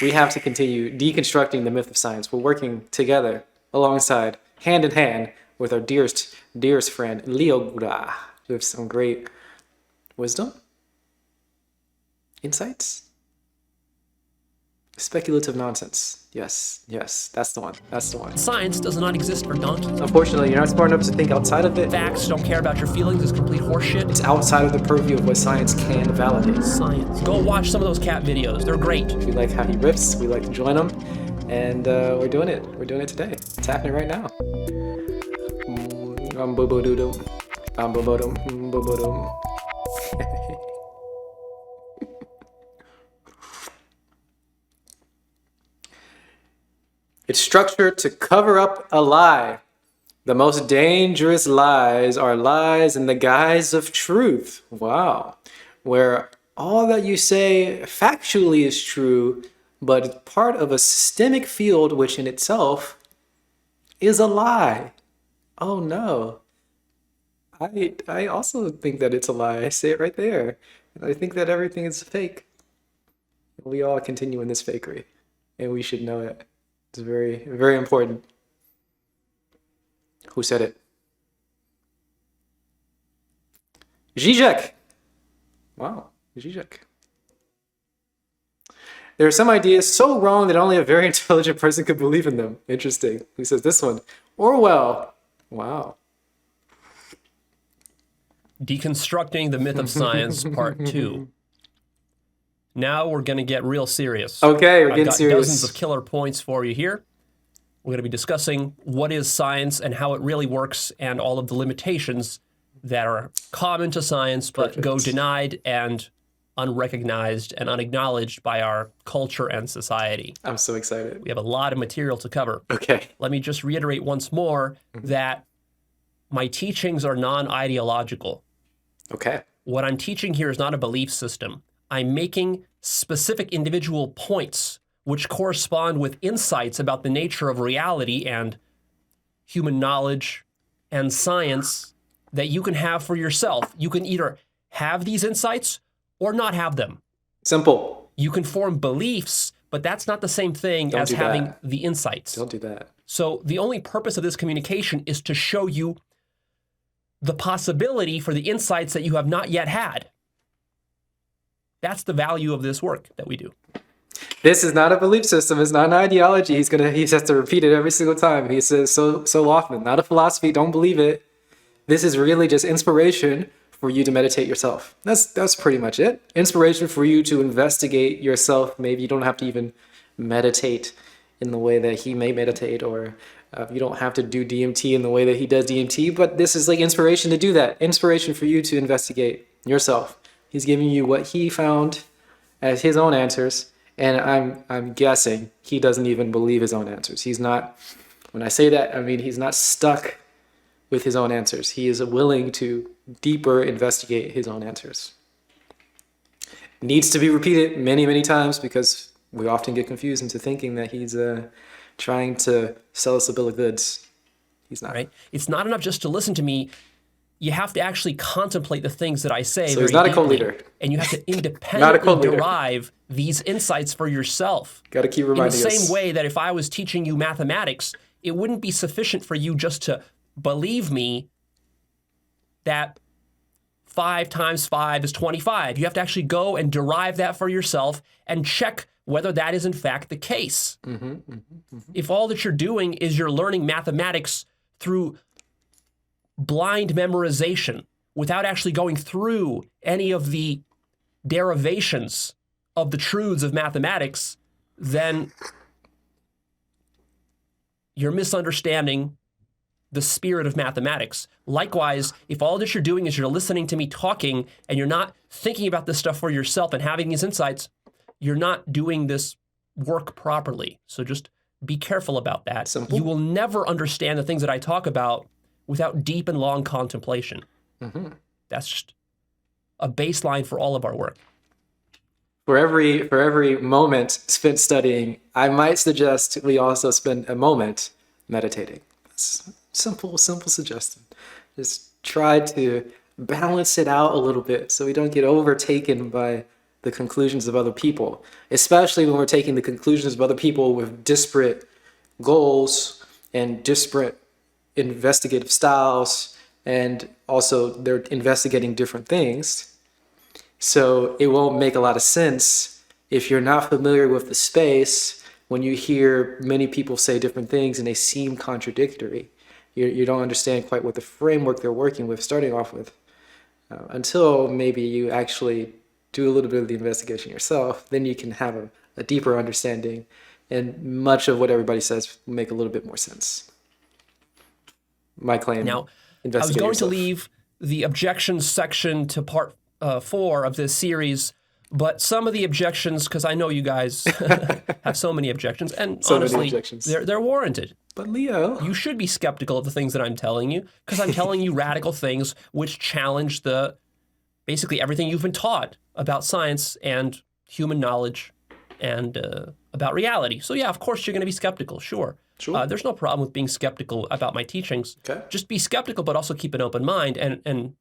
we have to continue deconstructing the myth of science. We're working together, alongside, hand in hand, with our dearest friend, Leo Gura, who have some great wisdom, insights, speculative nonsense. Yes, that's the one. Science does not exist for donkeys. Unfortunately, you're not smart enough to think outside of it. Facts don't care about your feelings. It's complete horseshit. It's outside of the purview of what science can validate. Science. Go watch some of those cat videos. They're great. We like how he riffs. We like to join him. And we're doing it. We're doing it today. It's happening right now. It's structured to cover up a lie. The most dangerous lies are lies in the guise of truth. Wow. Where all that you say factually is true, but it's part of a systemic field which in itself is a lie. Oh no. I also think that it's a lie. I say it right there. I think that everything is fake. We all continue in this fakery, and we should know it. It's very, very important. Who said it? Zizek. Wow, Zizek. There are some ideas so wrong that only a very intelligent person could believe in them. Interesting. Who says this one? Orwell. Wow. Deconstructing the Myth of Science, Part 2. Now we're going to get real serious. Okay, we're getting serious. I've got dozens of killer points for you here. We're going to be discussing what is science and how it really works and all of the limitations that are common to science but go denied and unrecognized and unacknowledged by our culture and society. I'm so excited. We have a lot of material to cover. Okay. Let me just reiterate once more that my teachings are non-ideological. Okay. What I'm teaching here is not a belief system. I'm making specific individual points which correspond with insights about the nature of reality and human knowledge and science that you can have for yourself. You can either have these insights or not have them. Simple. You can form beliefs, but that's not the same thing as having the insights. Don't do that. So the only purpose of this communication is to show you the possibility for the insights that you have not yet had. That's the value of this work that we do. This is not a belief system. It's not an ideology. He has to repeat it every single time. He says so often. Not a philosophy. Don't believe it. This is really just inspiration for you to meditate yourself. That's pretty much it. Inspiration for you to investigate yourself. Maybe you don't have to even meditate in the way that he may meditate, or you don't have to do DMT in the way that he does DMT. But this is like inspiration to do that. Inspiration for you to investigate yourself. He's giving you what he found as his own answers. And I'm guessing he doesn't even believe his own answers. He's not, when I say that, I mean he's not stuck with his own answers. He is willing to deeper investigate his own answers. Needs to be repeated many, many times because we often get confused into thinking that he's trying to sell us a bill of goods. He's not. Right? It's not enough just to listen to me. You have to actually contemplate the things that I say. So he's not a co-leader. And you have to independently derive these insights for yourself. Got to keep reminding us. In the same way that if I was teaching you mathematics, it wouldn't be sufficient for you just to believe me that 5 times 5 is 25. You have to actually go and derive that for yourself and check whether that is in fact the case. If all that you're doing is you're learning mathematics through blind memorization without actually going through any of the derivations of the truths of mathematics, then you're misunderstanding the spirit of mathematics. Likewise, if all that you're doing is you're listening to me talking and you're not thinking about this stuff for yourself and having these insights, you're not doing this work properly. So just be careful about that. Simple. You will never understand the things that I talk about without deep and long contemplation. That's just a baseline for all of our work. For every moment spent studying, I might suggest we also spend a moment meditating. It's simple suggestion. Just try to balance it out a little bit so we don't get overtaken by the conclusions of other people, especially when we're taking the conclusions of other people with disparate goals and disparate investigative styles, and also they're investigating different things. So it won't make a lot of sense if you're not familiar with the space when you hear many people say different things and they seem contradictory. You don't understand quite what the framework they're working with, starting off with, until maybe you actually do a little bit of the investigation yourself. Then you can have a deeper understanding, and much of what everybody says will make a little bit more sense. My claim. Now, I was going to leave the objections section to part 4 of this series, but some of the objections, because I know you guys have so many objections, and so honestly, they're warranted. But Leo, you should be skeptical of the things that I'm telling you, because I'm telling you radical things which challenge basically everything you've been taught about science and human knowledge and about reality. So yeah, of course you're going to be skeptical, sure. There's no problem with being skeptical about my teachings. Okay. Just be skeptical, but also keep an open mind and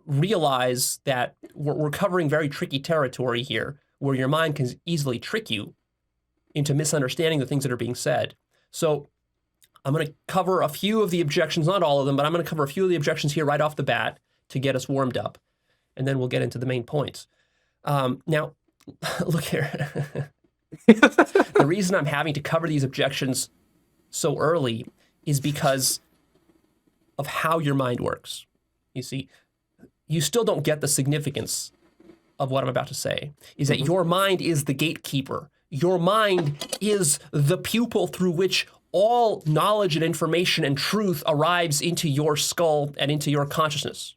realize that we're covering very tricky territory here, where your mind can easily trick you into misunderstanding the things that are being said. So I'm going to cover a few of the objections, not all of them, but I'm going to cover a few of the objections here right off the bat to get us warmed up, and then we'll get into the main points. Now, look here. The reason I'm having to cover these objections so early is because of how your mind works. You see, you still don't get the significance of what I'm about to say, is that your mind is the gatekeeper. Your mind is the pupil through which all knowledge and information and truth arrives into your skull and into your consciousness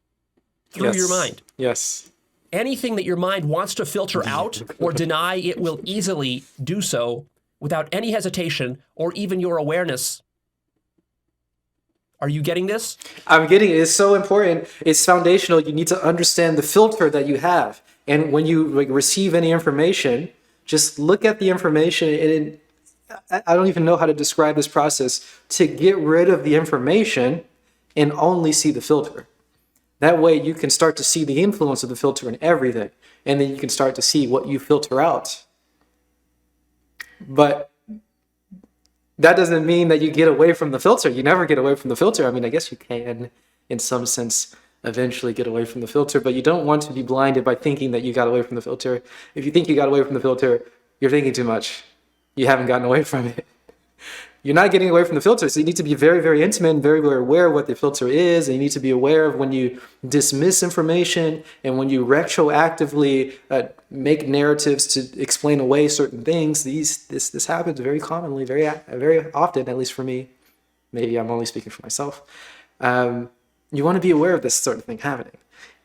through your mind. Yes. Anything that your mind wants to filter out or deny, it will easily do so without any hesitation or even your awareness. Are you getting this? I'm getting it. It's so important. It's foundational. You need to understand the filter that you have. And when you receive any information, just look at the information. And I don't even know how to describe this process, to get rid of the information and only see the filter. That way you can start to see the influence of the filter in everything. And then you can start to see what you filter out. But that doesn't mean that you get away from the filter. You never get away from the filter. I mean, I guess you can, in some sense, eventually get away from the filter, but you don't want to be blinded by thinking that you got away from the filter. If you think you got away from the filter, you're thinking too much. You haven't gotten away from it. You're not getting away from the filter, so you need to be very, very intimate and very, very aware of what the filter is, and you need to be aware of when you dismiss information and when you retroactively make narratives to explain away certain things. This happens very commonly, very often, at least for me. Maybe I'm only speaking for myself. You want to be aware of this sort of thing happening.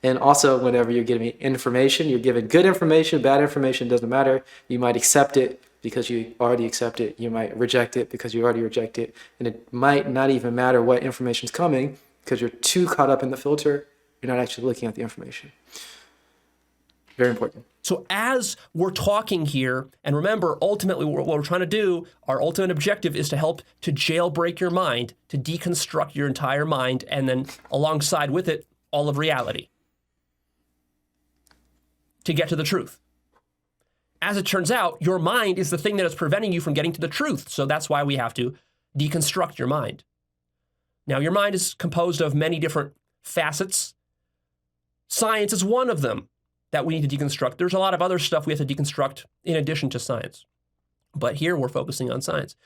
And also, whenever you're giving information, you're given good information, bad information, doesn't matter. You might accept it because you already accept it. You might reject it because you already reject it. And it might not even matter what information is coming because you're too caught up in the filter. You're not actually looking at the information. Very important. So as we're talking here, and remember, ultimately what we're trying to do, our ultimate objective is to help to jailbreak your mind, to deconstruct your entire mind, and then alongside with it, all of reality, to get to the truth. As it turns out, your mind is the thing that is preventing you from getting to the truth. So that's why we have to deconstruct your mind. Now, your mind is composed of many different facets. Science is one of them that we need to deconstruct. There's a lot of other stuff we have to deconstruct in addition to science. But here we're focusing on science.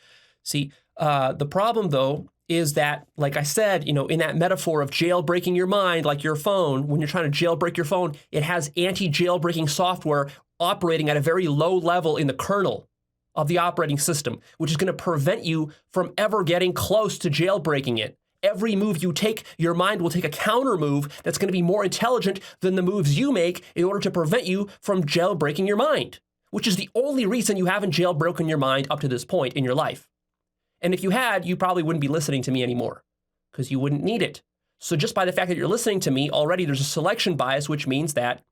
See, the problem, though, is that, like I said, in that metaphor of jailbreaking your mind, like your phone, when you're trying to jailbreak your phone, it has anti-jailbreaking software operating at a very low level in the kernel of the operating system, which is going to prevent you from ever getting close to jailbreaking it. Every move you take, your mind will take a counter move that's going to be more intelligent than the moves you make in order to prevent you from jailbreaking your mind, which is the only reason you haven't jailbroken your mind up to this point in your life. And if you had, you probably wouldn't be listening to me anymore because you wouldn't need it. So just by the fact that you're listening to me, already there's a selection bias, which means that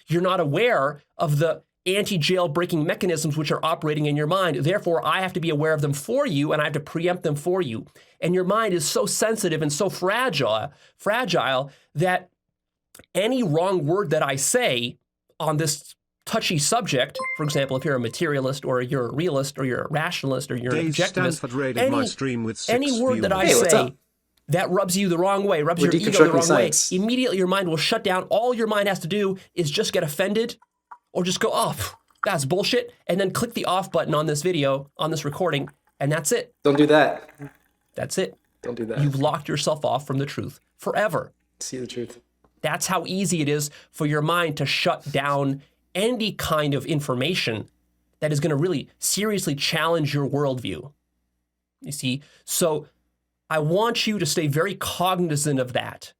you're not aware of the anti-jailbreaking mechanisms which are operating in your mind. Therefore, I have to be aware of them for you, and I have to preempt them for you. And your mind is so sensitive and so fragile that any wrong word that I say on this touchy subject, for example, if you're a materialist or you're a realist or you're a rationalist or you're an Dave objectivist, Stanford raided my stream with 6 any word that I Hey, what's say up? that rubs you the wrong way, rubs We're your ego the deconstructing wrong science. way, immediately your mind will shut down. All your mind has to do is just get offended or just go, oh, that's bullshit, and then click the off button on this video, on this recording, and that's it. Don't do that. That's it. Don't do that. You've locked yourself off from the truth forever. See the truth. That's how easy it is for your mind to shut down any kind of information that is going to really seriously challenge your worldview. You see? So I want you to stay very cognizant of that.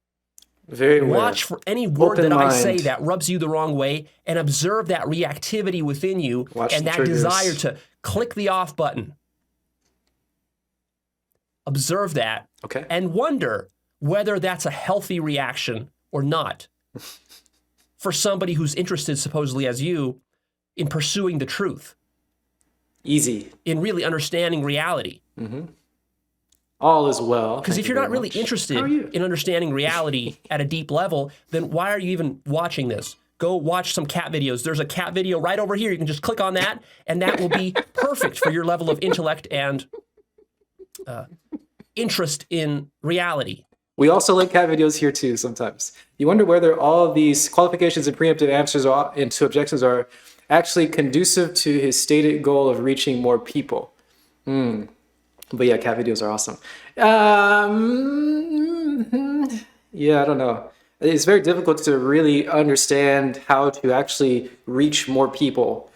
Very aware. Watch for any word Open that I mind. say that rubs you the wrong way and observe that reactivity within you Watch and the that triggers. desire to click the off button. Observe that Okay. and wonder whether that's a healthy reaction or not for somebody who's interested, supposedly as you, in pursuing the truth, Easy. in really understanding reality. All is well. Because if you're not really How are interested you? in understanding reality at a deep level, then why are you even watching this? Go watch some cat videos. There's a cat video right over here. You can just click on that, and that will be perfect for your level of intellect and interest in reality. We also like cat videos here too sometimes. You wonder whether all of these qualifications and preemptive answers to objections are actually conducive to his stated goal of reaching more people. But yeah, cat videos are awesome. Yeah, I don't know. It's very difficult to really understand how to actually reach more people.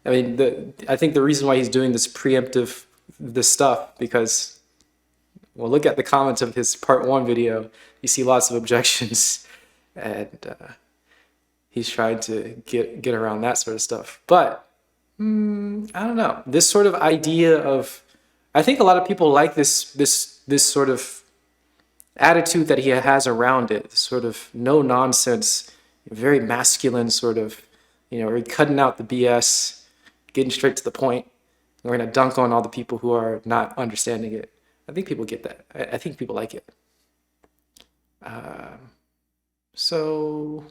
I mean, I think the reason why he's doing this stuff, because, well, look at the comments of his part 1 video. You see lots of objections, and he's trying to get around that sort of stuff. But I don't know. This sort of idea of, I think a lot of people like this sort of attitude that he has around it, this sort of no nonsense, very masculine sort of, we're cutting out the BS, getting straight to the point. We're going to dunk on all the people who are not understanding it. I think people get that. I think people like it. So,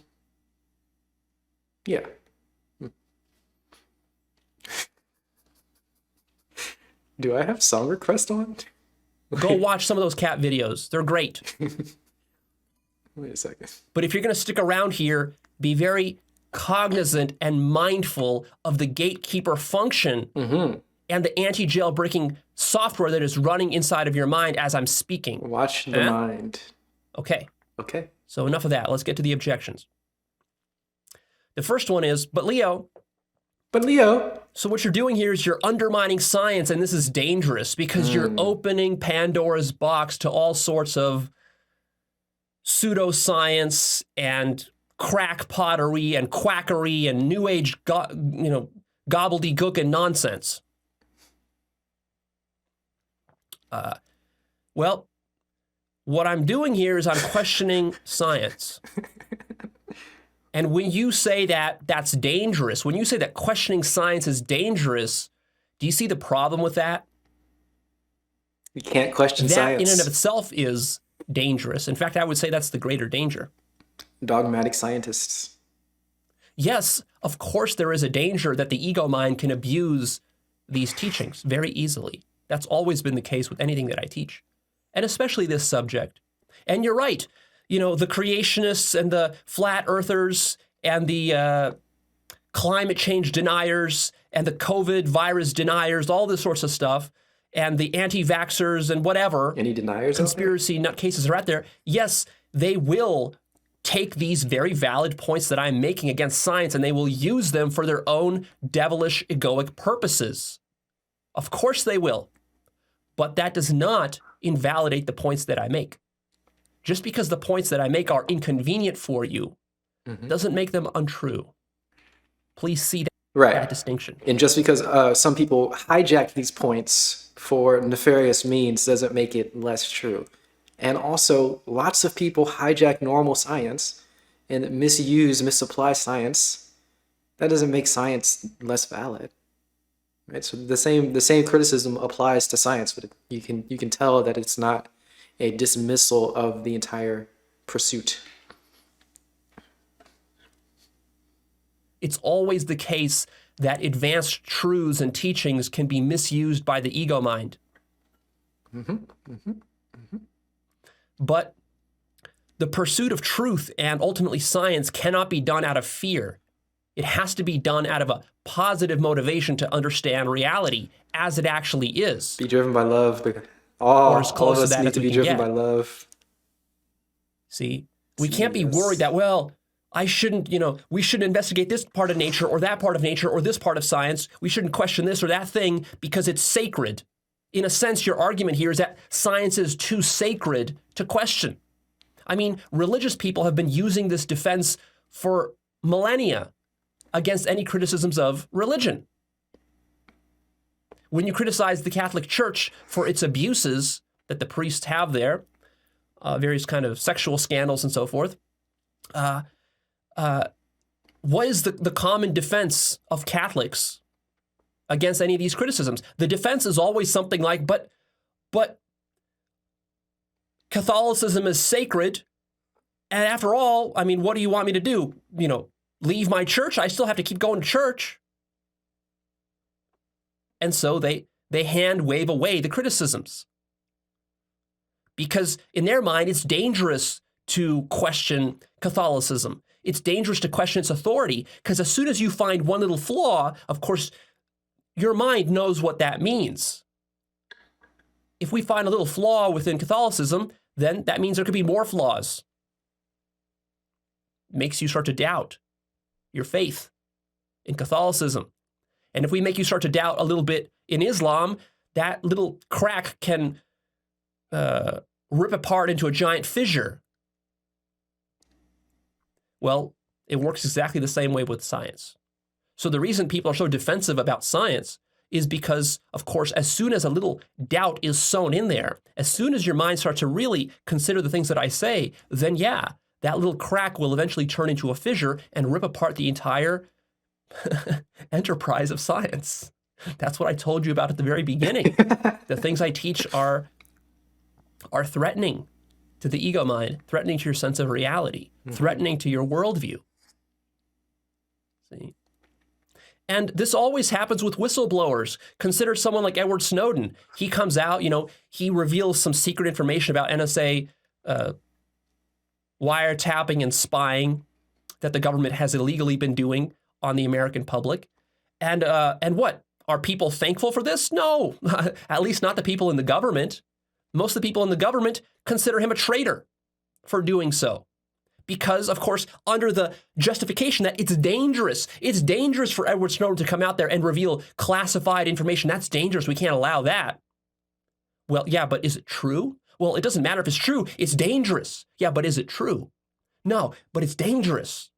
yeah. Do I have song request on? Go watch some of those cat videos. They're great. Wait a second. But if you're going to stick around here, be very cognizant and mindful of the gatekeeper function and the anti-jailbreaking software that is running inside of your mind as I'm speaking. Watch the mind. Okay. Okay. So enough of that. Let's get to the objections. The first one is, but Leo, so what you're doing here is you're undermining science, and this is dangerous because you're opening Pandora's box to all sorts of pseudoscience and crackpottery and quackery and new age, gobbledygook and nonsense. Well, what I'm doing here is I'm questioning science. And when you say that that's dangerous, when you say that questioning science is dangerous, do you see the problem with that? You can't question That science. in and of itself is dangerous. In fact, I would say that's the greater danger. Dogmatic scientists. Yes, of course there is a danger that the ego mind can abuse these teachings very easily. That's always been the case with anything that I teach, and especially this subject. And you're right. The creationists and the flat earthers and the climate change deniers and the COVID virus deniers, all this sorts of stuff, and the anti-vaxxers and whatever. Any deniers? Conspiracy nutcases are out there. Yes, they will take these very valid points that I'm making against science and they will use them for their own devilish, egoic purposes. Of course they will. But that does not invalidate the points that I make. Just because the points that I make are inconvenient for you doesn't make them untrue. Please see that distinction. And just because some people hijack these points for nefarious means doesn't make it less true. And also, lots of people hijack normal science and misapply science. That doesn't make science less valid. Right? So the same criticism applies to science, but you can tell that it's not a dismissal of the entire pursuit. It's always the case that advanced truths and teachings can be misused by the ego mind. But the pursuit of truth and ultimately science cannot be done out of fear. It has to be done out of a positive motivation to understand reality as it actually is. Be driven by love. Or as close all of to us that need as to we be can driven get. by love. See, we can't be worried that, well, I shouldn't, we shouldn't investigate this part of nature or that part of nature or this part of science. We shouldn't question this or that thing because it's sacred. In a sense, your argument here is that science is too sacred to question. I mean, religious people have been using this defense for millennia against any criticisms of religion. When you criticize the Catholic Church for its abuses that the priests have there, various kind of sexual scandals and so forth, what is the common defense of Catholics against any of these criticisms? The defense is always something like, but Catholicism is sacred, and after all, I mean, what do you want me to do? Leave my church? I still have to keep going to church. And so they hand wave away the criticisms. Because in their mind, it's dangerous to question Catholicism. It's dangerous to question its authority, because as soon as you find one little flaw, of course, your mind knows what that means. If we find a little flaw within Catholicism, then that means there could be more flaws. It makes you start to doubt your faith in Catholicism. And if we make you start to doubt a little bit in Islam, that little crack can rip apart into a giant fissure. Well, it works exactly the same way with science. So the reason people are so defensive about science is because, of course, as soon as a little doubt is sown in there, as soon as your mind starts to really consider the things that I say, then yeah, that little crack will eventually turn into a fissure and rip apart the entire enterprise of science. That's what I told you about at the very beginning. The things I teach are threatening to the ego mind, threatening to your sense of reality, threatening to your worldview. See? And this always happens with whistleblowers. Consider someone like Edward Snowden. He comes out, he reveals some secret information about NSA wiretapping and spying that the government has illegally been doing on the American public. And what? Are people thankful for this? No, at least not the people in the government. Most of the people in the government consider him a traitor for doing so. Because, of course, under the justification that it's dangerous for Edward Snowden to come out there and reveal classified information. That's dangerous. We can't allow that. Well, yeah, but is it true? Well, it doesn't matter if it's true. It's dangerous. Yeah, but is it true? No, but it's dangerous.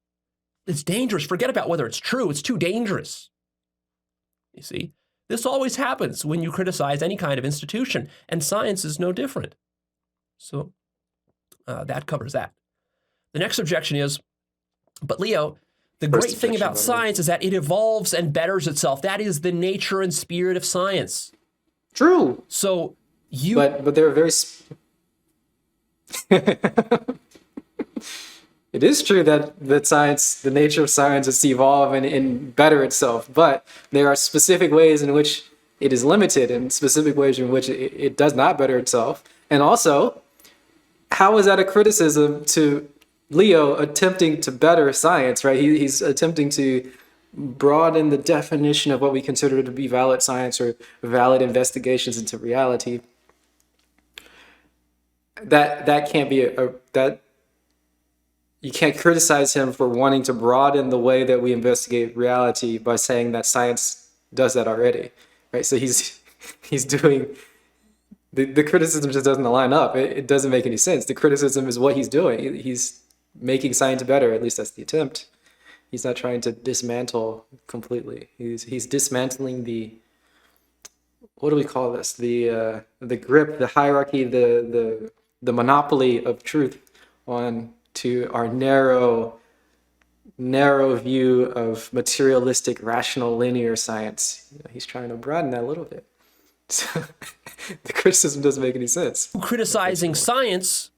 It's dangerous. Forget about whether it's true. It's too dangerous. You see, this always happens when you criticize any kind of institution, and science is no different. So that covers that. The next objection is, but Leo, the great thing about science is that it evolves and betters itself. That is the nature and spirit of science. True. So you... But they're very... It is true that science, the nature of science is to evolve and better itself, but there are specific ways in which it is limited and specific ways in which it does not better itself. And also, how is that a criticism to Leo attempting to better science, right? He's attempting to broaden the definition of what we consider to be valid science or valid investigations into reality. That can't be that. You can't criticize him for wanting to broaden the way that we investigate reality by saying that science does that already, right? So he's doing, the criticism just doesn't line up. It doesn't make any sense. The criticism is what he's doing. He's making science better, at least that's the attempt. He's not trying to dismantle completely. He's dismantling the, what do we call this? The grip, the hierarchy, the monopoly of truth on to our narrow view of materialistic, rational, linear science. He's trying to broaden that a little bit. So the criticism doesn't make any sense. Criticizing science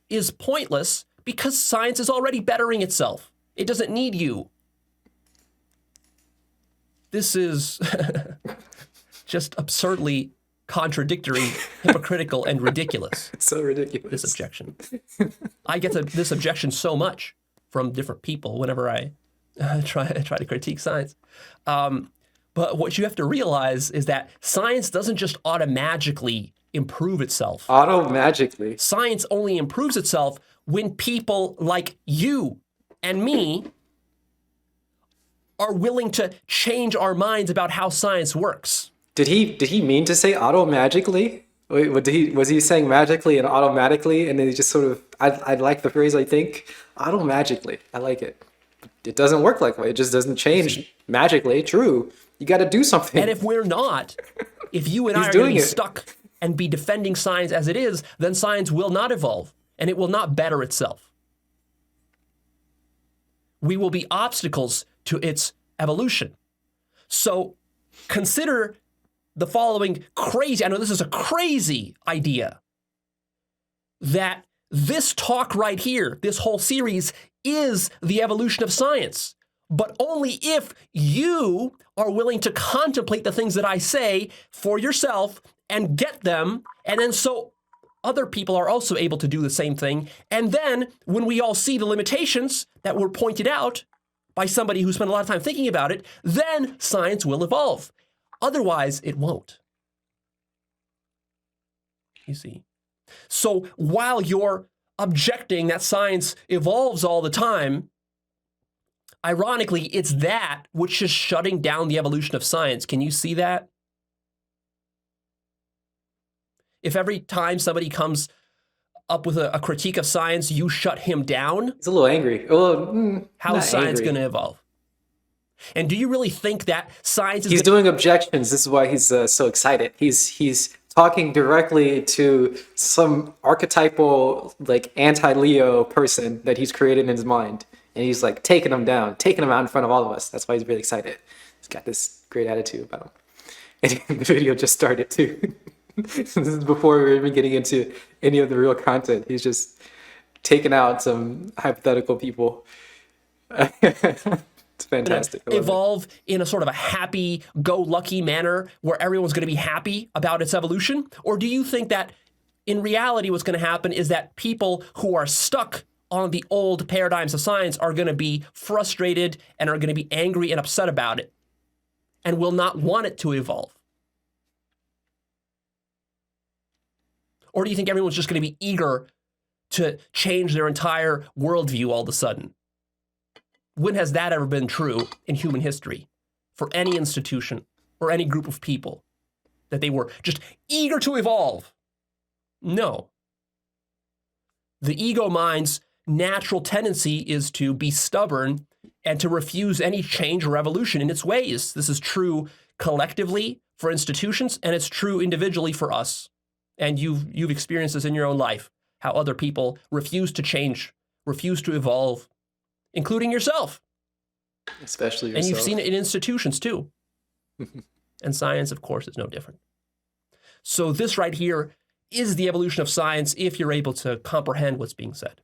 is pointless because science is already bettering itself. It doesn't need you. This is just absurdly contradictory, hypocritical, and ridiculous. So ridiculous. This objection. I get this objection so much from different people whenever I try to critique science. But what you have to realize is that science doesn't just automatically improve itself. Automagically. Science only improves itself when people like you and me are willing to change our minds about how science works. Did he mean to say automagically? Wait, was he saying magically and automatically? And then he just sort of, I like the phrase, I think. Automagically. I like it. It doesn't work like that. It just doesn't change magically. True. You got to do something. And if we're not, if you and I are going to be stuck and be defending science as it is, then science will not evolve and it will not better itself. We will be obstacles to its evolution. So consider the following crazy, I know this is a crazy idea, that this talk right here, this whole series, is the evolution of science, but only if you are willing to contemplate the things that I say for yourself and get them, and then so other people are also able to do the same thing. And then when we all see the limitations that were pointed out by somebody who spent a lot of time thinking about it, then science will evolve. Otherwise, it won't. You see? So while you're objecting that science evolves all the time, ironically, it's that which is shutting down the evolution of science. Can you see that? If every time somebody comes up with a critique of science, you shut him down, he's a little angry. Well, how is science going to evolve? And do you really think that science is... He's doing objections. This is why he's so excited. He's talking directly to some archetypal, like, anti-Leo person that he's created in his mind. And he's, like, taking him down, taking him out in front of all of us. That's why he's really excited. He's got this great attitude about him. And the video just started, too. This is before we were even getting into any of the real content. He's just taking out some hypothetical people. It's fantastic. Evolve in a sort of a happy-go-lucky manner where everyone's going to be happy about its evolution? Or do you think that in reality what's going to happen is that people who are stuck on the old paradigms of science are going to be frustrated and are going to be angry and upset about it and will not want it to evolve? Or do you think everyone's just going to be eager to change their entire worldview all of a sudden? When has that ever been true in human history for any institution or any group of people, that they were just eager to evolve? No. The ego mind's natural tendency is to be stubborn and to refuse any change or revolution in its ways. This is true collectively for institutions, and it's true individually for us. And you've experienced this in your own life, how other people refuse to change, refuse to evolve, including yourself. Especially yourself. And you've seen it in institutions too. And science, of course, is no different. So this right here is the evolution of science if you're able to comprehend what's being said.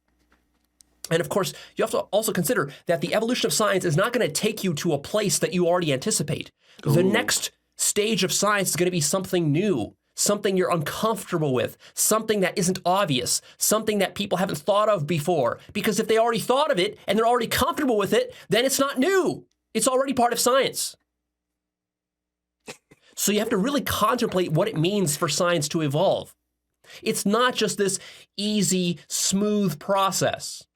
And of course, you have to also consider that the evolution of science is not going to take you to a place that you already anticipate. Ooh. The next stage of science is going to be something new, something you're uncomfortable with, something that isn't obvious, something that people haven't thought of before. Because if they already thought of it and they're already comfortable with it, then it's not new. It's already part of science. So you have to really contemplate what it means for science to evolve. It's not just this easy, smooth process.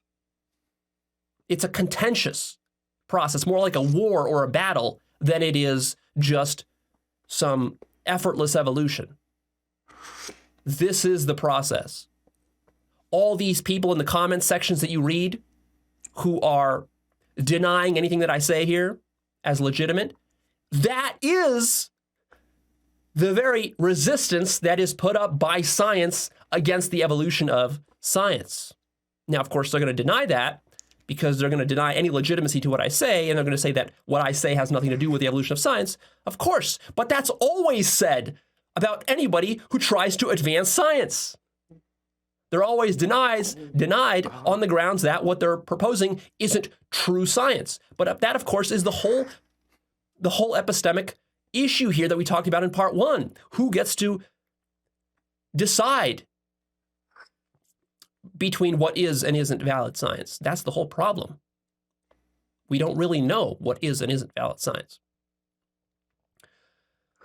It's a contentious process, more like a war or a battle than it is just some effortless evolution. This is the process. All these people in the comments sections that you read who are denying anything that I say here as legitimate, that is the very resistance that is put up by science against the evolution of science. Now, of course, they're going to deny that because they're going to deny any legitimacy to what I say, and they're going to say that what I say has nothing to do with the evolution of science. Of course, but that's always said about anybody who tries to advance science. They're always denied on the grounds that what they're proposing isn't true science. But that, of course, is the whole the whole epistemic issue here that we talked about in part 1. Who gets to decide between what is and isn't valid science? That's the whole problem. We don't really know what is and isn't valid science.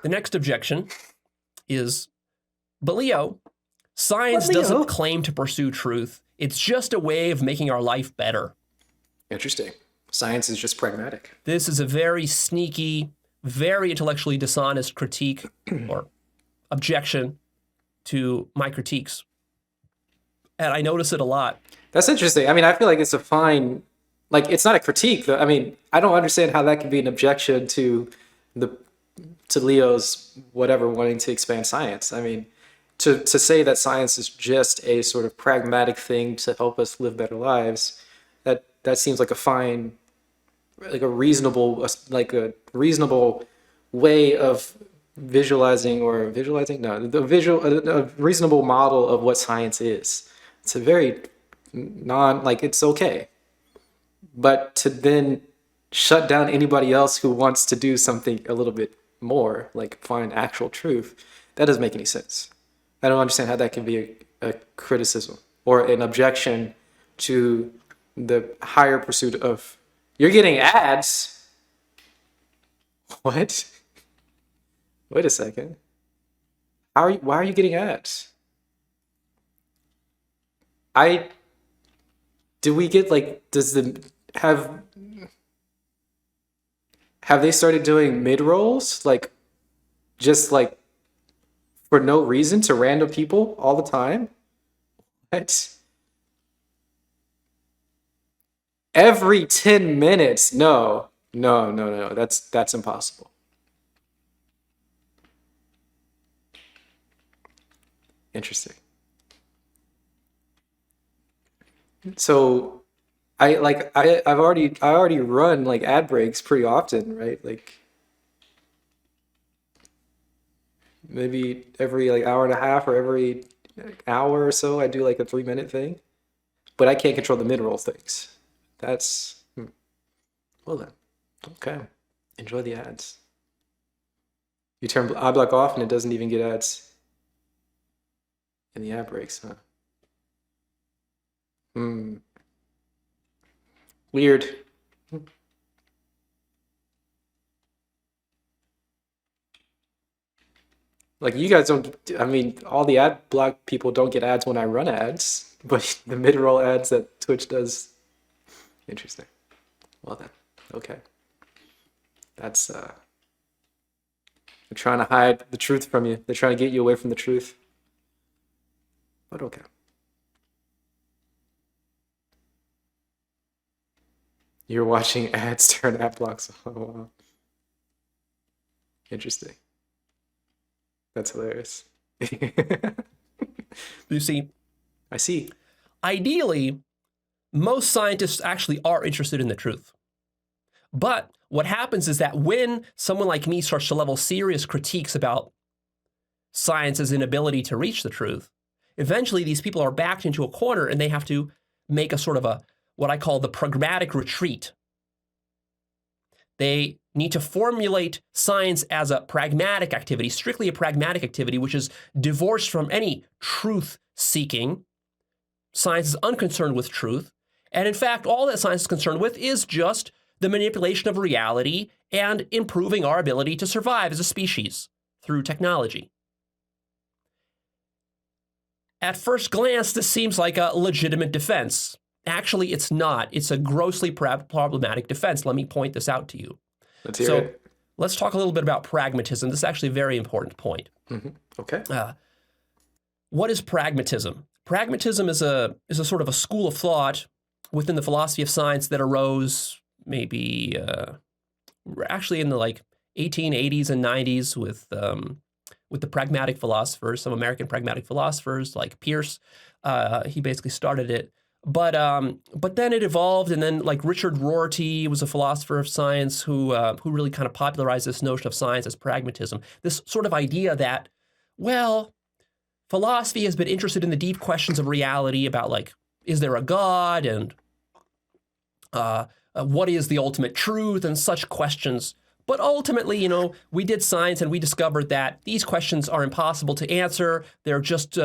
The next objection is, but Leo, science doesn't claim to pursue truth. It's just a way of making our life better. Interesting. Science is just pragmatic. This is a very sneaky, very intellectually dishonest critique or objection to my critiques. And I notice it a lot. That's interesting. I mean, I feel like it's a fine, like, it's not a critique, though. I mean, I don't understand how that could be an objection to Leo's whatever wanting to expand science. I mean, to say that science is just a sort of pragmatic thing to help us live better lives, that seems like a fine, like a reasonable way of visualizing. No, a reasonable model of what science is. It's a very it's okay. But to then shut down anybody else who wants to do something a little bit more, like find actual truth, that doesn't make any sense. I don't understand how that can be a criticism or an objection to the higher pursuit of, you're getting ads? What? Wait a second. Why are you getting ads? Have they started doing mid-rolls? Like, just like for no reason to random people all the time? What? Every 10 minutes? No. That's impossible. Interesting. So I've already run like ad breaks pretty often, right? Like maybe every like hour and a half or every hour or so I do like a 3-minute thing. But I can't control the mid-roll things. That's well then. Okay. Enjoy the ads. You turn iBlock off and it doesn't even get ads in the ad breaks, huh? Weird. Like you guys don't, I mean, all the ad block people don't get ads when I run ads, but the mid-roll ads that Twitch does. Interesting. Well then, okay. That's, they're trying to hide the truth from you. They're trying to get you away from the truth. But okay. You're watching ads turn ad blocks. Oh, wow. Interesting. That's hilarious. You see, I see. Ideally, most scientists actually are interested in the truth. But what happens is that when someone like me starts to level serious critiques about science's inability to reach the truth, eventually these people are backed into a corner and they have to make a sort of what I call the pragmatic retreat. They need to formulate science as a pragmatic activity, strictly a pragmatic activity, which is divorced from any truth seeking. Science is unconcerned with truth. And in fact, all that science is concerned with is just the manipulation of reality and improving our ability to survive as a species through technology. At first glance, this seems like a legitimate defense. Actually, it's not. It's a grossly problematic defense. Let me point this out to you. Let's hear it. Let's talk a little bit about pragmatism. This is actually a very important point. Okay. What is pragmatism? Pragmatism is a sort of a school of thought within the philosophy of science that arose maybe actually in the like 1880s and 90s with the pragmatic philosophers, some American pragmatic philosophers like Peirce. He basically started it. But then it evolved, and then like Richard Rorty was a philosopher of science who really kind of popularized this notion of science as pragmatism. This sort of idea that, well, philosophy has been interested in the deep questions of reality about like, is there a God, and what is the ultimate truth, and such questions. But ultimately, we did science and we discovered that these questions are impossible to answer. They're just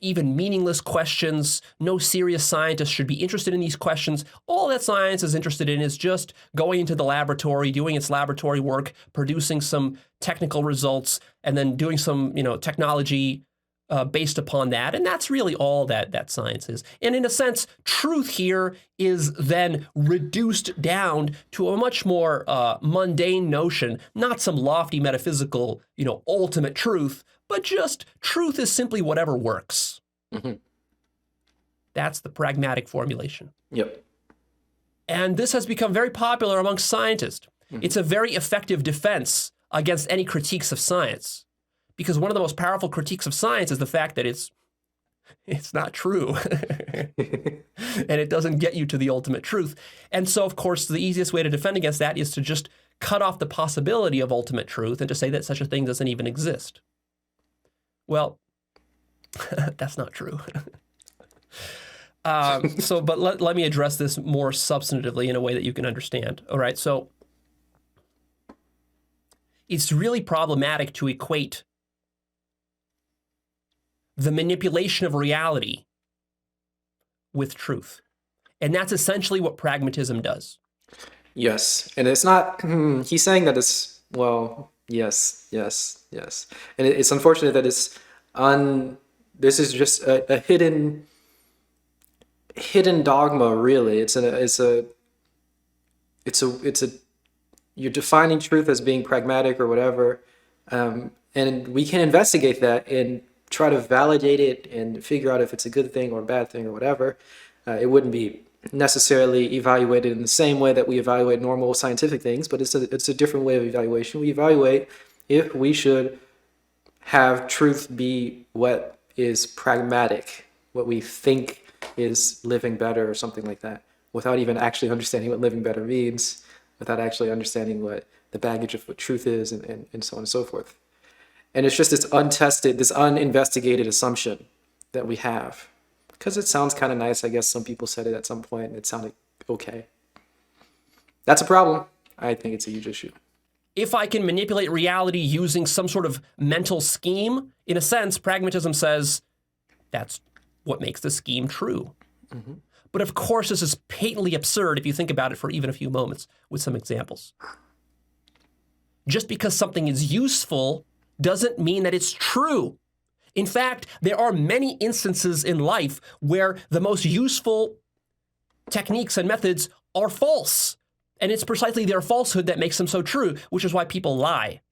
even meaningless questions. No serious scientist should be interested in these questions. All that science is interested in is just going into the laboratory, doing its laboratory work, producing some technical results, and then doing some, technology based upon that. And that's really all that science is. And in a sense, truth here is then reduced down to a much more mundane notion, not some lofty metaphysical, ultimate truth, but just truth is simply whatever works. Mm-hmm. That's the pragmatic formulation. Yep. And this has become very popular amongst scientists. Mm-hmm. It's a very effective defense against any critiques of science. Because one of the most powerful critiques of science is the fact that it's not true. And it doesn't get you to the ultimate truth. And so, of course, the easiest way to defend against that is to just cut off the possibility of ultimate truth and to say that such a thing doesn't even exist. Well, that's not true. But let me address this more substantively in a way that you can understand. All right, so it's really problematic to equate the manipulation of reality with truth. And that's essentially what pragmatism does. Yes, and it's not, he's saying that it's, well, yes. And it's unfortunate that this is just a hidden dogma, really. You're defining truth as being pragmatic or whatever. And we can investigate that and try to validate it and figure out if it's a good thing or a bad thing or whatever. It wouldn't be necessarily evaluated in the same way that we evaluate normal scientific things, but it's a different way of evaluation. We evaluate if we should have truth be what is pragmatic, what we think is living better or something like that, without even actually understanding what living better means, without actually understanding what the baggage of what truth is, and so on and so forth. And it's just this untested, this uninvestigated assumption that we have. Because it sounds kind of nice. I guess some people said it at some point and it sounded okay. That's a problem. I think it's a huge issue. If I can manipulate reality using some sort of mental scheme, in a sense, pragmatism says that's what makes the scheme true. Mm-hmm. But of course, this is patently absurd if you think about it for even a few moments with some examples. Just because something is useful doesn't mean that it's true. In fact, there are many instances in life where the most useful techniques and methods are false. And it's precisely their falsehood that makes them so true, which is why people lie.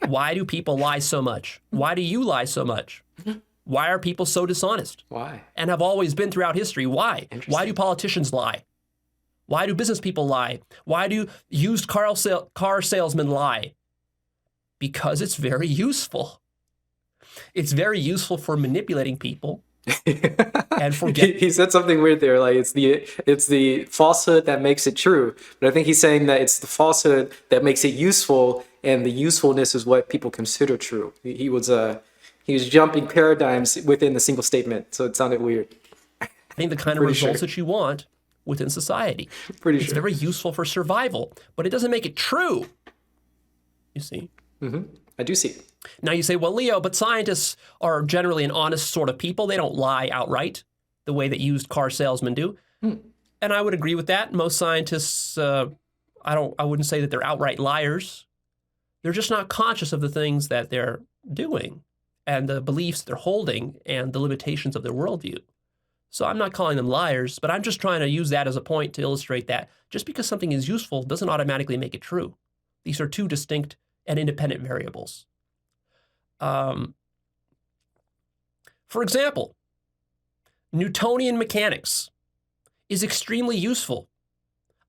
Why do people lie so much? Why do you lie so much? Why are people so dishonest? Why? And have always been throughout history. Why? Why do politicians lie? Why do business people lie? Why do used car salesmen lie? Because it's very useful. It's very useful for manipulating people. And he said something weird there, like it's the falsehood that makes it true. But I think he's saying that it's the falsehood that makes it useful, and the usefulness is what people consider true. He was jumping paradigms within the single statement, so it sounded weird. I think the kind of results that you want within society. It's very useful for survival, but it doesn't make it true. You see? Mm-hmm. I do see. Now you say, well, Leo, but scientists are generally an honest sort of people. They don't lie outright the way that used car salesmen do. And I would agree with that. Most scientists, I wouldn't say that they're outright liars. They're just not conscious of the things that they're doing and the beliefs they're holding and the limitations of their worldview. So I'm not calling them liars, but I'm just trying to use that as a point to illustrate that just because something is useful doesn't automatically make it true. These are two distinct and independent variables. For example, Newtonian mechanics is extremely useful.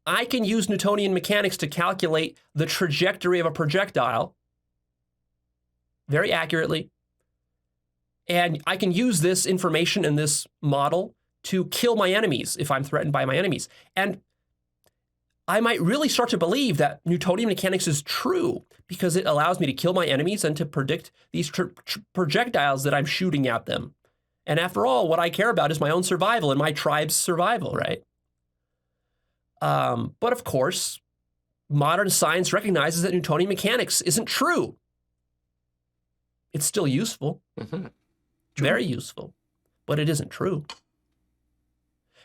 I can use Newtonian mechanics to calculate the trajectory of a projectile very accurately. And I can use this information in this model to kill my enemies if I'm threatened by my enemies. And I might really start to believe that Newtonian mechanics is true because it allows me to kill my enemies and to predict these projectiles that I'm shooting at them. And after all, what I care about is my own survival and my tribe's survival, right? But of course, modern science recognizes that Newtonian mechanics isn't true. It's still useful, very useful, but it isn't true.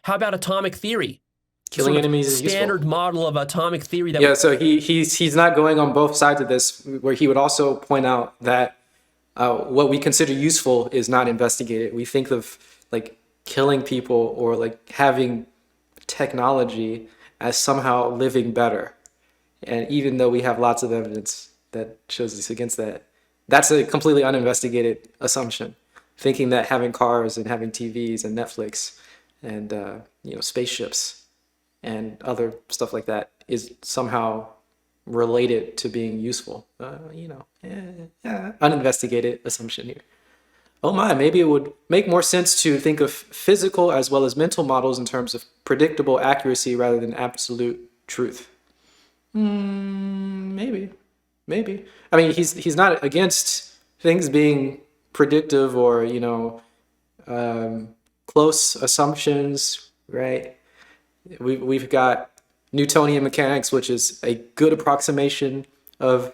How about atomic theory? Killing enemies is standard useful. model of atomic theory. That Yeah, so he's not going on both sides of this, where he would also point out that what we consider useful is not investigated. We think of like killing people or like having technology as somehow living better. And even though we have lots of evidence that shows us against that, that's a completely uninvestigated assumption. Thinking that having cars and having TVs and Netflix and spaceships and other stuff like that is somehow related to being useful. Uninvestigated assumption here. Oh my, maybe it would make more sense to think of physical as well as mental models in terms of predictable accuracy rather than absolute truth. Maybe. I mean, he's not against things being predictive or, close assumptions, right? We've got Newtonian mechanics, which is a good approximation of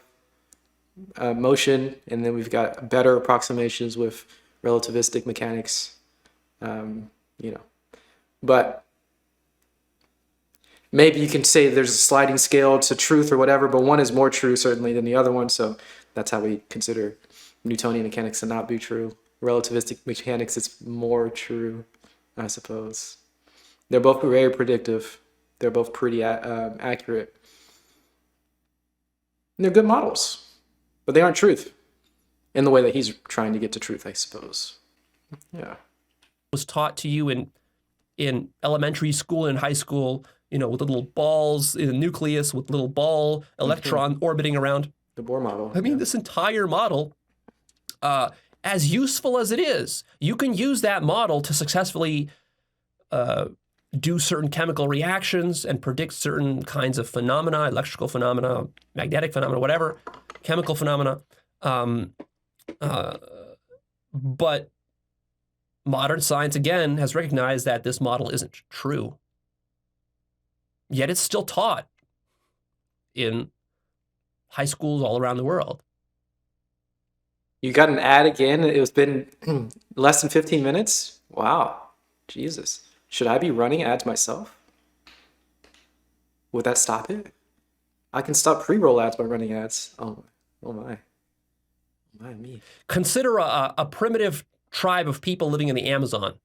motion, and then we've got better approximations with relativistic mechanics, But maybe you can say there's a sliding scale to truth or whatever, but one is more true certainly than the other one, so that's how we consider Newtonian mechanics to not be true. Relativistic mechanics, it's more true, I suppose. They're both very predictive. They're both pretty accurate. And they're good models, but they aren't truth in the way that he's trying to get to truth, I suppose. Yeah. Was taught to you in elementary school and high school, with little balls in the nucleus with little ball electron orbiting around. The Bohr model. I mean, this entire model, as useful as it is, you can use that model to successfully do certain chemical reactions and predict certain kinds of phenomena, electrical phenomena, magnetic phenomena, whatever, chemical phenomena. But modern science, again, has recognized that this model isn't true. Yet it's still taught in high schools all around the world. You got an ad again? It's been less than 15 minutes? Wow. Jesus. Should I be running ads myself? Would that stop it? I can stop pre-roll ads by running ads. Oh my. Me. Consider a primitive tribe of people living in the Amazon.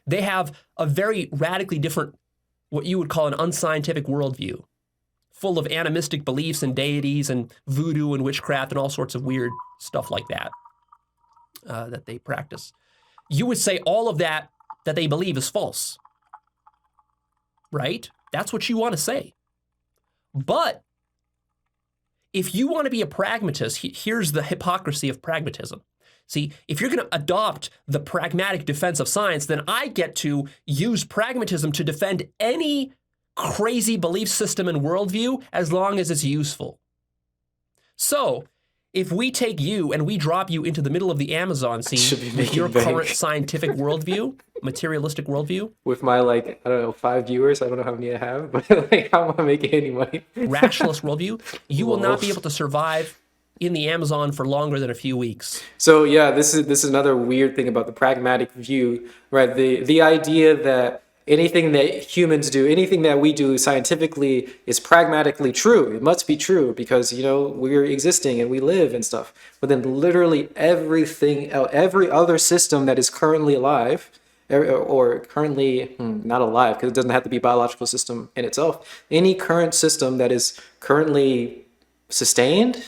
They have a very radically different, what you would call an unscientific worldview, full of animistic beliefs and deities and voodoo and witchcraft and all sorts of weird stuff like that that they practice. You would say all of that they believe is false, right? That's what you want to say. But if you want to be a pragmatist, here's the hypocrisy of pragmatism. See, if you're going to adopt the pragmatic defense of science, then I get to use pragmatism to defend any crazy belief system and worldview as long as it's useful. So, if we take you and we drop you into the middle of the Amazon scene with your current scientific worldview, materialistic worldview. With my, 5 viewers, I don't know how many I have, but how am I making any money? Rationalist worldview, you will not be able to survive in the Amazon for longer than a few weeks. So yeah, this is another weird thing about the pragmatic view, right? The idea that anything that humans do, anything that we do scientifically is pragmatically true. It must be true because, we're existing and we live and stuff. But then literally everything, every other system that is currently alive, or currently not alive, because it doesn't have to be a biological system in itself, any current system that is currently sustained,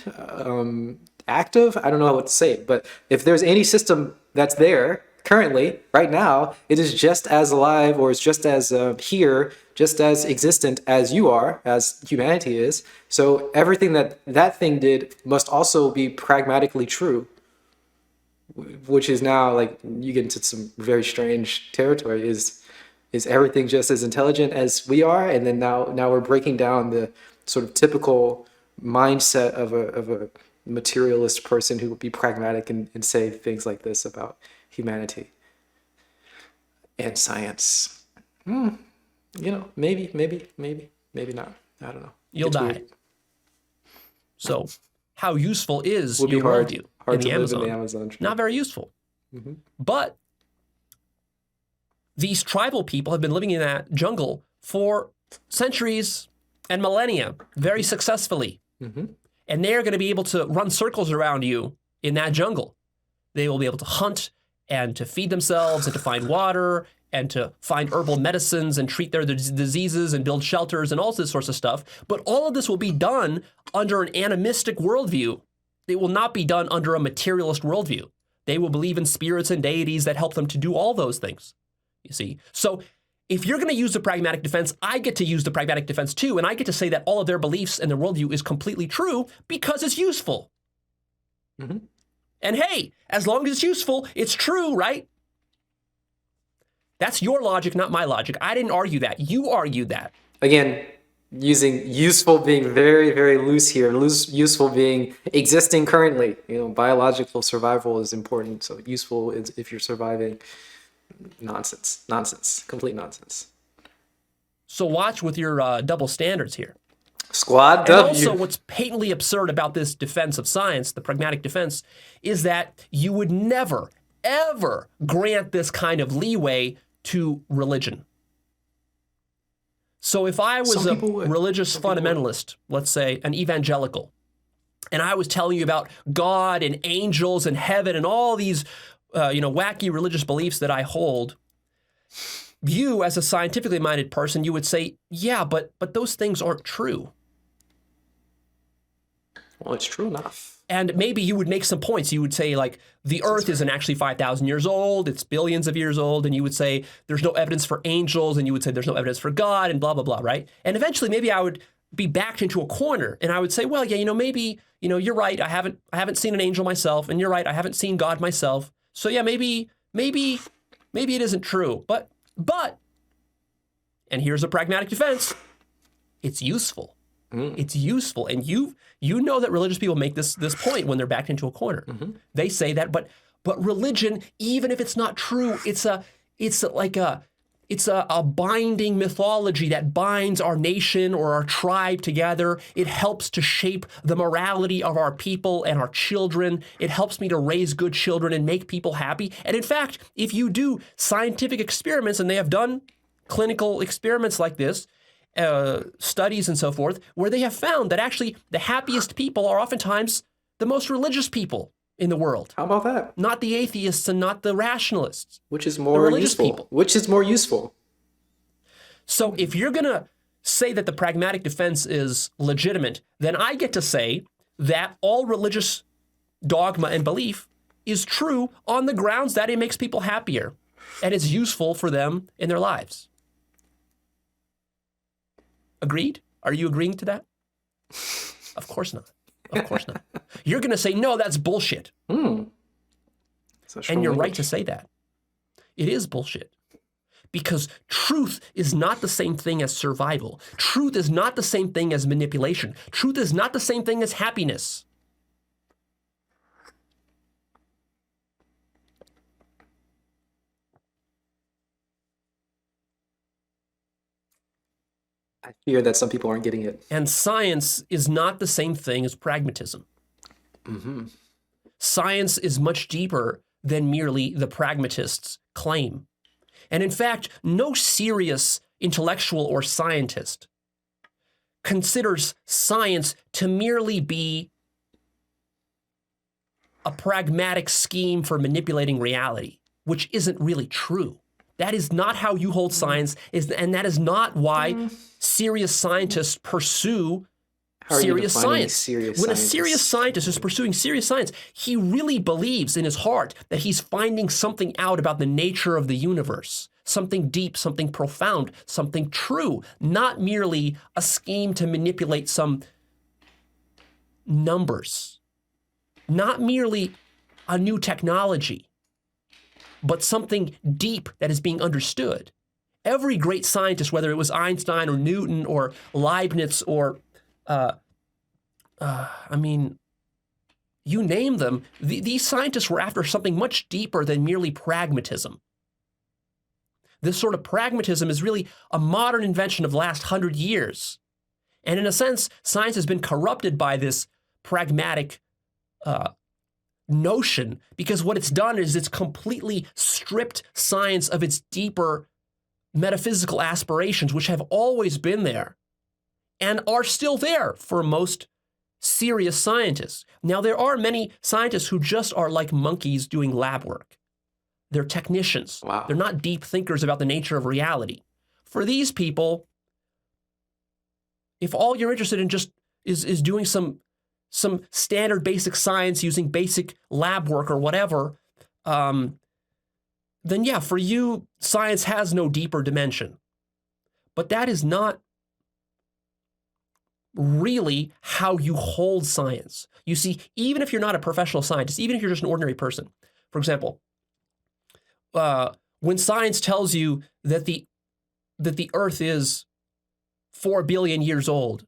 active, I don't know what to say, but if there's any system that's there currently, right now, it is just as alive or it's just as here, just as existent as you are, as humanity is. So everything that thing did must also be pragmatically true, which is now you get into some very strange territory. Is everything just as intelligent as we are? And then now we're breaking down the sort of typical mindset of a materialist person who would be pragmatic and say things like this about humanity and science. maybe not. I don't know. You'll It's die. weird. So how useful is Will be your hard worldview hard in to the live Amazon? in the Amazon. Tree. Not very useful. Mm-hmm. But these tribal people have been living in that jungle for centuries and millennia very successfully. Mm-hmm. And they're going to be able to run circles around you in that jungle. They will be able to hunt and to feed themselves and to find water and to find herbal medicines and treat their diseases and build shelters and all this sorts of stuff. But all of this will be done under an animistic worldview. It will not be done under a materialist worldview. They will believe in spirits and deities that help them to do all those things, you see. So if you're going to use the pragmatic defense, I get to use the pragmatic defense too, and I get to say that all of their beliefs and their worldview is completely true because it's useful. Mm-hmm. And hey, as long as it's useful, it's true, right? That's your logic, not my logic. I didn't argue that. You argued that. Again, using useful being very, very loose here. Useful being existing currently. Biological survival is important. So useful is if you're surviving. Nonsense. Complete nonsense. So watch with your double standards here. Squad And W. also what's patently absurd about this defense of science, the pragmatic defense, is that you would never, ever grant this kind of leeway to religion. So if I was a religious fundamentalist, let's say an evangelical, and I was telling you about God and angels and heaven and all these wacky religious beliefs that I hold, you as a scientifically minded person, you would say, yeah, but those things aren't true. Well, it's true enough. And maybe you would make some points. You would say, like, the Earth isn't actually 5,000 years old. It's billions of years old. And you would say there's no evidence for angels. And you would say there's no evidence for God and blah, blah, blah, right? And eventually maybe I would be backed into a corner. And I would say, well, yeah, maybe, you're right. I haven't seen an angel myself. And you're right. I haven't seen God myself. So yeah, maybe it isn't true. But, and here's a pragmatic defense. It's useful. It's useful. And you know that religious people make this point when they're backed into a corner. Mm-hmm. They say that, but religion, even if it's not true, it's a binding mythology that binds our nation or our tribe together. It helps to shape the morality of our people and our children. It helps me to raise good children and make people happy. And in fact, if you do scientific experiments, and they have done clinical experiments like this, studies and so forth, where they have found that actually the happiest people are oftentimes the most religious people in the world. How about that? Not the atheists and not the rationalists. Which is more useful? People. Which is more useful? So if you're going to say that the pragmatic defense is legitimate, then I get to say that all religious dogma and belief is true on the grounds that it makes people happier and is useful for them in their lives. Agreed? Are you agreeing to that? Of course not. Of course not. You're going to say, no, that's bullshit. And you're right to say that. It is bullshit. Because truth is not the same thing as survival. Truth is not the same thing as manipulation. Truth is not the same thing as happiness. I fear that some people aren't getting it. And science is not the same thing as pragmatism. Mm-hmm. Science is much deeper than merely the pragmatists claim. And in fact, no serious intellectual or scientist considers science to merely be a pragmatic scheme for manipulating reality, which isn't really true. That is not how you hold science, and that is not why serious scientists pursue serious science. When a serious scientist is pursuing serious science, he really believes in his heart that he's finding something out about the nature of the universe, something deep, something profound, something true, not merely a scheme to manipulate some numbers, not merely a new technology, but something deep that is being understood. Every great scientist, whether it was Einstein or Newton or Leibniz or, you name them, these scientists were after something much deeper than merely pragmatism. This sort of pragmatism is really a modern invention of the last 100 years. And in a sense, science has been corrupted by this pragmatic notion, because what it's done is it's completely stripped science of its deeper metaphysical aspirations, which have always been there and are still there for most serious scientists. Now, there are many scientists who just are like monkeys doing lab work. They're technicians. Wow. They're not deep thinkers about the nature of reality. For these people, if all you're interested in just is doing some standard basic science using basic lab work or whatever, then yeah, for you, science has no deeper dimension. But that is not really how you hold science. You see, even if you're not a professional scientist, even if you're just an ordinary person, for example, when science tells you that the Earth is 4 billion years old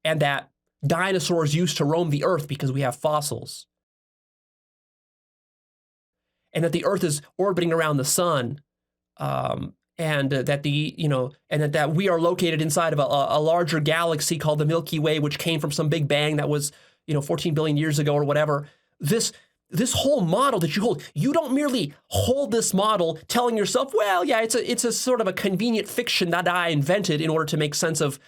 and that dinosaurs used to roam the Earth because we have fossils, and that the Earth is orbiting around the sun, and that we are located inside of a larger galaxy called the Milky Way, which came from some big bang that was 14 billion years ago or whatever. This whole model that you hold, you don't merely hold this model telling yourself, well, yeah, it's a sort of a convenient fiction that I invented in order to make sense of,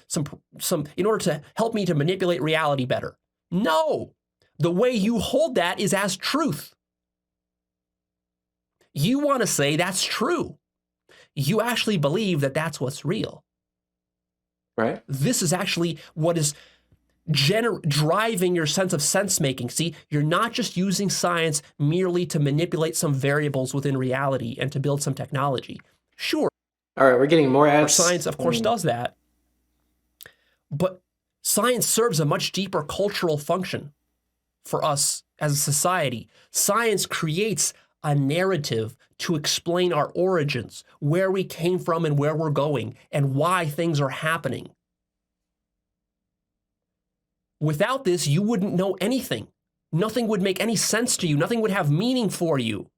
some in order to help me to manipulate reality better. No, the way you hold that is as truth. You want to say that's true. You actually believe that that's what's real. Right. This is actually what is driving your sense of sense making. See, you're not just using science merely to manipulate some variables within reality and to build some technology. Sure. All right, we're getting more ads. Science, of course, does that. But science serves a much deeper cultural function for us as a society. Science creates a narrative to explain our origins, where we came from and where we're going, and why things are happening. Without this, you wouldn't know anything. Nothing would make any sense to you. Nothing would have meaning for you.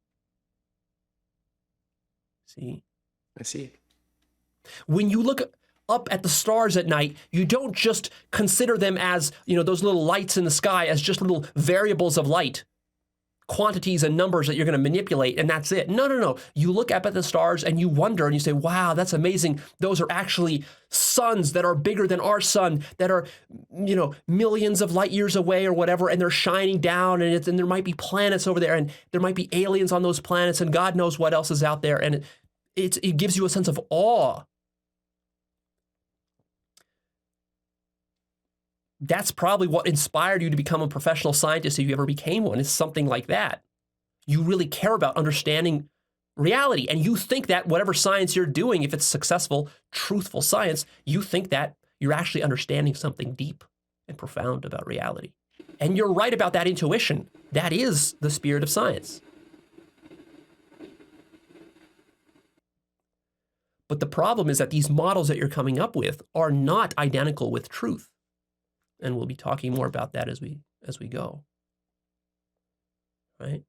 See? I see. When you look up at the stars at night, you don't just consider them as, those little lights in the sky as just little variables of light, quantities and numbers that you're going to manipulate, and that's it. No. You look up at the stars and you wonder and you say, wow, that's amazing. Those are actually suns that are bigger than our sun, that are, millions of light years away or whatever, and they're shining down, and there might be planets over there, and there might be aliens on those planets, and God knows what else is out there. And it gives you a sense of awe. That's probably what inspired you to become a professional scientist if you ever became one. It's something like that. You really care about understanding reality, and you think that whatever science you're doing, if it's successful, truthful science, you think that you're actually understanding something deep and profound about reality. And you're right about that intuition. That is the spirit of science. But the problem is that these models that you're coming up with are not identical with truth. And we'll be talking more about that as we go. Right?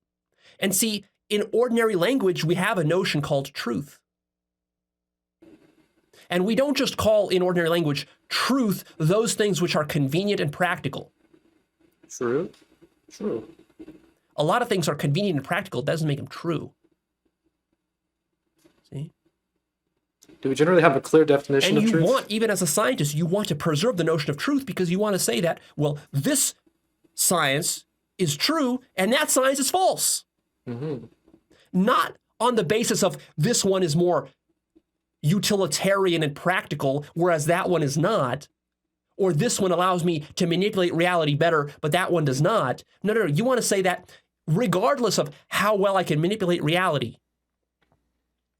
And see, in ordinary language, we have a notion called truth. And we don't just call, in ordinary language, truth those things which are convenient and practical. True. A lot of things are convenient and practical. It doesn't make them true. See? Do we generally have a clear definition of truth? And you want, even as a scientist, you want to preserve the notion of truth because you want to say that, well, this science is true and that science is false. Mm-hmm. Not on the basis of this one is more utilitarian and practical, whereas that one is not. Or this one allows me to manipulate reality better, but that one does not. No. You want to say that regardless of how well I can manipulate reality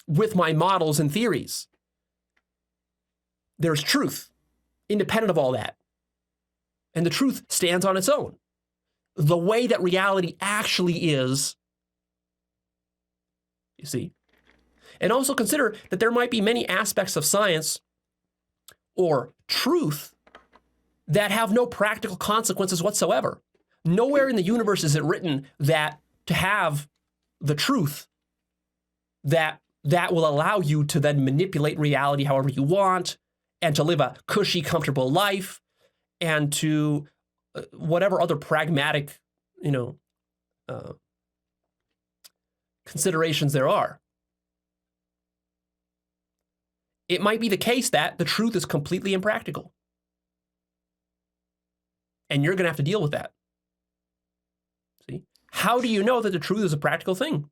with my models and theories, there's truth, independent of all that. And the truth stands on its own. The way that reality actually is, you see. And also consider that there might be many aspects of science or truth that have no practical consequences whatsoever. Nowhere in the universe is it written that to have the truth that that will allow you to then manipulate reality however you want and to live a cushy, comfortable life and to whatever other pragmatic, considerations there are. It might be the case that the truth is completely impractical. And you're going to have to deal with that. See? How do you know that the truth is a practical thing?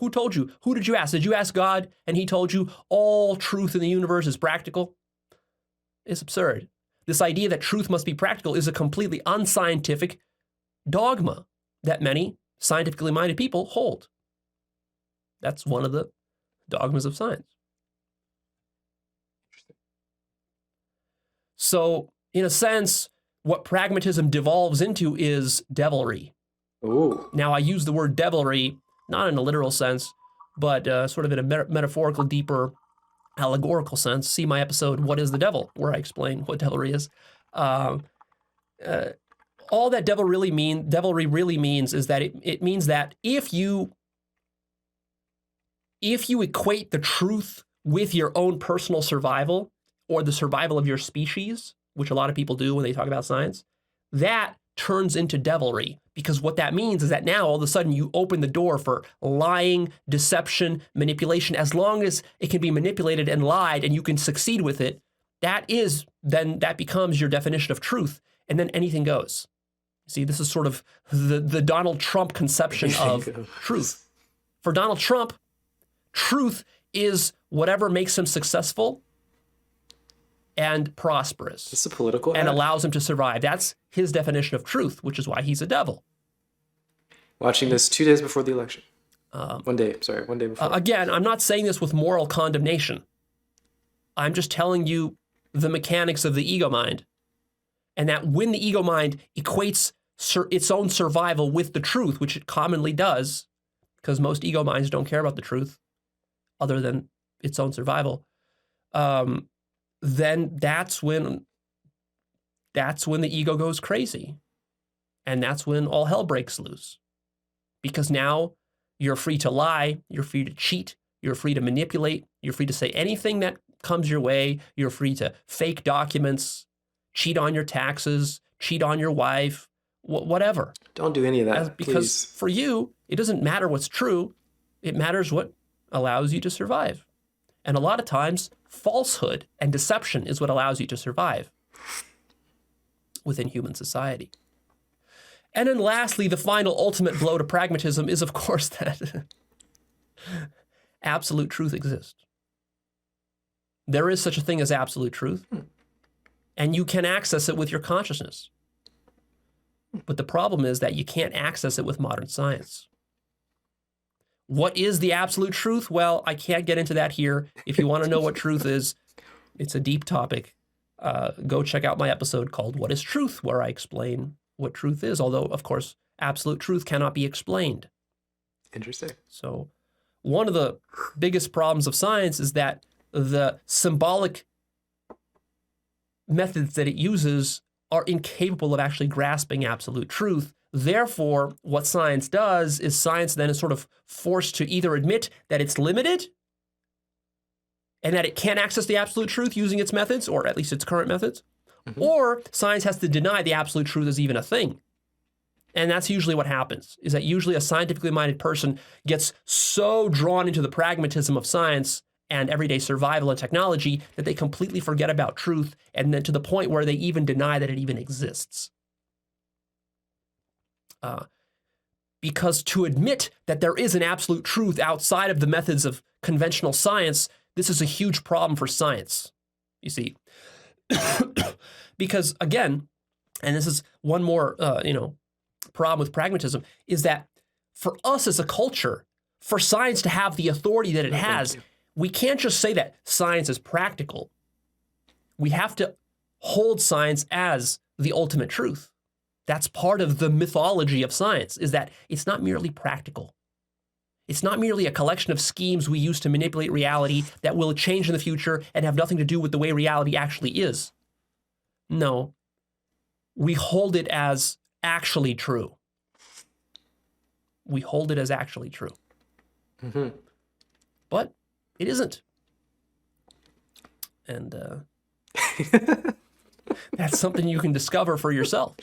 Who told you? Who did you ask? Did you ask God and he told you all truth in the universe is practical? It's absurd. This idea that truth must be practical is a completely unscientific dogma that many scientifically minded people hold. That's one of the dogmas of science. So, in a sense, what pragmatism devolves into is devilry. Ooh. Now, I use the word devilry not in a literal sense, but sort of in a metaphorical, deeper, allegorical sense. See my episode, What is the Devil?, where I explain what devilry is. All that devilry really means is that it means that if you equate the truth with your own personal survival or the survival of your species, which a lot of people do when they talk about science, that turns into devilry. Because what that means is that now all of a sudden you open the door for lying, deception, manipulation. As long as it can be manipulated and lied and you can succeed with it, that becomes your definition of truth. And then anything goes. See, this is sort of the Donald Trump conception of truth. For Donald Trump, truth is whatever makes him successful and prosperous. It's a political and ad. allows him to survive. That's his definition of truth, which is why he's a devil. Watching this 2 days before the election. 1 day before. Again, I'm not saying this with moral condemnation. I'm just telling you the mechanics of the ego mind. And that when the ego mind equates its own survival with the truth, which it commonly does, because most ego minds don't care about the truth other than its own survival, then that's when the ego goes crazy. And that's when all hell breaks loose. Because now you're free to lie, you're free to cheat, you're free to manipulate, you're free to say anything that comes your way, you're free to fake documents, cheat on your taxes, cheat on your wife, whatever. Don't do any of that, because for you, it doesn't matter what's true, it matters what allows you to survive. And a lot of times, falsehood and deception is what allows you to survive within human society. And then lastly, the final ultimate blow to pragmatism is, of course, that absolute truth exists. There is such a thing as absolute truth, and you can access it with your consciousness. But the problem is that you can't access it with modern science. What is the absolute truth? Well, I can't get into that here. If you want to know what truth is, it's a deep topic. Go check out my episode called What is Truth?, where I explain what truth is, although, of course, absolute truth cannot be explained. Interesting. So one of the biggest problems of science is that the symbolic methods that it uses are incapable of actually grasping absolute truth. Therefore, what science does is science then is sort of forced to either admit that it's limited and that it can't access the absolute truth using its methods, or at least its current methods, or science has to deny the absolute truth as even a thing. And that's usually what happens, is that usually a scientifically minded person gets so drawn into the pragmatism of science and everyday survival and technology that they completely forget about truth, and then to the point where they even deny that it even exists. Because to admit that there is an absolute truth outside of the methods of conventional science, this is a huge problem for science, you see. Because again, and this is one more, problem with pragmatism, is that for us as a culture, for science to have the authority that it has, we can't just say that science is practical. We have to hold science as the ultimate truth. That's part of the mythology of science, is that it's not merely practical. It's not merely a collection of schemes we use to manipulate reality that will change in the future and have nothing to do with the way reality actually is. No, we hold it as actually true. We hold it as actually true. But It isn't. And that's something you can discover for yourself.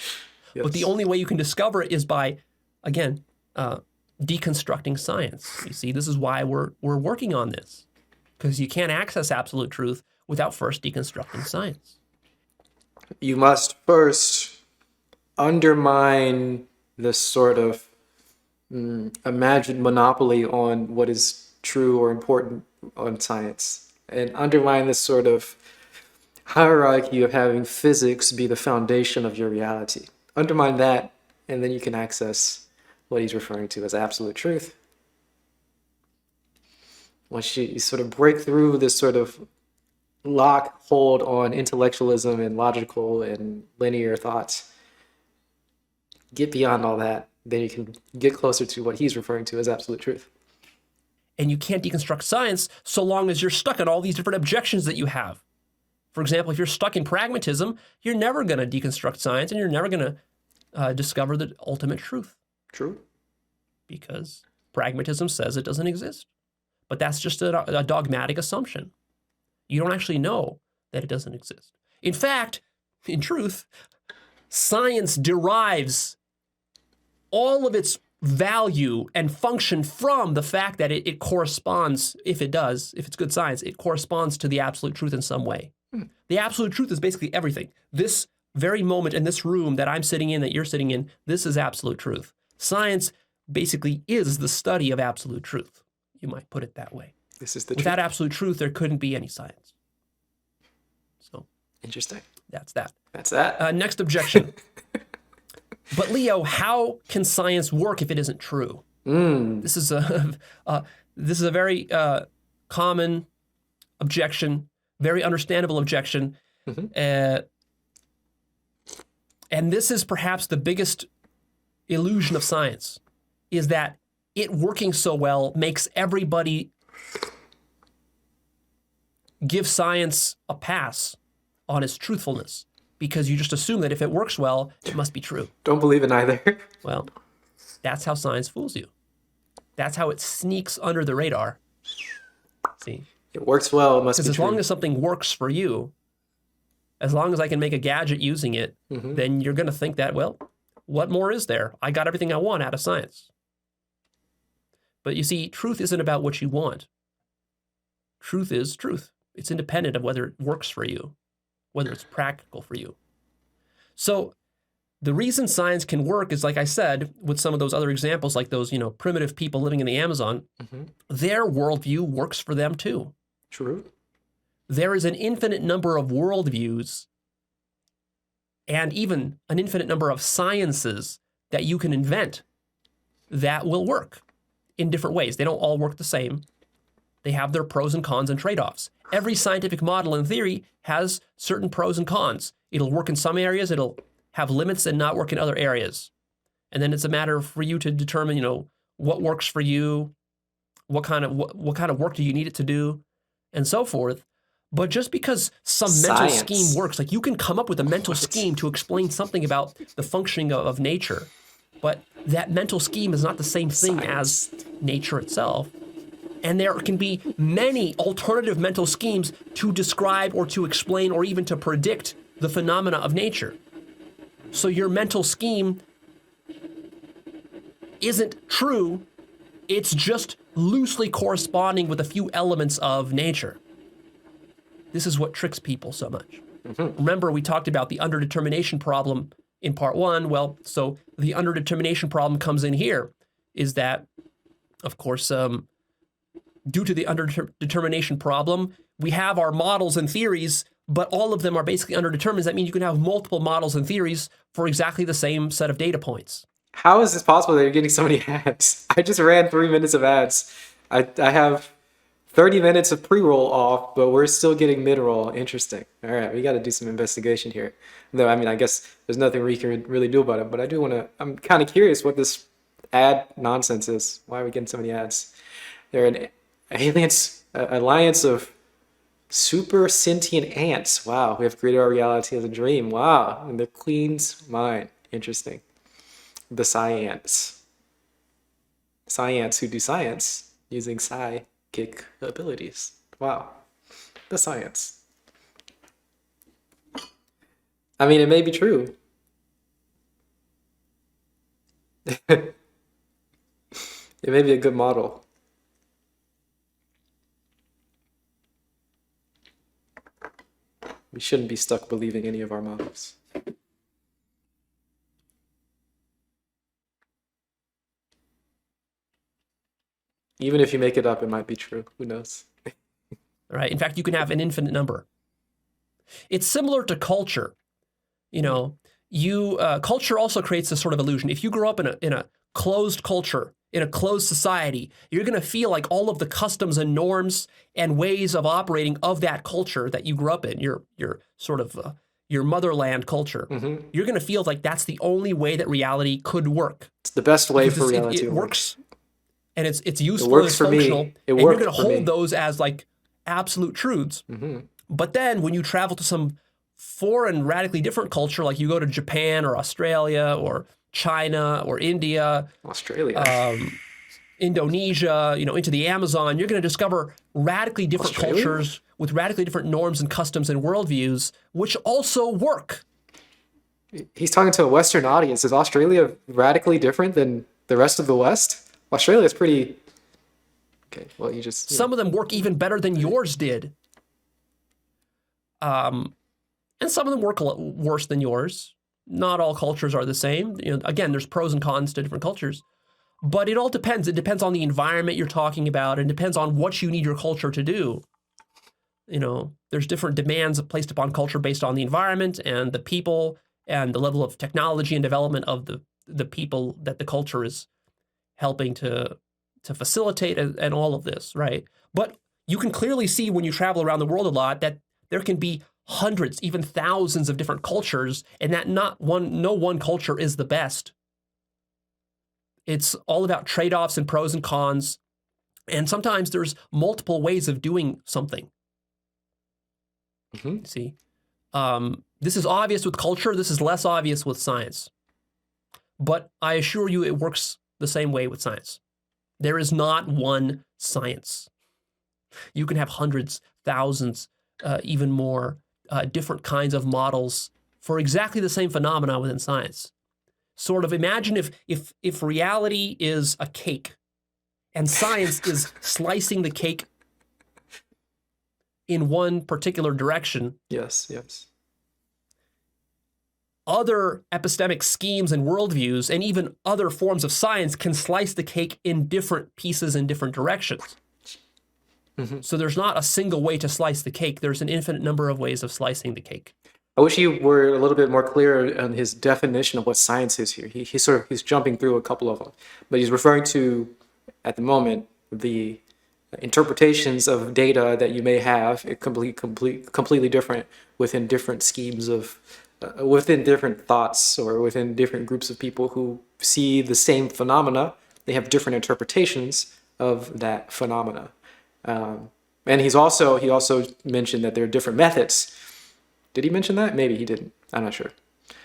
Yes. But the only way you can discover it is by, again, deconstructing science. You see, this is why we're working on this, because you can't access absolute truth without first deconstructing science. You must first undermine this sort of imagined monopoly on what is true or important on science, and undermine this sort of hierarchy of having physics be the foundation of your reality. Undermine that, and then you can access what he's referring to as absolute truth. Once you sort of break through this sort of lock hold on intellectualism and logical and linear thoughts, get beyond all that, then you can get closer to what he's referring to as absolute truth. And you can't deconstruct science so long as you're stuck in all these different objections that you have. For example, if you're stuck in pragmatism, you're never going to deconstruct science, and you're never going to discover the ultimate truth. True. Because pragmatism says it doesn't exist. But that's just a dogmatic assumption. You don't actually know that it doesn't exist. In fact, in truth, science derives all of its value and function from the fact that it corresponds, if it's good science, it corresponds to the absolute truth in some way. The absolute truth is basically everything. This very moment in this room that I'm sitting in, that you're sitting in, this is absolute truth. Science basically is the study of absolute truth. You might put it that way. This is the Without truth. absolute truth, there couldn't be any science. So Interesting. that's that. That's that. Next objection. But Leo, how can science work if it isn't true? This is a very common objection, very understandable objection, and this is perhaps the biggest illusion of science, is that it working so well makes everybody give science a pass on its truthfulness, because you just assume that if it works well, it must be true. Don't believe in either. Well, that's how science fools you. That's how it sneaks under the radar. See? It works well, it must be Because as true. long as something works for you, as long as I can make a gadget using it, then you're going to think that, well, what more is there? I got everything I want out of science. But you see, truth isn't about what you want. Truth is truth. It's independent of whether it works for you, whether it's practical for you. So the reason science can work is, like I said, with some of those other examples, like those, primitive people living in the Amazon, their worldview works for them too. True. There is an infinite number of worldviews and even an infinite number of sciences that you can invent that will work in different ways. They don't all work the same. They have their pros and cons and trade-offs. Every scientific model in theory has certain pros and cons. It'll work in some areas, it'll have limits and not work in other areas. And then it's a matter for you to determine, what works for you, what kind of work do you need it to do, and so forth. But just because some mental Science. scheme works, like you can come up with a mental scheme to explain something about the functioning of nature, but that mental scheme is not the same thing as nature itself. And there can be many alternative mental schemes to describe or to explain or even to predict the phenomena of nature. So your mental scheme isn't true, it's just loosely corresponding with a few elements of nature. This is what tricks people so much. Remember, we talked about the underdetermination problem in part one. Well, so the underdetermination problem comes in here, is that, of course, due to the underdetermination problem, we have our models and theories, but all of them are basically underdetermined. That means you can have multiple models and theories for exactly the same set of data points. How is this possible that you're getting so many ads? I just ran 3 minutes of ads. I have 30 minutes of pre-roll off, but we're still getting mid-roll. Interesting. All right, we got to do some investigation here. Though, I guess there's nothing we can really do about it, but I'm kind of curious what this ad nonsense is. Why are we getting so many ads? They're an alliance of super sentient ants. Wow, we have created our reality as a dream. Wow, and the queen's mind. Interesting. The science who do science using psi psychic abilities. Wow. The science. I mean, it may be true. It may be a good model. We shouldn't be stuck believing any of our models. Even if you make it up, it might be true. Who knows? Right? In fact, you can have an infinite number. It's similar to culture. You know, culture also creates this sort of illusion. If you grow up in a closed culture, in a closed society, you're going to feel like all of the customs and norms and ways of operating of that culture that you grew up in, your sort of your motherland culture, you're going to feel like that's the only way that reality could work. It's the best way Because for reality it to work. works, and it's useful, works it's for me. functional, It and you're worked going to for me. hold those as like absolute truths. But then when you travel to some foreign, radically different culture, like you go to Japan or Australia or China or India, Australia. Indonesia, you know, into the Amazon, you're going to discover radically different Australia? cultures with radically different norms and customs and worldviews, which also work. He's talking to a Western audience. Is Australia radically different than the rest of the West? Australia is pretty... Okay, well, you just... Some of them work even better than yours did. And some of them work a lot worse than yours. Not all cultures are the same. You know, again, there's pros and cons to different cultures. But it all depends. It depends on the environment you're talking about, and depends on what you need your culture to do. You know, there's different demands placed upon culture based on the environment and the people and the level of technology and development of the people that the culture is helping to facilitate and all of this, right? But you can clearly see when you travel around the world a lot that there can be hundreds, even thousands of different cultures, and that no one culture is the best. It's all about trade-offs and pros and cons, and sometimes there's multiple ways of doing something. See, this is obvious with culture. This is less obvious with science. But I assure you it works the same way with science. There is not one science. You can have hundreds, thousands, even more different kinds of models for exactly the same phenomena within science. Sort of imagine if reality is a cake and science is slicing the cake in one particular direction. Yes, yes. Other epistemic schemes and worldviews and even other forms of science can slice the cake in different pieces in different directions. So there's not a single way to slice the cake. There's an infinite number of ways of slicing the cake. I wish you were a little bit more clear on his definition of what science is here. He's jumping through a couple of them, but he's referring to, at the moment, the interpretations of data that you may have, completely different within different schemes of, within different thoughts or within different groups of people who see the same phenomena. They have different interpretations of that phenomena. And he also mentioned that there are different methods. Did he mention that? Maybe he didn't. I'm not sure.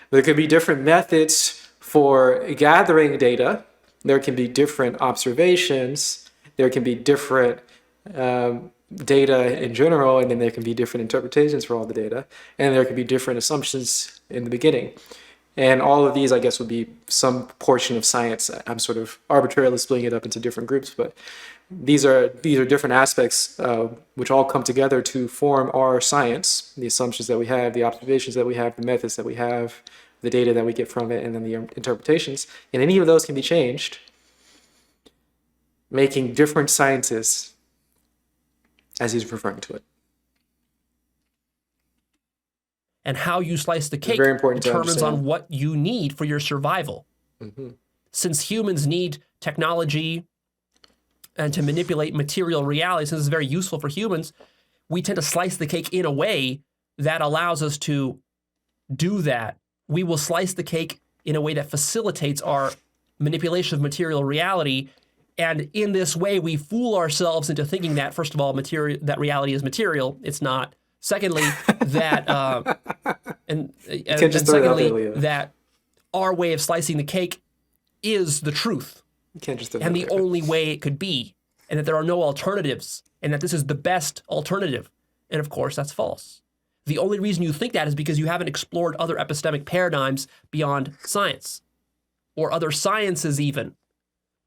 There could be different methods for gathering data. There can be different observations. There can be different data in general, and then there can be different interpretations for all the data. And there can be different assumptions in the beginning. And all of these, I guess, would be some portion of science. I'm sort of arbitrarily splitting it up into different groups, but these are different aspects which all come together to form our science, the assumptions that we have, the observations that we have, the methods that we have, the data that we get from it, and then the interpretations. And any of those can be changed, making different sciences, as he's referring to it. And how you slice the cake Very important to determines understand. on what you need for your survival. Since humans need technology and to manipulate material reality, since it's very useful for humans, we tend to slice the cake in a way that allows us to do that. We will slice the cake in a way that facilitates our manipulation of material reality. And in this way, we fool ourselves into thinking that, first of all, that reality is material. It's not. Secondly, that and secondly, that our way of slicing the cake is the truth. You can't just and the only way it could be. and that there are no alternatives, and that this is the best alternative. And of course, that's false. The only reason you think that is because you haven't explored other epistemic paradigms beyond science, or other sciences even.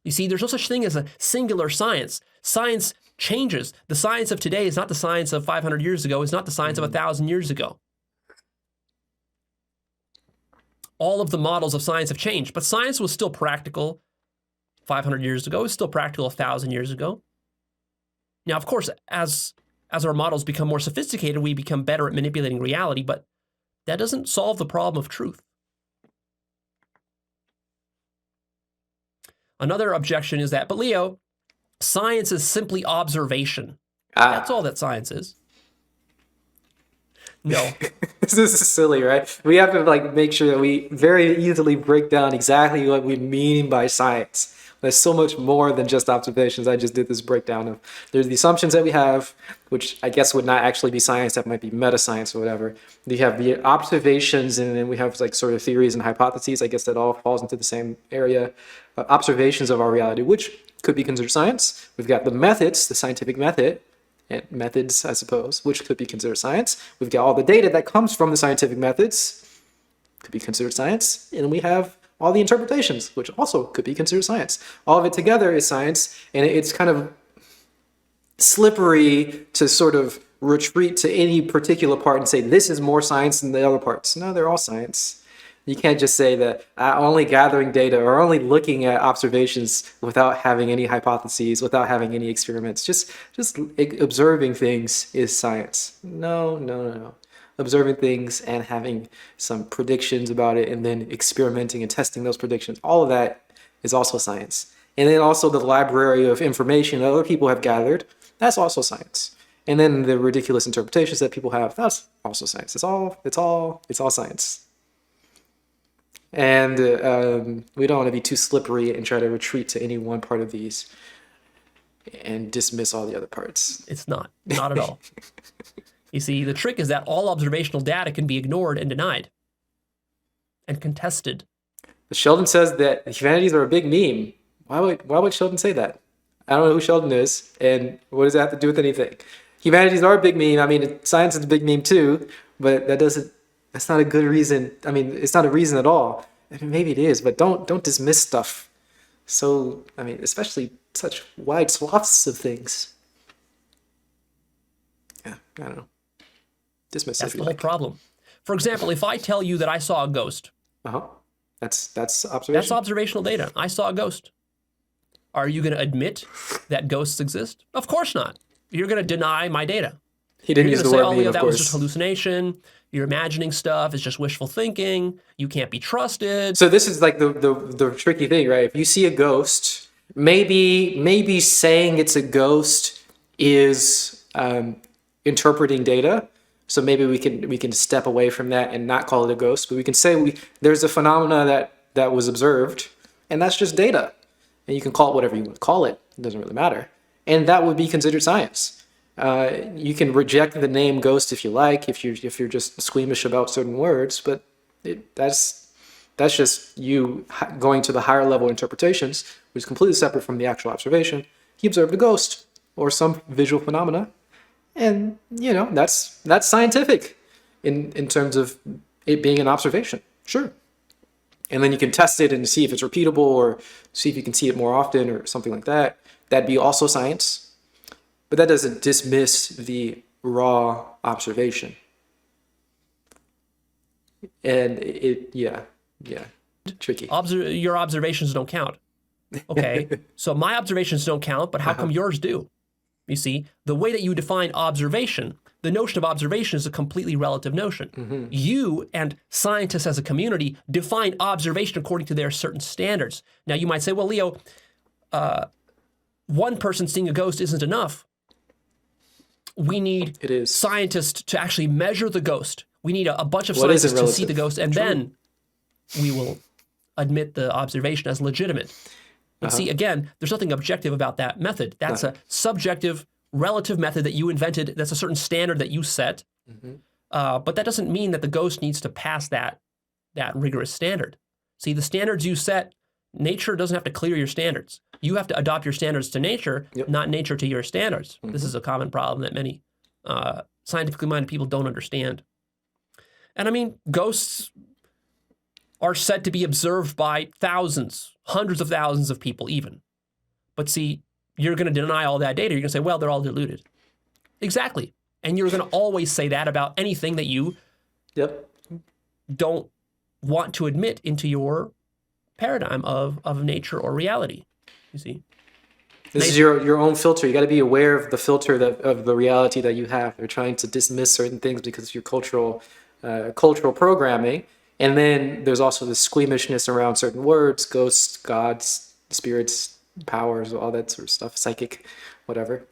You see, there's no such thing as a singular science. Science changes. The science of today is not the science of 500 years ago, it's not the science of 1,000 years ago. All of the models of science have changed, but science was still practical 500 years ago, it was still practical 1,000 years ago. Now, of course, as our models become more sophisticated, we become better at manipulating reality, but that doesn't solve the problem of truth. Another objection is that, but Leo, science is simply observation. That's all that science is. No. This is silly, right? We have to make sure that we very easily break down exactly what we mean by science. There's so much more than just observations. I just did this breakdown of, there's the assumptions that we have, which I guess would not actually be science, that might be meta-science or whatever. You have the observations, and then we have sort of theories and hypotheses. I guess that all falls into the same area. Observations of our reality, which could be considered science. We've got the methods, the scientific method, and methods, I suppose, which could be considered science. We've got all the data that comes from the scientific methods, could be considered science. And we have all the interpretations, which also could be considered science. All of it together is science, and it's kind of slippery to sort of retreat to any particular part and say, this is more science than the other parts. No, they're all science. You can't just say that only gathering data or only looking at observations without having any hypotheses, without having any experiments. Just observing things is science. No. Observing things and having some predictions about it and then experimenting and testing those predictions, all of that is also science. And then also the library of information that other people have gathered, that's also science. And then the ridiculous interpretations that people have, that's also science. It's all science. And we don't want to be too slippery and try to retreat to any one part of these and dismiss all the other parts. It's not at all. You see, the trick is that all observational data can be ignored and denied and contested. But Sheldon says that the humanities are a big meme. Why would Sheldon say that? I don't know who Sheldon is, and what does that have to do with anything? Humanities are a big meme. I mean, science is a big meme too, but that's not a good reason. I mean, it's not a reason at all. I mean, maybe it is, but don't dismiss stuff. So, I mean, especially such wide swaths of things. Yeah, I don't know. Dismiss That's it. the whole problem. For example, if I tell you that I saw a ghost. That's observation. That's observational data. I saw a ghost. Are you going to admit that ghosts exist? Of course not. You're going to deny my data. He didn't use the word meme, of that course. was just hallucination. You're imagining stuff. It's just wishful thinking. You can't be trusted. So this is like the tricky thing, right? If you see a ghost, maybe saying it's a ghost is interpreting data. So maybe we can step away from that and not call it a ghost, but we can say there's a phenomena that was observed, and that's just data. And you can call it whatever you want to call it. It doesn't really matter. And that would be considered science. You can reject the name ghost if you like, if you're just squeamish about certain words, but that's just you going to the higher level interpretations, which is completely separate from the actual observation. He observed a ghost or some visual phenomena, and that's scientific in terms of it being an observation. Sure. And then you can test it and see if it's repeatable or see if you can see it more often or something like that. That'd be also science. But that doesn't dismiss the raw observation. And tricky. Your observations don't count. Okay, so my observations don't count, but how come yours do? You see, the way that you define observation, the notion of observation is a completely relative notion. Mm-hmm. You and scientists as a community define observation according to their certain standards. Now, you might say, well, Leo, one person seeing a ghost isn't enough. We need scientists to actually measure the ghost. We need a bunch of scientists to see the ghost, and then we will admit the observation as legitimate. But see, again, there's nothing objective about that method. That's a subjective, relative method that you invented. That's a certain standard that you set. Mm-hmm. But that doesn't mean that the ghost needs to pass that rigorous standard. See, the standards you set, nature doesn't have to clear your standards. You have to adopt your standards to nature, Yep. not nature to your standards. This is a common problem that many scientifically minded people don't understand. And I mean, ghosts are said to be observed by thousands, hundreds of thousands of people even. But see, you're going to deny all that data. You're going to say, well, they're all deluded. Exactly. And you're going to always say that about anything that you Yep. don't want to admit into your paradigm of nature or reality. You see? This is your own filter. You got to be aware of the filter of the reality that you have. You're trying to dismiss certain things because of your cultural programming. And then there's also the squeamishness around certain words, ghosts, gods, spirits, powers, all that sort of stuff, psychic, whatever.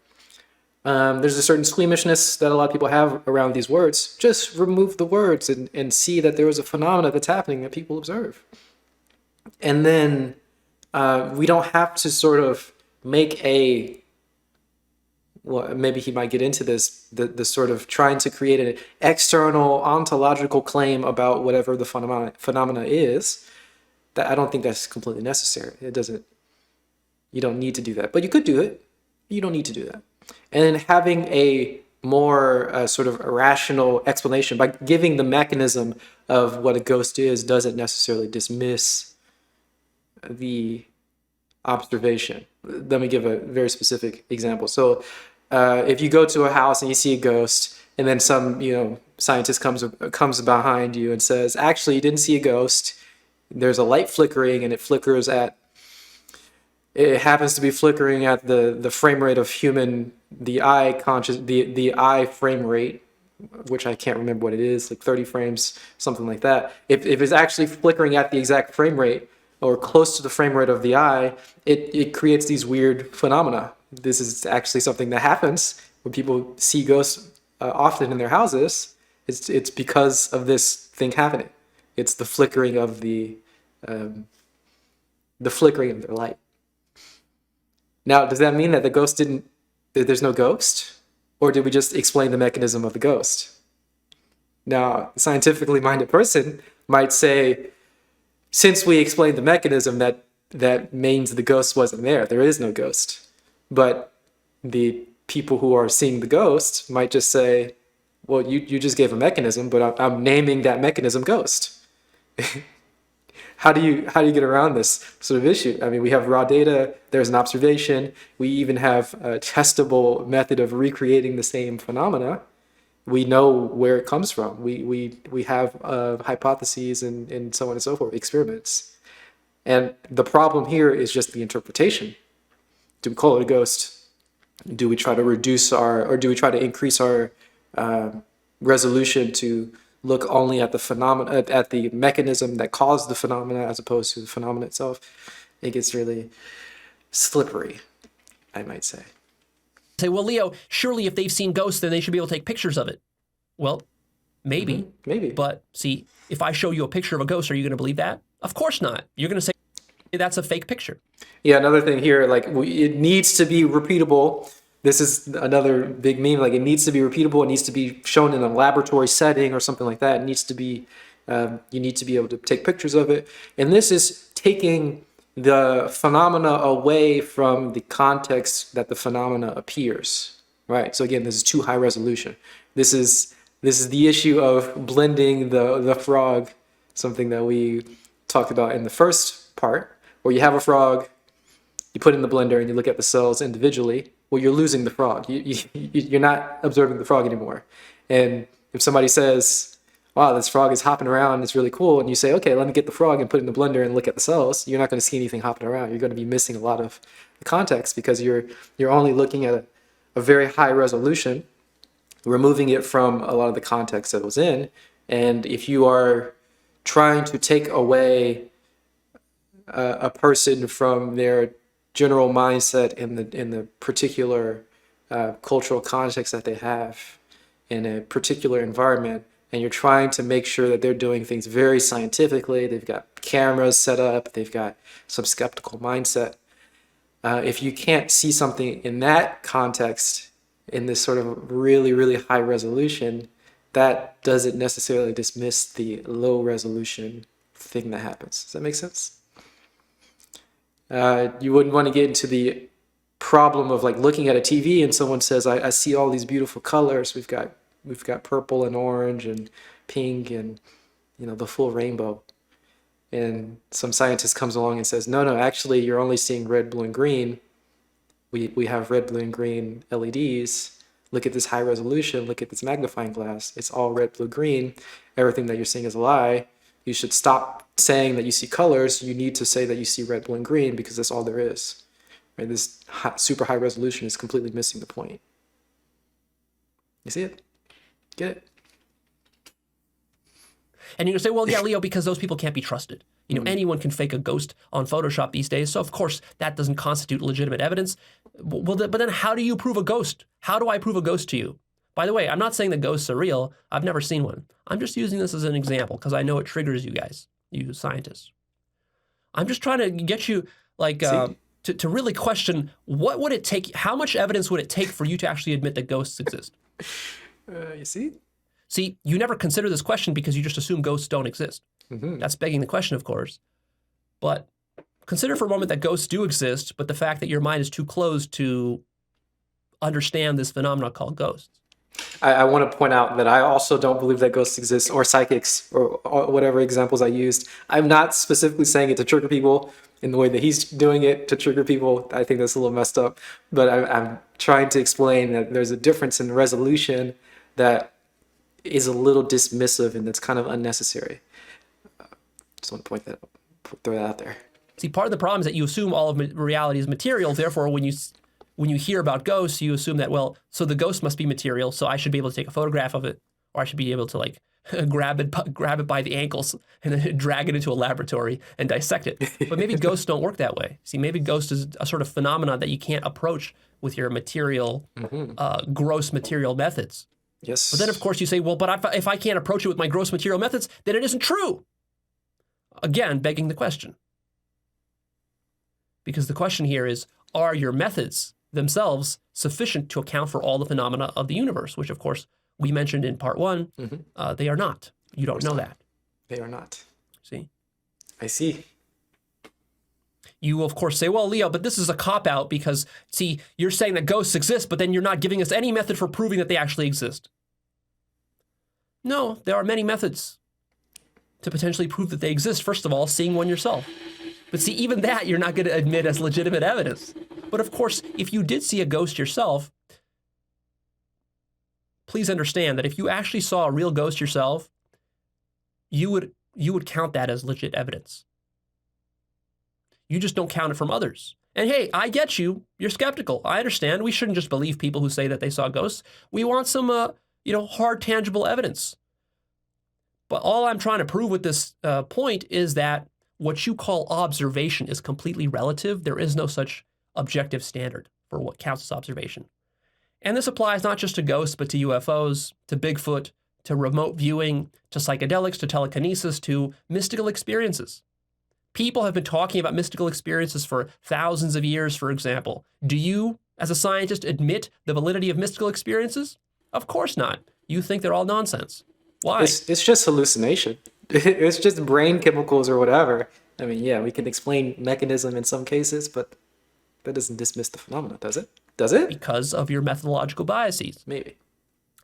There's a certain squeamishness that a lot of people have around these words. Just remove the words and see that there is a phenomena that's happening that people observe. And then we don't have to sort of make well, maybe he might get into this, the sort of trying to create an external ontological claim about whatever the phenomena is. That I don't think that's completely necessary. You don't need to do that, but you could do it. You don't need to do that. And then having a more sort of irrational explanation by giving the mechanism of what a ghost is doesn't necessarily dismiss the observation. Let me give a very specific example. So if you go to a house and you see a ghost, and then some scientist comes behind you and says, actually, you didn't see a ghost. There's a light flickering, and it happens to be flickering at the frame rate of the eye frame rate, which I can't remember what it is, like 30 frames, something like that. If it's actually flickering at the exact frame rate or close to the frame rate of the eye, it creates these weird phenomena. This is actually something that happens when people see ghosts often in their houses. It's because of this thing happening. It's the flickering of the flickering of their light. Now, does that mean that there's no ghost? Or did we just explain the mechanism of the ghost? Now, a scientifically minded person might say, since we explained the mechanism, that means the ghost wasn't there. There is no ghost. But the people who are seeing the ghost might just say, well, you just gave a mechanism, but I'm naming that mechanism ghost. How do you get around this sort of issue? I mean, we have raw data, there's an observation, we even have a testable method of recreating the same phenomena. We know where it comes from. We have hypotheses and so on and so forth, experiments. And the problem here is just the interpretation. Do we call it a ghost? Do we try to do we try to increase our resolution to look only at the phenomena, at the mechanism that caused the phenomena as opposed to the phenomena itself? It gets really slippery, I might say. Say, well, Leo, surely if they've seen ghosts, then they should be able to take pictures of it. Well, maybe. Maybe. But see, if I show you a picture of a ghost, are you going to believe that? Of course not. You're going to say that's a fake picture. Yeah, another thing here, like it needs to be repeatable. This is another big meme. Like it needs to be repeatable. It needs to be shown in a laboratory setting or something like that. It needs to be, you need to be able to take pictures of it. And this is taking the phenomena away from the context that the phenomena appears, right? So again, this is too high resolution. This is the issue of blending the frog, something that we talked about in the first part, where you have a frog, you put it in the blender and you look at the cells individually. Well, you're losing the frog. You're not observing the frog anymore. And if somebody says, wow, this frog is hopping around, it's really cool, and you say, okay, let me get the frog and put it in the blender and look at the cells, you're not going to see anything hopping around. You're going to be missing a lot of the context because you're only looking at a very high resolution, removing it from a lot of the context that it was in. And if you are trying to take away a person from their general mindset in the particular cultural context that they have in a particular environment, and you're trying to make sure that they're doing things very scientifically, they've got cameras set up, they've got some skeptical mindset. If you can't see something in that context, in this sort of really, really high resolution, that doesn't necessarily dismiss the low resolution thing that happens. Does that make sense? You wouldn't want to get into the problem of like looking at a TV and someone says, I see all these beautiful colors. We've got purple and orange and pink and the full rainbow. And some scientist comes along and says, no, actually you're only seeing red, blue, and green. We have red, blue, and green LEDs. Look at this high resolution. Look at this magnifying glass. It's all red, blue, green. Everything that you're seeing is a lie. You should stop saying that you see colors. You need to say that you see red, blue, and green because that's all there is. Right? This super high resolution is completely missing the point. You see it? Get it? And you're going to say, well, yeah, Leo, because those people can't be trusted. Anyone can fake a ghost on Photoshop these days. So, of course, that doesn't constitute legitimate evidence. Well, but then how do you prove a ghost? How do I prove a ghost to you? By the way, I'm not saying that ghosts are real. I've never seen one. I'm just using this as an example because I know it triggers you guys, you scientists. I'm just trying to get you to really question what would it take, how much evidence would it take for you to actually admit that ghosts exist? You see? See, you never consider this question because you just assume ghosts don't exist. Mm-hmm. That's begging the question, of course. But consider for a moment that ghosts do exist, but the fact that your mind is too closed to understand this phenomenon called ghosts. I want to point out that I also don't believe that ghosts exist or psychics or whatever examples I used. I'm not specifically saying it to trigger people in the way that he's doing it to trigger people. I think that's a little messed up. But I'm trying to explain that there's a difference in resolution that is a little dismissive and that's kind of unnecessary. Just want to throw that out there. See, part of the problem is that you assume all of reality is material. Therefore, when you hear about ghosts, you assume that, well, so the ghost must be material, so I should be able to take a photograph of it, or I should be able to grab it by the ankles and then drag it into a laboratory and dissect it. But maybe ghosts don't work that way. See, maybe ghost is a sort of phenomenon that you can't approach with your material, gross material methods. Yes. But then, of course, you say, well, but if I can't approach it with my gross material methods, then it isn't true. Again, begging the question. Because the question here is, are your methods themselves sufficient to account for all the phenomena of the universe? Which, of course, we mentioned in part one. They are not. You don't know that. They are not. See? I see. You, of course, say, well, Leo, but this is a cop-out because, see, you're saying that ghosts exist, but then you're not giving us any method for proving that they actually exist. No, there are many methods to potentially prove that they exist. First of all, seeing one yourself. But see, even that you're not going to admit as legitimate evidence. But of course, if you did see a ghost yourself, please understand that if you actually saw a real ghost yourself, you would count that as legit evidence. You just don't count it from others. And hey, I get you. You're skeptical. I understand. We shouldn't just believe people who say that they saw ghosts. We want some, hard, tangible evidence. But all I'm trying to prove with this point is that what you call observation is completely relative. There is no such objective standard for what counts as observation. And this applies not just to ghosts, but to UFOs, to Bigfoot, to remote viewing, to psychedelics, to telekinesis, to mystical experiences. People have been talking about mystical experiences for thousands of years, for example. Do you, as a scientist, admit the validity of mystical experiences? Of course not. You think they're all nonsense. Why? It's just hallucination. It's just brain chemicals or whatever. I mean, yeah, we can explain mechanism in some cases, but that doesn't dismiss the phenomena, does it? Does it? Because of your methodological biases. Maybe.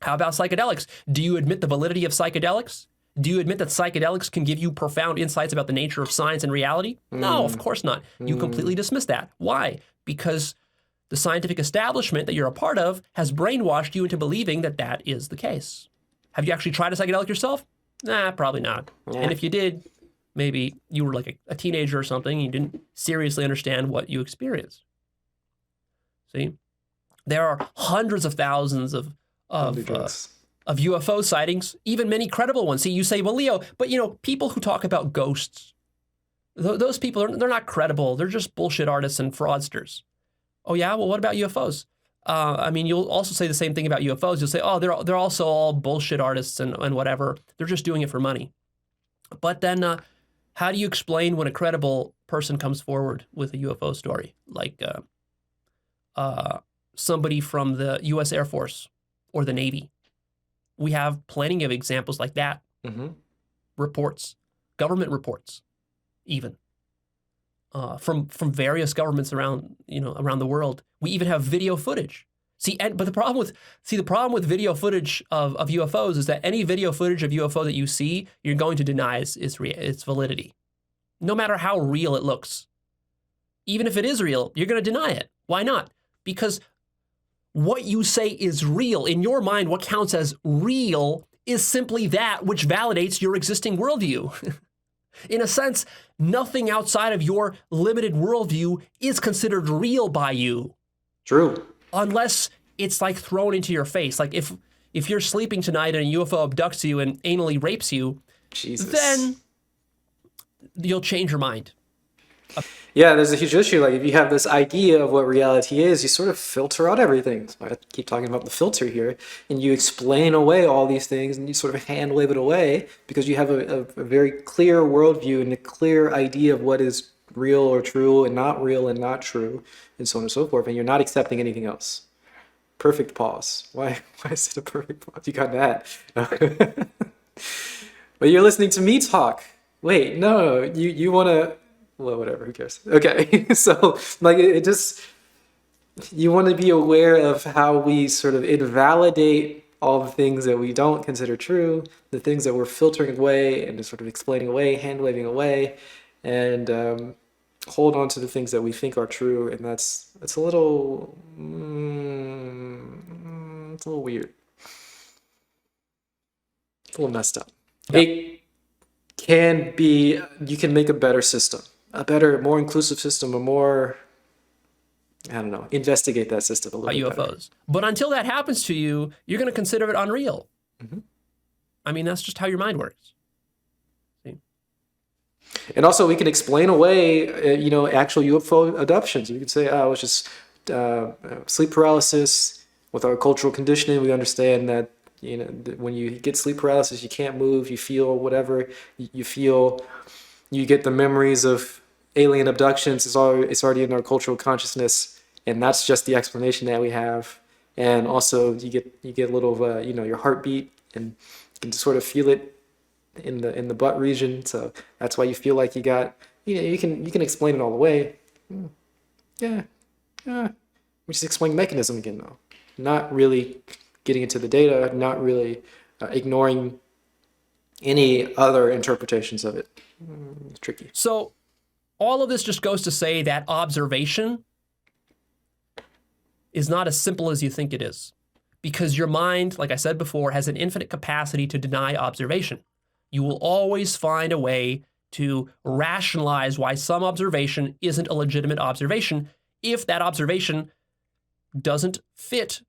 How about psychedelics? Do you admit the validity of psychedelics? Do you admit that psychedelics can give you profound insights about the nature of science and reality? No, of course not. You completely dismiss that. Why? Because the scientific establishment that you're a part of has brainwashed you into believing that that is the case. Have you actually tried a psychedelic yourself? Nah, probably not. Yeah. And if you did, maybe you were like a teenager or something and you didn't seriously understand what you experienced. See? There are hundreds of thousands of UFO sightings, even many credible ones. See, you say, well, Leo, but people who talk about ghosts, those people, they're not credible. They're just bullshit artists and fraudsters. Oh yeah? Well, what about UFOs? You'll also say the same thing about UFOs. You'll say, oh, they're also all bullshit artists and whatever. They're just doing it for money. But then how do you explain when a credible person comes forward with a UFO story? Like somebody from the U.S. Air Force or the Navy. We have plenty of examples like that. Reports, government reports, even. from various governments around the world. We even have video footage. But the problem with video footage of UFOs is that any video footage of UFO that you see, you're going to deny its validity, no matter how real it looks. Even if it is real, you're going to deny it. Why not? Because what you say is real. In your mind, what counts as real is simply that which validates your existing worldview. In a sense, nothing outside of your limited worldview is considered real by you. True. Unless it's like thrown into your face. Like if you're sleeping tonight and a UFO abducts you and anally rapes you, Jesus. Then you'll change your mind. Yeah, there's a huge issue. Like if you have this idea of what reality is, you sort of filter out everything. So I keep talking about the filter here, and you explain away all these things, and you sort of hand wave it away because you have a very clear worldview and a clear idea of what is real or true and not real and not true, and so on and so forth. And you're not accepting anything else. Perfect pause. Why is it a perfect pause? You got that. But you're listening to me talk. Wait, no, you want to. Well, whatever, who cares? Okay, so like it just, you want to be aware of how we sort of invalidate all the things that we don't consider true, the things that we're filtering away and just sort of explaining away, hand waving away, and hold on to the things that we think are true, and it's a little, it's a little weird. It's a little messed up. Yeah. You can make a better system. A better, more inclusive system, a more, I don't know, investigate that system a little bit UFOs. better. But until that happens to you, you're going to consider it unreal. Mm-hmm. I mean, that's just how your mind works. See? And also, we can explain away, actual UFO abductions. We can say, oh, it's just sleep paralysis. With our cultural conditioning, we understand that, when you get sleep paralysis, you can't move, you feel whatever, you feel. You get the memories of alien abductions. It's already in our cultural consciousness, and that's just the explanation that we have. And also, you get a little of your heartbeat, and you can sort of feel it in the butt region. So that's why you feel like you got. You can explain it all the way. Yeah. We just explain mechanism again, though. Not really getting into the data. Not really ignoring any other interpretations of it. It's tricky. So all of this just goes to say that observation is not as simple as you think it is, because your mind, like I said before, has an infinite capacity to deny observation. You will always find a way to rationalize why some observation isn't a legitimate observation if that observation doesn't fit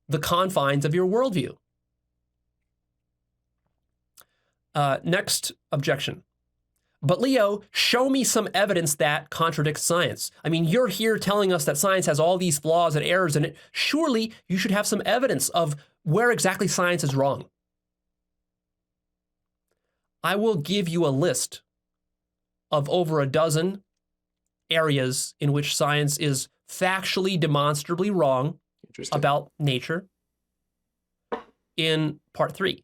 the confines of your worldview. Next objection. But Leo, show me some evidence that contradicts science. I mean, you're here telling us that science has all these flaws and errors in it. Surely you should have some evidence of where exactly science is wrong. I will give you a list of over a dozen areas in which science is factually, demonstrably wrong about nature in part 3.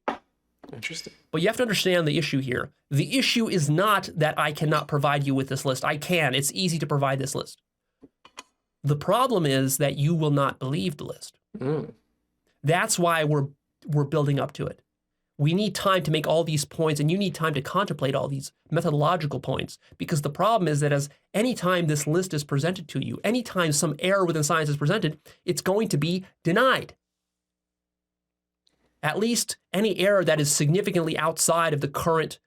Interesting. But you have to understand the issue here. The issue is not that I cannot provide you with this list. I can. It's easy to provide this list. The problem is that you will not believe the list. That's why we're building up to it. We need time to make all these points, and you need time to contemplate all these methodological points, because the problem is that as any time this list is presented to you, anytime some error within science is presented, it's going to be denied. At least any error that is significantly outside of the current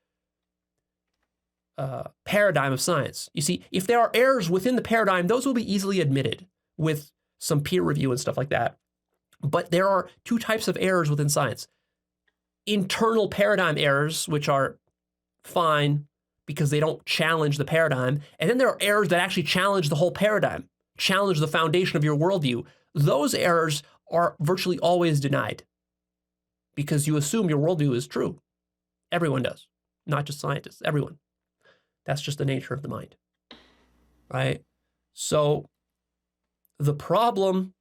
paradigm of science. You see, if there are errors within the paradigm, those will be easily admitted with some peer review and stuff like that. But there are two types of errors within science. Internal paradigm errors, which are fine because they don't challenge the paradigm. And then there are errors that actually challenge the whole paradigm, challenge the foundation of your worldview. Those errors are virtually always denied because you assume your worldview is true. Everyone does, not just scientists, everyone. That's just the nature of the mind, right? So the problem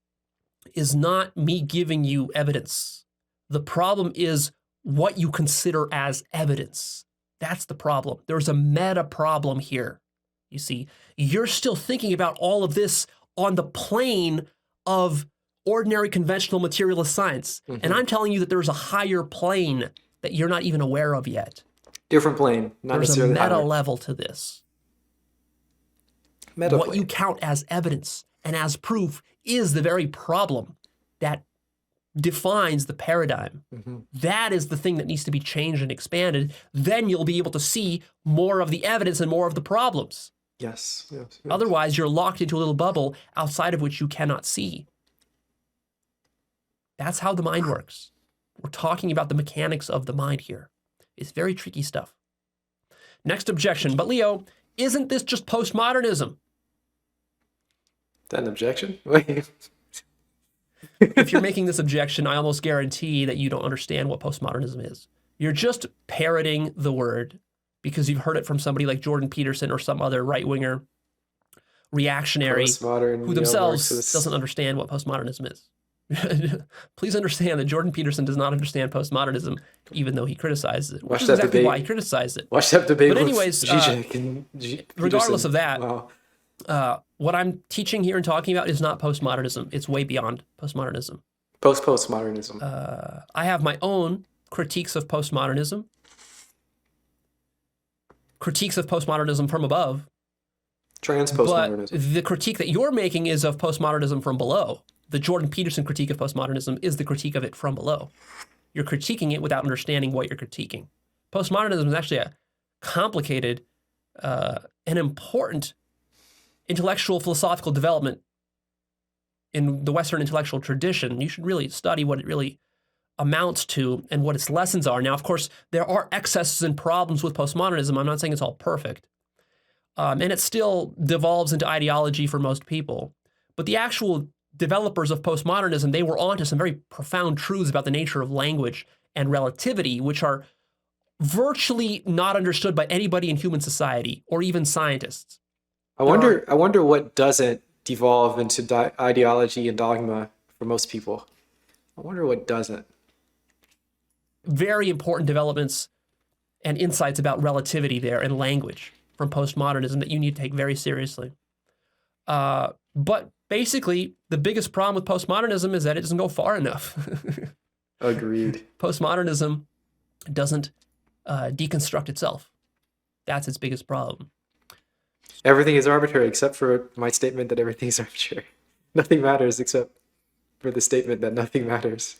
is not me giving you evidence. The problem is what you consider as evidence. That's the problem. There's a meta problem here. You see, you're still thinking about all of this on the plane of ordinary conventional materialist science. And I'm telling you that there's a higher plane that you're not even aware of yet. Different plane, not There's a necessarily meta higher. level to this. Meta What plane. you count as evidence and as proof is the very problem that defines the paradigm. That is the thing that needs to be changed and expanded. Then you'll be able to see more of the evidence and more of the problems. Yes. Otherwise, you're locked into a little bubble outside of which you cannot see. That's how the mind works. We're talking about the mechanics of the mind here. It's very tricky stuff. Next objection. But Leo, isn't this just postmodernism? Is that an objection? Wait. If you're making this objection, I almost guarantee that you don't understand what postmodernism is. You're just parroting the word because you've heard it from somebody like Jordan Peterson or some other right-winger reactionary Postmodern, who themselves neo-Marxist. doesn't understand what postmodernism is. Please understand that Jordan Peterson does not understand postmodernism, even though he criticizes it. Which Watch is that exactly debate. why he criticized it. Watch that debate But with anyways, Zizek and Peterson. regardless of that, Wow. what I'm teaching here and talking about is not postmodernism. It's way beyond postmodernism. Postmodernism. I have my own critiques of postmodernism. Critiques of postmodernism from above. Transpostmodernism. But the critique that you're making is of postmodernism from below. The Jordan Peterson critique of postmodernism is the critique of it from below. You're critiquing it without understanding what you're critiquing. Postmodernism is actually a complicated and important intellectual philosophical development in the Western intellectual tradition. You should really study what it really amounts to and what its lessons are. Now, of course, there are excesses and problems with postmodernism. I'm not saying it's all perfect. And it still devolves into ideology for most people. But the actual developers of postmodernism, they were onto some very profound truths about the nature of language and relativity, which are virtually not understood by anybody in human society or even scientists. I wonder what doesn't devolve into ideology and dogma for most people. I wonder what doesn't. Very important developments and insights about relativity there and language from postmodernism that you need to take very seriously. But basically, the biggest problem with postmodernism is that it doesn't go far enough. Agreed. Postmodernism doesn't deconstruct itself. That's its biggest problem. Everything is arbitrary except for my statement that everything is arbitrary. Nothing matters except for the statement that nothing matters.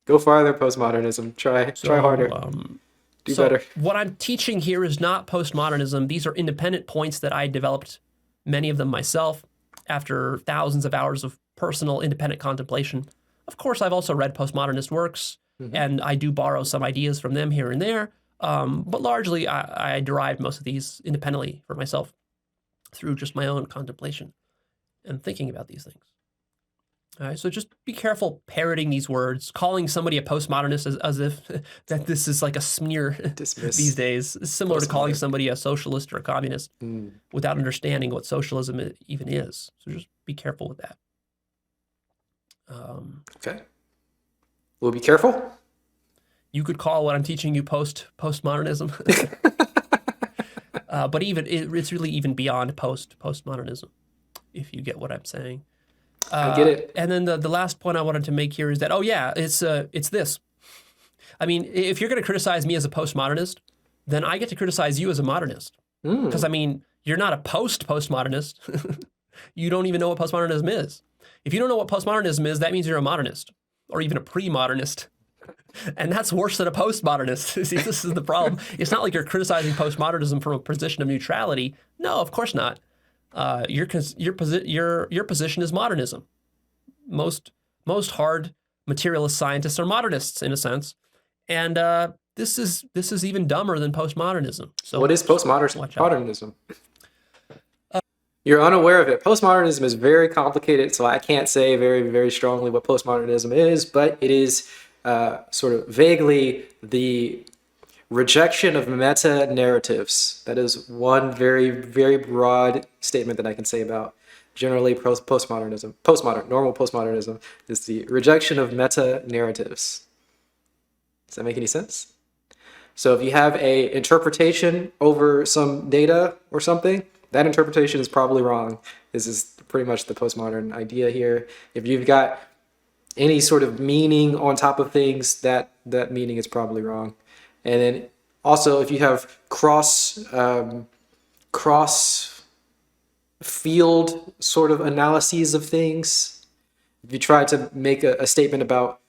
Go farther, postmodernism. Try harder. Do better. What I'm teaching here is not postmodernism. These are independent points that I developed, many of them myself, after thousands of hours of personal independent contemplation. Of course, I've also read postmodernist works, and I do borrow some ideas from them here and there. But largely, I derived most of these independently for myself through just my own contemplation and thinking about these things. All right, so just be careful parroting these words, calling somebody a postmodernist as if that this is like a smear Dismiss. these days. It's similar to calling somebody a socialist or a communist without understanding what socialism even is. So just be careful with that. Okay. We'll be careful. You could call what I'm teaching you postmodernism, but it's really even beyond postmodernism, if you get what I'm saying. I get it. And then the last point I wanted to make here is that, it's this. I mean, if you're going to criticize me as a postmodernist, then I get to criticize you as a modernist. Because, I mean, you're not a postmodernist. You don't even know what postmodernism is. If you don't know what postmodernism is, that means you're a modernist or even a pre-modernist. And that's worse than a postmodernist. See, this is the problem. It's not like you're criticizing postmodernism from a position of neutrality. No, of course not. Your position is modernism. Most hard materialist scientists are modernists in a sense, and this is even dumber than postmodernism. So What is watch out. postmodernism? You're unaware of it. Postmodernism is very complicated, so I can't say very, very strongly what postmodernism is, but it is sort of vaguely the rejection of meta-narratives. That is one very, very broad statement that I can say about generally postmodernism. Normal postmodernism is the rejection of meta-narratives. Does that make any sense? So if you have a interpretation over some data or something, that interpretation is probably wrong. This is pretty much the postmodern idea here. If you've got any sort of meaning on top of things, that meaning is probably wrong. And then also if you have cross field sort of analyses of things, if you try to make a statement about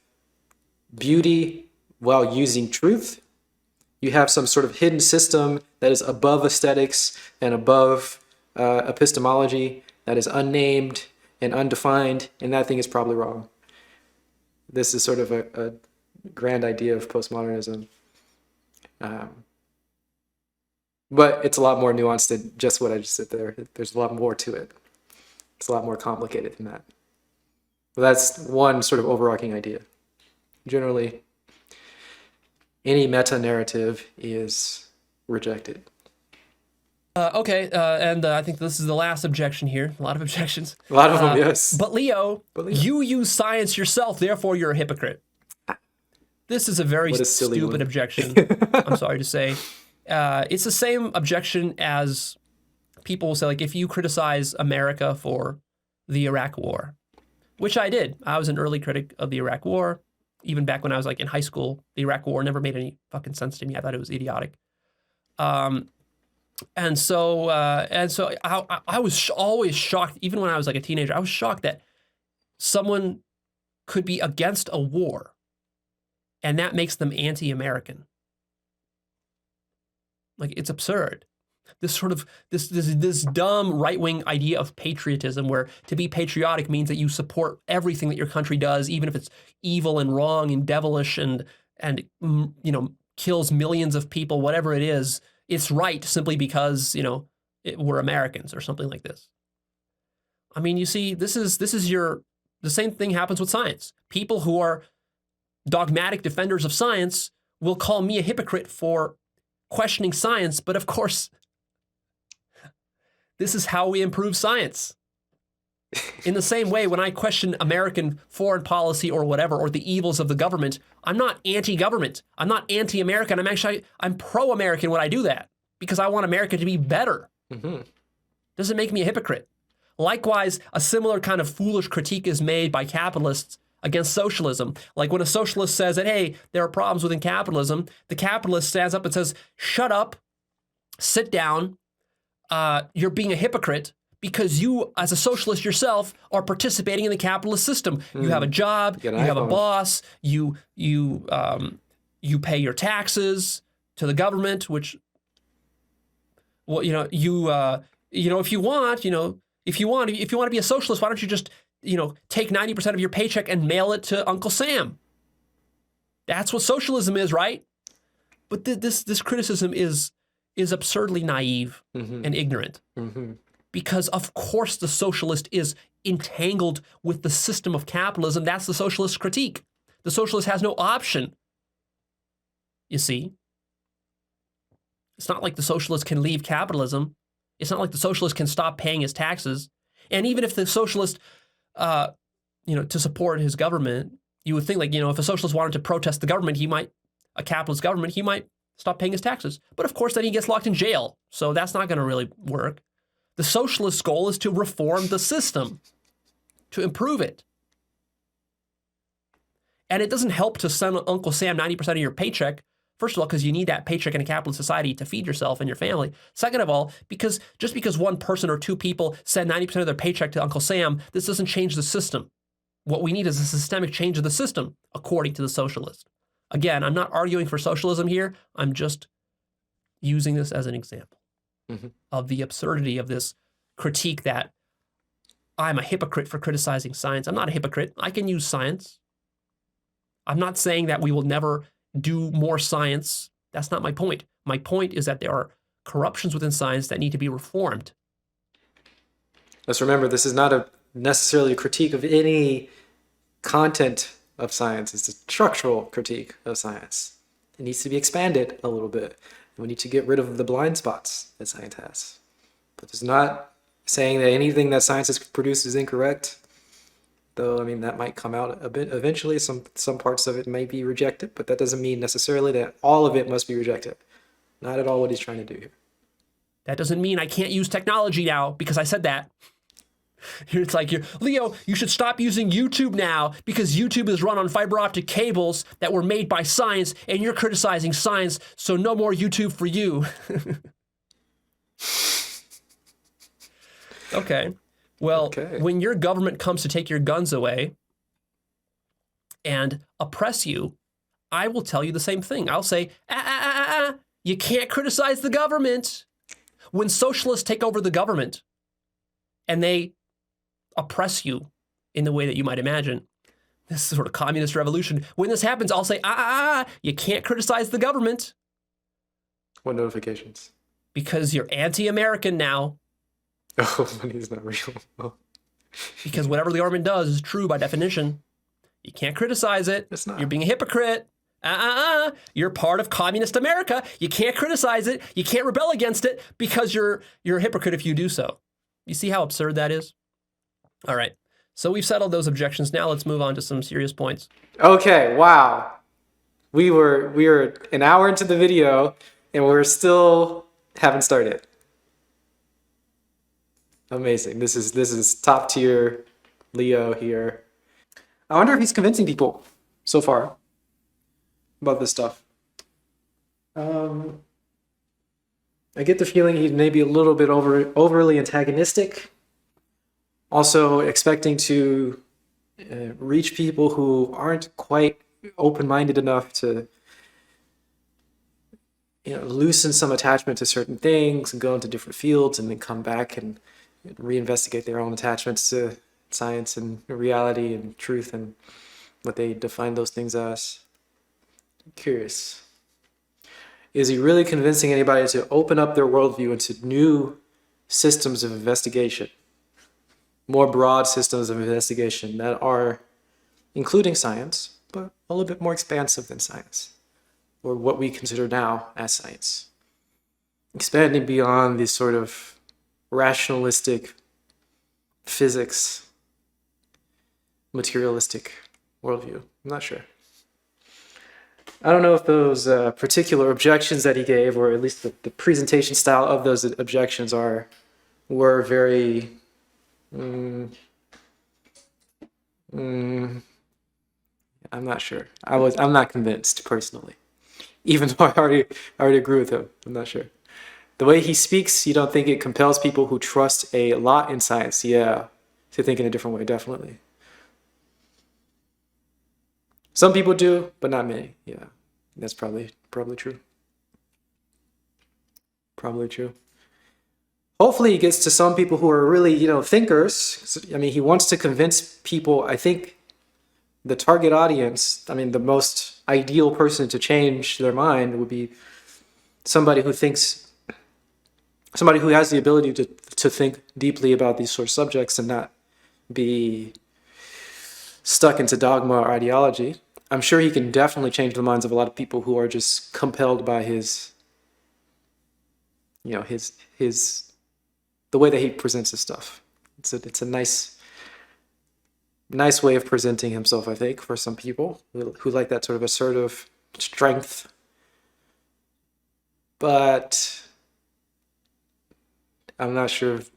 beauty while using truth, you have some sort of hidden system that is above aesthetics and above epistemology, that is unnamed and undefined, and that thing is probably wrong. This is sort of a grand idea of postmodernism. But it's a lot more nuanced than just what I just said there. There's a lot more to it. It's a lot more complicated than that. But that's one sort of overarching idea. Generally, any meta-narrative is rejected. Okay, and I think this is the last objection here. A lot of objections. A lot of them, yes. But Leo, you use science yourself, therefore you're a hypocrite. This is a very stupid objection, I'm sorry to say. It's the same objection as people will say, like, if you criticize America for the Iraq War, which I did. I was an early critic of the Iraq War. Even back when I was like in high school, the Iraq War never made any fucking sense to me. I thought it was idiotic. And so I was always shocked, even when I was like a teenager, I was shocked that someone could be against a war and that makes them anti-American. Like, it's absurd. This sort of, this dumb right-wing idea of patriotism, where to be patriotic means that you support everything that your country does, even if it's evil and wrong and devilish and you know, kills millions of people, whatever it is, it's right simply because, you know, we're Americans or something like this. I mean, you see, this is the same thing happens with science. People who are dogmatic defenders of science will call me a hypocrite for questioning science, but of course, this is how we improve science. In the same way, when I question American foreign policy or whatever, or the evils of the government, I'm not anti-government. I'm not anti-American. I'm pro-American when I do that, because I want America to be better. Mm-hmm. Doesn't make me a hypocrite. Likewise, a similar kind of foolish critique is made by capitalists against socialism. Like when a socialist says that, hey, there are problems within capitalism, the capitalist stands up and says, shut up, sit down, you're being a hypocrite because you, as a socialist yourself, are participating in the capitalist system. You have a job, you have a boss, you pay your taxes to the government, which, well, if you want to be a socialist, why don't you just, take 90% of your paycheck and mail it to Uncle Sam? That's what socialism is, right? But this criticism is absurdly naive and ignorant. Because of course the socialist is entangled with the system of capitalism. That's the socialist critique. The socialist has no option. You see? It's not like the socialist can leave capitalism. It's not like the socialist can stop paying his taxes. And even if the socialist, to support his government, you would think, like, if a socialist wanted to protest the government, a capitalist government, he might stop paying his taxes. But of course, then he gets locked in jail. So that's not going to really work. The socialist goal is to reform the system, to improve it. And it doesn't help to send Uncle Sam 90% of your paycheck, first of all, because you need that paycheck in a capitalist society to feed yourself and your family. Second of all, because just because one person or two people send 90% of their paycheck to Uncle Sam, this doesn't change the system. What we need is a systemic change of the system, according to the socialist. Again, I'm not arguing for socialism here. I'm just using this as an example of the absurdity of this critique that I'm a hypocrite for criticizing science. I'm not a hypocrite. I can use science. I'm not saying that we will never do more science. That's not my point. My point is that there are corruptions within science that need to be reformed. Let's remember, this is not necessarily a critique of any content of science. It's a structural critique of science. It needs to be expanded a little bit. We need to get rid of the blind spots that science has. But it's not saying that anything that science has produced is incorrect. though I mean that might come out a bit eventually. Some parts of it may be rejected, but that doesn't mean necessarily that all of it must be rejected. Not at all what he's trying to do here. That doesn't mean I can't use technology now because I said that. It's like, Leo, you should stop using YouTube now because YouTube is run on fiber optic cables that were made by science, and you're criticizing science, so no more YouTube for you. Okay. Well, when your government comes to take your guns away and oppress you, I will tell you the same thing. I'll say, you can't criticize the government. When socialists take over the government and they oppress you in the way that you might imagine, this sort of communist revolution, when this happens, I'll say, you can't criticize the government. What notifications? Because you're anti-American now. Oh, money is not real. Oh. Because whatever the government does is true by definition. You can't criticize it. It's not. You're being a hypocrite. You're part of communist America. You can't criticize it. You can't rebel against it because you're a hypocrite if you do so. You see how absurd that is? All right. So we've settled those objections. Now let's move on to some serious points. Okay, wow. We were an hour into the video and we're still haven't started. Amazing. This is top tier Leo here. I wonder if he's convincing people so far about this stuff. I get the feeling he's maybe a little bit overly antagonistic. Also expecting to reach people who aren't quite open-minded enough to loosen some attachment to certain things and go into different fields and then come back and reinvestigate their own attachments to science and reality and truth and what they define those things as. I'm curious. Is he really convincing anybody to open up their worldview into new systems of investigation? More broad systems of investigation that are including science, but a little bit more expansive than science, or what we consider now as science. Expanding beyond these sort of rationalistic physics, materialistic worldview. I'm not sure. I don't know if those particular objections that he gave, or at least the presentation style of those objections were very I'm not sure. I'm not convinced personally. Even though I already agree with him. I'm not sure. The way he speaks, you don't think it compels people who trust a lot in science, to think in a different way, definitely. Some people do, but not many. Yeah, that's probably true. Probably true. Hopefully he gets to some people who are really, thinkers. I mean, he wants to convince people. I think the target audience, the most ideal person to change their mind would be somebody who has the ability to think deeply about these sort of subjects and not be stuck into dogma or ideology. I'm sure he can definitely change the minds of a lot of people who are just compelled by his the way that he presents his stuff. It's a nice way of presenting himself, I think, for some people who like that sort of assertive strength. But I'm not sure if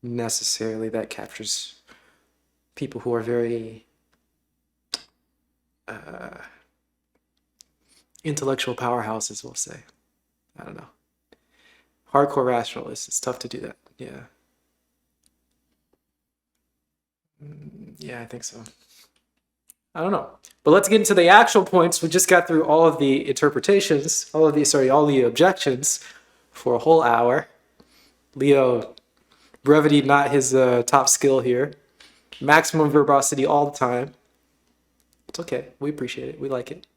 necessarily that captures people who are very intellectual powerhouses, we'll say. I don't know. Hardcore rationalists, it's tough to do that. Yeah. Yeah, I think so. I don't know. But let's get into the actual points. We just got through all of the interpretations, all the objections for a whole hour. Leo, brevity not his top skill here. Maximum verbosity all the time. It's okay. We appreciate it. We like it.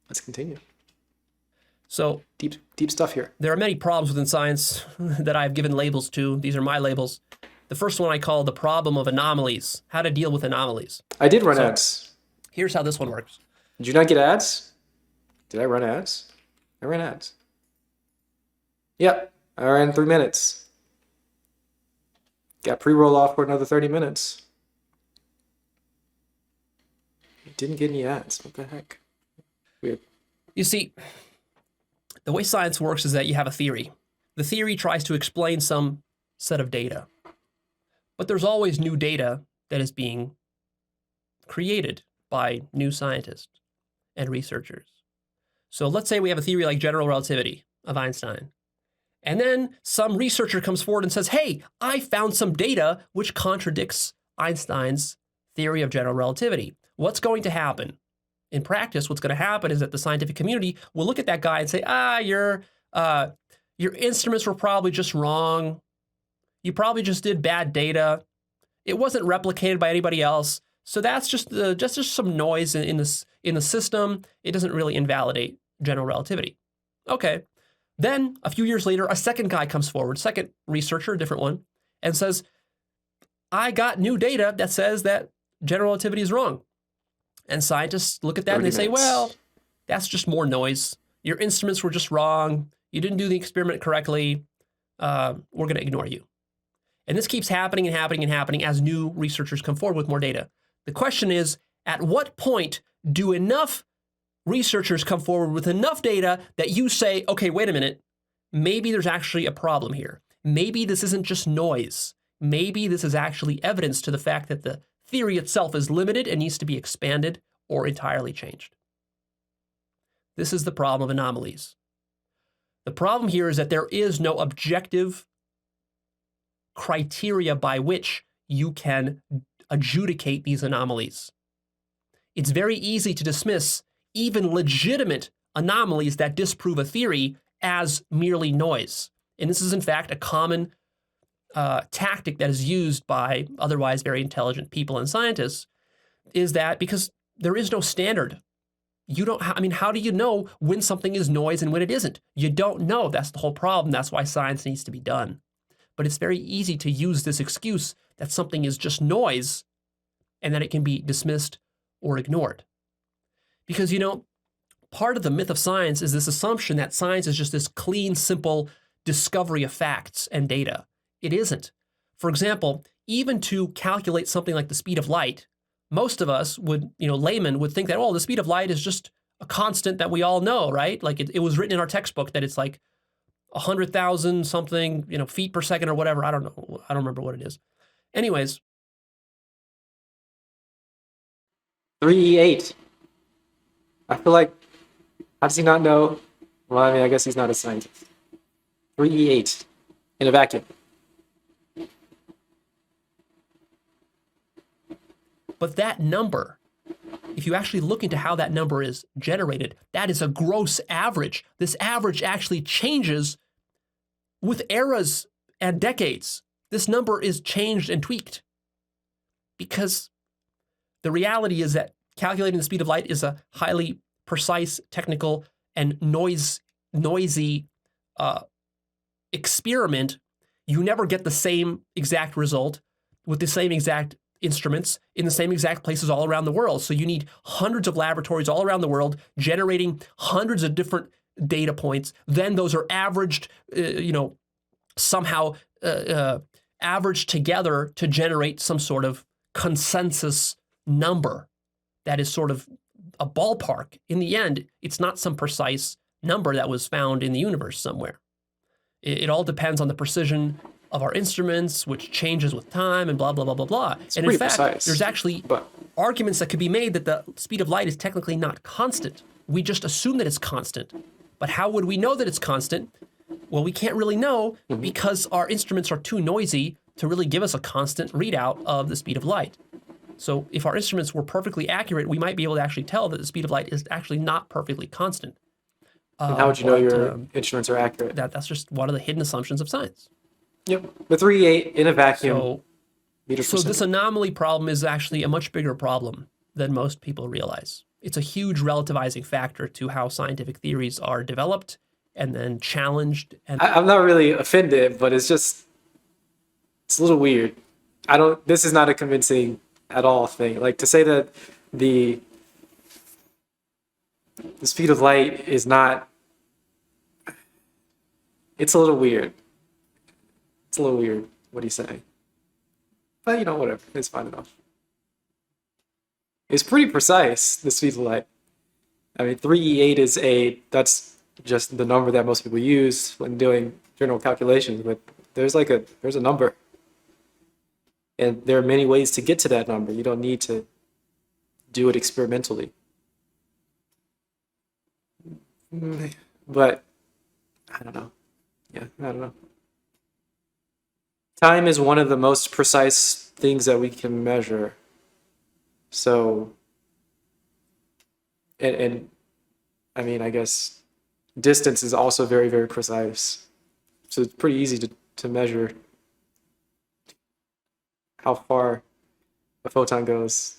Let's continue. So deep stuff here. There are many problems within science that I've given labels to. These are my labels. The first one I call the problem of anomalies. How to deal with anomalies. I did run ads. Here's how this one works. Did you not get ads? Did I run ads? I ran ads. Yep, I ran 3 minutes. Got pre-roll off for another 30 minutes. Didn't get any ads. What the heck? Weird. You see, the way science works is that you have a theory. The theory tries to explain some set of data. But there's always new data that is being created by new scientists and researchers. So let's say we have a theory like general relativity of Einstein. And then some researcher comes forward and says, hey, I found some data which contradicts Einstein's theory of general relativity. What's going to happen? In practice, what's going to happen is that the scientific community will look at that guy and say, your instruments were probably just wrong. You probably just did bad data. It wasn't replicated by anybody else. So that's just some noise in the system. It doesn't really invalidate general relativity. Okay. Then a few years later, a second guy comes forward, second researcher, a different one, and says, I got new data that says that general relativity is wrong. And scientists look at that and they say, well, that's just more noise. Your instruments were just wrong. You didn't do the experiment correctly. We're going to ignore you. And this keeps happening and happening and happening as new researchers come forward with more data. The question is, at what point do enough researchers come forward with enough data that you say, okay, wait a minute, maybe there's actually a problem here. Maybe this isn't just noise. Maybe this is actually evidence to the fact that the theory itself is limited and needs to be expanded or entirely changed. This is the problem of anomalies. The problem here is that there is no objective criteria by which you can adjudicate these anomalies. It's very easy to dismiss even legitimate anomalies that disprove a theory as merely noise. And this is, in fact, a common tactic that is used by otherwise very intelligent people and scientists, is that because there is no standard. How do you know when something is noise and when it isn't? You don't know. That's the whole problem. That's why science needs to be done. But it's very easy to use this excuse that something is just noise and that it can be dismissed or ignored. Because, part of the myth of science is this assumption that science is just this clean, simple discovery of facts and data. It isn't. For example, even to calculate something like the speed of light, most of us would, laymen would think that, the speed of light is just a constant that we all know, right? Like it was written in our textbook that it's like 100,000 something, feet per second or whatever. I don't know. I don't remember what it is. Anyways. 3E8. I feel like, how does he not know? Well, I guess he's not a scientist. 3E8 in a vacuum. But that number, if you actually look into how that number is generated, that is a gross average. This average actually changes with eras and decades. This number is changed and tweaked because the reality is that calculating the speed of light is a highly precise, technical, and noisy experiment. You never get the same exact result with the same exact instruments in the same exact places all around the world. So you need hundreds of laboratories all around the world generating hundreds of different data points. Then those are averaged, somehow averaged together to generate some sort of consensus number that is sort of a ballpark. In the end, it's not some precise number that was found in the universe somewhere. It all depends on the precision of our instruments, which changes with time and blah, blah, blah, blah, blah. And in fact, precise, there's actually arguments that could be made that the speed of light is technically not constant. We just assume that it's constant. But how would we know that it's constant? Well, we can't really know because our instruments are too noisy to really give us a constant readout of the speed of light. So if our instruments were perfectly accurate, we might be able to actually tell that the speed of light is actually not perfectly constant. And how would you know your instruments are accurate? That's just one of the hidden assumptions of science. Yep. The 3E8 in a vacuum. So this anomaly problem is actually a much bigger problem than most people realize. It's a huge relativizing factor to how scientific theories are developed and then challenged. And I'm not really offended, but it's a little weird. This is not a convincing at all thing. Like to say that the speed of light is not, it's a little weird. It's a little weird what he's saying. But whatever. It's fine enough. is pretty precise, the speed of light. I mean, 3e8 is that's just the number that most people use when doing general calculations, but there's a number. And there are many ways to get to that number. You don't need to do it experimentally. But I don't know. Yeah, I don't know. Time is one of the most precise things that we can measure. So, and I mean, I guess distance is also very, very precise. So it's pretty easy to measure how far a photon goes.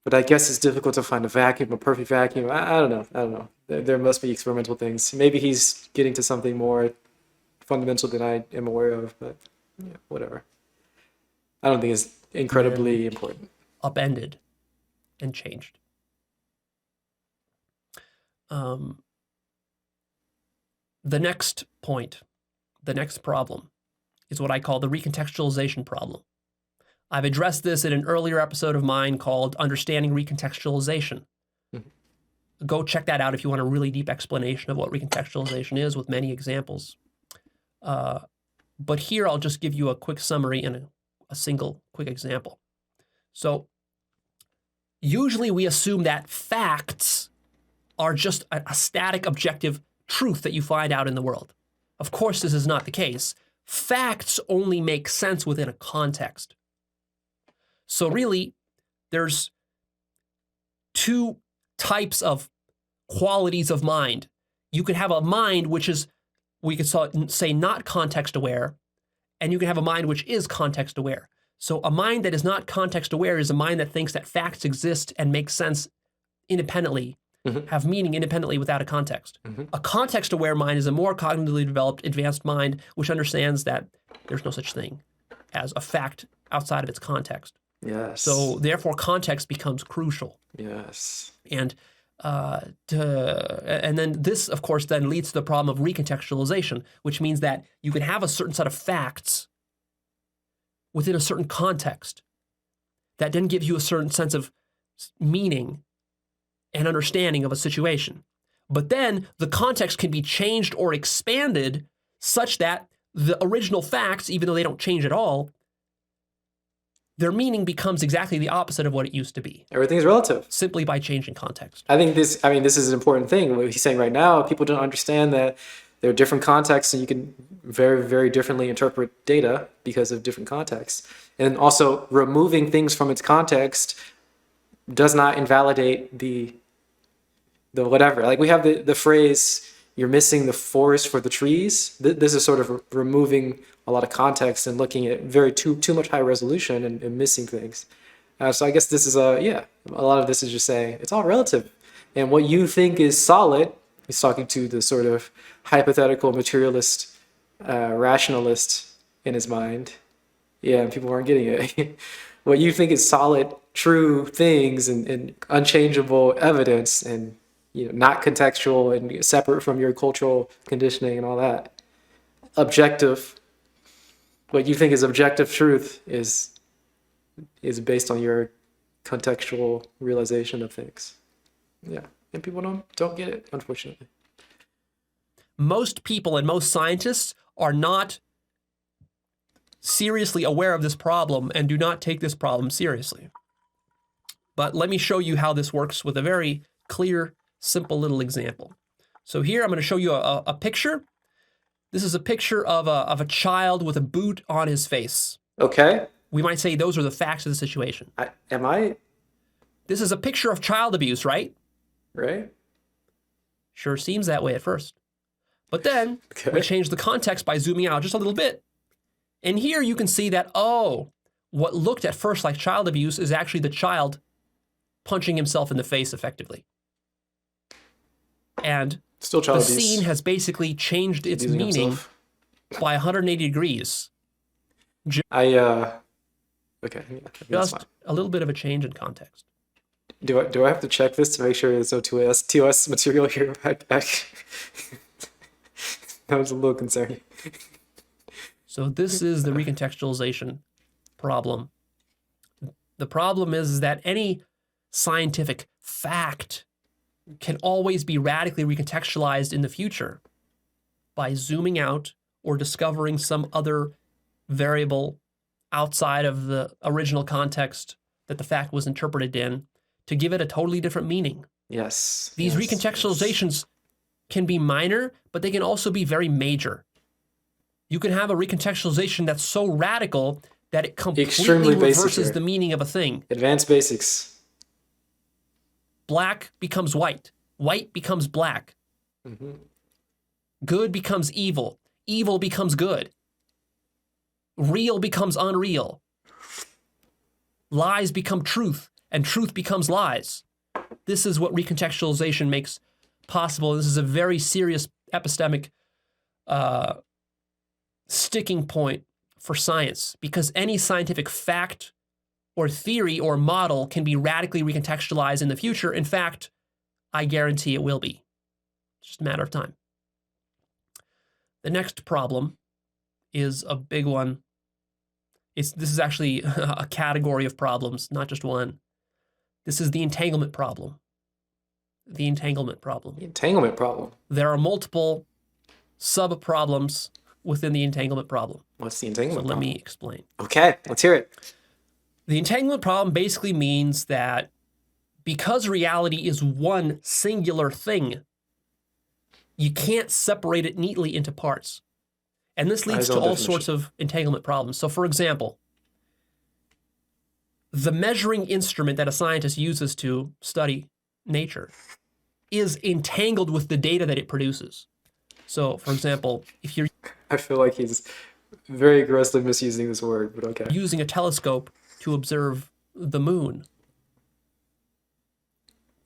But I guess it's difficult to find a vacuum, a perfect vacuum. I don't know. I don't know. There must be experimental things. Maybe he's getting to something more fundamental than I am aware of, but yeah, whatever. I don't think it's incredibly important. Upended and changed. The next point, the next problem, is what I call the recontextualization problem. I've addressed this in an earlier episode of mine called Understanding Recontextualization. Mm-hmm. Go check that out if you want a really deep explanation of what recontextualization is with many examples. But here I'll just give you a quick summary and a single quick example. So usually we assume that facts are just a static objective truth that you find out in the world. Of course, this is not the case. Facts only make sense within a context. So really, there's two types of qualities of mind. You could have a mind which is, we could say, not context aware, and you can have a mind which is context aware. So a mind that is not context aware is a mind that thinks that facts exist and make sense independently, mm-hmm. have meaning independently without a context. Mm-hmm. A context aware mind is a more cognitively developed, advanced mind which understands that there's no such thing as a fact outside of its context. Yes. So therefore, context becomes crucial. Yes. And then this, of course, then leads to the problem of recontextualization, which means that you can have a certain set of facts within a certain context that then gives you a certain sense of meaning and understanding of a situation. But then the context can be changed or expanded such that the original facts, even though they don't change at all, their meaning becomes exactly the opposite of what it used to be. Everything's relative. Simply by changing context. I think this is an important thing. What he's saying right now, people don't understand that there are different contexts and you can very, very differently interpret data because of different contexts. And also removing things from its context does not invalidate the whatever. Like we have the phrase, you're missing the forest for the trees. This is sort of removing a lot of context and looking at too much high resolution and missing things. So I guess this is a lot of this is just saying it's all relative. And what you think is solid, he's talking to the sort of hypothetical materialist, rationalist in his mind. Yeah, and people aren't getting it. What you think is solid, true things and unchangeable evidence and not contextual and separate from your cultural conditioning and all that. Objective. What you think is objective truth is based on your contextual realization of things. Yeah, and people don't get it, unfortunately. Most people and most scientists are not seriously aware of this problem and do not take this problem seriously. But let me show you how this works with a very clear, simple little example. So here I'm going to show you a picture. This is a picture of a child with a boot on his face. Okay. We might say those are the facts of the situation. This is a picture of child abuse, right? Right. Sure seems that way at first. But then we change the context by zooming out just a little bit. And here you can see that, what looked at first like child abuse is actually the child punching himself in the face effectively. And still child the abuse. scene has basically changed its Abusing meaning himself. by 180 degrees. Okay. Just a little bit of a change in context. Do I have to check this to make sure there's no TOS material here? That was a little concerning. So this is the recontextualization problem. The problem is that any scientific fact can always be radically recontextualized in the future by zooming out or discovering some other variable outside of the original context that the fact was interpreted in to give it a totally different meaning. Yes. These recontextualizations can be minor, but they can also be very major. You can have a recontextualization that's so radical that it completely Extremely basic reverses here. the meaning of a thing. Advanced basics. Black becomes white. White becomes black. Good becomes evil. Evil becomes good. Real becomes unreal. Lies become truth, and truth becomes lies. This is what recontextualization makes possible. This is a very serious epistemic sticking point for science, because any scientific fact or theory or model can be radically recontextualized in the future. In fact, I guarantee it will be. It's just a matter of time. The next problem is a big one. This is actually a category of problems, not just one. This is the entanglement problem. The entanglement problem. The entanglement problem. There are multiple sub-problems within the entanglement problem. What's the So entanglement let problem? me explain. Okay, let's hear it. The entanglement problem basically means that because reality is one singular thing, you can't separate it neatly into parts. And this leads to all sorts of entanglement problems. So for example, the measuring instrument that a scientist uses to study nature is entangled with the data that it produces. So for example, if you're I feel like he's very grossly misusing this word, but okay. using a telescope to observe the moon,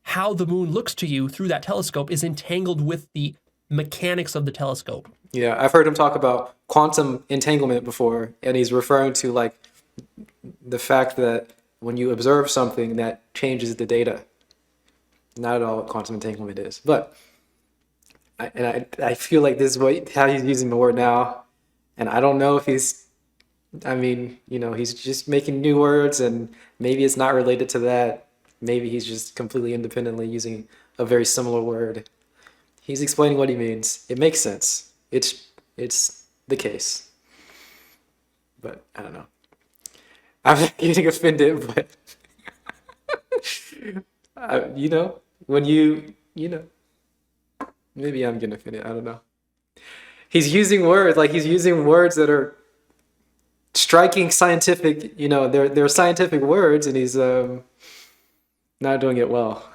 how the moon looks to you through that telescope is entangled with the mechanics of the telescope. Yeah, I've heard him talk about quantum entanglement before, and he's referring to like the fact that when you observe something that changes the data. Not at all what quantum entanglement is, but I feel like this is how he's using the word now, and I don't know if he's just making new words, and maybe it's not related to that. Maybe he's just completely independently using a very similar word. He's explaining what he means. It makes sense. It's the case. But I don't know. I'm not getting offended, but maybe I'm getting offended. I don't know. He's using words that are striking scientific, they're scientific words, and he's not doing it well.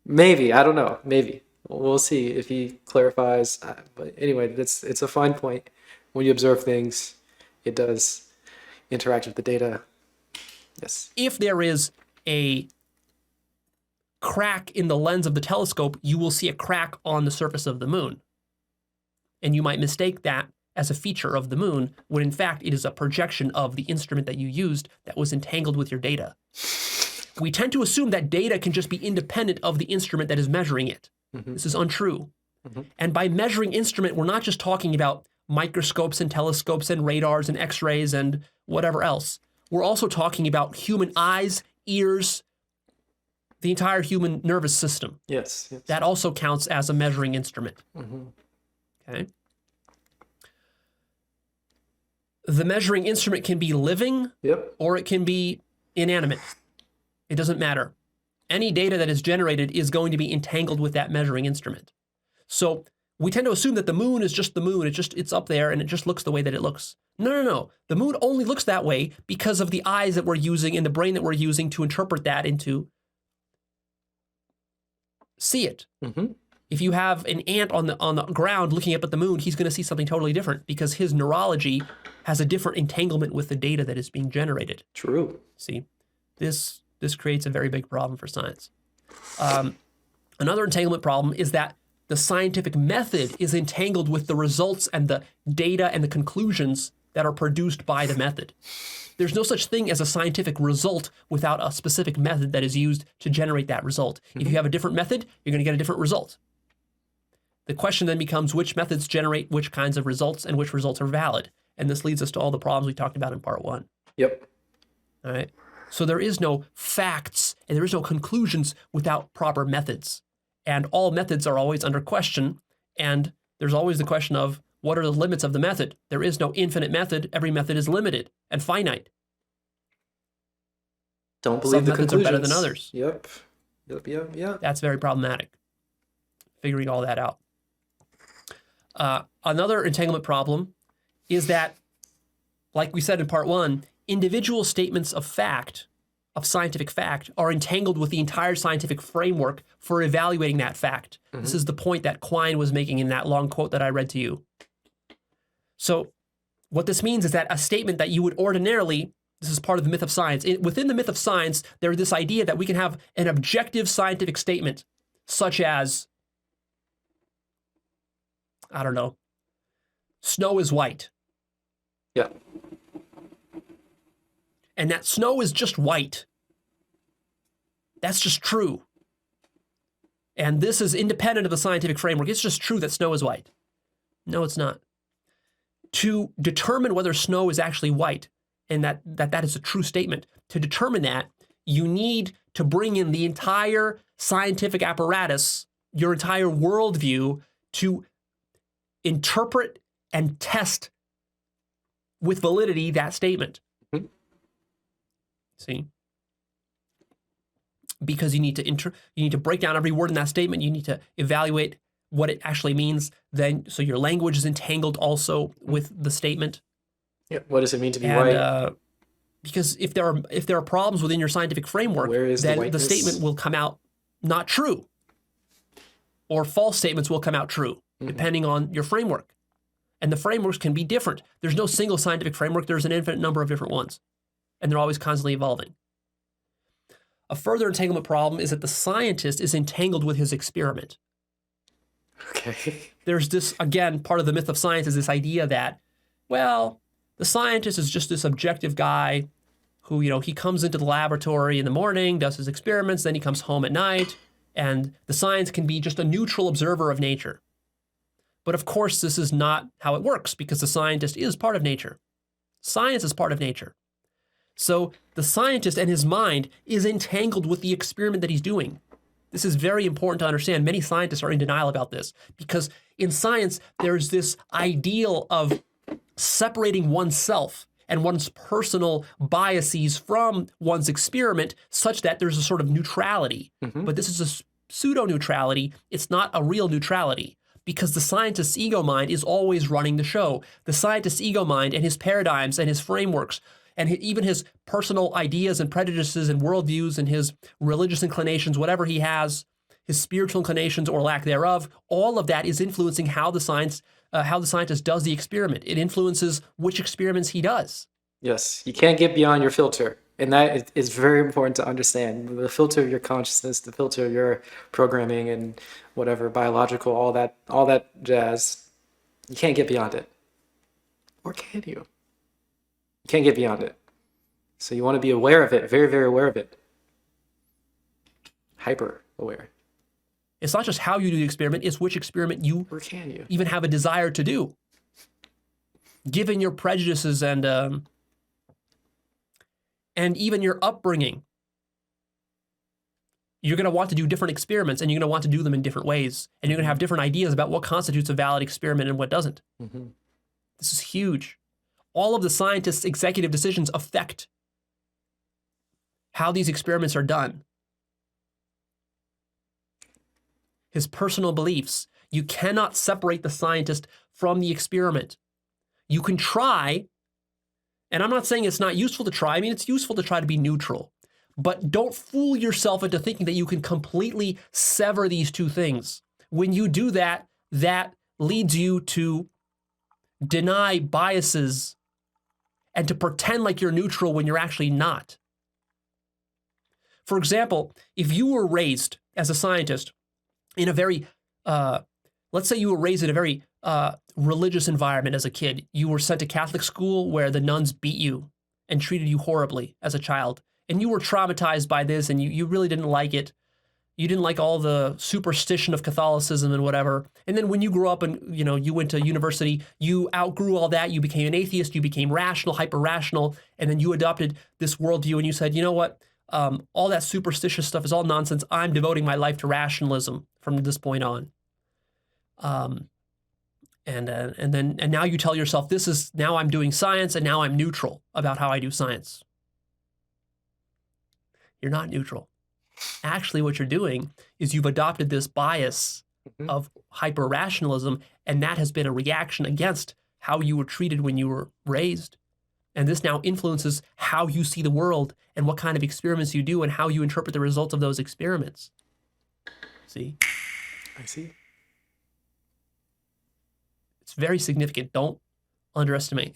Maybe, I don't know, maybe. We'll see if he clarifies. But anyway, it's a fine point. When you observe things, it does interact with the data. Yes. If there is a crack in the lens of the telescope, you will see a crack on the surface of the moon. And you might mistake that as a feature of the moon, when in fact it is a projection of the instrument that you used that was entangled with your data. We tend to assume that data can just be independent of the instrument that is measuring it. Mm-hmm. This is untrue. Mm-hmm. And by measuring instrument, we're not just talking about microscopes and telescopes and radars and x-rays and whatever else. We're also talking about human eyes, ears, the entire human nervous system. Yes. That also counts as a measuring instrument. Mm-hmm. Okay. The measuring instrument can be living, or it can be inanimate. It doesn't matter. Any data that is generated is going to be entangled with that measuring instrument. So we tend to assume that the moon is just the moon. It's up there and it just looks the way that it looks. No. The moon only looks that way because of the eyes that we're using and the brain that we're using to interpret that into see it. Mm-hmm. If you have an ant on the ground looking up at the moon, he's going to see something totally different because his neurology has a different entanglement with the data that is being generated. True. See, this creates a very big problem for science. Another entanglement problem is that the scientific method is entangled with the results and the data and the conclusions that are produced by the method. There's no such thing as a scientific result without a specific method that is used to generate that result. Mm-hmm. If you have a different method, you're going to get a different result. The question then becomes which methods generate which kinds of results and which results are valid. And this leads us to all the problems we talked about in part 1. Yep. All right. So there is no facts and there is no conclusions without proper methods. And all methods are always under question. And there's always the question of what are the limits of the method? There is no infinite method. Every method is limited and finite. Don't believe Some the methods conclusions. are better than others. Yep. That's very problematic, figuring all that out. Another entanglement problem is that, like we said in part one, individual statements of fact, of scientific fact, are entangled with the entire scientific framework for evaluating that fact. This is the point that Quine was making in that long quote that I read to you. So what this means is that a statement that you would ordinarily, this is part of the myth of science. Within the myth of science, there's this idea that we can have an objective scientific statement, such as, I don't know, snow is white. Yeah. And that snow is just white. That's just true. And this is independent of the scientific framework. It's just true that snow is white. No, it's not. To determine whether snow is actually white, and that is a true statement, to determine that, you need to bring in the entire scientific apparatus, your entire worldview, to interpret and test with validity that statement. See? Because you need to break down every word in that statement. You need to evaluate what it actually means. Then, so your language is entangled also with the statement. Yeah. What does it mean to be white? Because if there are problems within your scientific framework, then the statement will come out not true, or false statements will come out true, depending on your framework. And the frameworks can be different. There's no single scientific framework. There's an infinite number of different ones, and they're always constantly evolving. A further entanglement problem is that the scientist is entangled with his experiment. Okay. There's this, again, part of the myth of science is this idea that, well, the scientist is just this objective guy who, he comes into the laboratory in the morning, does his experiments, then he comes home at night, and the science can be just a neutral observer of nature. But of course, this is not how it works, because the scientist is part of nature. Science is part of nature. So the scientist and his mind is entangled with the experiment that he's doing. This is very important to understand. Many scientists are in denial about this, because in science, there's this ideal of separating oneself and one's personal biases from one's experiment such that there's a sort of neutrality. But this is a pseudo-neutrality. It's not a real neutrality, because the scientist's ego mind is always running the show. The scientist's ego mind and his paradigms and his frameworks and even his personal ideas and prejudices and worldviews and his religious inclinations, whatever he has, his spiritual inclinations or lack thereof, all of that is influencing how the scientist does the experiment. It influences which experiments he does. Yes, you can't get beyond your filter. And that is very important to understand. The filter of your consciousness, the filter of your programming and whatever, biological, all that jazz, you can't get beyond it. Or can you? You can't get beyond it. So you want to be aware of it, very, very aware of it. Hyper aware. It's not just how you do the experiment, it's which experiment you Or can you? even have a desire to do. Given your prejudices and even your upbringing, you're going to want to do different experiments, and you're going to want to do them in different ways. And you're going to have different ideas about what constitutes a valid experiment and what doesn't. This is huge. All of the scientists' executive decisions affect how these experiments are done. His personal beliefs. You cannot separate the scientist from the experiment. You can try, and I'm not saying it's not useful to try. I mean, it's useful to try to be neutral. But don't fool yourself into thinking that you can completely sever these two things. When you do that, that leads you to deny biases and to pretend like you're neutral when you're actually not. For example, if you were raised as a scientist in a very, let's say you were raised in a very religious environment as a kid. You were sent to Catholic school where the nuns beat you and treated you horribly as a child. And you were traumatized by this and you really didn't like it. You didn't like all the superstition of Catholicism and whatever. And then when you grew up and, you went to university, you outgrew all that. You became an atheist. You became rational, hyper-rational. And then you adopted this worldview and you said, you know what? All that superstitious stuff is all nonsense. I'm devoting my life to rationalism from this point on. And now you tell yourself, now I'm doing science and now I'm neutral about how I do science. You're not neutral. Actually, what you're doing is you've adopted this bias of hyper-rationalism, and that has been a reaction against how you were treated when you were raised. And this now influences how you see the world and what kind of experiments you do and how you interpret the results of those experiments. See? I see. It's very significant. Don't underestimate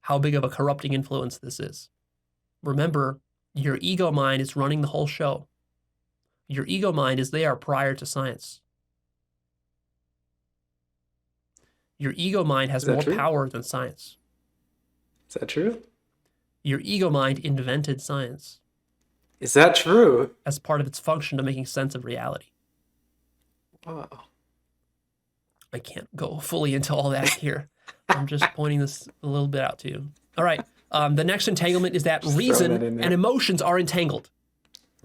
how big of a corrupting influence this is. Remember, your ego mind is running the whole show. Your ego mind is there prior to science. Your ego mind has more power than science. Is that true? Your ego mind invented science. Is that true? As part of its function to making sense of reality. Wow. I can't go fully into all that here. I'm just pointing this a little bit out to you. All right. The next entanglement is that reason and emotions are entangled.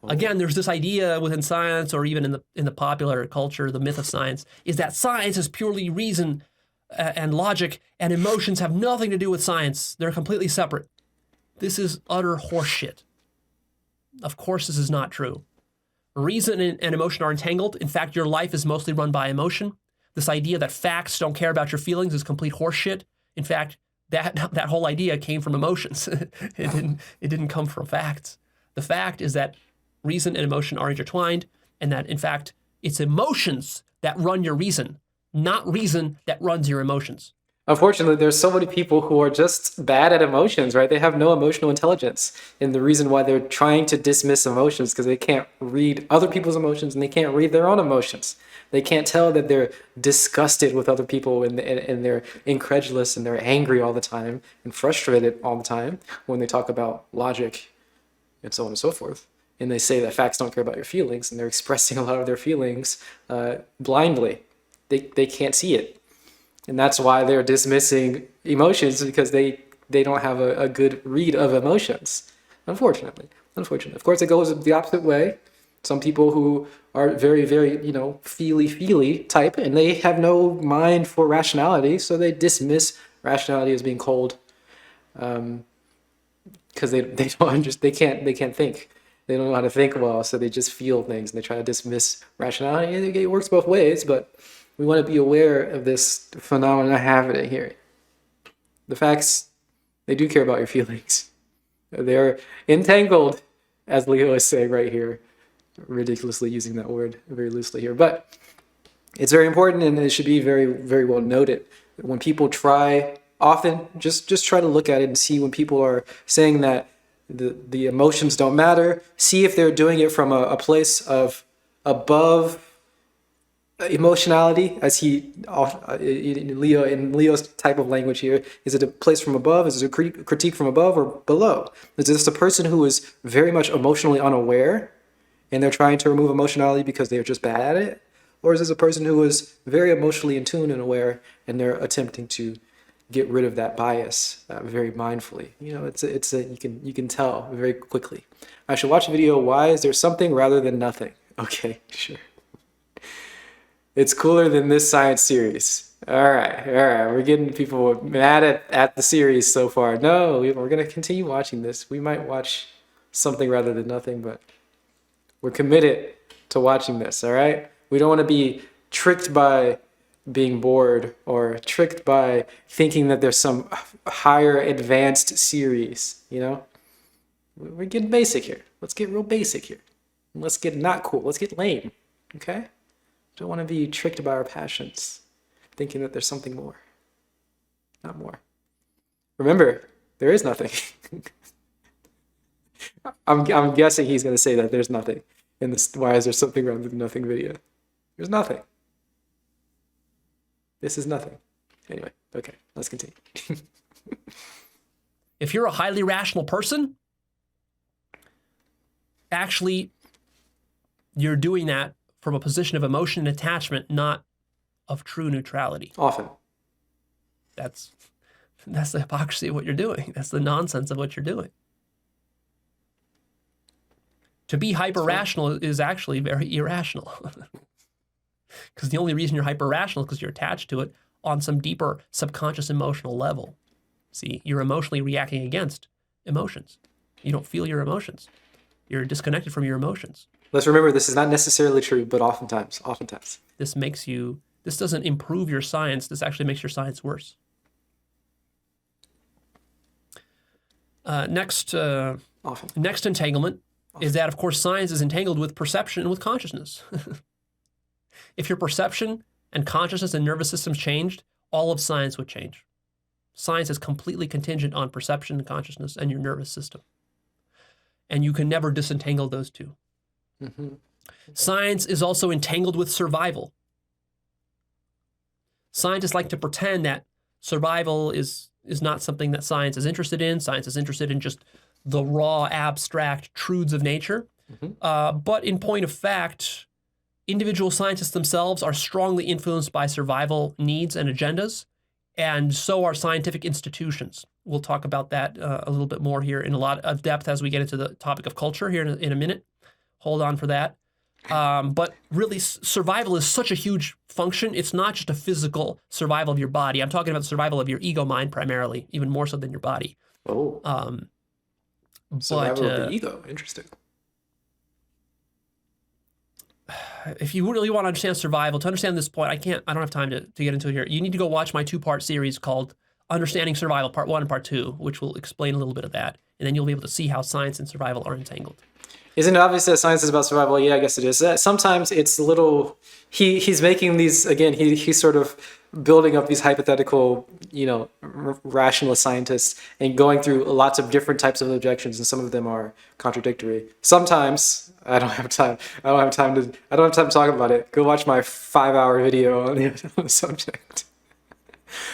Again, there's this idea within science, or even in the popular culture, the myth of science, is that science is purely reason and logic, and emotions have nothing to do with science. They're completely separate. This is utter horseshit. Of course, this is not true. Reason and emotion are entangled. In fact, your life is mostly run by emotion. This idea that facts don't care about your feelings is complete horseshit. In fact, that whole idea came from emotions. It didn't come from facts. The fact is that reason and emotion are intertwined, and that, in fact, it's emotions that run your reason, not reason that runs your emotions. Unfortunately, there's so many people who are just bad at emotions, right? They have no emotional intelligence. And the reason why they're trying to dismiss emotions because they can't read other people's emotions and they can't read their own emotions. They can't tell that they're disgusted with other people and they're incredulous and they're angry all the time and frustrated all the time when they talk about logic and so on and so forth. And they say that facts don't care about your feelings, and they're expressing a lot of their feelings blindly. They can't see it. And that's why they're dismissing emotions, because they don't have a good read of emotions, unfortunately. Of course, it goes the opposite way. Some people who are very, very, feely type, and they have no mind for rationality, so they dismiss rationality as being cold, because they can't think. They don't know how to think well, so they just feel things, and they try to dismiss rationality. It works both ways, but we want to be aware of this phenomenon happening here. The facts, they do care about your feelings. They're entangled, as Leo is saying right here. Ridiculously using that word very loosely here. But it's very important, and it should be very, very well noted. When people try, often just try to look at it and see when people are saying that the emotions don't matter, see if they're doing it from a place of above emotionality, as in Leo's type of language here. Is it a place from above? Is it a critique from above or below? Is this a person who is very much emotionally unaware and they're trying to remove emotionality because they're just bad at it? Or is this a person who is very emotionally in tune and aware, and they're attempting to get rid of that bias very mindfully? You can tell very quickly. I should watch a video. Why is there something rather than nothing? Okay, sure. It's cooler than this science series. All right. We're getting people mad at the series so far. No, we're going to continue watching this. We might watch something rather than nothing, but we're committed to watching this, all right? We don't want to be tricked by being bored or tricked by thinking that there's some higher advanced series, We're getting basic here. Let's get real basic here. Let's get not cool. Let's get lame, okay? Don't want to be tricked by our passions, thinking that there's something more. Not more. Remember, there is nothing. I'm guessing he's going to say that there's nothing in this. Why is there something rather than nothing video? There's nothing. This is nothing. Anyway, okay, let's continue. If you're a highly rational person, actually you're doing that from a position of emotion and attachment, not of true neutrality. Often. That's the hypocrisy of what you're doing. That's the nonsense of what you're doing. To be hyper-rational is actually very irrational. Because the only reason you're hyper-rational is because you're attached to it on some deeper subconscious emotional level. See, you're emotionally reacting against emotions. You don't feel your emotions. You're disconnected from your emotions. Let's remember this is not necessarily true, but oftentimes. This doesn't improve your science. This actually makes your science worse. Next entanglement is that, of course, science is entangled with perception and with consciousness. If your perception and consciousness and nervous systems changed, all of science would change. Science is completely contingent on perception and consciousness and your nervous system. And you can never disentangle those two. Mm-hmm. Science is also entangled with survival. Scientists like to pretend that survival is not something that science is interested in. Science is interested in just the raw, abstract truths of nature. Mm-hmm. But in point of fact, individual scientists themselves are strongly influenced by survival needs and agendas, and so are scientific institutions. We'll talk about that a little bit more here in a lot of depth as we get into the topic of culture here in a minute. Hold on for that. But really, survival is such a huge function. It's not just a physical survival of your body. I'm talking about the survival of your ego mind primarily, even more so than your body. Oh. Survival of the ego. Interesting. If you really want to understand survival, to understand this point, I don't have time to get into it here. You need to go watch my 2-part series called Understanding Survival, Part 1 and Part 2, which will explain a little bit of that. And then you'll be able to see how science and survival are entangled. Isn't it obvious that science is about survival? Yeah, I guess it is. Sometimes it's a little... He's making these... Again, he's sort of building up these hypothetical, rationalist scientists and going through lots of different types of objections, and some of them are contradictory. Sometimes... I don't have time to talk about it. Go watch my 5-hour video on the subject.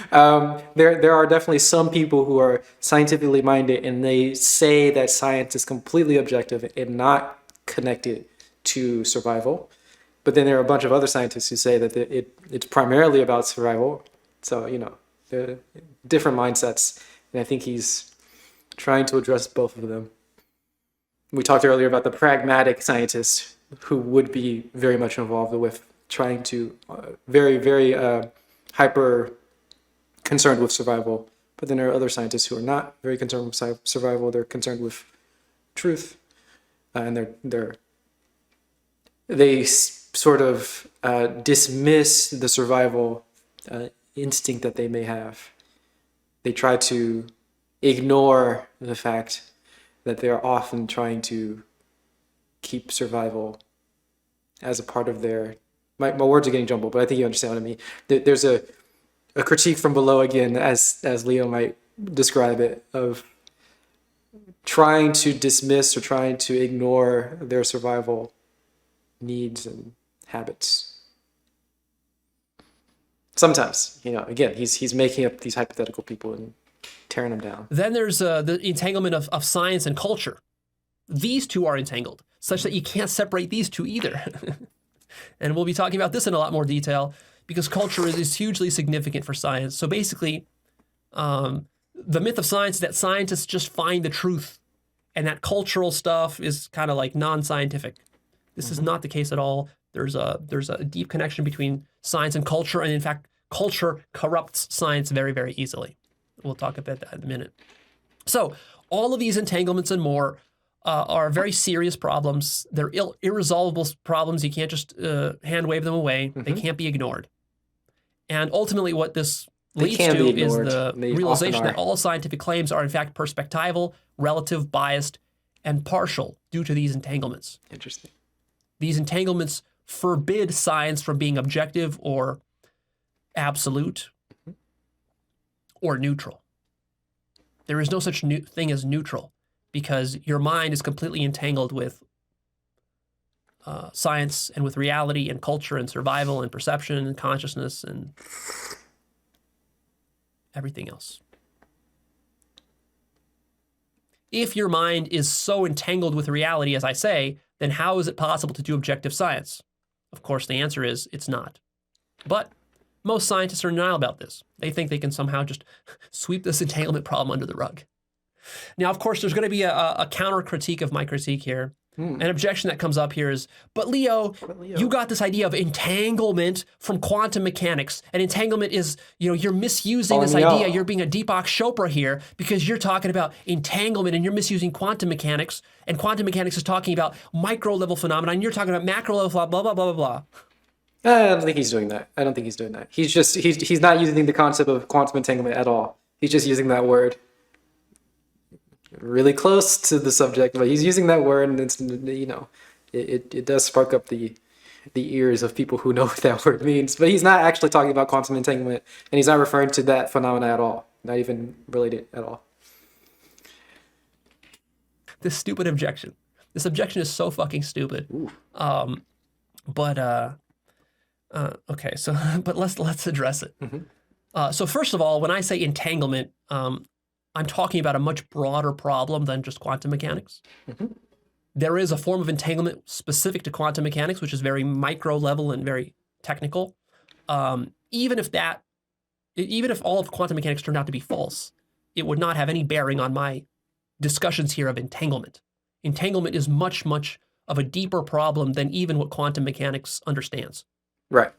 There are definitely some people who are scientifically minded, and they say that science is completely objective and not connected to survival. But then there are a bunch of other scientists who say that it's primarily about survival. So, they're different mindsets. And I think he's trying to address both of them. We talked earlier about the pragmatic scientists who would be very much involved with trying to very, very hyper concerned with survival. But then there are other scientists who are not very concerned with survival. They're concerned with truth, and they sort of dismiss the survival instinct that they may have. They try to ignore the fact that they're often trying to keep survival as a part of their... My words are getting jumbled, but I think you understand what I mean. There's a critique from below again, as Leo might describe it, of trying to dismiss or trying to ignore their survival needs and habits. Sometimes, again, he's making up these hypothetical people and tearing them down. Then there's the entanglement of science and culture. These two are entangled, such that you can't separate these two either. And we'll be talking about this in a lot more detail, because culture is hugely significant for science. So basically, the myth of science is that scientists just find the truth, and that cultural stuff is kind of like non-scientific. This is not the case at all. There's a deep connection between science and culture, and in fact, culture corrupts science very, very easily. We'll talk about that in a minute. So all of these entanglements and more are very serious problems. They're irresolvable problems. You can't just hand wave them away. They can't be ignored. And ultimately what this leads to is the realization that all scientific claims are in fact perspectival, relative, biased, and partial due to these entanglements. Interesting. These entanglements forbid science from being objective or absolute or neutral. There is no such thing as neutral, because your mind is completely entangled with science and with reality and culture and survival and perception and consciousness and everything else. If your mind is so entangled with reality, as I say, then how is it possible to do objective science? Of course, the answer is it's not. But most scientists are in denial about this. They think they can somehow just sweep this entanglement problem under the rug. Now, of course, there's going to be a counter critique of my critique here. An objection that comes up here is, but Leo, you got this idea of entanglement from quantum mechanics. And entanglement is, you're misusing this idea. You're being a Deepak Chopra here because you're talking about entanglement and you're misusing quantum mechanics. And quantum mechanics is talking about micro-level phenomena and you're talking about macro-level blah, blah, blah, blah, blah. I don't think he's doing that. I don't think he's doing that. He's not using the concept of quantum entanglement at all. He's just using that word. Really close to the subject, but he's using that word, and it's it does spark up the ears of people who know what that word means. But he's not actually talking about quantum entanglement, and he's not referring to that phenomena at all. Not even related at all. This stupid objection. This objection is so fucking stupid. Okay, so but let's address it. So first of all, when I say entanglement, I'm talking about a much broader problem than just quantum mechanics. There is a form of entanglement specific to quantum mechanics, which is very micro level and very technical. Even if all of quantum mechanics turned out to be false, it would not have any bearing on my discussions here of entanglement. Entanglement is much, much of a deeper problem than even what quantum mechanics understands. Right.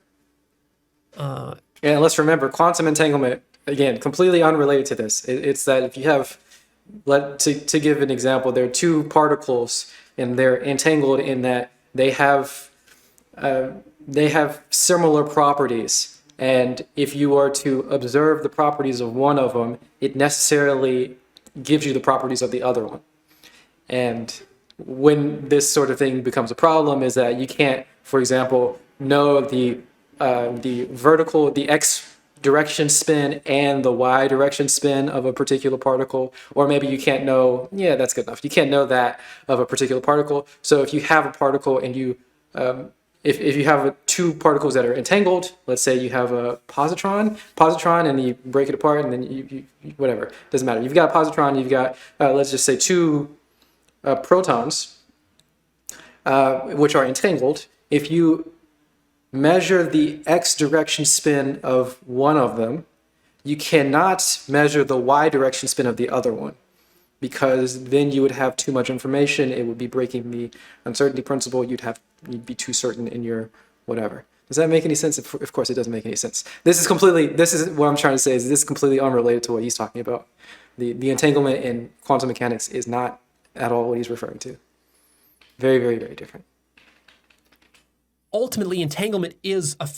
And let's remember, quantum entanglement, again, completely unrelated to this. It's that if you have, to give an example, there are two particles and they're entangled in that they have similar properties. And if you are to observe the properties of one of them, it necessarily gives you the properties of the other one. And when this sort of thing becomes a problem is that you can't, for example, know the x direction spin and the y direction spin of a particular particle, or maybe you can't know, that's good enough. You can't know that of a particular particle. So if you have a particle and you, if you have two particles that are entangled, let's say you have a positron, and you break it apart and then you whatever, doesn't matter. You've got a positron, you've got, let's just say two protons, which are entangled. If you measure the x direction spin of one of them, you cannot measure the y direction spin of the other one, because then you would have too much information. It would be breaking the uncertainty principle. You'd be too certain in your whatever. Does that make any sense? Of course, it doesn't make any sense. This is what I'm trying to say is this is completely unrelated to what he's talking about. The entanglement in quantum mechanics is not at all what he's referring to. Very, very, very different. Ultimately, entanglement is a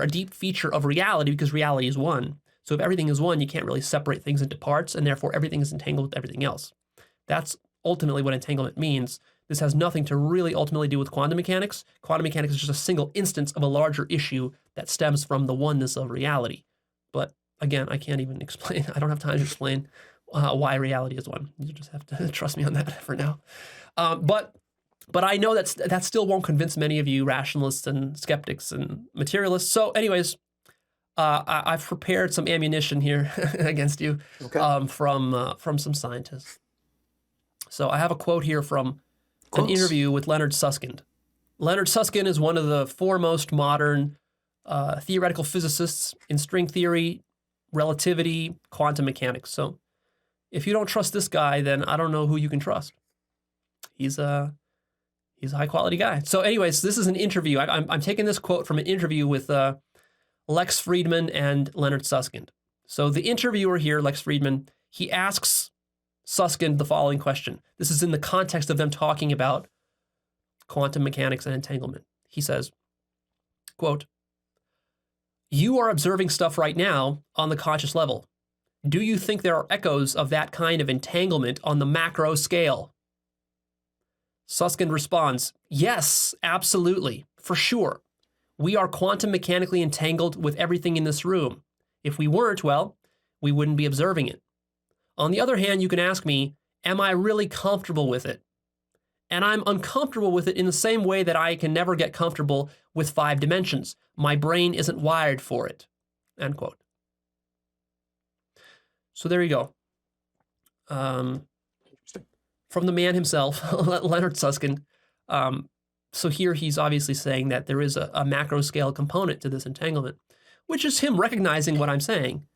deep feature of reality, because reality is one. So if everything is one, you can't really separate things into parts, and therefore everything is entangled with everything else. That's ultimately what entanglement means. This has nothing to really ultimately do with quantum mechanics. Quantum mechanics is just a single instance of a larger issue that stems from the oneness of reality. But again, I can't even explain. I don't have time to explain why reality is one. You just have to trust me on that for now. But I know that still won't convince many of you rationalists and skeptics and materialists. So anyways, I've prepared some ammunition here against you, from some scientists. So I have a quote here from an interview with Leonard Susskind. Leonard Susskind is one of the foremost modern theoretical physicists in string theory, relativity, quantum mechanics. So if you don't trust this guy, then I don't know who you can trust. He's a high quality guy. So anyways, this is an interview. I'm taking this quote from an interview with Lex Friedman and Leonard Susskind. So the interviewer here, Lex Friedman, he asks Susskind the following question. This is in the context of them talking about quantum mechanics and entanglement. He says, quote, "You are observing stuff right now on the conscious level. Do you think there are echoes of that kind of entanglement on the macro scale?" Susskind responds, "Yes, absolutely, for sure. We are quantum mechanically entangled with everything in this room. If we weren't, well, we wouldn't be observing it. On the other hand, you can ask me, am I really comfortable with it? And I'm uncomfortable with it in the same way that I can never get comfortable with 5 dimensions. My brain isn't wired for it." End quote. So there you go. From the man himself, Leonard Susskind. So here he's obviously saying that there is a macro scale component to this entanglement, which is him recognizing what I'm saying,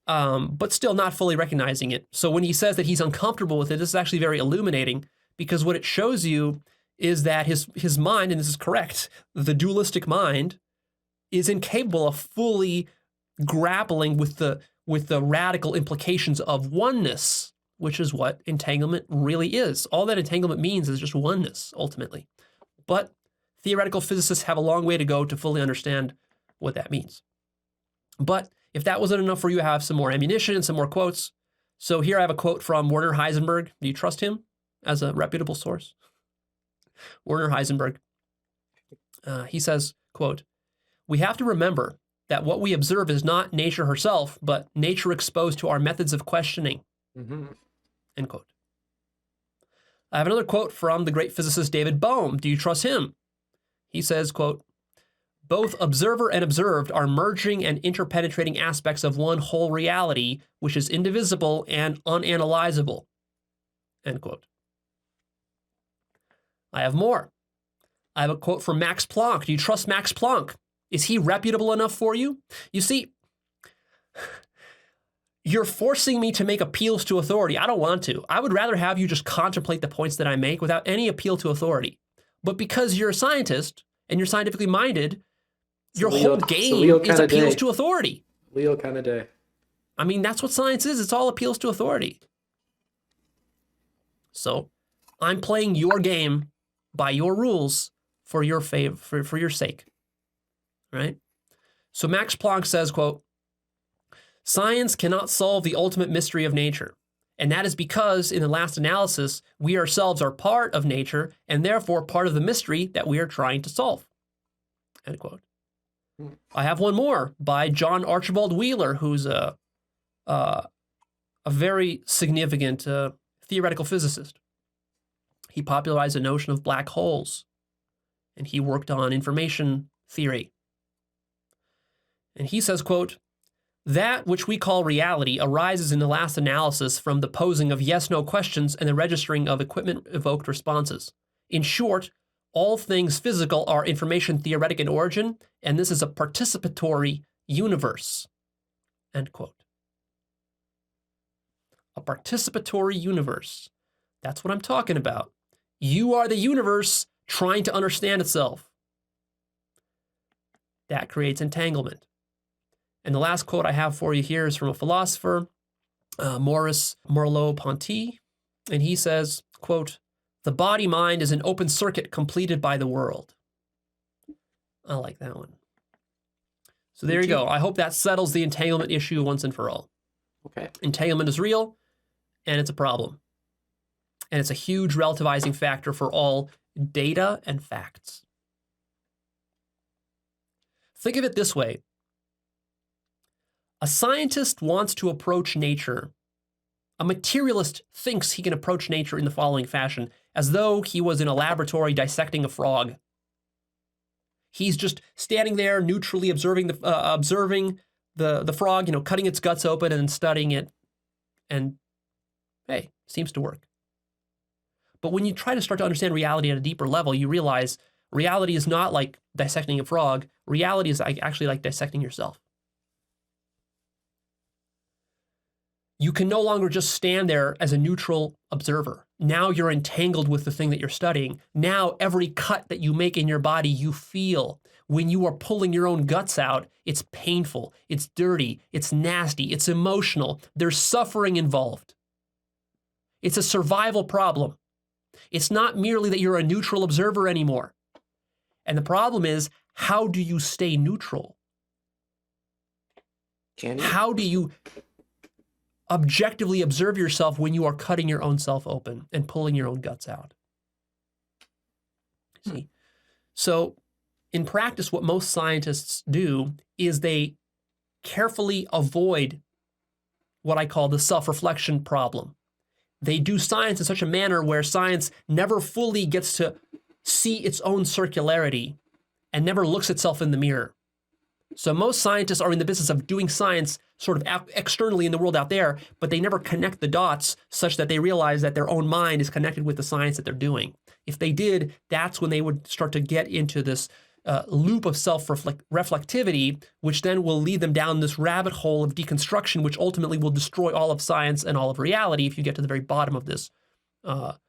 but still not fully recognizing it. So when he says that he's uncomfortable with it, this is actually very illuminating, because what it shows you is that his mind, and this is correct, the dualistic mind is incapable of fully grappling with the radical implications of oneness, which is what entanglement really is. All that entanglement means is just oneness, ultimately. But theoretical physicists have a long way to go to fully understand what that means. But if that wasn't enough for you, I have some more ammunition and some more quotes. So here I have a quote from Werner Heisenberg. Do you trust him as a reputable source? Werner Heisenberg. He says, quote, "We have to remember that what we observe is not nature herself, but nature exposed to our methods of questioning." Mm-hmm. End quote. I have another quote from the great physicist David Bohm. Do you trust him? He says, quote, "Both observer and observed are merging and interpenetrating aspects of one whole reality, which is indivisible and unanalyzable." End quote. I have more. I have a quote from Max Planck. Do you trust Max Planck? Is he reputable enough for you? You see, you're forcing me to make appeals to authority. I don't want to. I would rather have you just contemplate the points that I make without any appeal to authority. But because you're a scientist and you're scientifically minded, your whole game is appeals to authority. Leo kind of day. I mean, that's what science is. It's all appeals to authority. So I'm playing your game by your rules for your for your sake, right? So Max Planck says, quote, "Science cannot solve the ultimate mystery of nature. And that is because, in the last analysis, we ourselves are part of nature and therefore part of the mystery that we are trying to solve." End quote. I have one more by John Archibald Wheeler, who's a very significant theoretical physicist. He popularized the notion of black holes, and he worked on information theory. And he says, quote, "That which we call reality arises in the last analysis from the posing of yes-no questions and the registering of equipment-evoked responses. In short, all things physical are information theoretic in origin, and this is a participatory universe." End quote. A participatory universe. That's what I'm talking about. You are the universe trying to understand itself. That creates entanglement. And the last quote I have for you here is from a philosopher, Maurice Merleau-Ponty, and he says, quote, "The body-mind is an open circuit completed by the world." I like that one. So there you go. I hope that settles the entanglement issue once and for all. Okay. Entanglement is real, and it's a problem. And it's a huge relativizing factor for all data and facts. Think of it this way. A scientist wants to approach nature. A materialist thinks he can approach nature in the following fashion, as though he was in a laboratory dissecting a frog. He's just standing there neutrally observing the frog, cutting its guts open and then studying it. And hey, seems to work. But when you try to start to understand reality at a deeper level, you realize reality is not like dissecting a frog. Reality is actually like dissecting yourself. You can no longer just stand there as a neutral observer. Now you're entangled with the thing that you're studying. Now every cut that you make in your body, you feel. When you are pulling your own guts out, it's painful, it's dirty, it's nasty, it's emotional. There's suffering involved. It's a survival problem. It's not merely that you're a neutral observer anymore. And the problem is, how do you stay neutral? Can you? How do you objectively observe yourself when you are cutting your own self open and pulling your own guts out? See? So in practice, what most scientists do is they carefully avoid what I call the self-reflection problem. They do science in such a manner where science never fully gets to see its own circularity and never looks itself in the mirror. So most scientists are in the business of doing science sort of externally in the world out there, but they never connect the dots such that they realize that their own mind is connected with the science that they're doing. If they did, that's when they would start to get into this loop of self-reflectivity, which then will lead them down this rabbit hole of deconstruction, which ultimately will destroy all of science and all of reality if you get to the very bottom of this sort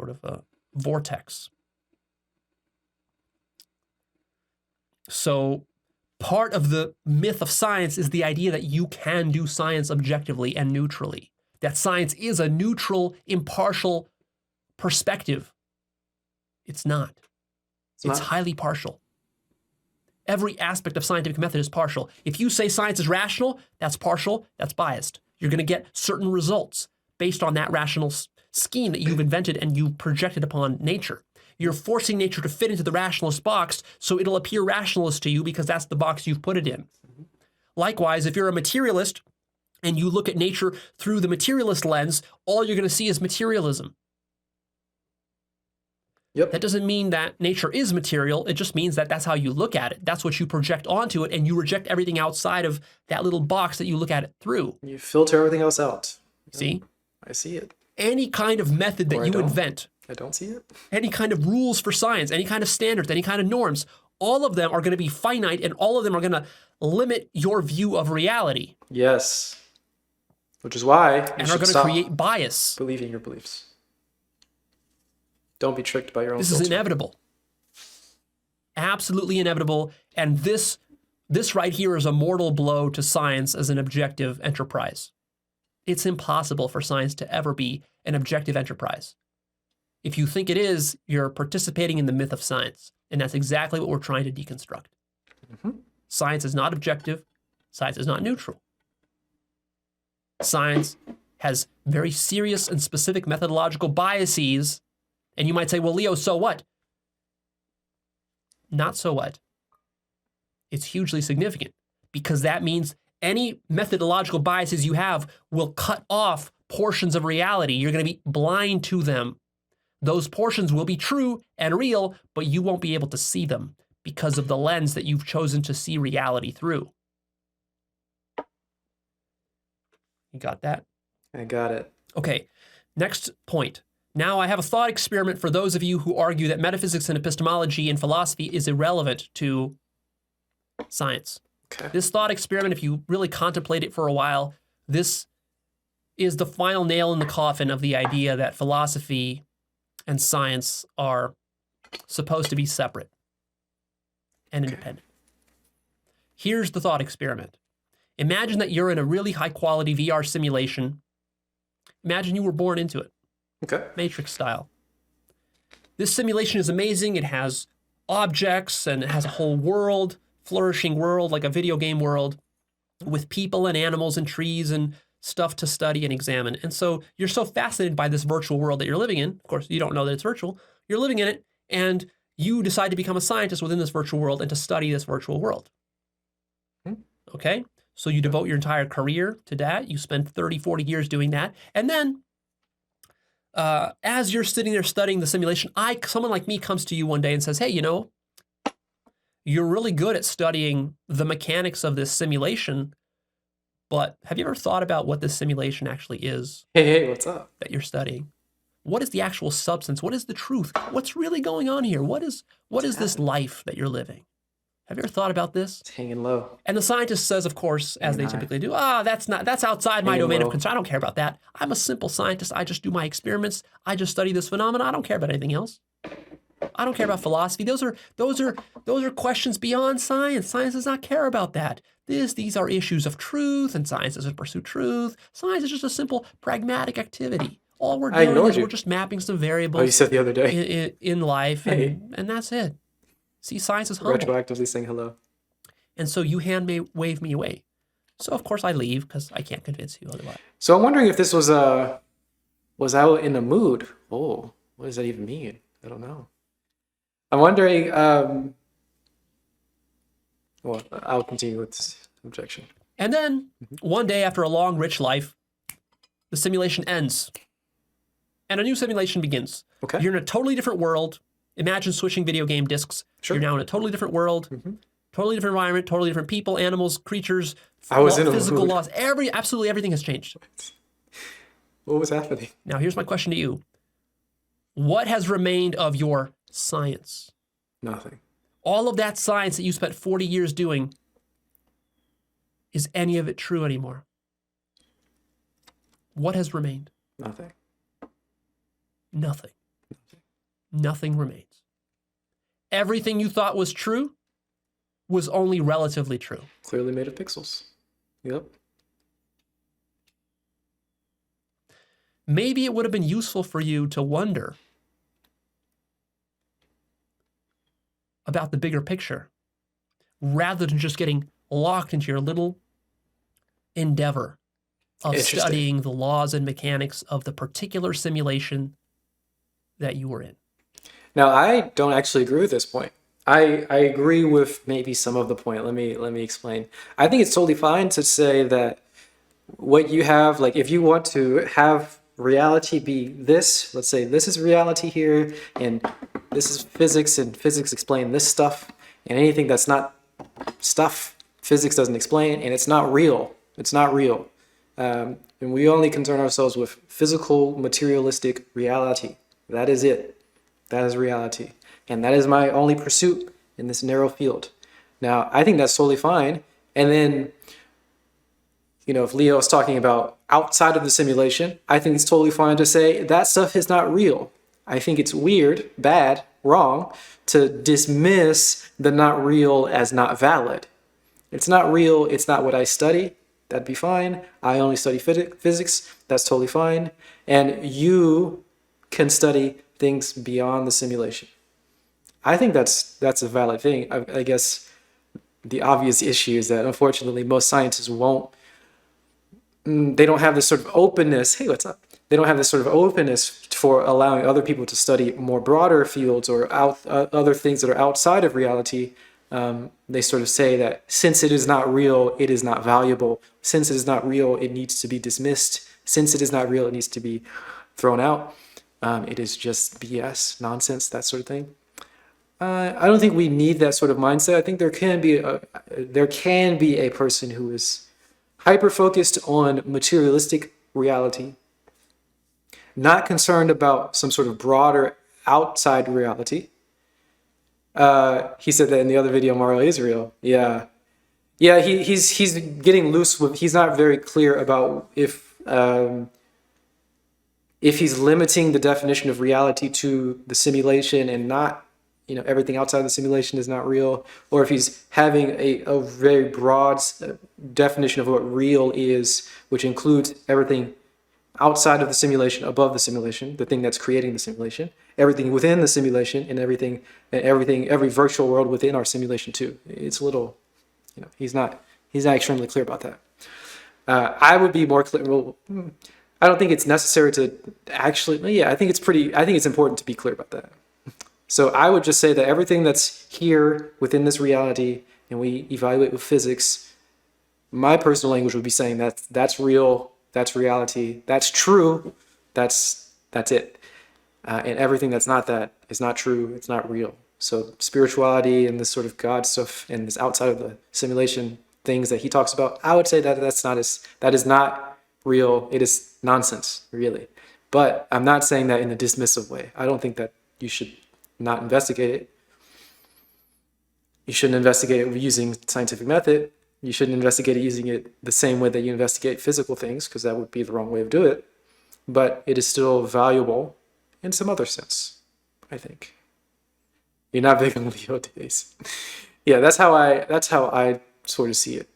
of vortex. So part of the myth of science is the idea that you can do science objectively and neutrally, that science is a neutral, impartial perspective. It's not. It's highly partial. Every aspect of scientific method is partial. If you say science is rational, that's partial, that's biased. You're going to get certain results based on that rational scheme that you've invented and you projected upon nature. You're forcing nature to fit into the rationalist box, so it'll appear rationalist to you because that's the box you've put it in. Likewise, if you're a materialist and you look at nature through the materialist lens, all you're going to see is materialism. Yep. That doesn't mean that nature is material. It just means that that's how you look at it. That's what you project onto it, and you reject everything outside of that little box that you look at it through. You filter everything else out. See? I see it. Any kind of method that you invent, I don't see it. any kind of rules for science, any kind of standards, any kind of norms, all of them are going to be finite, and all of them are going to limit your view of reality. Yes. Which is why you and should are going to stop create bias. believing your beliefs. Don't be tricked by your own This filter. is inevitable. Absolutely inevitable. And this right here is a mortal blow to science as an objective enterprise. It's impossible for science to ever be an objective enterprise. If you think it is, you're participating in the myth of science. And that's exactly what we're trying to deconstruct. Mm-hmm. Science is not objective. Science is not neutral. Science has very serious and specific methodological biases. And you might say, well, Leo, so what? Not so what. It's hugely significant because that means any methodological biases you have will cut off portions of reality. You're going to be blind to them. Those portions will be true and real, but you won't be able to see them because of the lens that you've chosen to see reality through. You got that? I got it. Okay, next point. Now I have a thought experiment for those of you who argue that metaphysics and epistemology and philosophy is irrelevant to science. Okay. This thought experiment, if you really contemplate it for a while, this is the final nail in the coffin of the idea that philosophy and science are supposed to be separate and independent. Here's the thought experiment. Imagine that you're in a really high quality VR simulation. Imagine you were born into it. Okay. Matrix style. This simulation is amazing. It has objects and it has a whole world, flourishing world, like a video game world with people and animals and trees and stuff to study and examine. And so you're so fascinated by this virtual world that you're living in. Of course, you don't know that it's virtual. You're living in it and you decide to become a scientist within this virtual world and to study this virtual world. Okay? So you devote your entire career to that. You spend 30, 40 years doing that. And then as you're sitting there studying the simulation, someone like me comes to you one day and says, hey, you know, you're really good at studying the mechanics of this simulation, but have you ever thought about what this simulation actually is? Hey, what's up? That you're studying? What is the actual substance? What is the truth? What's really going on here? What is this life that you're living? Have you ever thought about this? It's hanging low. And the scientist says, of course, as they typically do, that's outside my domain of concern. I don't care about that. I'm a simple scientist. I just do my experiments. I just study this phenomena. I don't care about anything else. I don't care about philosophy. Those are questions beyond science. Science does not care about that. These are issues of truth, and science doesn't pursue truth. Science is just a simple pragmatic activity. All we're doing is we're just mapping some variables. Oh, you said the other day. in life, and that's it. See, science is humble. Retroactively saying hello. And so you wave me away. So of course I leave because I can't convince you otherwise. So I'm wondering if this was out in a mood. Oh, what does that even mean? I don't know. I'm wondering. Well, I'll continue with this objection. And then one day after a long, rich life, the simulation ends, and a new simulation begins. Okay. You're in a totally different world. Imagine switching video game discs. Sure. You're now in a totally different world, totally different environment, totally different people, animals, creatures, physical laws. Absolutely everything has changed. What was happening? Now, here's my question to you. What has remained of your science? Nothing. All of that science that you spent 40 years doing, is any of it true anymore? What has remained? Nothing. Nothing. Nothing remains. Everything you thought was true was only relatively true. Clearly made of pixels. Yep. Maybe it would have been useful for you to wonder about the bigger picture rather than just getting locked into your little endeavor of studying the laws and mechanics of the particular simulation that you were in. Now, I don't actually agree with this point. I agree with maybe some of the point. Let me explain. I think it's totally fine to say that what you have, like if you want to have reality be this, let's say this is reality here, and this is physics, and physics explain this stuff, and anything that's not stuff, physics doesn't explain, and it's not real. It's not real. And we only concern ourselves with physical, materialistic reality. That is it. That is reality. And that is my only pursuit in this narrow field. Now, I think that's totally fine. And then, you know, if Leo is talking about outside of the simulation, I think it's totally fine to say that stuff is not real. I think it's weird, bad, wrong to dismiss the not real as not valid. It's not real. It's not what I study. That'd be fine. I only study physics. That's totally fine. And you can study things beyond the simulation. I think that's a valid thing. I guess the obvious issue is that unfortunately most scientists they don't have this sort of openness. Hey, what's up? They don't have this sort of openness for allowing other people to study more broader fields or other things that are outside of reality. They sort of say that since it is not real, it is not valuable. Since it is not real, it needs to be dismissed. Since it is not real, it needs to be thrown out. It is just BS, nonsense, that sort of thing. I don't think we need that sort of mindset. I think there can be a person who is hyper-focused on materialistic reality, not concerned about some sort of broader outside reality. He said that in the other video, Mario Israel. Yeah, he's getting loose with. He's not very clear about if he's limiting the definition of reality to the simulation and not, you know, everything outside the simulation is not real, or if he's having a very broad definition of what real is, which includes everything outside of the simulation, above the simulation, the thing that's creating the simulation, everything within the simulation, and every virtual world within our simulation too. It's a little, you know, he's not extremely clear about that. I would be more clear. Well, I don't think it's necessary to actually. Yeah, I think it's important to be clear about that. So I would just say that everything that's here within this reality, and we evaluate with physics, my personal language would be saying that that's real, that's reality, that's true, that's it. And everything that's not that is not true, it's not real. So spirituality and this sort of God stuff and this outside of the simulation things that he talks about, I would say that that is not real. It is nonsense, really. But I'm not saying that in a dismissive way. I don't think that you should not investigate it. You shouldn't investigate it using scientific method. You shouldn't investigate it using it the same way that you investigate physical things, because that would be the wrong way of doing it. But it is still valuable in some other sense, I think. You're not big on Leo days. Yeah, that's how I sort of see it.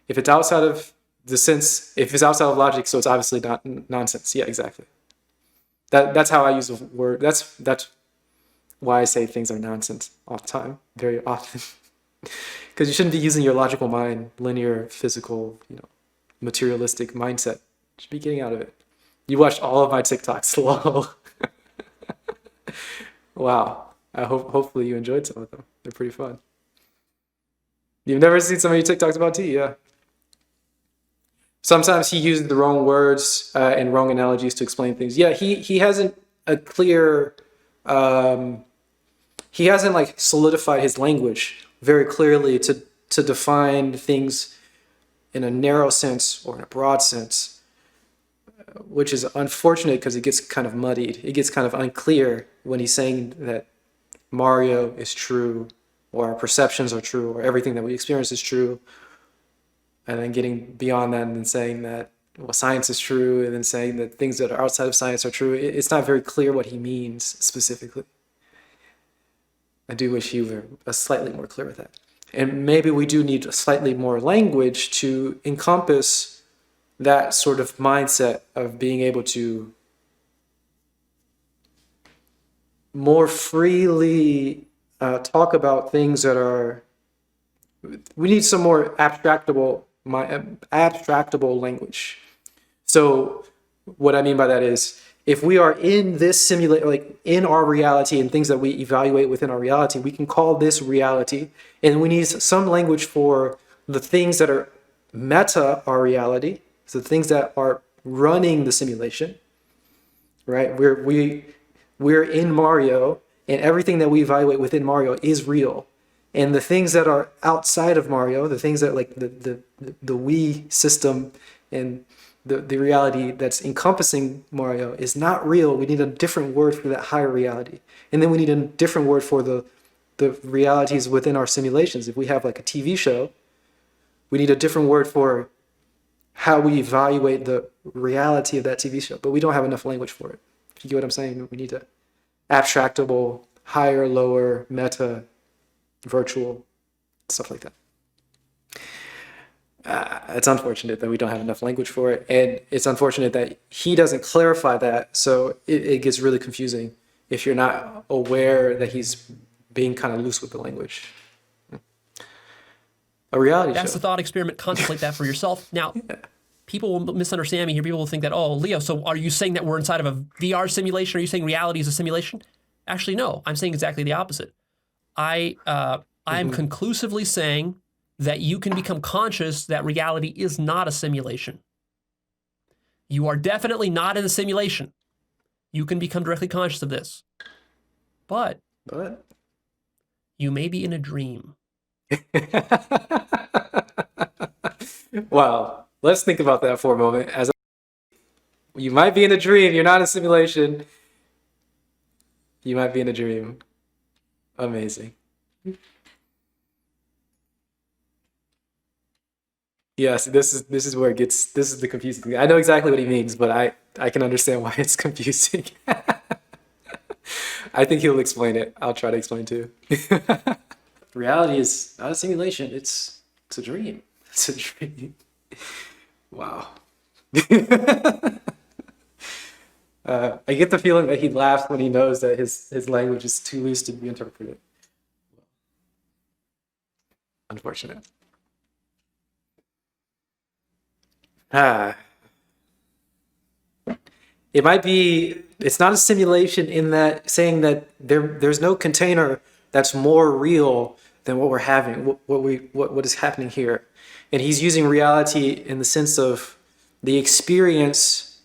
If it's outside of the sense, if it's outside of logic, so it's obviously not nonsense. Yeah, exactly. That's how I use the word. That's why I say things are nonsense all the time, very often. Because you shouldn't be using your logical mind, linear, physical, you know, materialistic mindset. You should be getting out of it. You watched all of my TikToks. Lol. Wow. Hopefully you enjoyed some of them. They're pretty fun. You've never seen some of your TikToks about tea, yeah. Sometimes he used the wrong words and wrong analogies to explain things. Yeah, he hasn't a clear, he hasn't like solidified his language very clearly to define things in a narrow sense or in a broad sense. which is unfortunate because it gets kind of muddied. It gets kind of unclear when he's saying that Mario is true, or our perceptions are true, or everything that we experience is true, and then getting beyond that and then saying that, well, science is true, and then saying that things that are outside of science are true. It's not very clear what he means specifically. I do wish he were slightly more clear with that. And maybe we do need slightly more language to encompass that sort of mindset of being able to more freely talk about things that are. We need some more abstractable language. So what I mean by that is, if we are in this simulate, like in our reality and things that we evaluate within our reality, we can call this reality, and we need some language for the things that are meta our reality, so the things that are running the simulation, right? We're in Mario, and everything that we evaluate within Mario is real. And the things that are outside of Mario, the things that like the we system and the reality that's encompassing Mario is not real. We need a different word for that higher reality. And then we need a different word for the realities within our simulations. If we have like a TV show, we need a different word for how we evaluate the reality of that TV show. But we don't have enough language for it. If you get what I'm saying, we need a abstractable, higher, lower, meta, virtual, stuff like that. It's unfortunate that we don't have enough language for it, and it's unfortunate that he doesn't clarify that, so it gets really confusing if you're not aware that he's being kind of loose with the language. A reality That's show. the thought experiment. Contemplate that for yourself. Now, people will misunderstand me here. People will think that, oh, Leo, so are you saying that we're inside of a VR simulation? Are you saying reality is a simulation? Actually, no. I'm saying exactly the opposite. I am conclusively saying that you can become conscious that reality is not a simulation. You are definitely not in a simulation. You can become directly conscious of this. But you may be in a dream. Wow. Let's think about that for a moment. You might be in a dream. You're not in a simulation. You might be in a dream. Amazing. Yes, this is where it gets. This is the confusing thing. I know exactly what he means, but I can understand why it's confusing. I think he'll explain it. I'll try to explain too. Reality is not a simulation. It's a dream. It's a dream. Wow. I get the feeling that he laughs when he knows that his language is too loose to be interpreted. Unfortunate. It might be, it's not a simulation in that saying that there's no container that's more real than what we're having, what is happening here. And he's using reality in the sense of the experience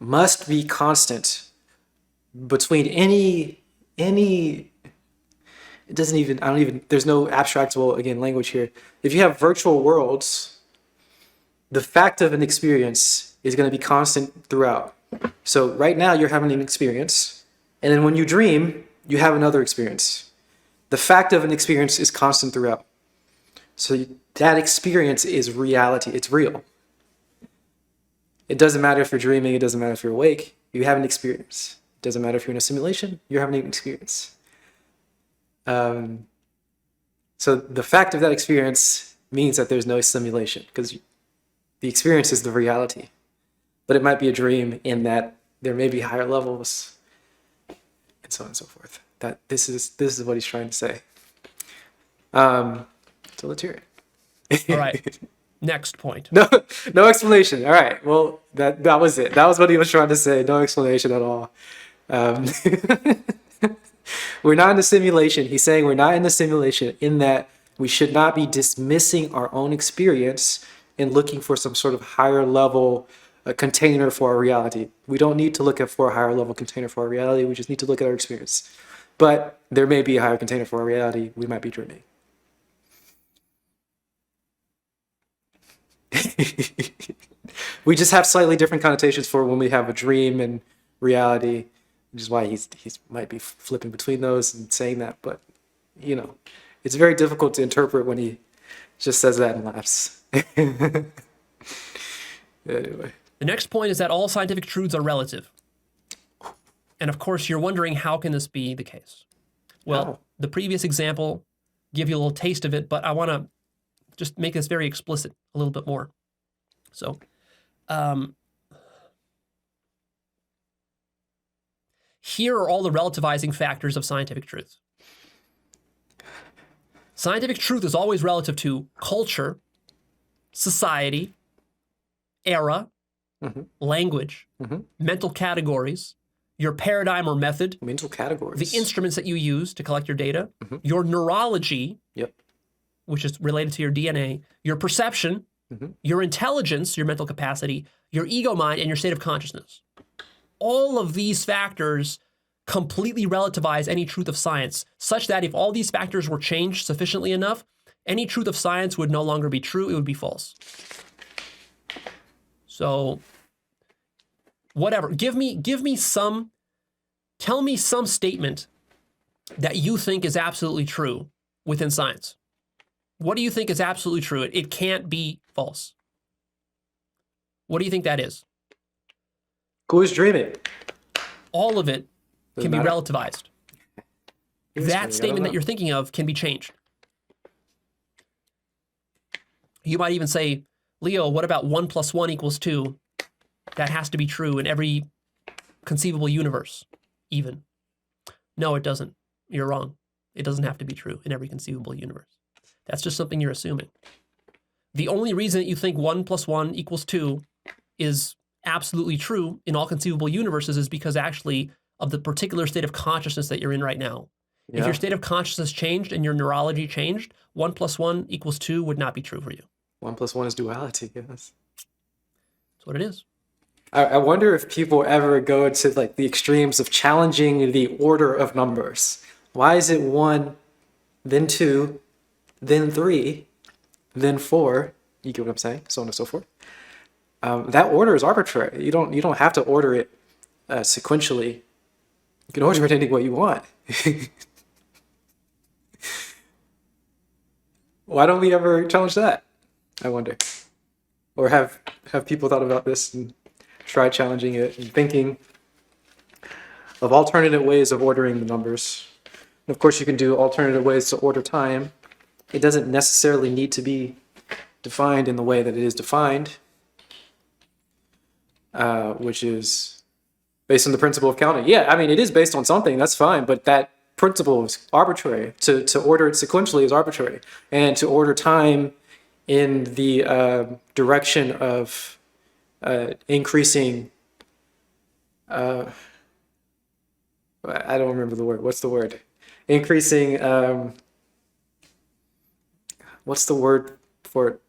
must be constant between any it doesn't even, there's no abstractable, again, language here. If you have virtual worlds, the fact of an experience is going to be constant throughout. So right now you're having an experience, and then when you dream, you have another experience. The fact of an experience is constant throughout. So that experience is reality. It's real. It doesn't matter if you're dreaming. It doesn't matter if you're awake. You have an experience. It doesn't matter if you're in a simulation. You're having an experience. So the fact of that experience means that there's no simulation, because the experience is the reality. But it might be a dream in that there may be higher levels, and so on and so forth. That this is what he's trying to say. So let's hear it. All right. Next point. No explanation. All right. Well, that was it. That was what he was trying to say. No explanation at all. We're not in a simulation. He's saying we're not in a simulation in that we should not be dismissing our own experience and looking for some sort of higher level container for our reality. We don't need to look for a higher level container for our reality. We just need to look at our experience. But there may be a higher container for our reality. We might be dreaming. We just have slightly different connotations for when we have a dream and reality, which is why he's might be flipping between those and saying that. But you know, it's very difficult to interpret when he just says that and laughs. Anyway. The next point is that all scientific truths are relative. And of course, you're wondering, how can this be the case? Well, the previous example give you a little taste of it, but I want to just make this very explicit a little bit more. So, here are all the relativizing factors of scientific truth. Scientific truth is always relative to culture, society, era, language, mental categories, your paradigm or method, mental categories, the instruments that you use to collect your data, your neurology, which is related to your DNA, your perception, your intelligence, your mental capacity, your ego mind, and your state of consciousness. All of these factors completely relativize any truth of science, such that if all these factors were changed sufficiently enough, any truth of science would no longer be true, it would be false. So, whatever. Tell me some statement that you think is absolutely true within science. What do you think is absolutely true? It can't be false. What do you think that is? Who's dreaming? All of it can be matter. relativized. That statement that you're thinking of can be changed. You might even say, Leo, what about 1 + 1 = 2? That has to be true in every conceivable universe, even. No, it doesn't. You're wrong. It doesn't have to be true in every conceivable universe. That's just something you're assuming. The only reason that you think 1 + 1 = 2 is absolutely true in all conceivable universes is because actually of the particular state of consciousness that you're in right now. If your state of consciousness changed and your neurology changed, 1 + 1 = 2 would not be true for you. 1 + 1 is duality, yes. That's what it is. I wonder if people ever go to like the extremes of challenging the order of numbers. Why is it 1, then 2, then 3, then 4? You get what I'm saying? So on and so forth. That order is arbitrary. You don't have to order it sequentially. You can order it any way you want. Why don't we ever challenge that? I wonder. Or have people thought about this and tried challenging it and thinking of alternative ways of ordering the numbers. And of course, you can do alternative ways to order time. It doesn't necessarily need to be defined in the way that it is defined, which is based on the principle of counting. Yeah, I mean, it is based on something, that's fine, but that principle is arbitrary. To order it sequentially is arbitrary. And to order time in the direction of increasing, I don't remember the word. What's the word? Increasing, what's the word for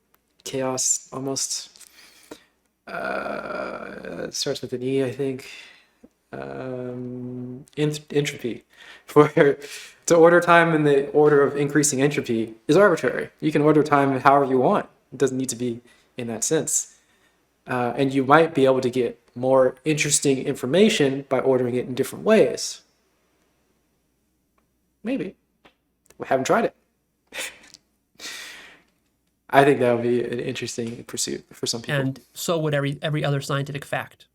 chaos almost? It starts with an E, I think. Entropy. To order time in the order of increasing entropy is arbitrary. You can order time however you want. It doesn't need to be in that sense. And you might be able to get more interesting information by ordering it in different ways. Maybe. We haven't tried it. I think that would be an interesting pursuit for some people. And so would every other scientific fact.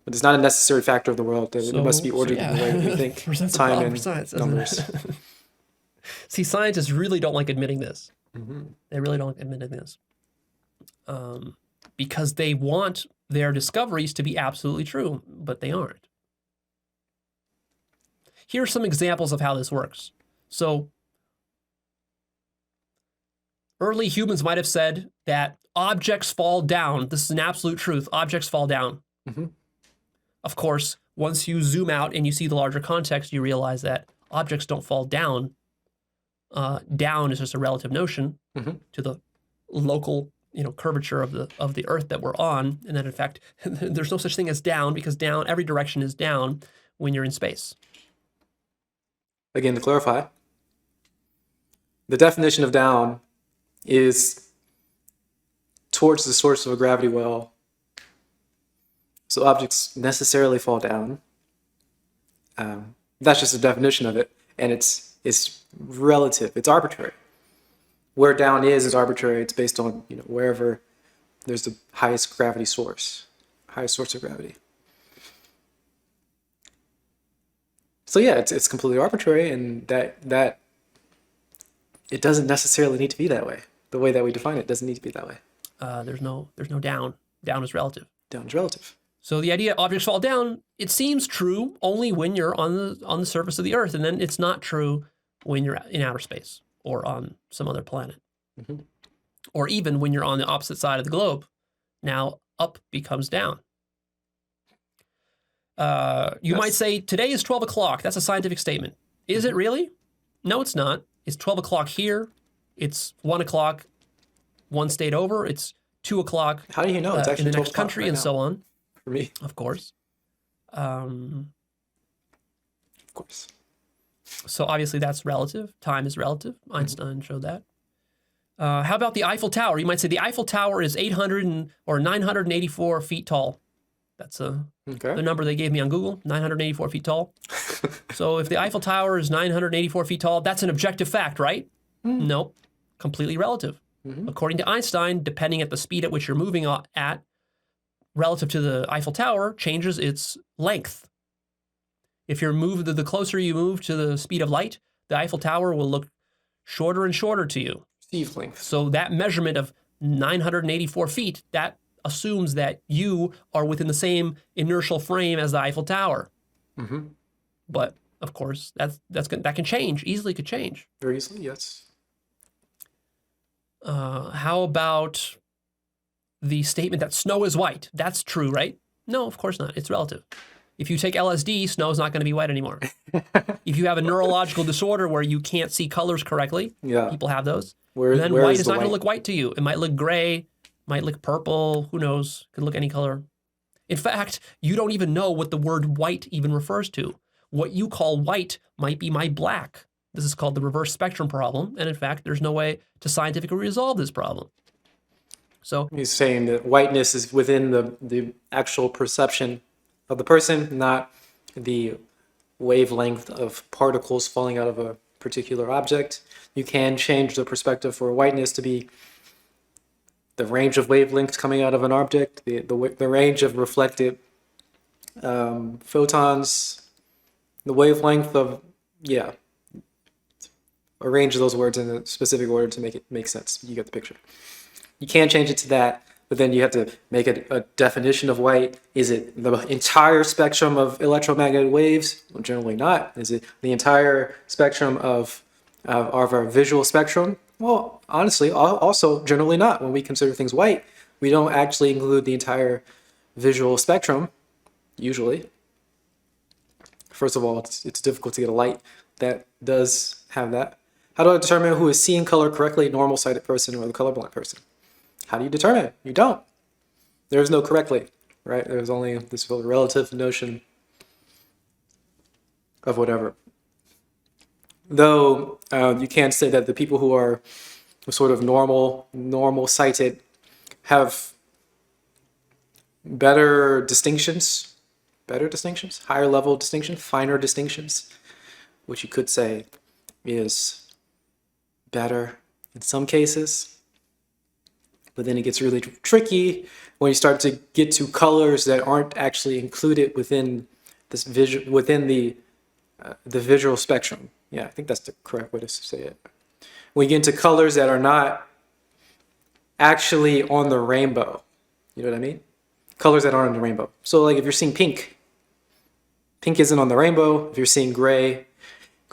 But it's not a necessary factor of the world. It must be ordered in the way that we think. That's a Time problem and for science, numbers. See, scientists really don't like admitting this. They really don't like admitting this. Because they want their discoveries to be absolutely true, but they aren't. Here are some examples of how this works. So, early humans might have said that objects fall down. This is an absolute truth. Objects fall down. Of course, once you zoom out and you see the larger context, you realize that objects don't fall down. Down is just a relative notion to the local, curvature of the Earth that we're on, and that in fact there's no such thing as down, because down, every direction is down when you're in space. Again, to clarify, the definition of down is towards the source of a gravity well. So objects necessarily fall down. That's just a definition of it, and it's relative. It's arbitrary. Where down is arbitrary. It's based on wherever there's the highest gravity source, highest source of gravity. So yeah, it's completely arbitrary, and that it doesn't necessarily need to be that way. The way that we define it doesn't need to be that way. There's no down. Down is relative. Down is relative. So the idea objects fall down, it seems true only when you're on the surface of the Earth, and then it's not true when you're in outer space or on some other planet. Mm-hmm. Or even when you're on the opposite side of the globe. Now up becomes down. You might say, today is 12 o'clock. That's a scientific statement. Is it really? No, it's not. It's 12 o'clock here. It's 1 o'clock one state over. It's 2 o'clock How do you know it's actually in the 12 next o'clock country right and now? so on. For me, Of course. of course. So obviously that's relative. Time is relative. Einstein showed that. How about the Eiffel Tower? You might say the Eiffel Tower is 984 feet tall. That's the number they gave me on Google, 984 feet tall. So if the Eiffel Tower is 984 feet tall, that's an objective fact, right? Nope. Completely relative. According to Einstein, depending at the speed at which you're moving at, relative to the Eiffel Tower, changes its length. If you're the closer you move to the speed of light, the Eiffel Tower will look shorter and shorter to you. Perceived length. So that measurement of 984 feet, that assumes that you are within the same inertial frame as the Eiffel Tower. But of course, that can change, easily could change. Very easily, yes. How about the statement that snow is white? That's true, right? No, of course not. It's relative. If you take LSD, snow is not going to be white anymore. If you have a neurological disorder where you can't see colors correctly, people have those, then where white is the not going to look white to you. It might look gray, might look purple, who knows? Could look any color. In fact, you don't even know what the word white even refers to. What you call white might be my black. This is called the reverse spectrum problem, and in fact, there's no way to scientifically resolve this problem. So he's saying that whiteness is within the actual perception of the person, not the wavelength of particles falling out of a particular object. You can change the perspective for whiteness to be the range of wavelengths coming out of an object, the range of reflected photons, the wavelength of, arrange those words in a specific order to make it make sense. You get the picture. You can change it to that, but then you have to make a definition of white. Is it the entire spectrum of electromagnetic waves? Well, generally not. Is it the entire spectrum of our visual spectrum? Well, honestly, also generally not. When we consider things white, we don't actually include the entire visual spectrum, usually. First of all, it's difficult to get a light that does have that. How do I determine who is seeing color correctly, normal-sighted person or the colorblind person? How do you determine it? You don't. There's no correctly, right? There's only this relative notion of whatever. Though you can say that the people who are sort of normal-sighted have better distinctions, higher level distinction, finer distinctions, which you could say is better in some cases. But then it gets really tricky when you start to get to colors that aren't actually included within this within the visual spectrum. Yeah, I think that's the correct way to say it. When you get into colors that are not actually on the rainbow, you know what I mean? Colors that aren't on the rainbow. So like if you're seeing pink isn't on the rainbow. If you're seeing gray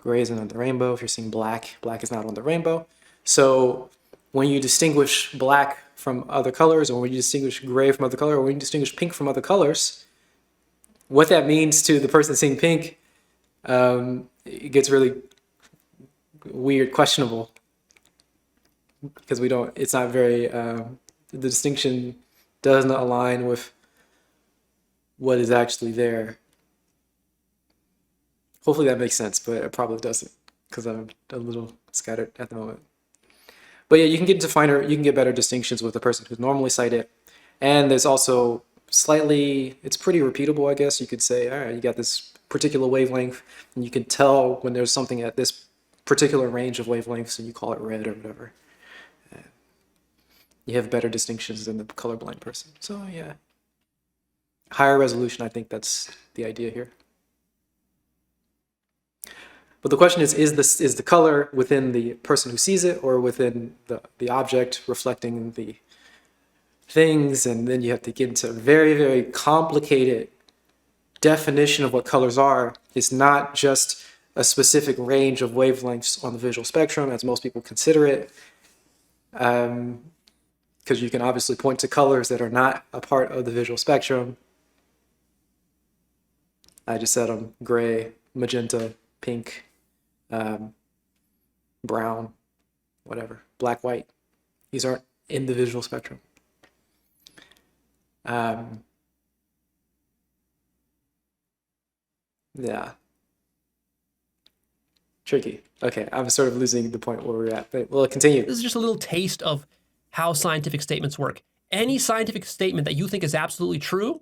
isn't on the rainbow. If you're seeing black is not on the rainbow. So when you distinguish black from other colors, or when you distinguish gray from other color, or when you distinguish pink from other colors, what that means to the person seeing pink, it gets really weird, questionable, because it's not very, the distinction doesn't align with what is actually there. Hopefully that makes sense, but it probably doesn't, because I'm a little scattered at the moment. But yeah, you can get better distinctions with the person who's normally sighted. And there's also it's pretty repeatable, I guess. You could say, all right, you got this particular wavelength, and you can tell when there's something at this particular range of wavelengths, and you call it red or whatever. You have better distinctions than the colorblind person. So yeah, higher resolution, I think that's the idea here. But the question is the color within the person who sees it or within the object reflecting the things? And then you have to get into a very, very complicated definition of what colors are. It's not just a specific range of wavelengths on the visual spectrum, as most people consider it. Because you can obviously point to colors that are not a part of the visual spectrum. I just said them: gray, magenta, pink, brown, whatever, black, white. These aren't in the visual spectrum. Yeah. Tricky. Okay, I'm sort of losing the point where we're at, but we'll continue. This is just a little taste of how scientific statements work. Any scientific statement that you think is absolutely true,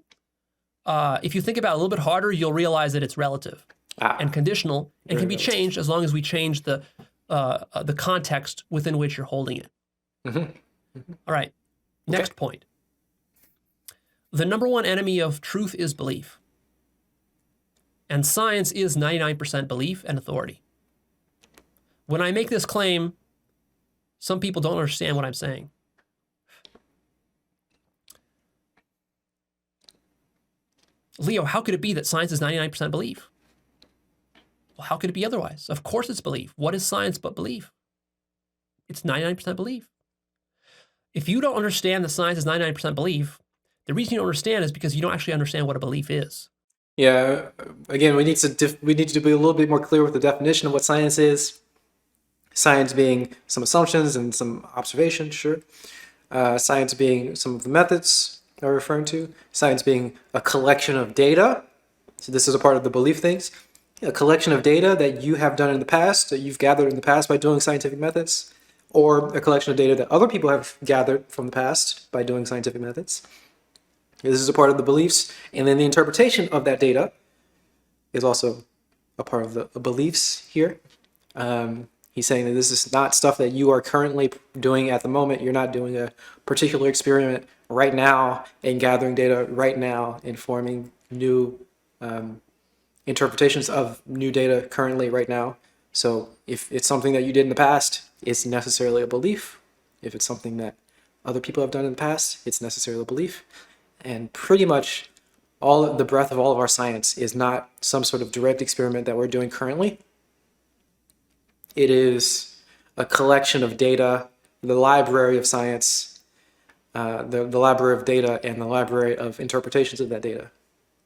if you think about it a little bit harder, you'll realize that it's relative and conditional and can be changed as long as we change the context within which you're holding it. All right, next point. The number one enemy of truth is belief. And science is 99% belief and authority. When I make this claim, some people don't understand what I'm saying. Leo, how could it be that science is 99% belief? Well, how could it be otherwise? Of course it's belief. What is science but belief? It's 99% belief. If you don't understand that science is 99% belief, the reason you don't understand is because you don't actually understand what a belief is. Yeah, again, we need to be a little bit more clear with the definition of what science is. Science being some assumptions and some observations, sure. Science being some of the methods are referring to. Science being a collection of data. So this is a part of the belief things. A collection of data that you have done in the past, that you've gathered in the past by doing scientific methods, or a collection of data that other people have gathered from the past by doing scientific methods. This is a part of the beliefs, and then the interpretation of that data is also a part of the beliefs here. He's saying that this is not stuff that you are currently doing at the moment. You're not doing a particular experiment right now and gathering data right now and forming new interpretations of new data currently right now. So if it's something that you did in the past, it's necessarily a belief. If it's something that other people have done in the past, it's necessarily a belief. And pretty much the breadth of all of our science is not some sort of direct experiment that we're doing currently. It is a collection of data, the library of science, the library of data, and the library of interpretations of that data,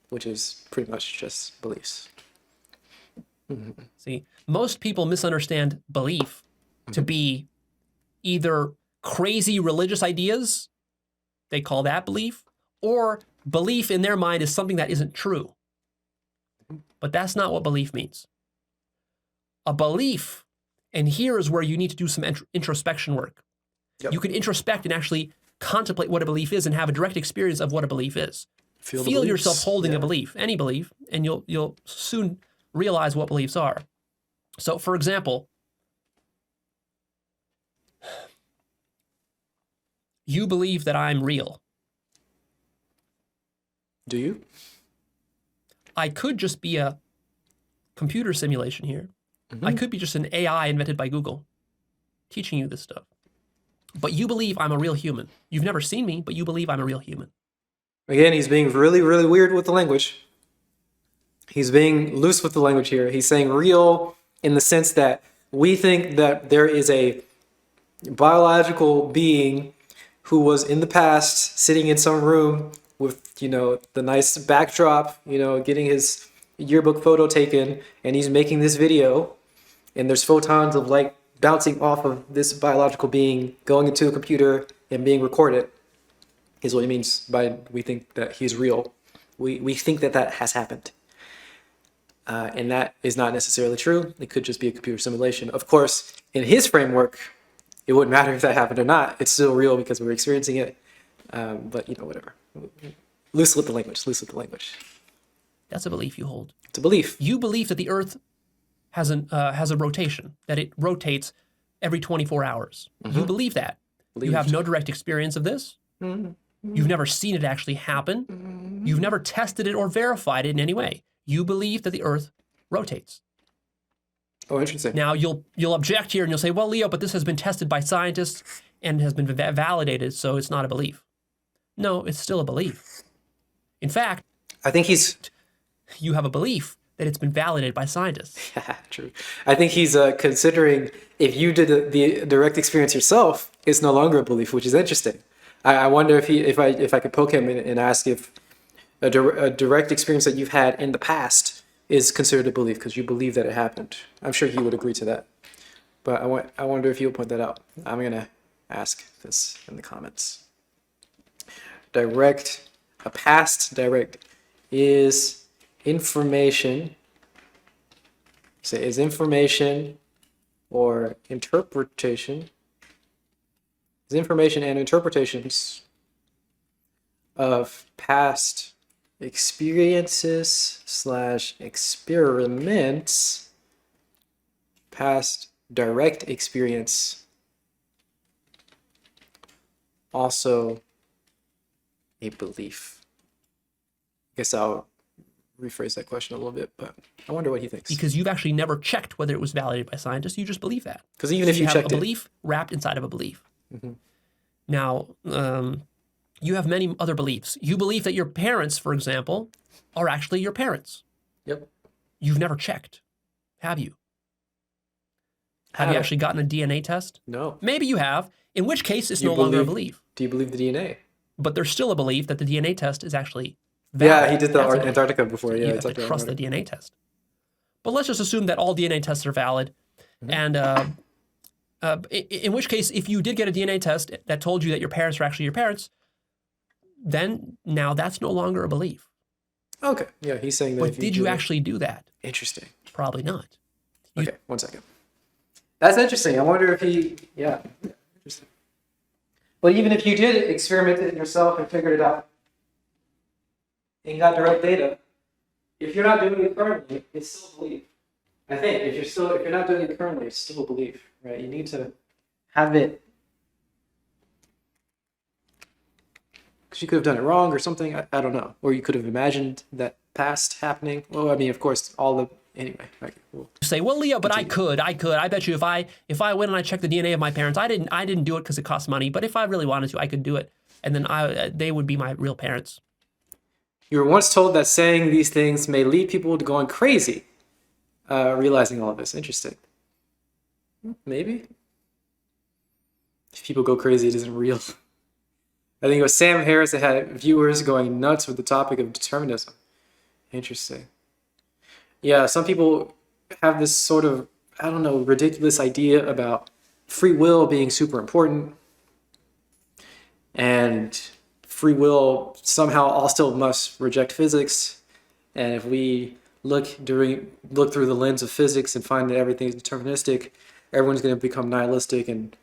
which is pretty much just beliefs. See, most people misunderstand belief to be either crazy religious ideas, they call that belief, or belief in their mind is something that isn't true. But that's not what belief means. A belief, and here is where you need to do some introspection work. Yep. You can introspect and actually contemplate what a belief is and have a direct experience of what a belief is. Feel yourself holding a belief, any belief, and you'll soon realize what beliefs are. So, for example, you believe that I'm real. Do you? I could just be a computer simulation here. I could be just an AI invented by Google teaching you this stuff. But you believe I'm a real human. You've never seen me, but you believe I'm a real human. Again, he's being really, really weird with the language. He's being loose with the language here. He's saying real in the sense that we think that there is a biological being who was in the past sitting in some room with, the nice backdrop, getting his yearbook photo taken, and he's making this video, and there's photons of light bouncing off of this biological being, going into a computer and being recorded, is what he means by we think that he's real. We think that has happened. And that is not necessarily true. It could just be a computer simulation. Of course, in his framework, it wouldn't matter if that happened or not. It's still real because we're experiencing it. But whatever. Loose with the language. Loose with the language. That's a belief you hold. It's a belief. You believe that the Earth has a rotation, that it rotates every 24 hours. You believe that. You have no direct experience of this. You've never seen it actually happen. You've never tested it or verified it in any way. You believe that the Earth rotates. Oh, interesting. Now, you'll object here and you'll say, well, Leo, but this has been tested by scientists and has been validated, so it's not a belief. No, it's still a belief. In fact, I think you have a belief that it's been validated by scientists. True. I think he's considering if you did the direct experience yourself, it's no longer a belief, which is interesting. I wonder if I could poke him and ask if a direct experience that you've had in the past is considered a belief because you believe that it happened. I'm sure he would agree to that. But I wonder if he'll point that out. I'm gonna ask this in the comments. A past direct is information. Say is information or interpretation. Is information and interpretations of past experiences / experiments, past direct experience, also a belief. I guess I'll rephrase that question a little bit, but I wonder what he thinks. Because you've actually never checked whether it was validated by scientists. You just believe that. Because even if you have checked a belief wrapped inside of a belief. Now, you have many other beliefs. You believe that your parents, for example, are actually your parents. Yep. You've never checked, have you? Have you actually gotten a DNA test? No. Maybe you have, in which case it's no longer a belief. Do you believe the DNA? But there's still a belief that the DNA test is actually valid. Yeah, he did the Antarctica before. Yeah, you have to trust the DNA test. But let's just assume that all DNA tests are valid. And in which case, if you did get a DNA test that told you that your parents are actually your parents, then now that's no longer a belief. Okay. Yeah, he's saying that. But did you actually do that? Interesting. Probably not. Okay, 1 second. That's interesting. I wonder if yeah, interesting. But even if you did experiment it yourself and figured it out and got direct data, if you're not doing it currently, it's still a belief. I think if you're not doing it currently, it's still a belief, right? You need to have it because you could have done it wrong or something. I don't know, or you could have imagined that past happening. Well, I mean, of course, anyway. Okay, you say, well, Leo, but continue. I could. I bet you if I went and I checked the DNA of my parents, I didn't do it because it costs money. But if I really wanted to, I could do it, and then they would be my real parents. You were once told that saying these things may lead people to going crazy. Realizing all of this. Interesting. Maybe. If people go crazy, it isn't real. I think it was Sam Harris that had viewers going nuts with the topic of determinism. Interesting. Yeah, some people have this sort of, I don't know, ridiculous idea about free will being super important. And free will somehow also must reject physics. And if we look through the lens of physics and find that everything is deterministic, everyone's going to become nihilistic and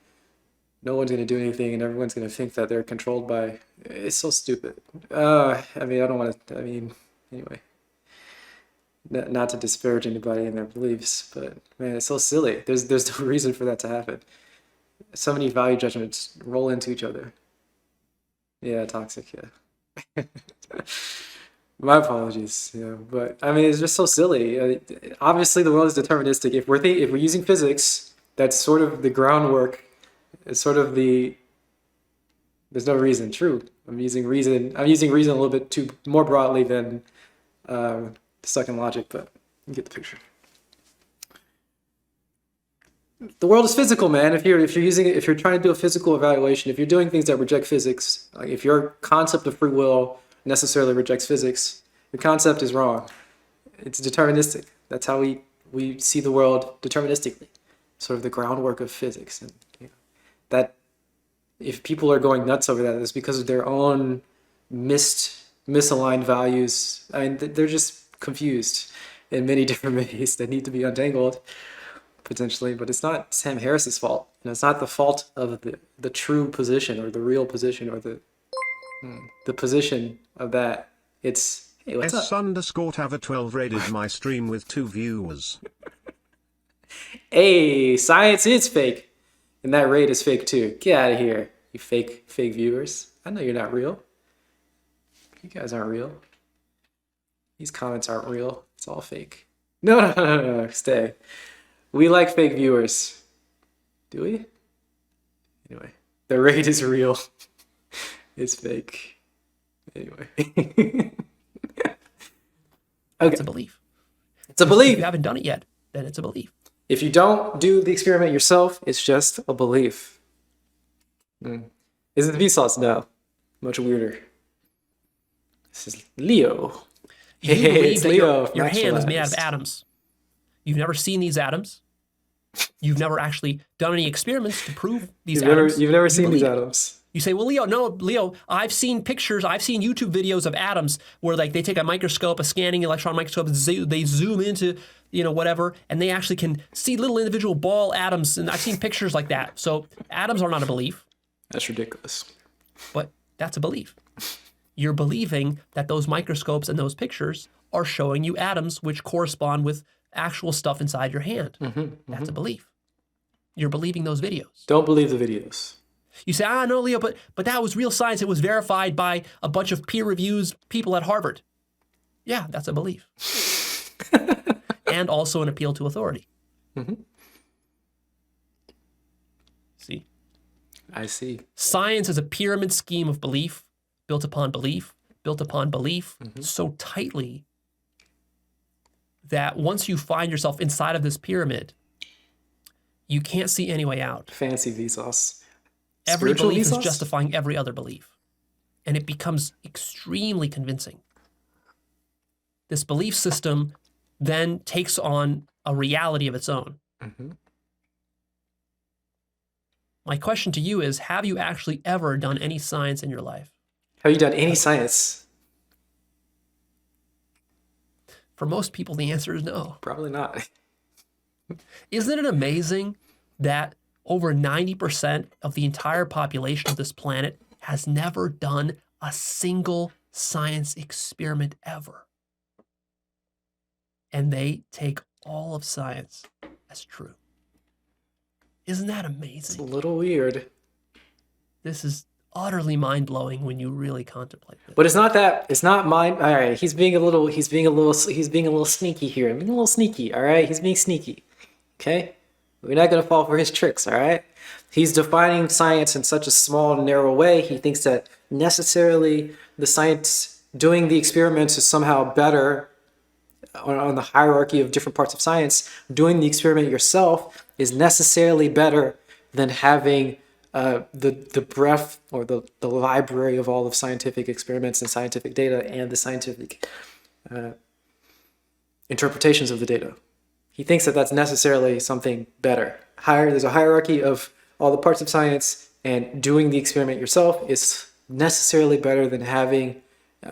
no one's going to do anything and everyone's going to think that they're controlled by... It's so stupid. I don't want to... anyway. Not to disparage anybody in their beliefs, but man, it's so silly. There's no reason for that to happen. So many value judgments roll into each other. Yeah, toxic, yeah. My apologies, but I mean, it's just so silly. Obviously, the world is deterministic. If we're using physics, that's sort of the groundwork. It's sort of there's no reason. True, I'm using reason a little bit more broadly than stuck in logic, but you get the picture. The world is physical, man. If you're trying to do a physical evaluation, if you're doing things that reject physics, like if your concept of free will necessarily rejects physics, your concept is wrong. It's deterministic. That's how we see the world deterministically, sort of the groundwork of physics. And that if people are going nuts over that, it's because of their own misaligned values. I mean, they're just confused in many different ways that need to be untangled. potentially, but it's not Sam Harris's fault. And it's not the fault of the true position or the real position or the position of that. It's, hey, what's up? S_Tava12 raided my stream with 2 viewers. Hey, science is fake. And that raid is fake too. Get out of here, you fake viewers. I know you're not real. You guys aren't real. These comments aren't real. It's all fake. No, stay. We like fake viewers. Do we? Anyway, the raid is real. It's fake. Anyway. Okay. It's a belief. It's a belief. If you haven't done it yet, then it's a belief. If you don't do the experiment yourself, it's just a belief. Is it Vsauce? No. Much weirder. This is Leo. You Hey, believe it's that Leo. your hand is made out of Actualized. atoms. You've never seen these atoms. You've never actually done any experiments to prove these atoms. You've never You seen these believe it. atoms. You say, well, Leo, I've seen pictures, I've seen YouTube videos of atoms where like they take a microscope, a scanning electron microscope, they zoom into, whatever, and they actually can see little individual ball atoms. And I've seen pictures like that. So atoms are not a belief, That's ridiculous. but that's a belief. You're believing that those microscopes and those pictures are showing you atoms which correspond with actual stuff inside your hand. That's a belief. You're believing those videos. Don't believe the videos. You say, no, Leo, but that was real science. It was verified by a bunch of peer-reviewed people at Harvard. Yeah, that's a belief. And also an appeal to authority. See? I see. Science is a pyramid scheme of belief, built upon belief, so tightly that once you find yourself inside of this pyramid, you can't see any way out. Fancy Vsauce. Every Spiritual belief is Vsauce? justifying every other belief. And it becomes extremely convincing. This belief system then takes on a reality of its own. My question to you is, have you actually ever done any science in your life? Have you done any science? For most people, the answer is no. Probably not. Isn't it amazing that over 90% of the entire population of this planet has never done a single science experiment ever? And they take all of science as true. Isn't that It's a amazing? little weird. This is utterly mind-blowing when you really contemplate it. But it's not that. It's not mine. All right, he's being a little sneaky here. Being a little sneaky. All right, he's being sneaky. Okay, we're not gonna fall for his tricks. All right, he's defining science in such a small, narrow way. He thinks that necessarily the science doing the experiments is somehow better on the hierarchy of different parts of science. Doing the experiment yourself is necessarily better than having the breadth or the library of all of scientific experiments and scientific data and the scientific interpretations of the data. He thinks that that's necessarily something better. There's a hierarchy of all the parts of science, and doing the experiment yourself is necessarily better than having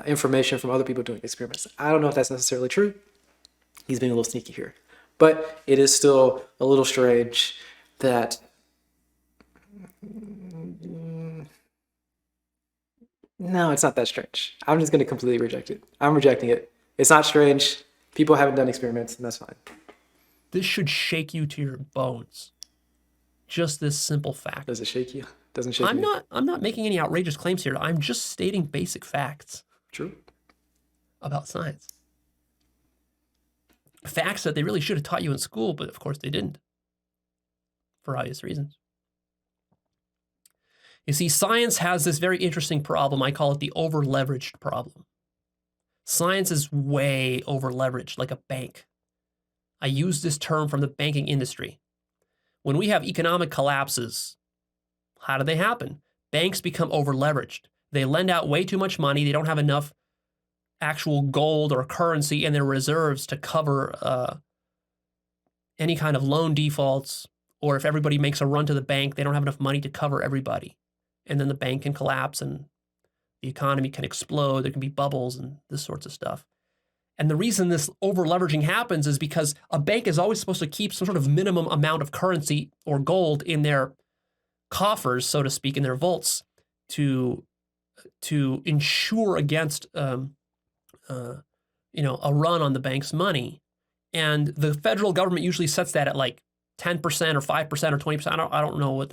information from other people doing experiments. I don't know if that's necessarily true. He's being a little sneaky here. But it is still a little strange that no, it's not that strange. I'm just going to completely reject it. I'm rejecting it. It's not strange. People haven't done experiments, and that's fine. This should shake you to your bones. Just this simple fact. Does it shake you? Doesn't shake me. I'm not making any outrageous claims here. I'm just stating basic facts True. about science. Facts that they really should have taught you in school, but of course they didn't. For obvious reasons. You see, science has this very interesting problem. I call it the over-leveraged problem. Science is way over-leveraged, like a bank. I use this term from the banking industry. When we have economic collapses, how do they happen? Banks become over-leveraged. They lend out way too much money. They don't have enough actual gold or currency in their reserves to cover any kind of loan defaults, or if everybody makes a run to the bank, they don't have enough money to cover everybody. And then the bank can collapse and the economy can explode. There can be bubbles and this sorts of stuff. And the reason this over leveraging happens is because a bank is always supposed to keep some sort of minimum amount of currency or gold in their coffers, so to speak, in their vaults to ensure against a run on the bank's money. And the federal government usually sets that at like 10% or 5% or 20%. I don't know what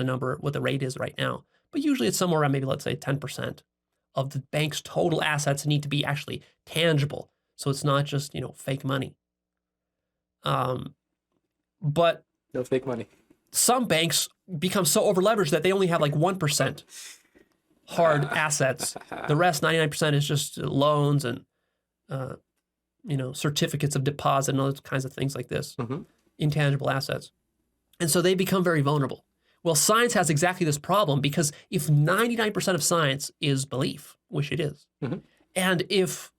the rate is right now, but usually it's somewhere around maybe, let's say, 10% of the bank's total assets need to be actually tangible. So it's not just, fake money. But No fake money. some banks become so over leveraged that they only have like 1% hard assets. The rest, 99%, is just loans and certificates of deposit and other kinds of things like this, intangible assets. And so they become very vulnerable. Well, science has exactly this problem, because if 99% of science is belief, which it is, and if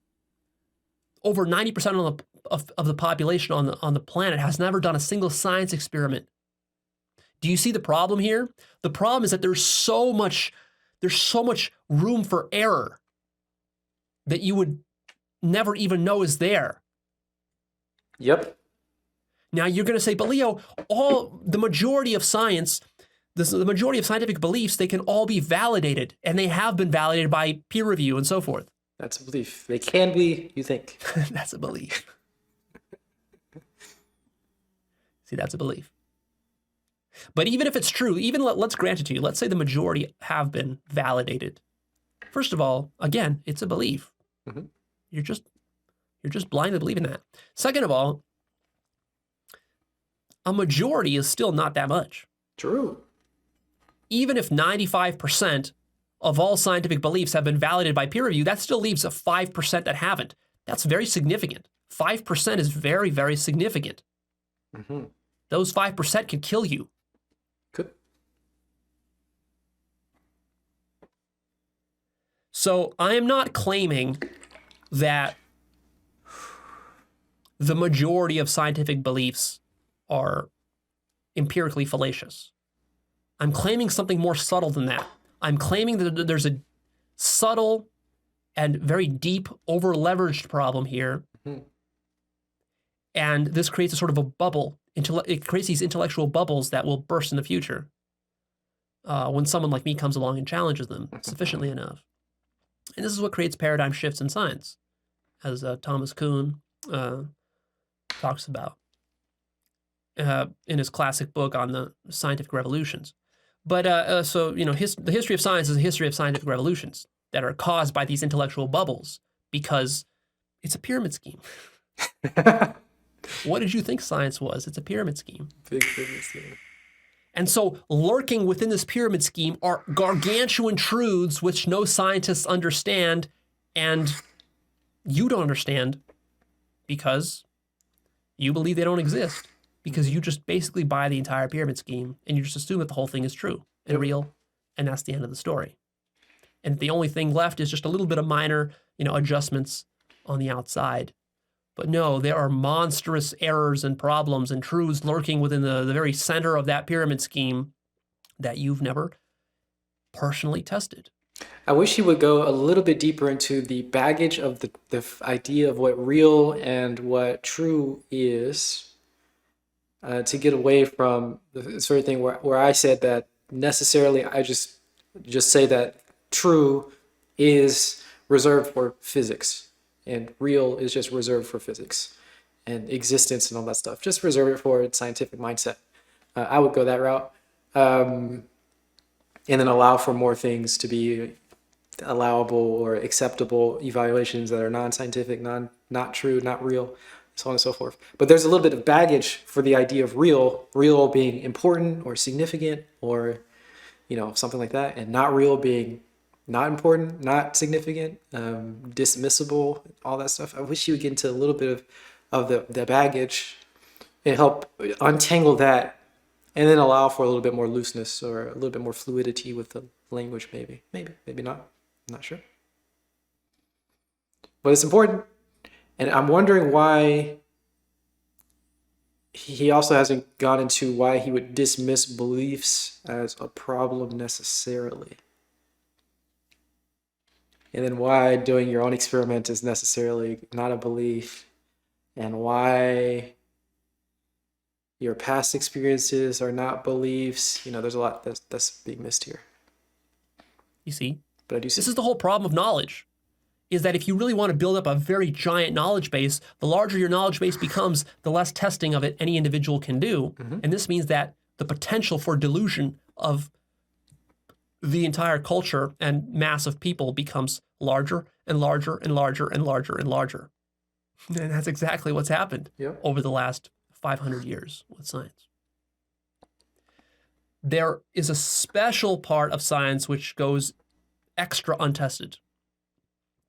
over 90% of the population on the planet has never done a single science experiment, do you see the problem here? The problem is that there's so much room for error that you would never even know is there. Yep. Now you're going to say, but Leo, the majority of science, the majority of scientific beliefs, they can all be validated, and they have been validated by peer review and so forth. That's a belief. They can be, you think. That's a belief. See, that's a belief. But even if it's true, let's grant it to you. Let's say the majority have been validated. First of all, again, it's a belief. You're just blindly believing that. Second of all, a majority is still not that much. True. Even if 95% of all scientific beliefs have been validated by peer review, that still leaves a 5% that haven't. That's very significant. 5% is very, very significant. Those 5% can kill you. Could. So I am not claiming that the majority of scientific beliefs are empirically fallacious. I'm claiming something more subtle than that. I'm claiming that there's a subtle and very deep over-leveraged problem here. And this creates a sort of a bubble. It creates these intellectual bubbles that will burst in the future when someone like me comes along and challenges them sufficiently enough. And this is what creates paradigm shifts in science, as Thomas Kuhn talks about in his classic book on the scientific revolutions. But the history of science is a history of scientific revolutions that are caused by these intellectual bubbles, because it's a pyramid scheme. What did you think science was? It's a pyramid scheme. Big pyramid scheme. And so lurking within this pyramid scheme are gargantuan truths which no scientists understand, and you don't understand because you believe they don't exist, because you just basically buy the entire pyramid scheme and you just assume that the whole thing is true and real, and that's the end of the story. And the only thing left is just a little bit of minor, adjustments on the outside. But no, there are monstrous errors and problems and truths lurking within the very center of that pyramid scheme that you've never personally tested. I wish he would go a little bit deeper into the baggage of the idea of what real and what true is, to get away from the sort of thing where I said that necessarily I just say that true is reserved for physics and real is just reserved for physics and existence and all that stuff. Just reserve it for its scientific mindset. I would go that route, and then allow for more things to be allowable or acceptable evaluations that are non-scientific, not true, not real, so on and so forth. But there's a little bit of baggage for the idea of real being important or significant or, something like that, and not real being not important, not significant, dismissible, all that stuff. I wish you would get into a little bit of the baggage and help untangle that, and then allow for a little bit more looseness or a little bit more fluidity with the language, maybe not. I'm not sure. But it's important. And I'm wondering why he also hasn't gone into why he would dismiss beliefs as a problem necessarily. And then why doing your own experiment is necessarily not a belief. and why your past experiences are not beliefs. There's a lot that's being missed here. You see? But I do see. This is the whole problem of knowledge, is that if you really want to build up a very giant knowledge base, the larger your knowledge base becomes, the less testing of it any individual can do. And this means that the potential for delusion of the entire culture and mass of people becomes larger and larger and larger and larger and larger. And that's exactly what's happened over the last 500 years with science. There is a special part of science which goes extra untested,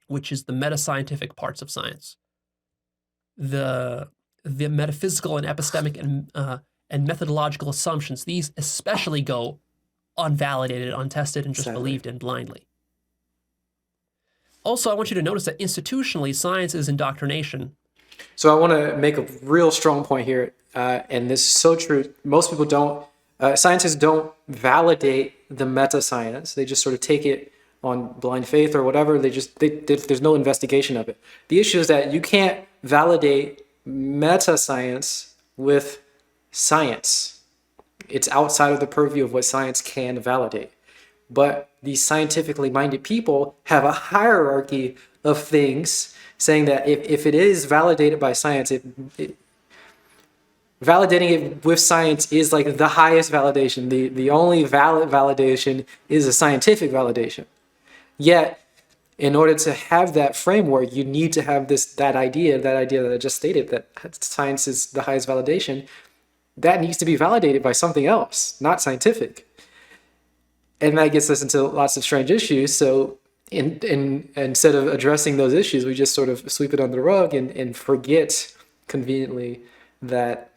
which is the meta-scientific parts of science. The metaphysical and epistemic and methodological assumptions, these especially go unvalidated, untested, and just believed in blindly. Also, I want you to notice that institutionally, science is indoctrination. So I want to make a real strong point here, and this is so true. Most people don't, scientists don't validate the meta-science. They just sort of take it on blind faith or whatever. There's no investigation of it. The issue is that you can't validate meta-science with science. It's outside of the purview of what science can validate. But these scientifically minded people have a hierarchy of things saying that if it is validated by science, validating it with science is like the highest validation. The only valid validation is a scientific validation. Yet, in order to have that framework, you need to have that idea that I just stated, that science is the highest validation. That needs to be validated by something else, not scientific. And that gets us into lots of strange issues. So instead of addressing those issues, we just sort of sweep it under the rug and forget conveniently that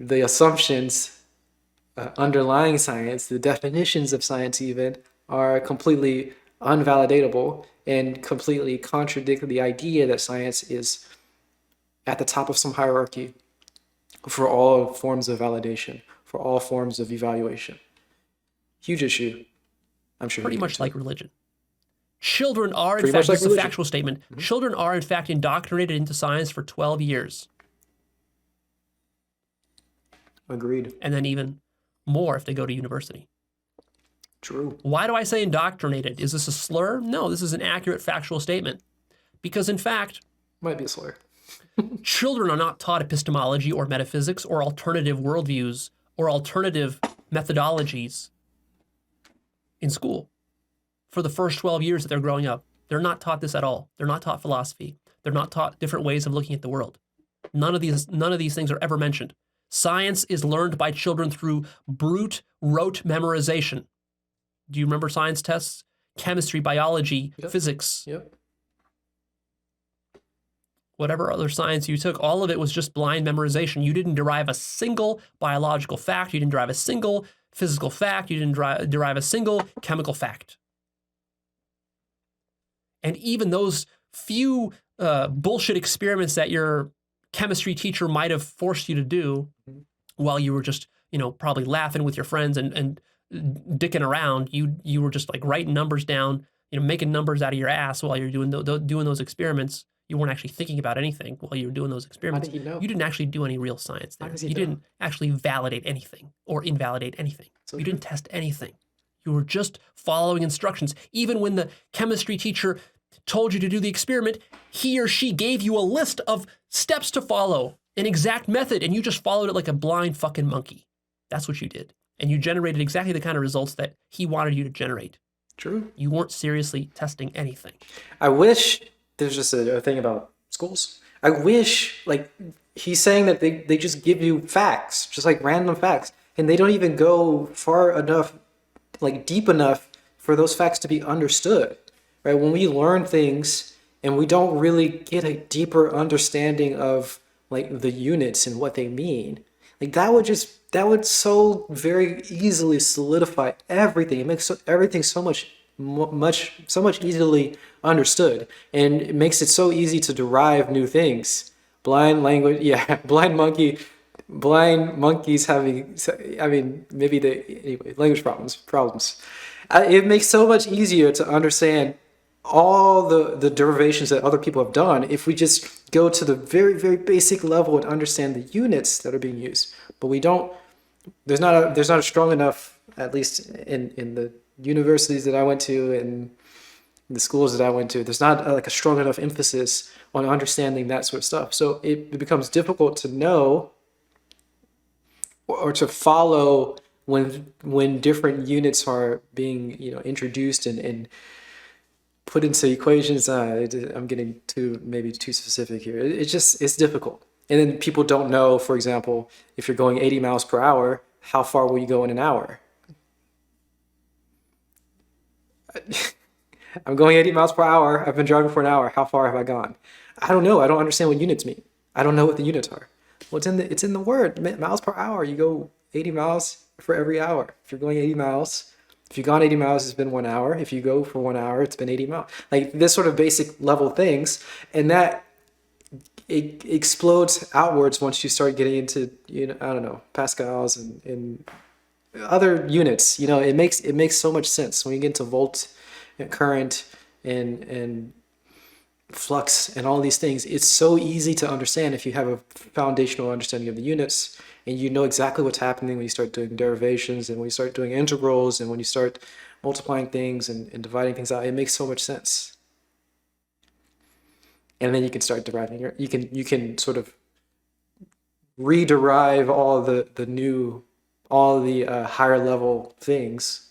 the assumptions underlying science, the definitions of science even, are completely unvalidatable and completely contradict the idea that science is at the top of some hierarchy for all forms of validation, for all forms of evaluation. Huge issue. I'm sure. Pretty much like religion. Children are, in fact, this is a factual statement, children are, in fact, indoctrinated into science for 12 years. Agreed. And then even more if they go to university. True. Why do I say indoctrinated? Is this a slur? No, this is an accurate factual statement. Because, in fact, might be a slur. Children are not taught epistemology or metaphysics or alternative worldviews or alternative methodologies in school for the first 12 years that they're growing up. They're not taught this at all. They're not taught philosophy. They're not taught different ways of looking at the world. None of these things are ever mentioned. Science is learned by children through brute rote memorization. Do you remember science tests? Chemistry, biology, physics. Yep. Whatever other science you took, all of it was just blind memorization. You didn't derive a single biological fact. You didn't derive a single physical fact. You didn't derive a single chemical fact. And even those few bullshit experiments that your chemistry teacher might have forced you to do while you were just, probably laughing with your friends and dicking around, you were just like writing numbers down, making numbers out of your ass while you're doing those experiments. You weren't actually thinking about anything while you were doing those experiments. How did he know? You didn't actually do any real science there. You know? didn't actually validate anything or invalidate anything. So you didn't test anything. You were just following instructions. Even when the chemistry teacher told you to do the experiment, he or she gave you a list of steps to follow, an exact method, and you just followed it like a blind fucking monkey. That's what you did. And you generated exactly the kind of results that he wanted you to generate. True. You weren't seriously testing anything. I wish there's just a thing about schools. I wish, he's saying that they just give you facts, just like random facts, and they don't even go far enough, deep enough for those facts to be understood, right? When we learn things and we don't really get a deeper understanding of the units and what they mean, that would so very easily solidify everything. It makes everything so much easily understood, and it makes it so easy to derive new things. Blind monkeys having, maybe language problems. It makes so much easier to understand all the derivations that other people have done if we just go to the very, very basic level and understand the units that are being used. But we don't, there's not a strong enough, at least in the universities that I went to and the schools that I went to, there's not like a strong enough emphasis on understanding that sort of stuff. So it becomes difficult to know or to follow when different units are being, introduced and put into equations. I'm getting maybe too specific here. It's difficult. And then people don't know, for example, if you're going 80 miles per hour, how far will you go in an hour? I'm going 80 miles per hour. I've been driving for an hour. How far have I gone? I don't know. I don't understand what units mean. I don't know what the units are. Well, it's in the word, miles per hour. You go 80 miles for every hour. If you're going 80 miles, if you've gone 80 miles, it's been 1 hour. If you go for 1 hour, it's been 80 miles. Like this sort of basic level things. And that it explodes outwards once you start getting into, I don't know, Pascals and other units. It makes so much sense when you get into volt and current and flux and all these things. It's so easy to understand if you have a foundational understanding of the units and you know exactly what's happening when you start doing derivations and when you start doing integrals and when you start multiplying things and dividing things out. It makes so much sense. And then you can start deriving you can sort of rederive all the higher level things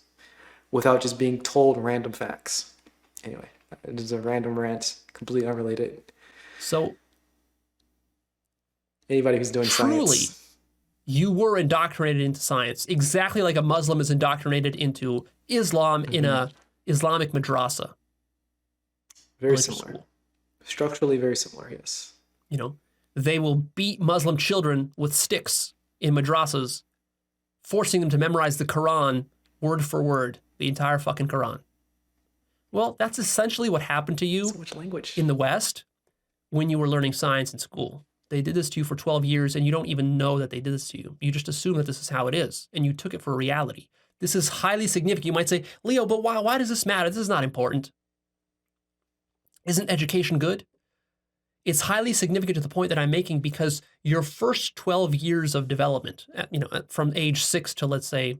without just being told random facts. Anyway, it is a random rant, completely unrelated. So anybody who's doing truly, science, you were indoctrinated into science, exactly like a Muslim is indoctrinated into Islam in a Islamic madrasa. Very similar. School. Structurally very similar, yes. They will beat Muslim children with sticks in madrasas, forcing them to memorize the Quran word for word, the entire fucking Quran. Well, that's essentially what happened to you so much language in the West when you were learning science in school. They did this to you for 12 years, and you don't even know that they did this to you. You just assume that this is how it is, and you took it for reality. This is highly significant. You might say, Leo, but why does this matter? This is not important. Isn't education good? It's highly significant to the point that I'm making because your first 12 years of development, from age 6 to, let's say,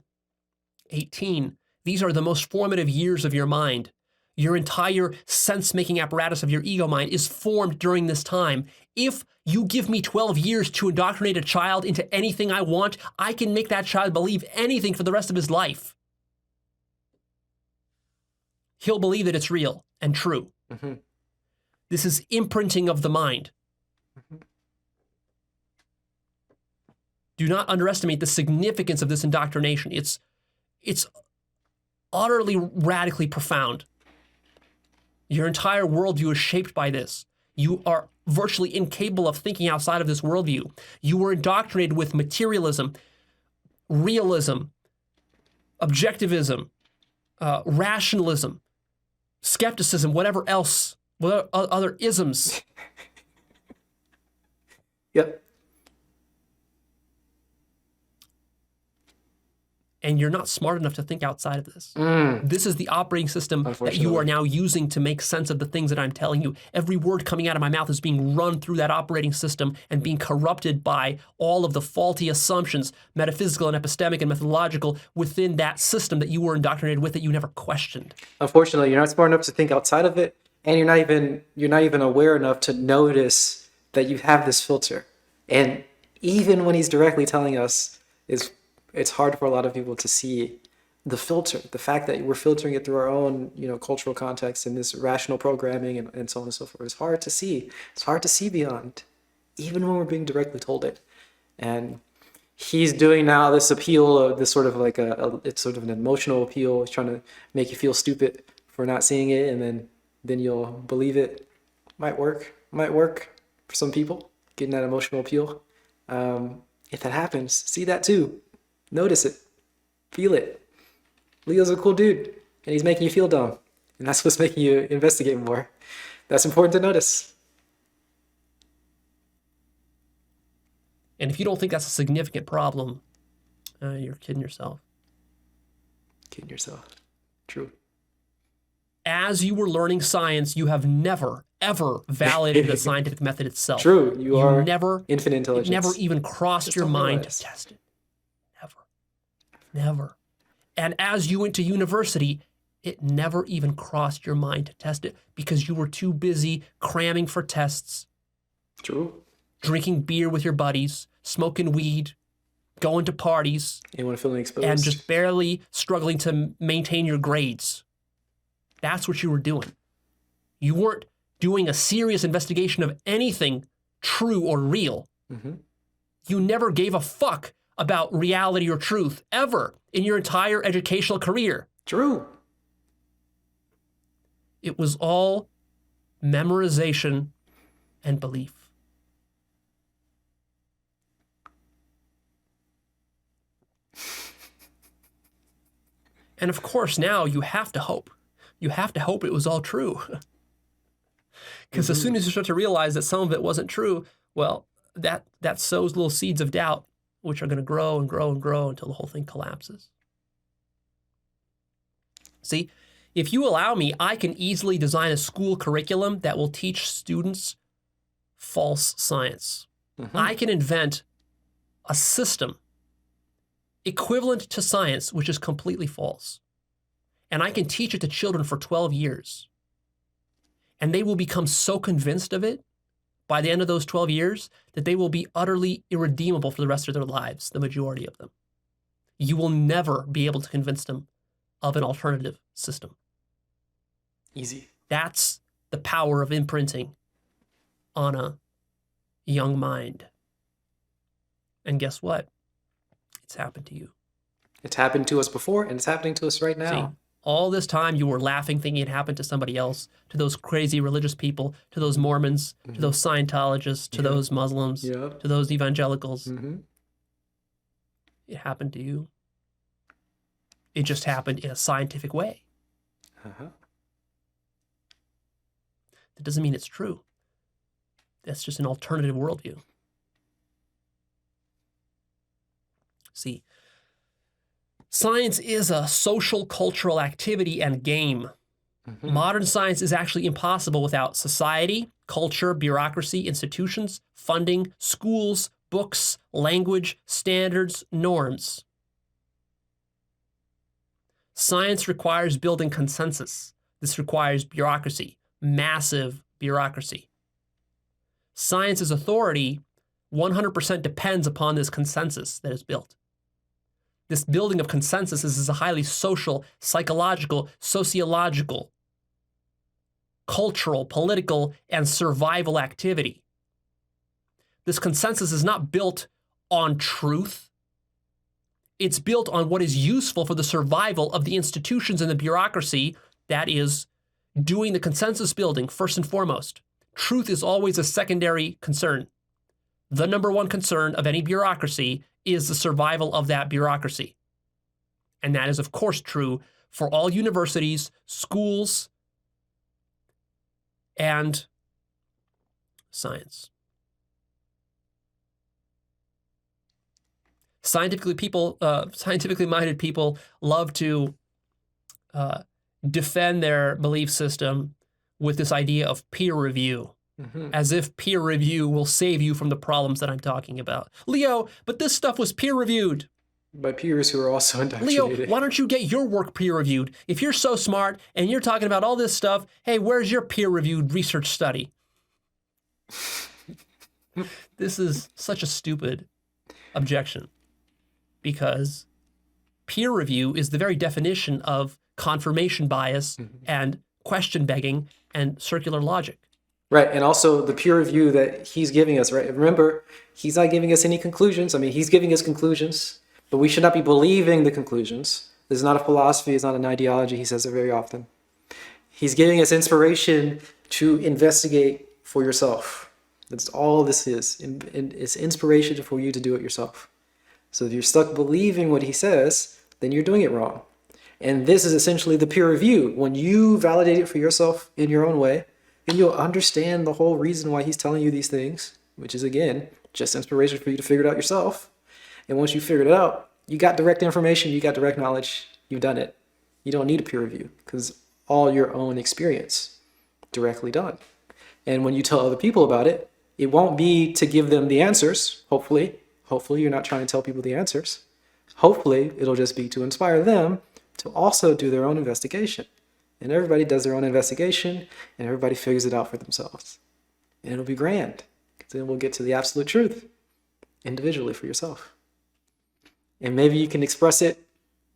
18, these are the most formative years of your mind. Your entire sense-making apparatus of your ego mind is formed during this time. If you give me 12 years to indoctrinate a child into anything I want, I can make that child believe anything for the rest of his life. He'll believe that it's real and true. Mm-hmm. This is imprinting of the mind. Mm-hmm. Do not underestimate the significance of this indoctrination. It's utterly radically profound. Your entire worldview is shaped by this. You are virtually incapable of thinking outside of this worldview. You were indoctrinated with materialism, realism, objectivism, rationalism, skepticism, whatever else, what other isms. Yep. And you're not smart enough to think outside of this. This is the operating system that you are now using to make sense of the things that I'm telling you. Every word coming out of my mouth is being run through that operating system and being corrupted by all of the faulty assumptions, metaphysical and epistemic and methodological, within that system that you were indoctrinated with that you never questioned. Unfortunately, you're not smart enough to think outside of it, and you're not even aware enough to notice that you have this filter. And even when he's directly telling us, it's hard for a lot of people to see the filter, the fact that we're filtering it through our own, cultural context and this rational programming and so on and so forth. It's hard to see. It's hard to see beyond, even when we're being directly told it. And he's doing now this appeal of this sort of like it's sort of an emotional appeal. He's trying to make you feel stupid for not seeing it, and then you'll believe it. Might work for some people, getting that emotional appeal. If that happens, see that too. Notice it. Feel it. Leo's a cool dude, and he's making you feel dumb. And that's what's making you investigate more. That's important to notice. And if you don't think that's a significant problem, you're kidding yourself. Kidding yourself. True. As you were learning science, you have never, ever validated the scientific method itself. True, you are never, infinite intelligence. It never even crossed Just your don't mind realize. to test it. Never. And as you went to university, it never even crossed your mind to test it because you were too busy cramming for tests, True. drinking beer with your buddies, smoking weed, going to parties, Anyone feeling exposed? and just barely struggling to maintain your grades. That's what you were doing. You weren't doing a serious investigation of anything true or real. Mhm. You never gave a fuck about reality or truth ever in your entire educational career. True. It was all memorization and belief. And of course, now you have to hope. You have to hope it was all true. Because as soon as you start to realize that some of it wasn't true, well, that sows little seeds of doubt, which are going to grow and grow and grow until the whole thing collapses. See, if you allow me, I can easily design a school curriculum that will teach students false science. I can invent a system equivalent to science, which is completely false. And I can teach it to children for 12 years. And they will become so convinced of it by the end of those 12 years that they will be utterly irredeemable for the rest of their lives, the majority of them. You will never be able to convince them of an alternative system. Easy. That's the power of imprinting on a young mind. And guess what? It's happened to you. It's happened to us before, and it's happening to us right now. See, all this time you were laughing, thinking it happened to somebody else, to those crazy religious people, to those Mormons, to those Scientologists, to those Muslims, Yep. to those evangelicals. Mhm. It happened to you. It just happened in a scientific way. Uh-huh. That doesn't mean it's true. That's just an alternative worldview. See, science is a social cultural activity and game. Modern science is actually impossible without society, culture, bureaucracy, institutions, funding, schools, books, language, standards, norms. Science requires building consensus. This requires bureaucracy, massive bureaucracy. Science's authority 100% depends upon this consensus that is built. This building of consensus is a highly social, psychological, sociological, cultural, political, and survival activity. This consensus is not built on truth. It's built on what is useful for the survival of the institutions and the bureaucracy that is doing the consensus building first and foremost. Truth is always a secondary concern. The number one concern of any bureaucracy is the survival of that bureaucracy. And that is, of course, true for all universities, schools, and science. Scientifically minded people love to defend their belief system with this idea of peer review, as if peer review will save you from the problems that I'm talking about. Leo, but this stuff was peer reviewed. By peers who are also Leo, indoctrinated. why don't you get your work peer reviewed? If you're so smart and you're talking about all this stuff, hey, where's your peer reviewed research study? This is such a stupid objection because peer review is the very definition of confirmation bias and question begging and circular logic. Right, and also the peer review that he's giving us, right? Remember, he's not giving us any conclusions. I mean, he's giving us conclusions, but we should not be believing the conclusions. This is not a philosophy, it's not an ideology, he says it very often. He's giving us inspiration to investigate for yourself. That's all this is. It's inspiration for you to do it yourself. So if you're stuck believing what he says, then you're doing it wrong. And this is essentially the peer review. When you validate it for yourself in your own way, then you'll understand the whole reason why he's telling you these things, which is, again, just inspiration for you to figure it out yourself. And once you figured it out, you got direct information, you got direct knowledge, you've done it. You don't need a peer review because all your own experience directly done. And when you tell other people about it, it won't be to give them the answers, hopefully. Hopefully you're not trying to tell people the answers. Hopefully it'll just be to inspire them to also do their own investigation. And everybody does their own investigation, and everybody figures it out for themselves. And it'll be grand, because then we'll get to the absolute truth individually for yourself. And maybe you can express it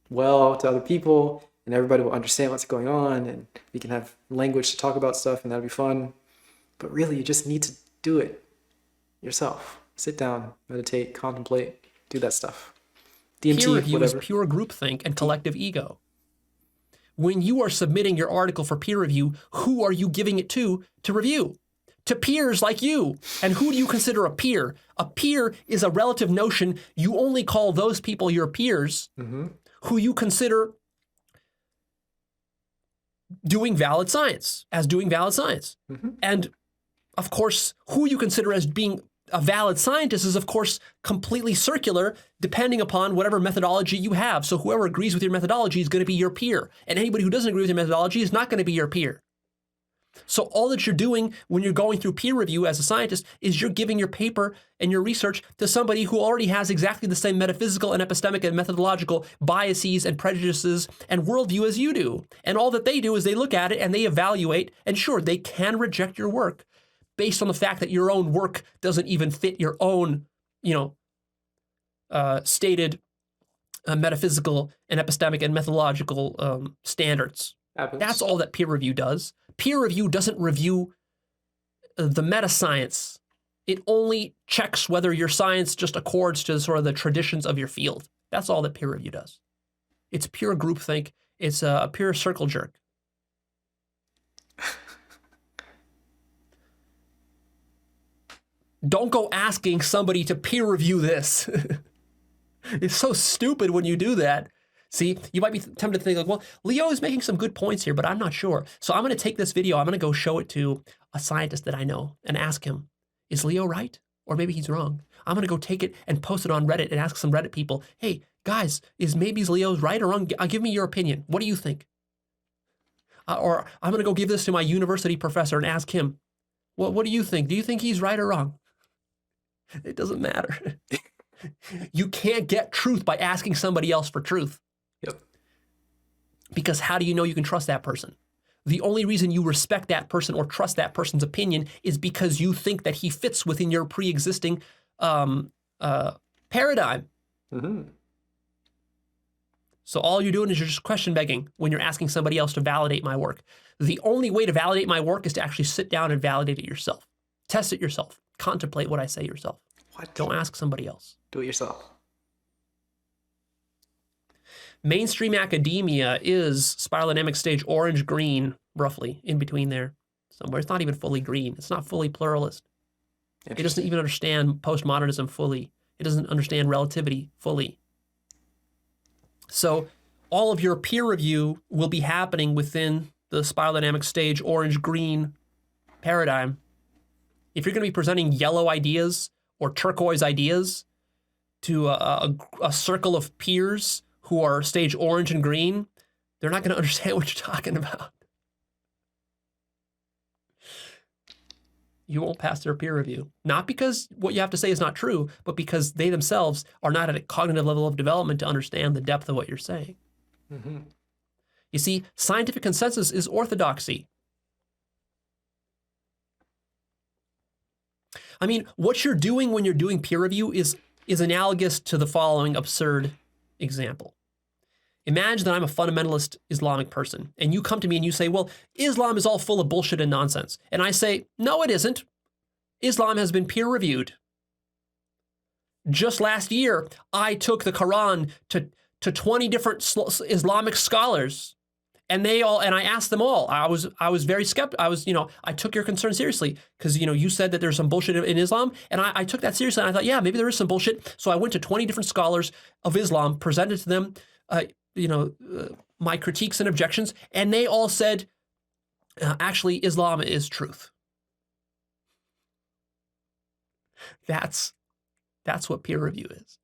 well to other people, and everybody will understand what's going on, and we can have language to talk about stuff, and that'll be fun. But really, you just need to do it yourself. Sit down, meditate, contemplate, do that stuff. DMT, Peer review whatever. is pure groupthink and collective ego. When you are submitting your article for peer review, who are you giving it to review? To peers like you. And who do you consider a peer? A peer is a relative notion. You only call those people your peers who you consider doing valid science, And of course, who you consider as being a valid scientist is, of course, completely circular, depending upon whatever methodology you have. So whoever agrees with your methodology is going to be your peer. And anybody who doesn't agree with your methodology is not going to be your peer. So all that you're doing when you're going through peer review as a scientist is you're giving your paper and your research to somebody who already has exactly the same metaphysical and epistemic and methodological biases and prejudices and worldview as you do. And all that they do is they look at it and they evaluate, and sure, they can reject your work based on the fact that your own work doesn't even fit your own, stated metaphysical and epistemic and methodological standards. Happens. That's all that peer review does. Peer review doesn't review the meta-science. It only checks whether your science just accords to sort of the traditions of your field. That's all that peer review does. It's pure groupthink. It's a pure circle jerk. Don't go asking somebody to peer review this. It's so stupid when you do that. See, you might be tempted to think like, well, Leo is making some good points here, but I'm not sure. So I'm going to take this video, I'm going to go show it to a scientist that I know and ask him, is Leo right? Or maybe he's wrong. I'm going to go take it and post it on Reddit and ask some Reddit people, hey, guys, is Leo's right or wrong? Give me your opinion. What do you think? Or I'm going to go give this to my university professor and ask him, what do you think? Do you think he's right or wrong? It doesn't matter. You can't get truth by asking somebody else for truth. Yep. Because how do you know you can trust that person? The only reason you respect that person or trust that person's opinion is because you think that he fits within your pre-existing paradigm. So all you're doing is you're just question begging when you're asking somebody else to validate my work. The only way to validate my work is to actually sit down and validate it yourself. Test it yourself. Contemplate what I say yourself. What? Don't ask somebody else. Do it yourself. Mainstream academia is spiral dynamic stage orange-green, roughly, in between there somewhere. It's not even fully green. It's not fully pluralist. It doesn't even understand postmodernism fully. It doesn't understand relativity fully. So all of your peer review will be happening within the spiral dynamic stage orange-green paradigm. If you're going to be presenting yellow ideas or turquoise ideas to a circle of peers who are stage orange and green, they're not going to understand what you're talking about. You won't pass their peer review. Not because what you have to say is not true, but because they themselves are not at a cognitive level of development to understand the depth of what you're saying. You see, scientific consensus is orthodoxy. I mean, what you're doing when you're doing peer review is analogous to the following absurd example. Imagine that I'm a fundamentalist Islamic person, and you come to me and you say, well, Islam is all full of bullshit and nonsense. And I say, no, it isn't. Islam has been peer reviewed. Just last year, I took the Quran to 20 different Islamic scholars, and I asked them all. I was very skeptical. I took your concern seriously because, you said that there's some bullshit in Islam, and I took that seriously. And I thought, yeah, maybe there is some bullshit. So I went to 20 different scholars of Islam, presented to them, my critiques and objections, and they all said, actually, Islam is truth. That's what peer review is.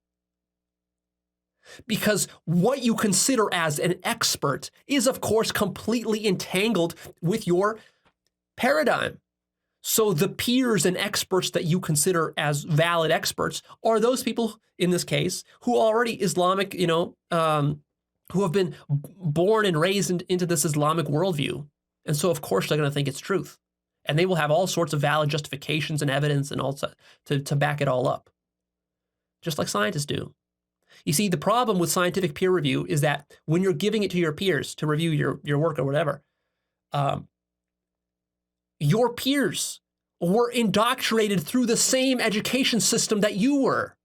Because what you consider as an expert is, of course, completely entangled with your paradigm. So the peers and experts that you consider as valid experts are those people, in this case, who are already Islamic, who have been born and raised into this Islamic worldview. And so, of course, they're going to think it's truth. And they will have all sorts of valid justifications and evidence and all to back it all up, just like scientists do. You see, the problem with scientific peer review is that when you're giving it to your peers to review your work or whatever, your peers were indoctrinated through the same education system that you were.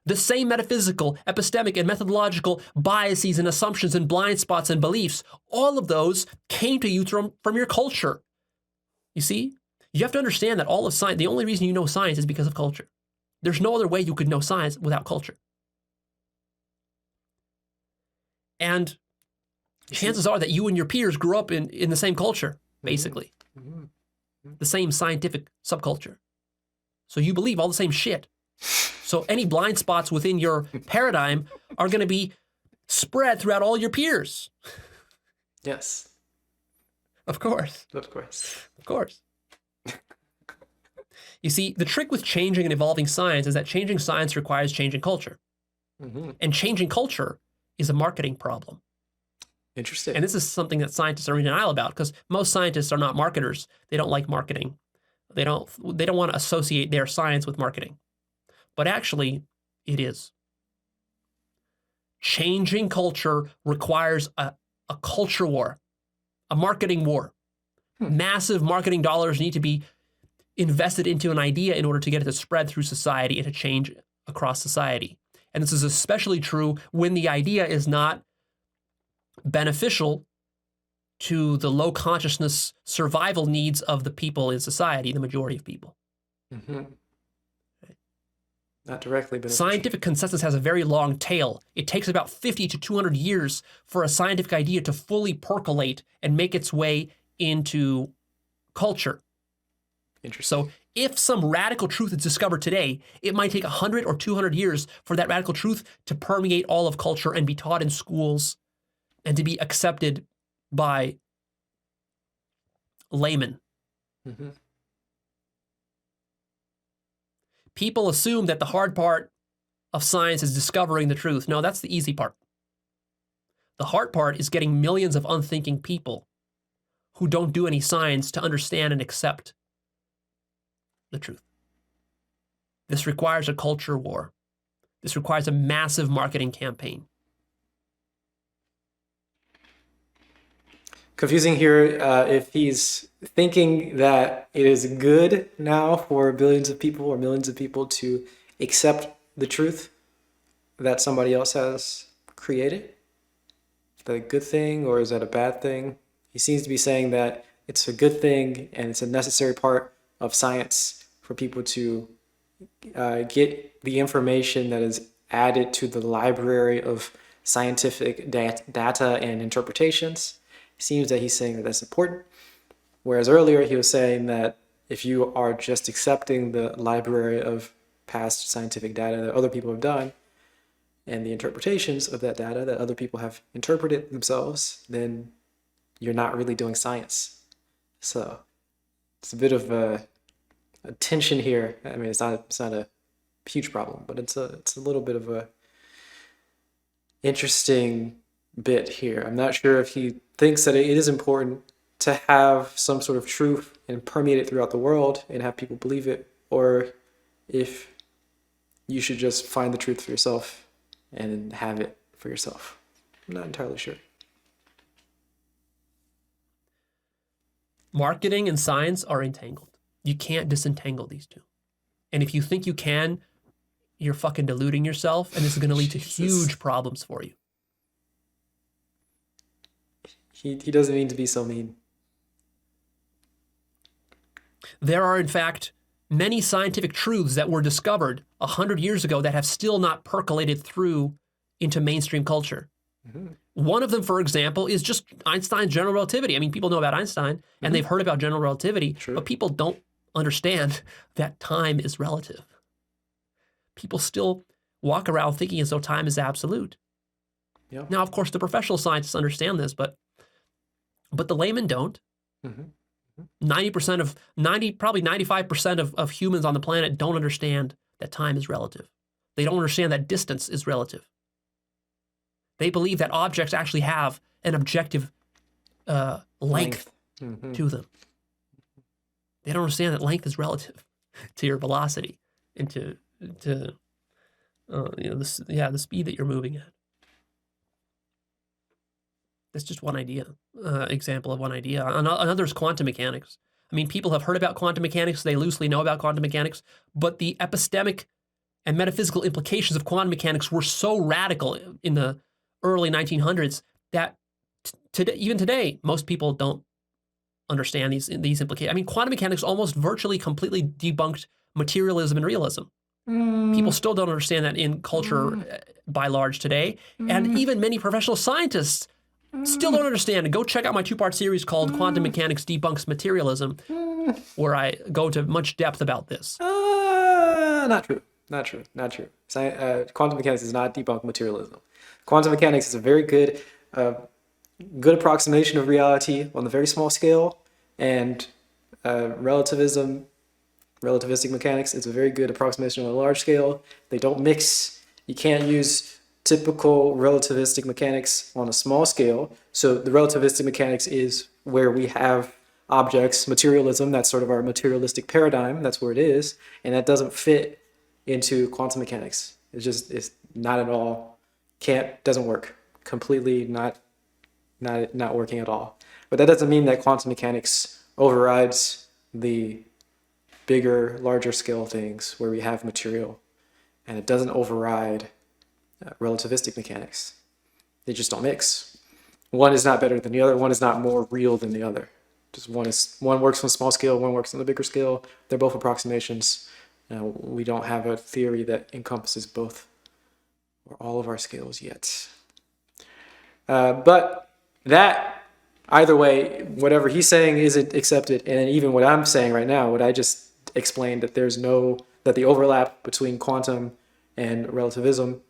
The same metaphysical, epistemic, and methodological biases and assumptions and blind spots and beliefs, all of those came to you from your culture. You see? You have to understand that all of science, the only reason you know science is because of culture. There's no other way you could know science without culture. And chances are that you and your peers grew up in the same culture, basically. Mm-hmm. The same scientific subculture. So you believe all the same shit. So any blind spots within your paradigm are going to be spread throughout all your peers. Yes. Of course. Of course. Of course. You see, the trick with changing and evolving science is that changing science requires changing culture. Mm-hmm. And changing culture is a marketing problem. Interesting. And this is something that scientists are in denial about, because most scientists are not marketers. They don't like marketing. They don't want to associate their science with marketing. But actually, it is. Changing culture requires a culture war, a marketing war. Massive marketing dollars need to be invested into an idea in order to get it to spread through society and to change across society. And this is especially true when the idea is not beneficial to the low consciousness survival needs of the people in society, the majority of people. Mm-hmm. Not directly beneficial. Scientific consensus has a very long tail. It takes about 50 to 200 years for a scientific idea to fully percolate and make its way into culture. Interesting. So if some radical truth is discovered today, it might take 100 or 200 years for that radical truth to permeate all of culture and be taught in schools and to be accepted by laymen. Mm-hmm. People assume that the hard part of science is discovering the truth. No, that's the easy part. The hard part is getting millions of unthinking people who don't do any science to understand and accept the truth. This requires a culture war. This requires a massive marketing campaign. Confusing here if he's thinking that it is good now for billions of people or millions of people to accept the truth that somebody else has created. Is that a good thing or is that a bad thing? He seems to be saying that it's a good thing and it's a necessary part of science for people to get the information that is added to the library of scientific data and interpretations. It seems that he's saying that that's important. Whereas earlier he was saying that if you are just accepting the library of past scientific data that other people have done and the interpretations of that data that other people have interpreted themselves, then you're not really doing science. So it's a bit of a tension here. I mean, it's not a huge problem, but it's a little bit of a interesting bit here. I'm not sure if he thinks that it is important to have some sort of truth and permeate it throughout the world and have people believe it, or if you should just find the truth for yourself and have it for yourself. I'm not entirely sure. Marketing and science are entangled. You can't disentangle these two. And if you think you can, you're fucking deluding yourself, and this is going to lead to huge problems for you. He doesn't mean to be so mean. There are, in fact, many scientific truths that were discovered 100 years ago that have still not percolated through into mainstream culture. Mm-hmm. One of them, for example, is just Einstein's general relativity. I mean, people know about Einstein, and they've heard about general relativity, but people don't understand that time is relative. People still walk around thinking as though time is absolute. Yep. Now, of course, the professional scientists understand this, but the laymen don't. 95% of humans on the planet don't understand that time is relative. They don't understand that distance is relative. They believe that objects actually have an objective length to them. They don't understand that length is relative to your velocity and to the speed that you're moving at. That's just one idea, example of one idea. Another is quantum mechanics. I mean, people have heard about quantum mechanics. They loosely know about quantum mechanics, but the epistemic and metaphysical implications of quantum mechanics were so radical in the early 1900s that even today, most people don't understand these implications. I mean, quantum mechanics almost virtually completely debunked materialism and realism. People still don't understand that in culture by large today. And even many professional scientists still don't understand. And go check out my 2-part series called Quantum Mechanics Debunks Materialism, where I go to much depth about this. Not true. Quantum mechanics does not debunk materialism. Quantum mechanics is a very good approximation of reality on the very small scale, and relativistic mechanics is a very good approximation on a large scale. They don't mix. You can't use typical relativistic mechanics on a small scale. So the relativistic mechanics is where we have objects, materialism, that's sort of our materialistic paradigm, that's where it is, and that doesn't fit into quantum mechanics. It's not at all, doesn't work. Completely not working at all. But that doesn't mean that quantum mechanics overrides the bigger, larger scale things where we have material, and it doesn't override relativistic mechanics. They just don't mix. One is not better than the other. One is not more real than the other. Just one works on a small scale, one works on the bigger scale. They're both approximations. We don't have a theory that encompasses both or all of our scales yet. But that, either way, whatever he's saying isn't accepted, and even what I'm saying right now, what I just explained, that that the overlap between quantum and relativism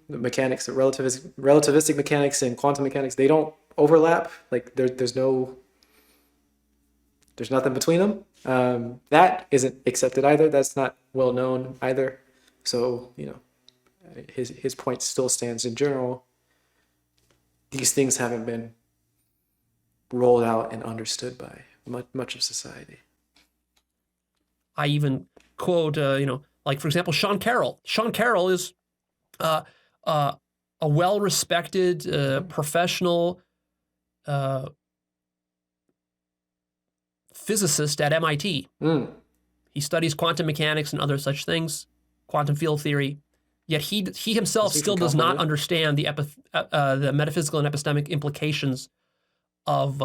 mechanics, relativistic mechanics and quantum mechanics, they don't overlap. Like there's nothing between them. That isn't accepted either. That's not well known either. So his point still stands in general. These things haven't been rolled out and understood by much of society. I even quote, like for example, Sean Carroll. Sean Carroll is a well-respected professional physicist at MIT. He studies quantum mechanics and other such things, quantum field theory. Yet he himself still does not understand the metaphysical and epistemic implications of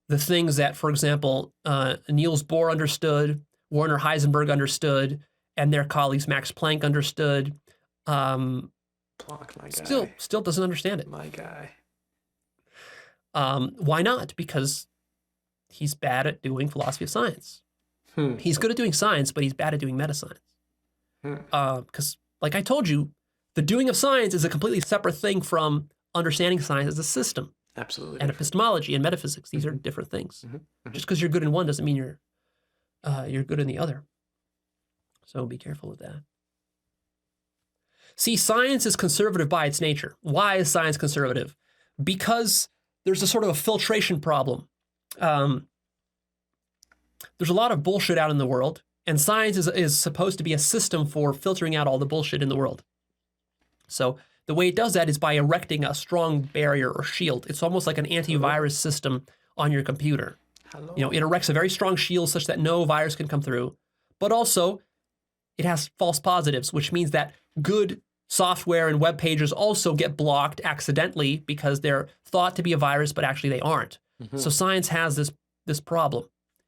the things that, for example, Niels Bohr understood, Werner Heisenberg understood, and their colleagues Max Planck understood. Planck, my guy. Still doesn't understand it. My guy. Why not? Because he's bad at doing philosophy of science. He's good at doing science, but he's bad at doing meta-science. Because, like I told you, the doing of science is a completely separate thing from understanding science as a system. Absolutely. And epistemology and metaphysics. These are different things. Just because you're good in one doesn't mean you're good in the other. So be careful with that. See, science is conservative by its nature. Why is science conservative? Because there's a sort of a filtration problem. There's a lot of bullshit out in the world, and science is supposed to be a system for filtering out all the bullshit in the world. So the way it does that is by erecting a strong barrier or shield. It's almost like an antivirus system on your computer. It erects a very strong shield such that no virus can come through, but also it has false positives, which means that good software and web pages also get blocked accidentally because they're thought to be a virus, but actually they aren't. So science has this problem.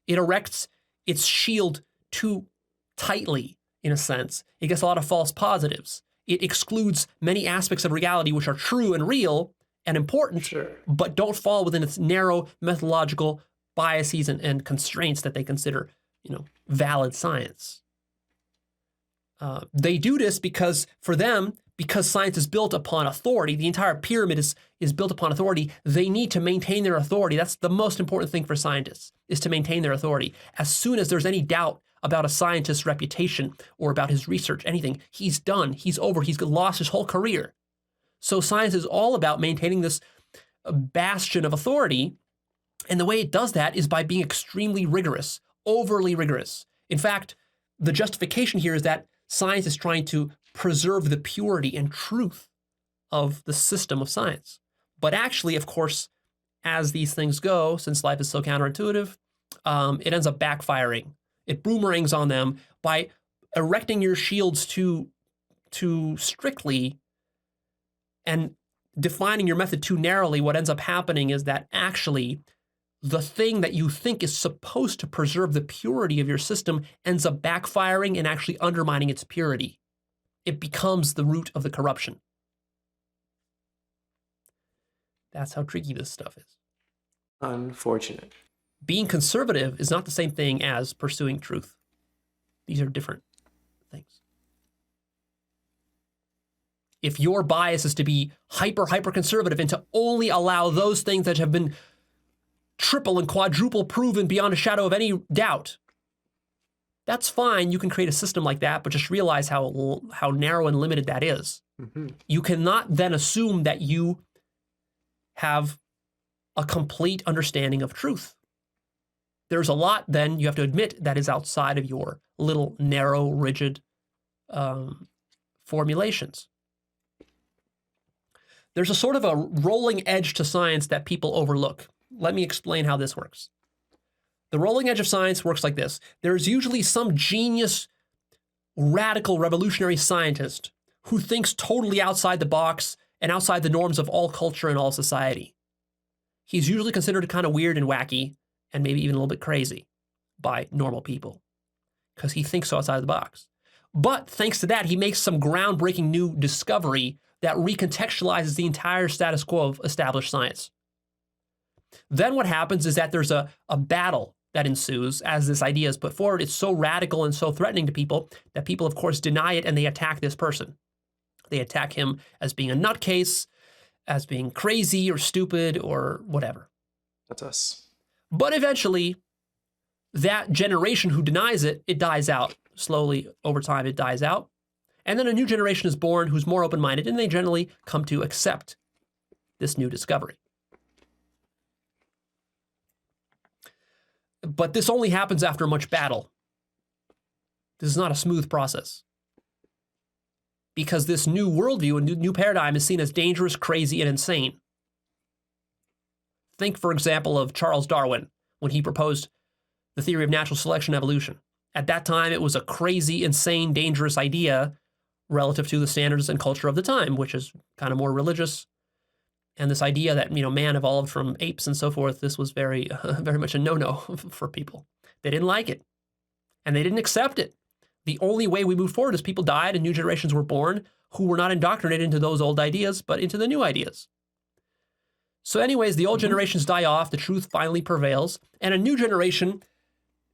It erects its shield too tightly, in a sense. It gets a lot of false positives. It excludes many aspects of reality which are true and real and important, but don't fall within its narrow methodological biases and constraints that they consider, valid science. They do this because for them, because science is built upon authority, the entire pyramid is built upon authority, they need to maintain their authority. That's the most important thing for scientists, is to maintain their authority. As soon as there's any doubt about a scientist's reputation or about his research, anything, he's done, he's over, he's lost his whole career. So science is all about maintaining this bastion of authority, and the way it does that is by being extremely rigorous, overly rigorous. In fact, the justification here is that science is trying to preserve the purity and truth of the system of science. But actually, of course, as these things go, since life is so counterintuitive, it ends up backfiring. It boomerangs on them by erecting your shields too strictly and defining your method too narrowly. What ends up happening is that actually the thing that you think is supposed to preserve the purity of your system ends up backfiring and actually undermining its purity. It becomes the root of the corruption. That's how tricky this stuff is. Unfortunate. Being conservative is not the same thing as pursuing truth. These are different things. If your bias is to be hyper conservative and to only allow those things that have been triple and quadruple proven beyond a shadow of any doubt, that's fine. You can create a system like that, but just realize how narrow and limited that is. Mm-hmm. You cannot then assume that you have a complete understanding of truth. There's a lot then you have to admit that is outside of your little narrow, rigid formulations. There's a sort of a rolling edge to science that people overlook. Let me explain how this works. The rolling edge of science works like this. There's usually some genius, radical, revolutionary scientist who thinks totally outside the box and outside the norms of all culture and all society. He's usually considered kind of weird and wacky and maybe even a little bit crazy by normal people because he thinks so outside the box. But thanks to that, he makes some groundbreaking new discovery that recontextualizes the entire status quo of established science. Then what happens is that there's a battle that ensues as this idea is put forward. It's so radical and so threatening to people that people, of course, deny it and they attack this person. They attack him as being a nutcase, as being crazy or stupid or whatever. That's us. But eventually, that generation who denies it, it dies out. Slowly, over time, it dies out. And then a new generation is born who's more open-minded, and they generally come to accept this new discovery. But this only happens after much battle. This is not a smooth process. Because this new worldview and new paradigm is seen as dangerous, crazy, and insane. Think, for example, of Charles Darwin when he proposed the theory of natural selection and evolution. At that time, it was a crazy, insane, dangerous idea relative to the standards and culture of the time, which is kind of more religious. And this idea that, man evolved from apes and so forth, this was very, very much a no-no for people. They didn't like it. And they didn't accept it. The only way we move forward is people died and new generations were born who were not indoctrinated into those old ideas, but into the new ideas. So anyways, the old generations die off, the truth finally prevails, and a new generation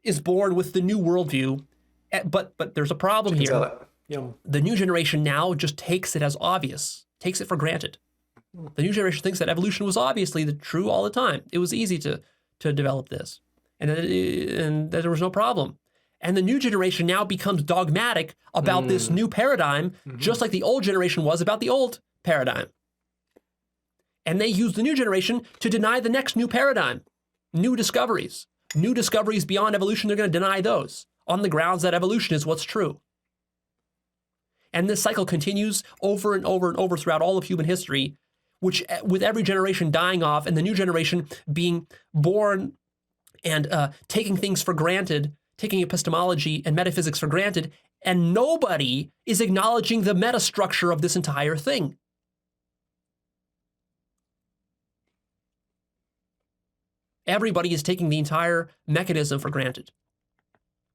is born with the new worldview. But there's a problem here. The new generation now just takes it as obvious, takes it for granted. The new generation thinks that evolution was obviously true all the time. It was easy to develop this, and that there was no problem. And the new generation now becomes dogmatic about this new paradigm, just like the old generation was about the old paradigm. And they use the new generation to deny the next new paradigm, new discoveries beyond evolution. They're going to deny those on the grounds that evolution is what's true. And this cycle continues over and over and over throughout all of human history, which with every generation dying off and the new generation being born and taking things for granted, taking epistemology and metaphysics for granted, and nobody is acknowledging the metastructure of this entire thing. Everybody is taking the entire mechanism for granted.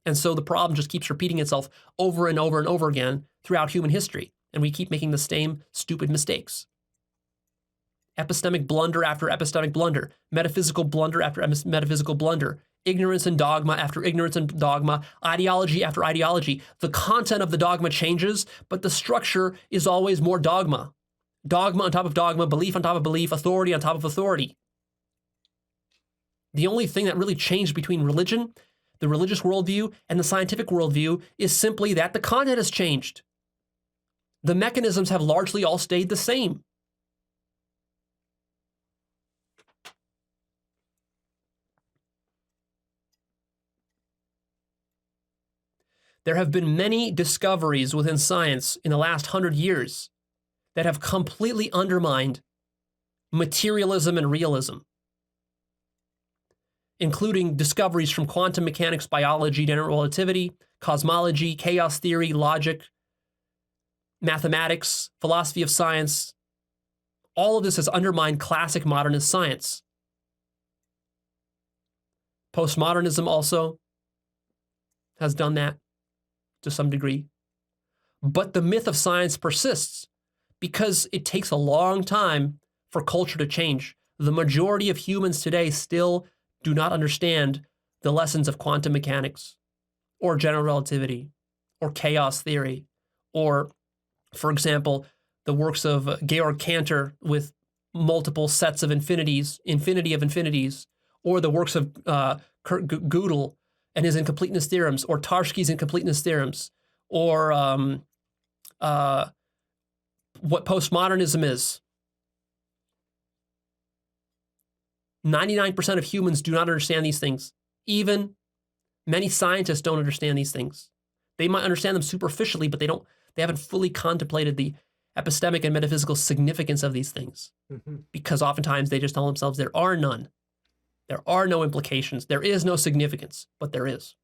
And so the problem just keeps repeating itself over and over and over again throughout human history. And we keep making the same stupid mistakes. Epistemic blunder after epistemic blunder, metaphysical blunder after metaphysical blunder. ignorance and dogma after ignorance and dogma, ideology after ideology. The content of the dogma changes, but the structure is always more dogma. Dogma on top of dogma, belief on top of belief, authority on top of authority. The only thing that really changed between religion, the religious worldview, and the scientific worldview is simply that the content has changed. The mechanisms have largely all stayed the same. There have been many discoveries within science in the last 100 years that have completely undermined materialism and realism, including discoveries from quantum mechanics, biology, general relativity, cosmology, chaos theory, logic, mathematics, philosophy of science. All of this has undermined classic modernist science. Postmodernism also has done that to some degree. But the myth of science persists because it takes a long time for culture to change. The majority of humans today still do not understand the lessons of quantum mechanics or general relativity or chaos theory or, for example, the works of Georg Cantor with multiple sets of infinities, infinity of infinities, or the works of Kurt Gödel and his incompleteness theorems, or Tarski's incompleteness theorems, or what postmodernism is. 99% of humans do not understand these things. Even many scientists don't understand these things. They might understand them superficially, but they haven't fully contemplated the epistemic and metaphysical significance of these things. Because oftentimes they just tell themselves there are none. There are no implications. There is no significance, but there is.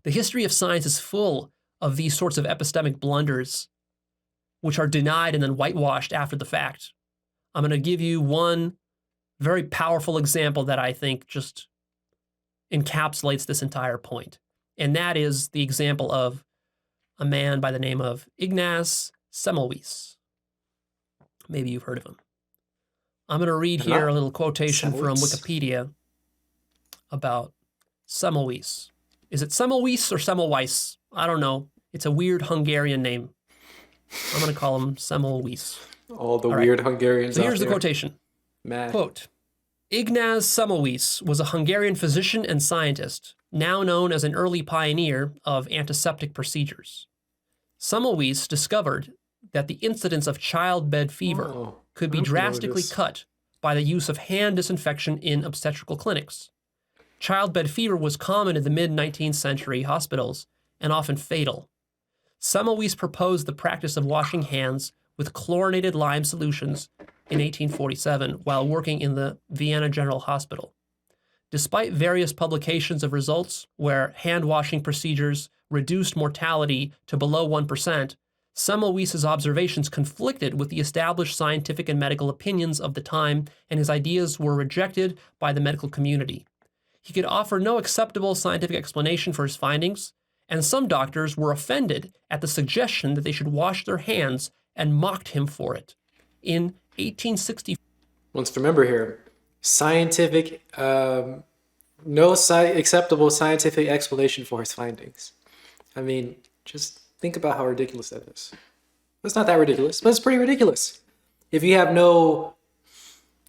The history of science is full of these sorts of epistemic blunders, which are denied and then whitewashed after the fact. I'm going to give you one very powerful example that I think just encapsulates this entire point. And that is the example of a man by the name of Ignaz Semmelweis. Maybe you've heard of him. I'm going to read here a little quotation from Wikipedia about Semmelweis. Is it Semmelweis or Semmelweis? I don't know. It's a weird Hungarian name. I'm going to call him Semmelweis. All the weird Hungarians So here's out the there. quotation. Mad. Quote, Ignaz Semmelweis was a Hungarian physician and scientist, now known as an early pioneer of antiseptic procedures. Semmelweis discovered that the incidence of childbed fever could be drastically cut by the use of hand disinfection in obstetrical clinics. Childbed fever was common in the mid-19th century hospitals and often fatal. Semmelweis proposed the practice of washing hands with chlorinated lime solutions in 1847 while working in the Vienna General Hospital. Despite various publications of results where hand-washing procedures reduced mortality to below 1%, Semmelweis's observations conflicted with the established scientific and medical opinions of the time, and his ideas were rejected by the medical community. He could offer no acceptable scientific explanation for his findings, and some doctors were offended at the suggestion that they should wash their hands and mocked him for it. In 1860, Let's remember here, scientific, acceptable scientific explanation for his findings. I mean, just think about how ridiculous that is. It's not that ridiculous, but it's pretty ridiculous. If you have no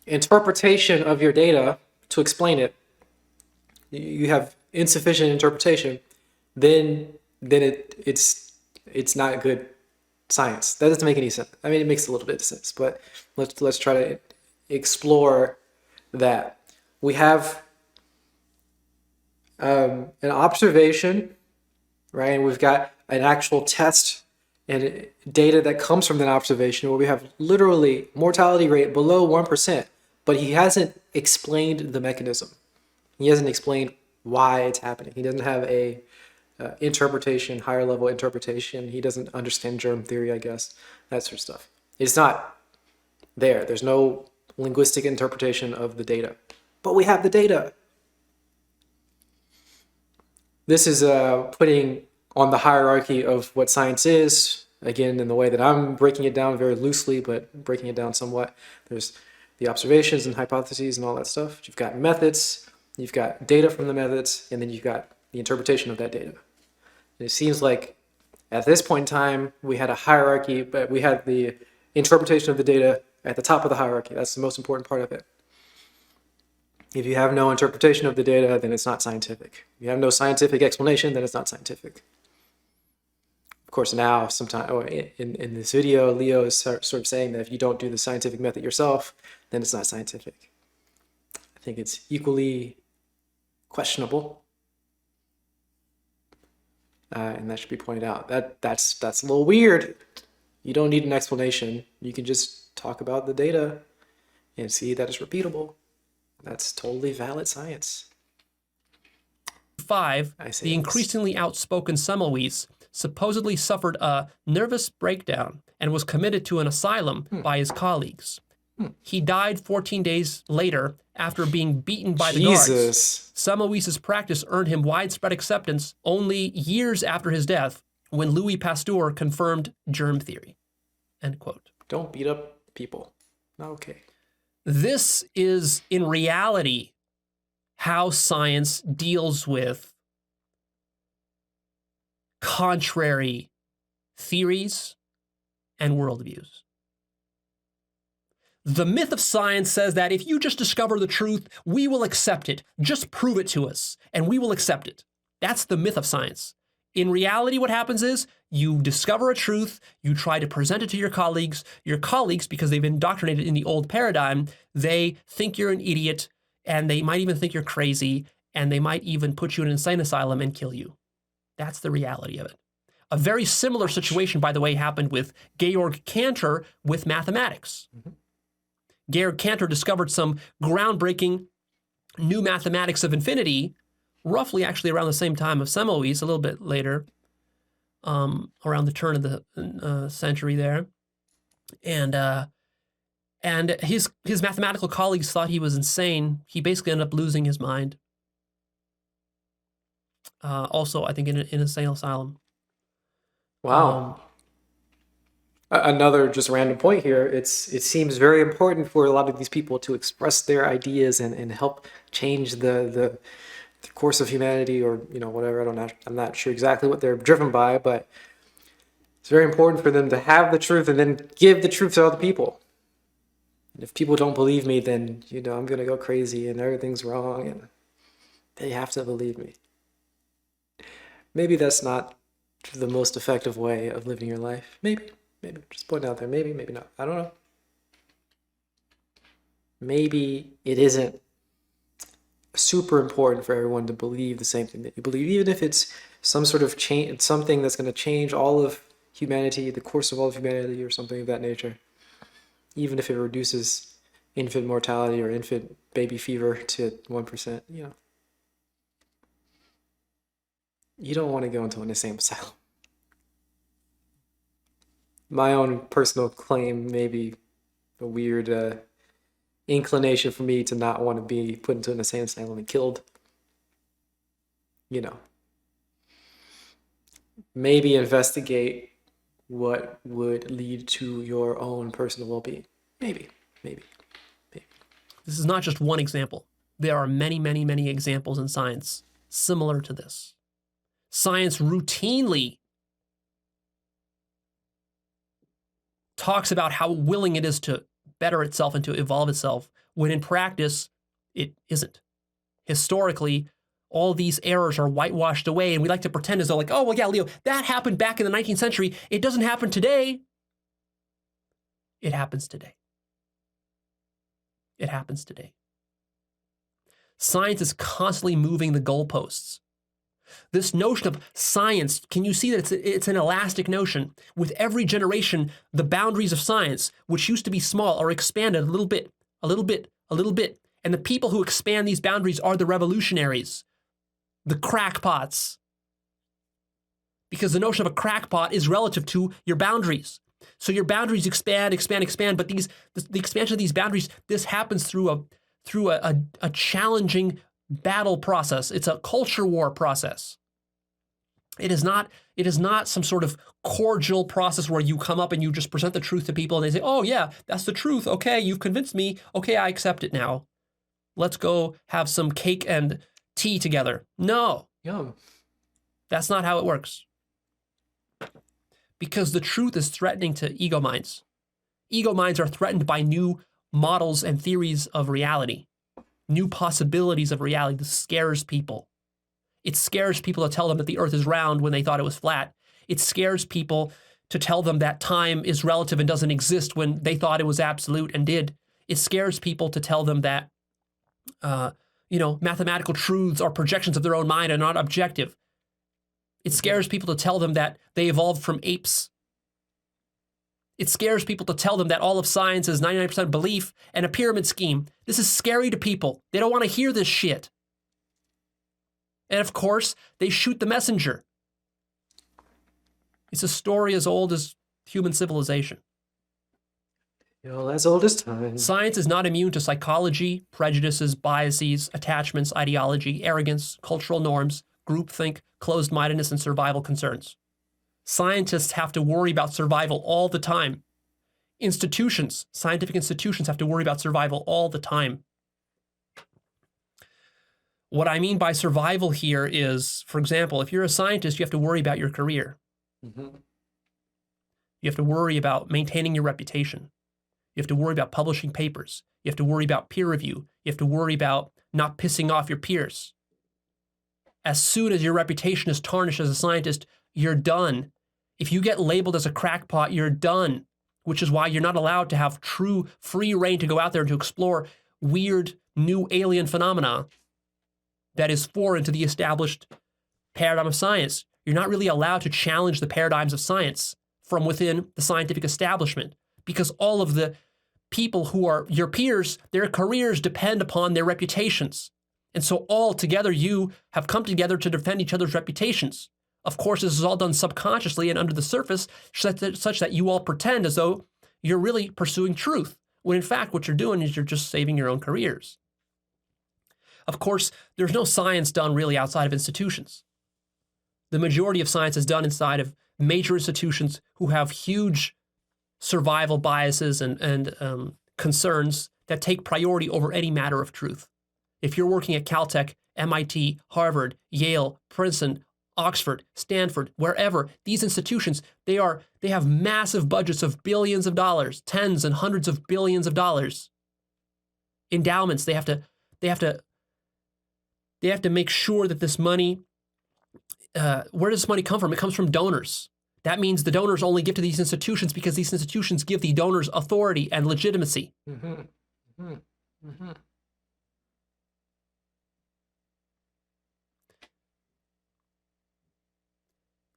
interpretation of your data to explain it, you have insufficient interpretation, then it's not good science. That doesn't make any sense. I mean, it makes a little bit of sense, but let's try to explore that. We have an observation, right? And we've got an actual test and data that comes from that observation where we have literally mortality rate below 1%, but he hasn't explained the mechanism. He hasn't explained why it's happening. He doesn't have a interpretation, higher level interpretation. He doesn't understand germ theory, I guess, that sort of stuff. It's not there. There's no linguistic interpretation of the data, but we have the data. This is putting on the hierarchy of what science is, again, in the way that I'm breaking it down very loosely, but breaking it down somewhat. There's the observations and hypotheses and all that stuff. You've got methods, you've got data from the methods, and then you've got the interpretation of that data. And it seems like at this point in time, we had a hierarchy, but we had the interpretation of the data at the top of the hierarchy. That's the most important part of it. If you have no interpretation of the data, then it's not scientific. If you have no scientific explanation, then it's not scientific. Of course, now, in this video, Leo is sort of saying that if you don't do the scientific method yourself, then it's not scientific. I think it's equally questionable, and that should be pointed out. That's a little weird. You don't need an explanation. You can just talk about the data and see that it's repeatable. That's totally valid science. 5, the increasingly outspoken Semmelweis supposedly suffered a nervous breakdown and was committed to an asylum by his colleagues. He died 14 days later after being beaten by the guards. Semmelweis's practice earned him widespread acceptance only years after his death, when Louis Pasteur confirmed germ theory. End quote. Don't beat up people. Not okay. This is, in reality, how science deals with contrary theories and worldviews. The myth of science says that if you just discover the truth, we will accept it. Just prove it to us, and we will accept it. That's the myth of science. In reality, what happens is you discover a truth, you try to present it to your colleagues, because they've been indoctrinated in the old paradigm, they think you're an idiot, and they might even think you're crazy, and they might even put you in an insane asylum and kill you. That's the reality of it. A very similar situation, by the way, happened with Georg Cantor with mathematics. Georg Cantor discovered some groundbreaking new mathematics of infinity, roughly actually around the same time of Semmelweis, a little bit later, around the turn of the century there. And his mathematical colleagues thought he was insane. He basically ended up losing his mind. Also, I think in an insane asylum. Wow. Another just random point here. It seems very important for a lot of these people to express their ideas and help change the course of humanity, or whatever. I'm not sure exactly what they're driven by, but it's very important for them to have the truth and then give the truth to other people. And if people don't believe me, then I'm gonna go crazy and everything's wrong, and they have to believe me. Maybe that's not the most effective way of living your life. Maybe just point out there. Maybe not. I don't know. Maybe it isn't super important for everyone to believe the same thing that you believe, even if it's some sort of change, something that's going to change all of humanity, the course of all of humanity, or something of that nature. Even if it reduces infant mortality or infant baby fever to 1%, you don't want to go into an insane asylum. My own personal claim, maybe a weird inclination for me to not want to be put into an insane asylum and killed. Maybe investigate what would lead to your own personal well-being. Maybe. This is not just one example. There are many, many, many examples in science similar to this. Science routinely talks about how willing it is to better itself and to evolve itself, when in practice, it isn't. Historically, all these errors are whitewashed away, and we like to pretend as though, like, oh, well, yeah, Leo, that happened back in the 19th century. It doesn't happen today. It happens today. It happens today. Science is constantly moving the goalposts. This notion of science, can you see that it's an elastic notion? With every generation, the boundaries of science, which used to be small, are expanded a little bit. And the people who expand these boundaries are the revolutionaries, the crackpots. Because the notion of a crackpot is relative to your boundaries. So your boundaries expand, but the expansion of these boundaries, this happens through a challenging battle process. It's a culture war process. It is not It is not some sort of cordial process where you come up and you just present the truth to people and they say, oh yeah, that's the truth. Okay, you've convinced me. Okay, I accept it now. Let's go have some cake and tea together. No, Yum. that's not how it works. Because the truth is threatening to ego minds. Ego minds are threatened by new models and theories of reality, new possibilities of reality. This scares people. It scares people to tell them that the earth is round when they thought it was flat. It scares people to tell them that time is relative and doesn't exist when they thought it was absolute and did. It scares people to tell them that, mathematical truths are projections of their own mind and not objective. It scares people to tell them that they evolved from apes. It scares people to tell them that all of science is 99% belief and a pyramid scheme. This is scary to people. They don't want to hear this shit. And of course, they shoot the messenger. It's a story as old as human civilization. As old as time. Science is not immune to psychology, prejudices, biases, attachments, ideology, arrogance, cultural norms, groupthink, closed-mindedness, and survival concerns. Scientists have to worry about survival all the time. Institutions, scientific institutions, have to worry about survival all the time. What I mean by survival here is, for example, if you're a scientist, you have to worry about your career. Mm-hmm. You have to worry about maintaining your reputation. You have to worry about publishing papers. You have to worry about peer review. You have to worry about not pissing off your peers. As soon as your reputation is tarnished as a scientist, you're done. If you get labeled as a crackpot, you're done, which is why you're not allowed to have true free reign to go out there and to explore weird new alien phenomena that is foreign to the established paradigm of science. You're not really allowed to challenge the paradigms of science from within the scientific establishment because all of the people who are your peers, their careers depend upon their reputations. And so all together you have come together to defend each other's reputations. Of course, this is all done subconsciously and under the surface such that you all pretend as though you're really pursuing truth, when in fact what you're doing is you're just saving your own careers. Of course, there's no science done really outside of institutions. The majority of science is done inside of major institutions who have huge survival biases and concerns that take priority over any matter of truth. If you're working at Caltech, MIT, Harvard, Yale, Princeton, Oxford, Stanford, wherever, these institutions, they have massive budgets of billions of dollars, tens and hundreds of billions of dollars. Endowments, they have to make sure that this money, where does this money come from? It comes from donors. That means the donors only give to these institutions because these institutions give the donors authority and legitimacy. Mm-hmm. Mm-hmm. Mm-hmm.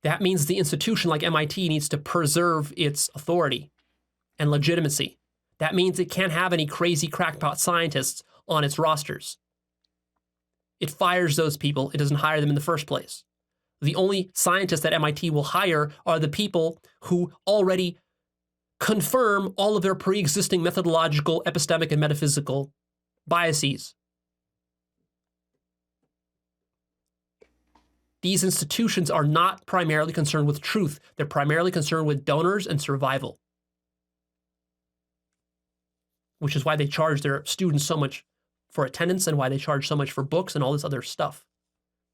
That means the institution like MIT needs to preserve its authority and legitimacy. That means it can't have any crazy crackpot scientists on its rosters. It fires those people. It doesn't hire them in the first place. The only scientists that MIT will hire are the people who already confirm all of their pre-existing methodological, epistemic, and metaphysical biases. These institutions are not primarily concerned with truth. They're primarily concerned with donors and survival, which is why they charge their students so much for attendance and why they charge so much for books and all this other stuff.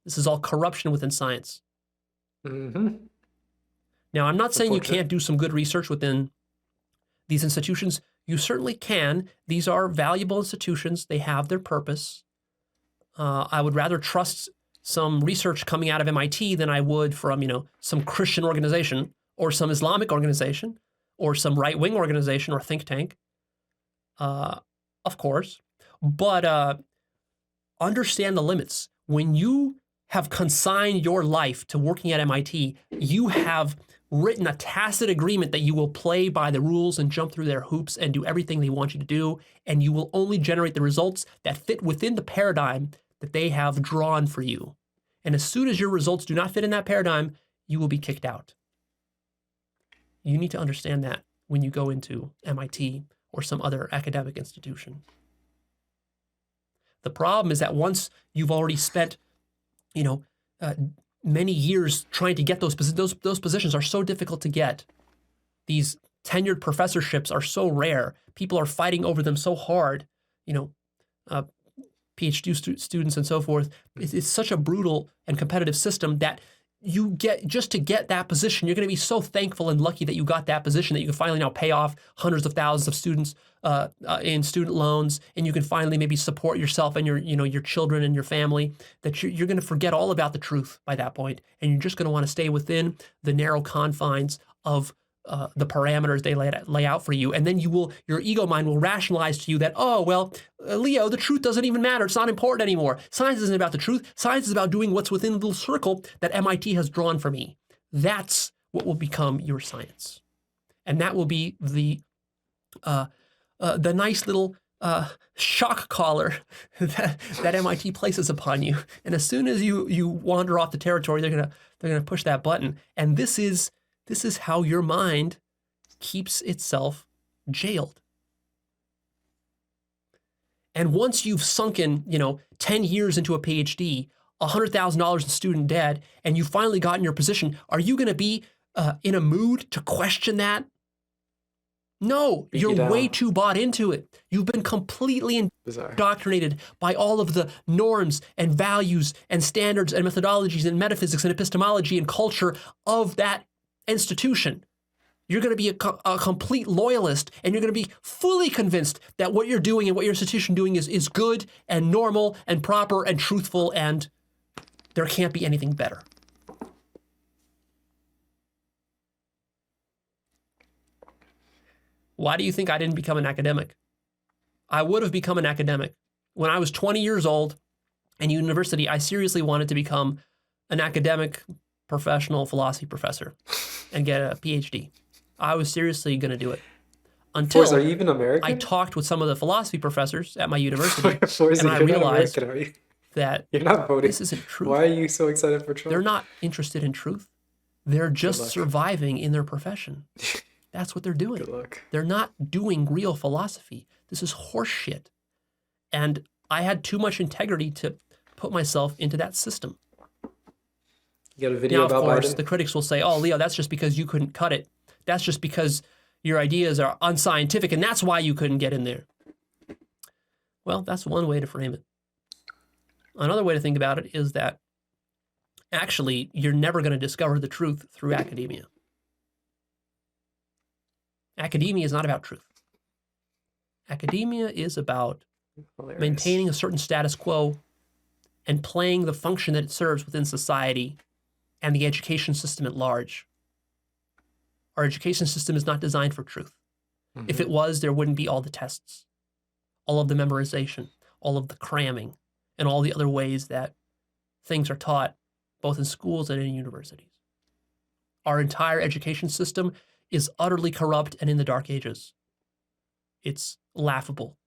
This is all corruption within science. Mm-hmm. Now, I'm not saying you can't do some good research within these institutions. You certainly can. These are valuable institutions. They have their purpose. I would rather trust some research coming out of MIT than I would from, some Christian organization or some Islamic organization or some right-wing organization or think tank, of course. But understand the limits. When you have consigned your life to working at MIT, you have written a tacit agreement that you will play by the rules and jump through their hoops and do everything they want you to do, and you will only generate the results that fit within the paradigm that they have drawn for you. And as soon as your results do not fit in that paradigm, you will be kicked out. You need to understand that when you go into MIT or some other academic institution. The problem is that once you've already spent, many years trying to get those positions. Those positions are so difficult to get. These tenured professorships are so rare. People are fighting over them so hard. PhD students and so forth. It's such a brutal and competitive system that you get, just to get that position, you're going to be so thankful and lucky that you got that position, that you can finally now pay off hundreds of thousands of students in student loans, and you can finally maybe support yourself and your children and your family, that you're going to forget all about the truth by that point, and you're just going to want to stay within the narrow confines of the parameters they lay out for you. And then your ego mind will rationalize to you that, oh, well, Leo, the truth doesn't even matter. It's not important anymore. Science isn't about the truth. Science is about doing what's within the little circle that MIT has drawn for me. That's what will become your science. And that will be the nice little shock collar that MIT places upon you. And as soon as you wander off the territory, they're gonna push that button. And this is how your mind keeps itself jailed. And once you've sunken, 10 years into a PhD, $100,000 in student debt, and you finally gotten your position, are you going to be in a mood to question that? No, you're way too bought into it. You've been completely indoctrinated by all of the norms and values and standards and methodologies and metaphysics and epistemology and culture of that institution. You're going to be a complete loyalist, and you're going to be fully convinced that what you're doing and what your institution doing is good and normal and proper and truthful, and there can't be anything better. Why do you think I didn't become an academic? I would have become an academic. When I was 20 years old in university, I seriously wanted to become an academic professional philosophy professor and get a PhD. I was seriously going to do it. Until Forrest, are you even American? I talked with some of the philosophy professors at my university, and I realized that you're not voting. This isn't truth. Why are you so excited for Trump? They're not interested in truth. They're just surviving in their profession. That's what they're doing. Good luck. They're not doing real philosophy. This is horseshit. And I had too much integrity to put myself into that system. You got a video now, about of course, Biden? The critics will say, oh, Leo, that's just because you couldn't cut it. That's just because your ideas are unscientific, and that's why you couldn't get in there. Well, that's one way to frame it. Another way to think about it is that actually you're never going to discover the truth through academia. Academia is not about truth. Academia is about maintaining a certain status quo and playing the function that it serves within society and the education system at large. Our education system is not designed for truth. Mm-hmm. If it was, there wouldn't be all the tests, all of the memorization, all of the cramming, and all the other ways that things are taught, both in schools and in universities. Our entire education system is utterly corrupt and in the dark ages. It's laughable.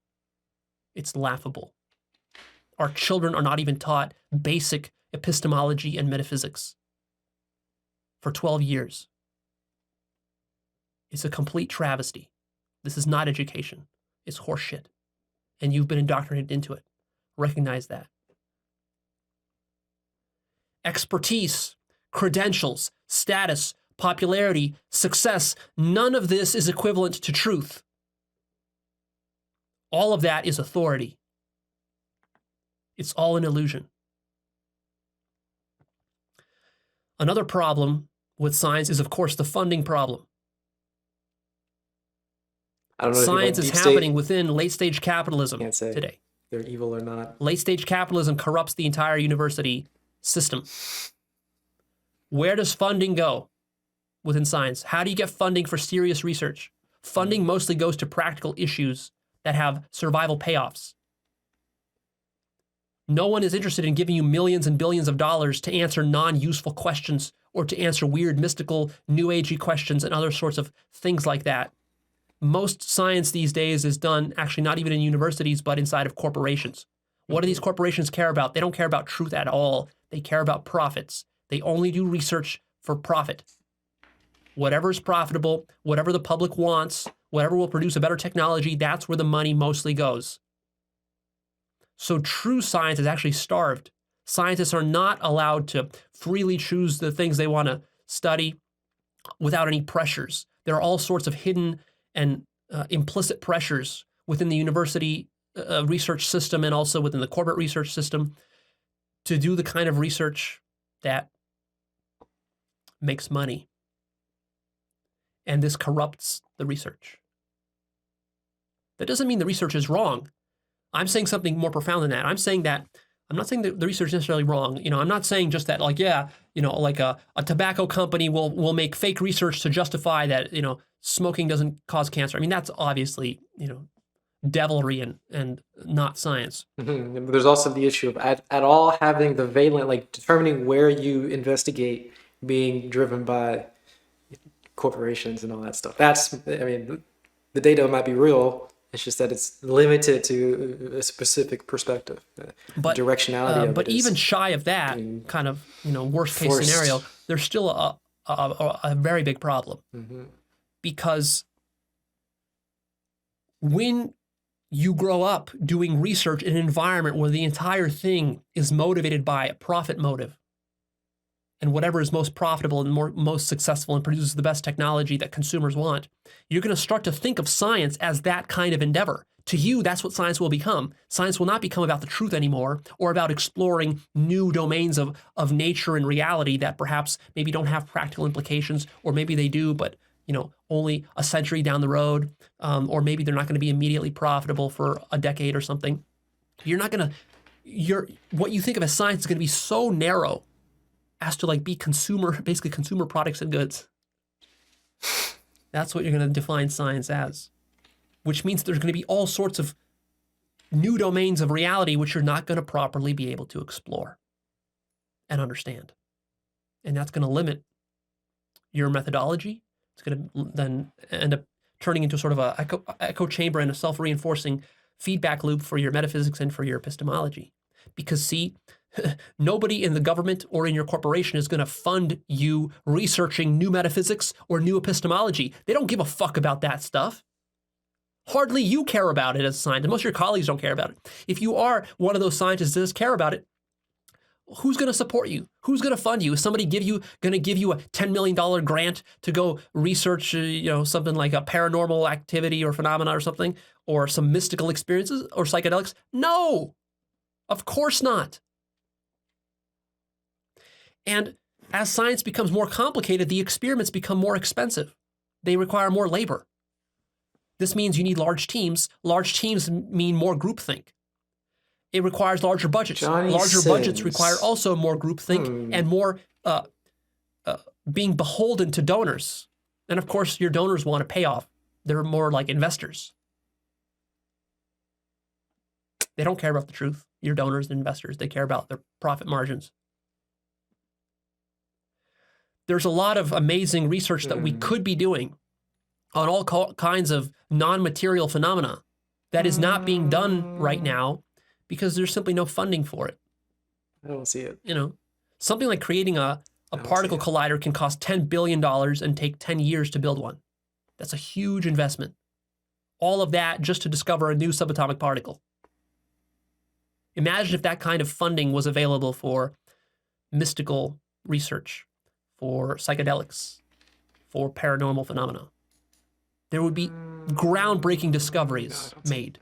It's laughable. Our children are not even taught basic epistemology and metaphysics for 12 years. It's a complete travesty. This is not education. It's horseshit. And you've been indoctrinated into it. Recognize that. Expertise, credentials, status, popularity, success, none of this is equivalent to truth. All of that is authority. It's all an illusion. Another problem with science is, of course, the funding problem. I don't know Science if is happening within late-stage capitalism today. They're evil or not. Late-stage capitalism corrupts the entire university system. Where does funding go within science? How do you get funding for serious research? Funding mostly goes to practical issues that have survival payoffs. No one is interested in giving you millions and billions of dollars to answer non-useful questions or to answer weird, mystical, new agey questions and other sorts of things like that. Most science these days is done actually not even in universities, but inside of corporations. What do these corporations care about? They don't care about truth at all. They care about profits. They only do research for profit. Whatever is profitable, whatever the public wants, whatever will produce a better technology, that's where the money mostly goes. So true science is actually starved. Scientists are not allowed to freely choose the things they want to study without any pressures. There are all sorts of hidden and implicit pressures within the university research system and also within the corporate research system to do the kind of research that makes money. And this corrupts the research. That doesn't mean the research is wrong. I'm saying something more profound than that. I'm not saying that the research is necessarily wrong. I'm not saying just that, like a tobacco company will make fake research to justify that, smoking doesn't cause cancer. I mean, that's obviously, devilry and not science. Mm-hmm. There's also the issue of at all having the valent, like determining where you investigate being driven by corporations and all that stuff. The data might be real. It's just that it's limited to a specific perspective. But directionality of but it is even shy of that kind of worst case forced. scenario, there's still a very big problem. Mm-hmm. Because when you grow up doing research in an environment where the entire thing is motivated by a profit motive, and whatever is most profitable and most successful and produces the best technology that consumers want, you're going to start to think of science as that kind of endeavor. To you, that's what science will become. Science will not become about the truth anymore or about exploring new domains of nature and reality that perhaps maybe don't have practical implications, or maybe they do, but only a century down the road, or maybe they're not going to be immediately profitable for a decade or something. What you think of as science is going to be so narrow as to be basically consumer products and goods. That's what you're going to define science as, which means there's going to be all sorts of new domains of reality which you're not going to properly be able to explore and understand. And that's going to limit your methodology. It's going to then end up turning into sort of a echo chamber and a self-reinforcing feedback loop for your metaphysics and for your epistemology. Because see, nobody in the government or in your corporation is going to fund you researching new metaphysics or new epistemology. They don't give a fuck about that stuff. Hardly you care about it as a scientist. Most of your colleagues don't care about it. If you are one of those scientists that does care about it, who's going to support you? Who's going to fund you? Is somebody going to give you a $10 million grant to go research, something like a paranormal activity or phenomena or something, or some mystical experiences or psychedelics? No, of course not. And as science becomes more complicated, the experiments become more expensive. They require more labor. This means you need large teams. Large teams mean more groupthink. It requires larger budgets. Larger budgets require also more groupthink and more being beholden to donors. And of course, your donors want a payoff. They're more like investors. They don't care about the truth. Your donors and investors, they care about their profit margins. There's a lot of amazing research that we could be doing on all kinds of non-material phenomena that is not being done right now because there's simply no funding for it. I don't see it. Something like creating a particle collider can cost $10 billion and take 10 years to build one. That's a huge investment. All of that just to discover a new subatomic particle. Imagine if that kind of funding was available for mystical research, for psychedelics, for paranormal phenomena. There would be groundbreaking discoveries made.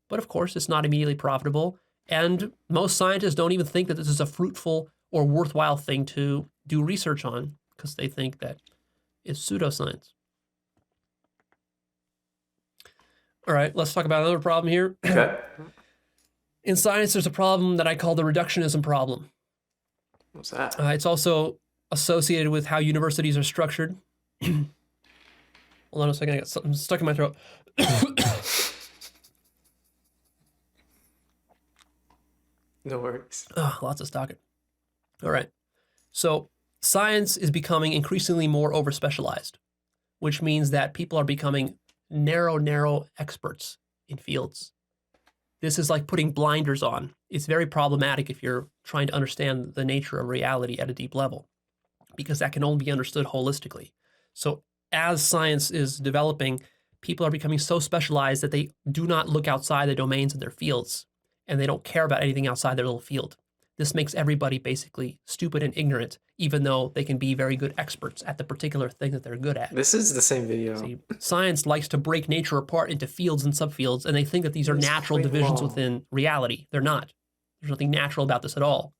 But of course, it's not immediately profitable, and most scientists don't even think that this is a fruitful or worthwhile thing to do research on because they think that it's pseudoscience. All right, let's talk about another problem here. Okay. In science, there's a problem that I call the reductionism problem. What's that? It's also associated with how universities are structured. Hold on a second, I got something stuck in my throat. No worries. Lots of stocking. All right. So science is becoming increasingly more over-specialized, which means that people are becoming narrow experts in fields. This is like putting blinders on. It's very problematic if you're trying to understand the nature of reality at a deep level, because that can only be understood holistically. So as science is developing, people are becoming so specialized that they do not look outside the domains of their fields, and they don't care about anything outside their little field. This makes everybody basically stupid and ignorant, even though they can be very good experts at the particular thing that they're good at. This is the same video. See, science likes to break nature apart into fields and subfields, and they think that these are It's natural quite divisions long. within reality. They're not. There's nothing natural about this at all.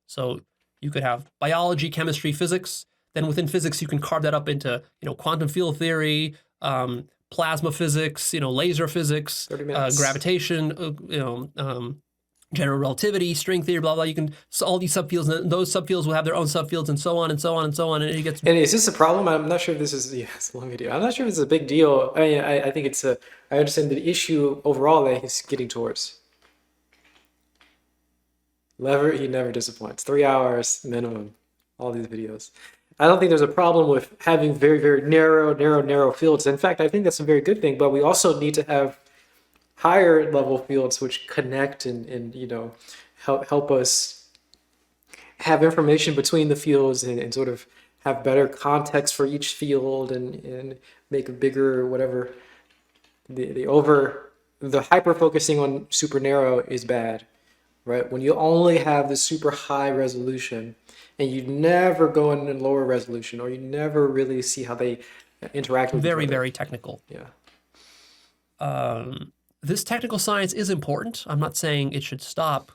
So you could have biology, chemistry, physics. Then within physics, you can carve that up into, quantum field theory, plasma physics, laser physics, 30 minutes. gravitation, general relativity, string theory, blah, blah. You can, so all these subfields, and those subfields will have their own subfields, and so on, and so on, and so on. And it gets. And is this a problem? I'm not sure if this is, it's a long video. I'm not sure if it's a big deal. I mean, I think I understand the issue overall that he's getting towards. He never disappoints. 3 hours minimum, all these videos. I don't think there's a problem with having very, very narrow fields. In fact, I think that's a very good thing, but we also need to have higher level fields which connect and help us have information between the fields and sort of have better context for each field and make a bigger whatever. The hyper focusing on super narrow is bad, right? When you only have the super high resolution and you never go in lower resolution, or you never really see how they interact with each Very, other. very technical. Yeah. This technical science is important. I'm not saying it should stop.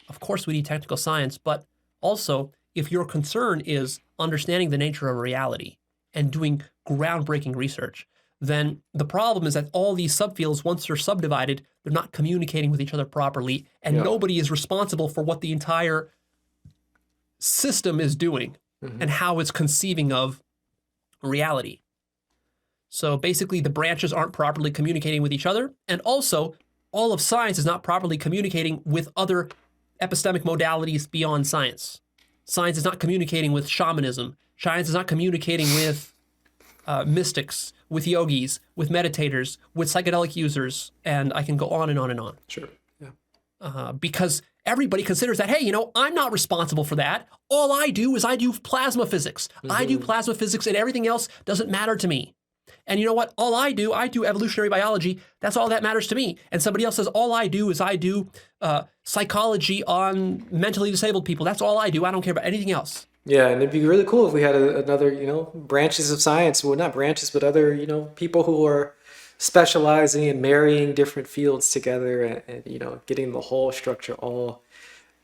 Of course, we need technical science, but also, if your concern is understanding the nature of reality and doing groundbreaking research, then the problem is that all these subfields, once they're subdivided, they're not communicating with each other properly, and nobody is responsible for what the entire system is doing and how it's conceiving of reality. So basically, the branches aren't properly communicating with each other, and also, all of science is not properly communicating with other epistemic modalities beyond science. Science is not communicating with shamanism. Science is not communicating with mystics, with yogis, with meditators, with psychedelic users, and I can go on and on and on. Sure. Yeah. Because everybody considers that, hey, I'm not responsible for that. All I do is I do plasma physics. I do plasma physics, and everything else doesn't matter to me. And you know what? All I do evolutionary biology. That's all that matters to me. And somebody else says, all I do is I do psychology on mentally disabled people. That's all I do. I don't care about anything else. Yeah, and it'd be really cool if we had another, branches of science. Well, not branches, but other, people who are specializing and marrying different fields together and getting the whole structure all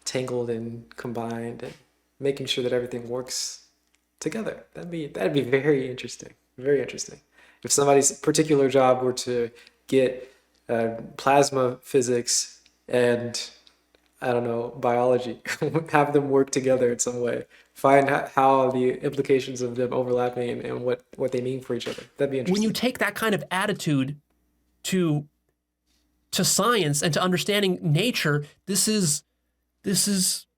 tangled and combined and making sure that everything works together. That'd be very interesting. Very interesting. If somebody's particular job were to get plasma physics and biology, have them work together in some way, find how the implications of them overlapping and what they mean for each other. That'd be interesting. When you take that kind of attitude to science and to understanding nature, this is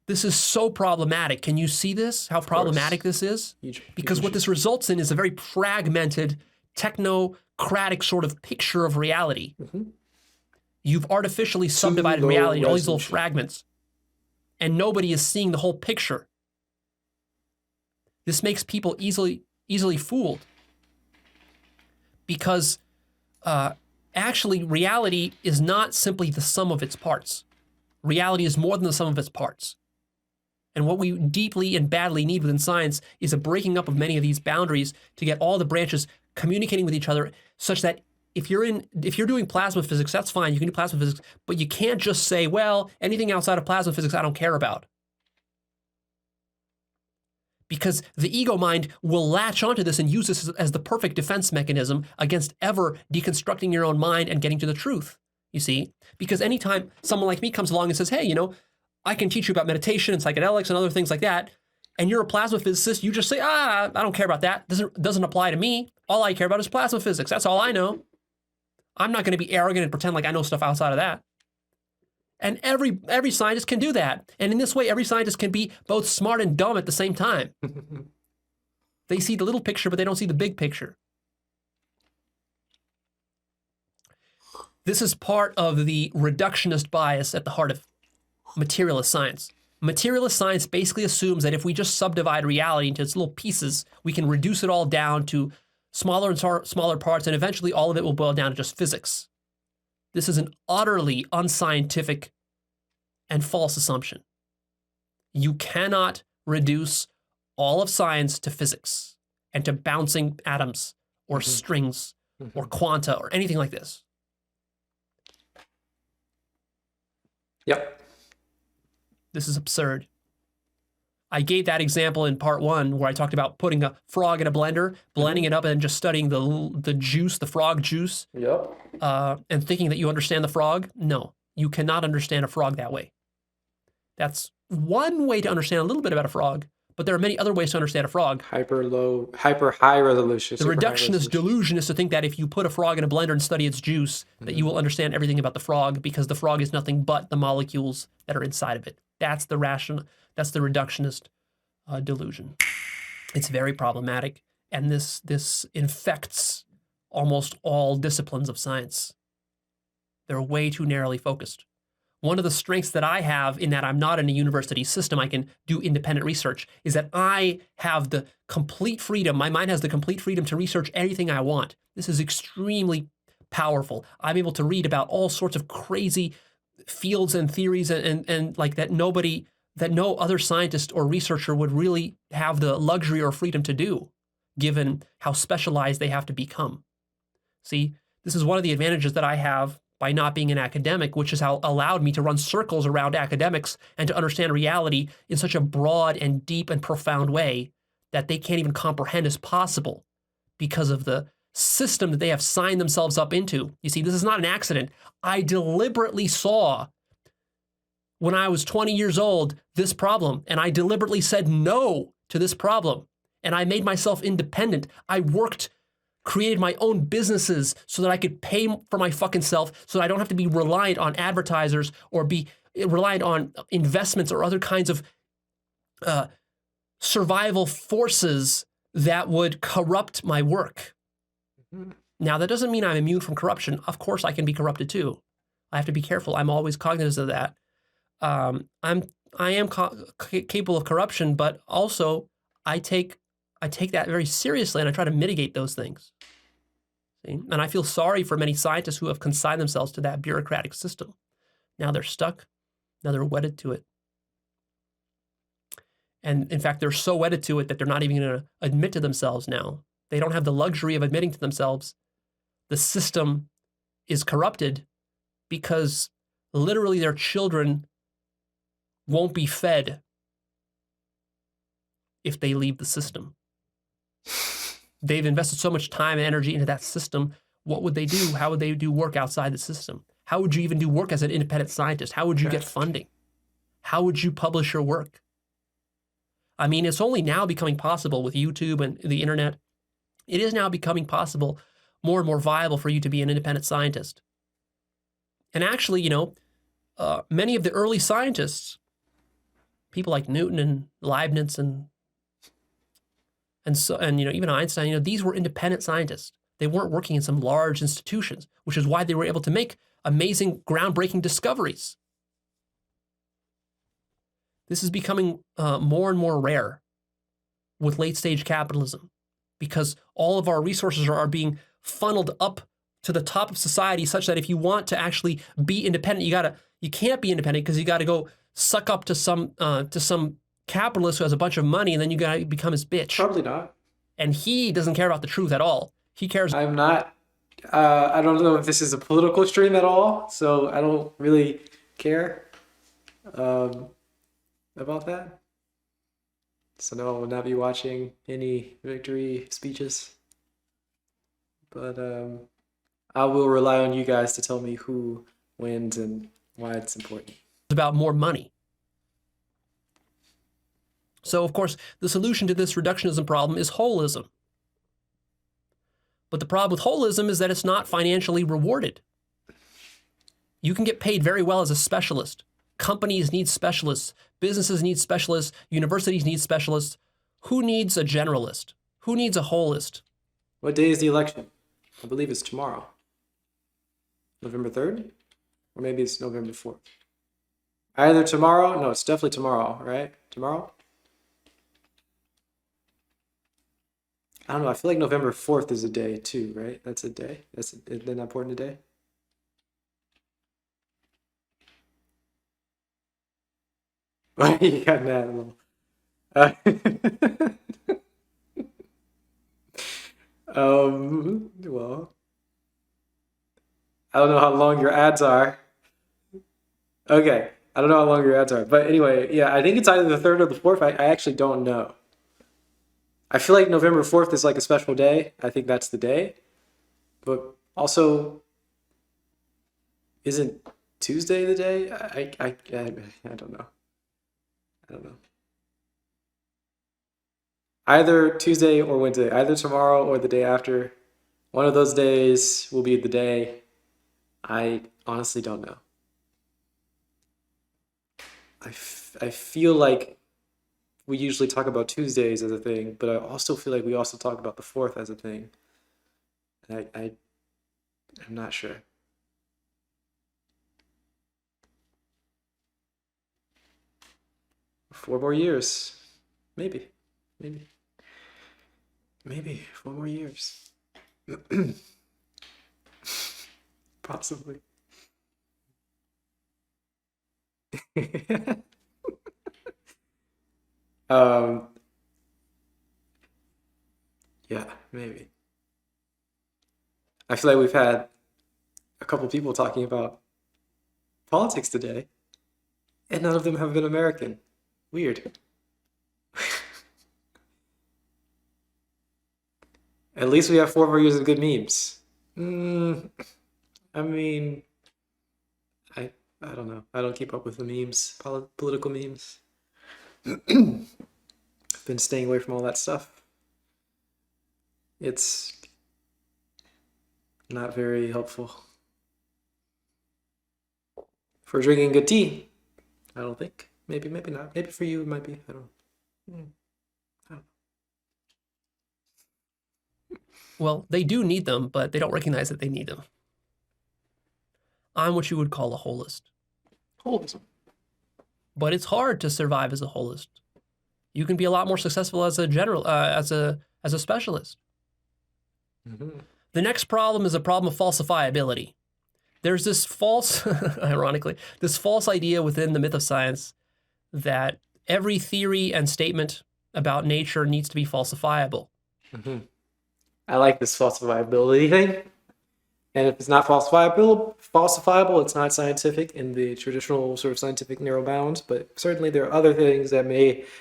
so problematic. Can you see this? How problematic this is? Because what this results in is a very fragmented, technocratic sort of picture of reality. You've artificially subdivided reality into all these little fragments, and nobody is seeing the whole picture. This makes people easily fooled, because actually reality is not simply the sum of its parts. Reality is more than the sum of its parts. And what we deeply and badly need within science is a breaking up of many of these boundaries to get all the branches communicating with each other, such that if you're doing plasma physics, that's fine, you can do plasma physics, but you can't just say, well, anything outside of plasma physics I don't care about. Because the ego mind will latch onto this and use this as the perfect defense mechanism against ever deconstructing your own mind and getting to the truth, you see? Because anytime someone like me comes along and says, hey, I can teach you about meditation and psychedelics and other things like that, and you're a plasma physicist, you just say, I don't care about that. Doesn't apply to me. All I care about is plasma physics. That's all I know. I'm not going to be arrogant and pretend like I know stuff outside of that. And every scientist can do that. And in this way, every scientist can be both smart and dumb at the same time. They see the little picture, but they don't see the big picture. This is part of the reductionist bias at the heart of materialist science. Materialist science basically assumes that if we just subdivide reality into its little pieces, we can reduce it all down to smaller and smaller parts, and eventually all of it will boil down to just physics. This is an utterly unscientific and false assumption. You cannot reduce all of science to physics and to bouncing atoms or strings or quanta or anything like this. Yep. This is absurd. I gave that example in part 1 where I talked about putting a frog in a blender, blending it up, and just studying the juice, the frog juice, Yep. and thinking that you understand the frog. No, you cannot understand a frog that way. That's one way to understand a little bit about a frog, but there are many other ways to understand a frog. Hyper high resolution. The reductionist delusion is to think that if you put a frog in a blender and study its juice, that you will understand everything about the frog because the frog is nothing but the molecules that are inside of it. That's the reductionist delusion. It's very problematic, and this infects almost all disciplines of science. They're way too narrowly focused. One of the strengths that I have in that I'm not in a university system, I can do independent research, is that I have the complete freedom. My mind has the complete freedom to research anything I want. This is extremely powerful. I'm able to read about all sorts of crazy fields and theories and like that no other scientist or researcher would really have the luxury or freedom to do, given how specialized they have to become. See, this is one of the advantages that I have by not being an academic, which is how allowed me to run circles around academics and to understand reality in such a broad and deep and profound way that they can't even comprehend as possible because of the system that they have signed themselves up into. You see, this is not an accident. I deliberately saw, when I was 20 years old, this problem, and I deliberately said no to this problem, and I made myself independent. I created my own businesses so that I could pay for my fucking self, so that I don't have to be reliant on advertisers or be reliant on investments or other kinds of survival forces that would corrupt my work. Now, that doesn't mean I'm immune from corruption. Of course, I can be corrupted too. I have to be careful. I'm always cognizant of that. I am capable of corruption, but also I take that very seriously, and I try to mitigate those things. See? And I feel sorry for many scientists who have consigned themselves to that bureaucratic system. Now they're stuck. Now they're wedded to it. And in fact, they're so wedded to it that they're not even going to admit to themselves now. They don't have the luxury of admitting to themselves the system is corrupted, because literally their children won't be fed if they leave the system. They've invested so much time and energy into that system. What would they do? How would they do work outside the system? How would you even do work as an independent scientist? How would you get funding? How would you publish your work? I mean, it's only now becoming possible with YouTube and the internet. It is now becoming possible, more and more viable for you to be an independent scientist. And actually, many of the early scientists, people like Newton and Leibniz and even Einstein, these were independent scientists. They weren't working in some large institutions, which is why they were able to make amazing, groundbreaking discoveries. This is becoming more and more rare with late-stage capitalism, because all of our resources are being funneled up to the top of society, such that if you want to actually be independent, you can't be independent because you got to go suck up to some capitalist who has a bunch of money, and then you got to become his bitch. Probably not. And he doesn't care about the truth at all. He cares. I'm not. I don't know if this is a political stream at all, so I don't really care about that. So no, I will not be watching any victory speeches. But I will rely on you guys to tell me who wins and why it's important. It's about more money. So, of course, the solution to this reductionism problem is holism. But the problem with holism is that it's not financially rewarded. You can get paid very well as a specialist. Companies need specialists. Businesses need specialists. Universities need specialists. Who needs a generalist? Who needs a holist? What day is the election? I believe it's tomorrow. November 3rd? Or maybe it's November 4th. Either tomorrow. No, it's definitely tomorrow, right? Tomorrow? I don't know. I feel like November 4th is a day too, right? That's a day. That's an important day. You got an animal. Uh, well, I don't know how long your ads are. Okay, I don't know how long your ads are, but anyway, yeah, I think it's either the 3rd or the 4th. I actually don't know. I feel like November 4th is like a special day. I think that's the day. But also, isn't Tuesday the day? I don't know. I don't know. Either Tuesday or Wednesday, either tomorrow or the day after. One of those days will be the day. I honestly don't know. I feel like we usually talk about Tuesdays as a thing, but I also feel like we also talk about the 4th as a thing. And I'm not sure. Four more years. Maybe. 4 more years. Possibly. um, yeah, maybe. I feel like we've had a couple people talking about politics today, and none of them have been American. Weird. At least we have 4 more years of good memes. I mean, I don't know. I don't keep up with the memes, political memes. I've been staying away from all that stuff. It's not very helpful for drinking good tea. I don't think. Maybe not. Maybe for you it might be. I don't know. Well, they do need them, but they don't recognize that they need them. I'm what you would call a holist. Holism. But it's hard to survive as a holist. You can be a lot more successful as a general, as a specialist. Mm-hmm. The next problem is a problem of falsifiability. There's this false, ironically, this false idea within the myth of science that every theory and statement about nature needs to be falsifiable. Mm-hmm. I like this falsifiability thing. And if it's not falsifiable, it's not scientific in the traditional sort of scientific narrow bounds. But certainly there are other things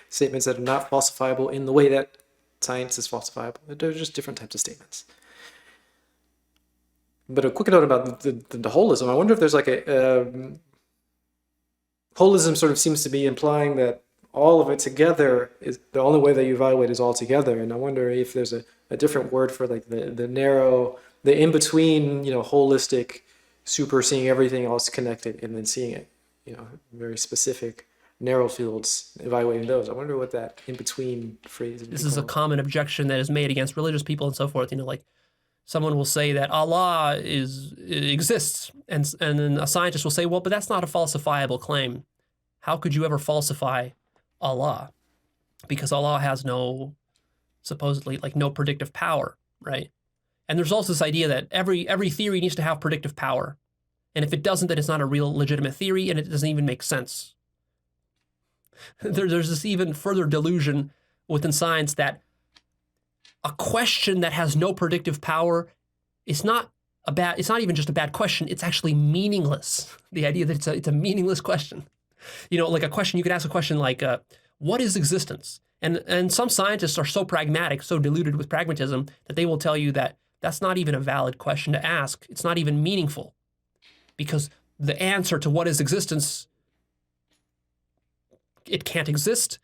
statements that are not falsifiable in the way that science is falsifiable. They're just different types of statements. But a quick note about the holism. I wonder if there's like a holism sort of seems to be implying that all of it together is the only way that you evaluate is all together. And I wonder if there's a different word for like the narrow, the in-between, holistic, super seeing everything else connected and then seeing it, very specific narrow fields, evaluating those. I wonder what that in-between phrase is. This is a common objection that is made against religious people and so forth. Like someone will say that Allah exists, and then a scientist will say, well, but that's not a falsifiable claim. How could you ever falsify Allah? Because Allah has supposedly no predictive power, right? And there's also this idea that every theory needs to have predictive power. And if it doesn't, then it's not a real legitimate theory and it doesn't even make sense. There's this even further delusion within science that a question that has no predictive power is not it's not even just a bad question, it's actually meaningless. The idea that it's a meaningless question. Like a question, you could ask a question like, what is existence? And some scientists are so pragmatic, so deluded with pragmatism, that they will tell you that that's not even a valid question to ask. It's not even meaningful. Because the answer to what is existence, it can't exist.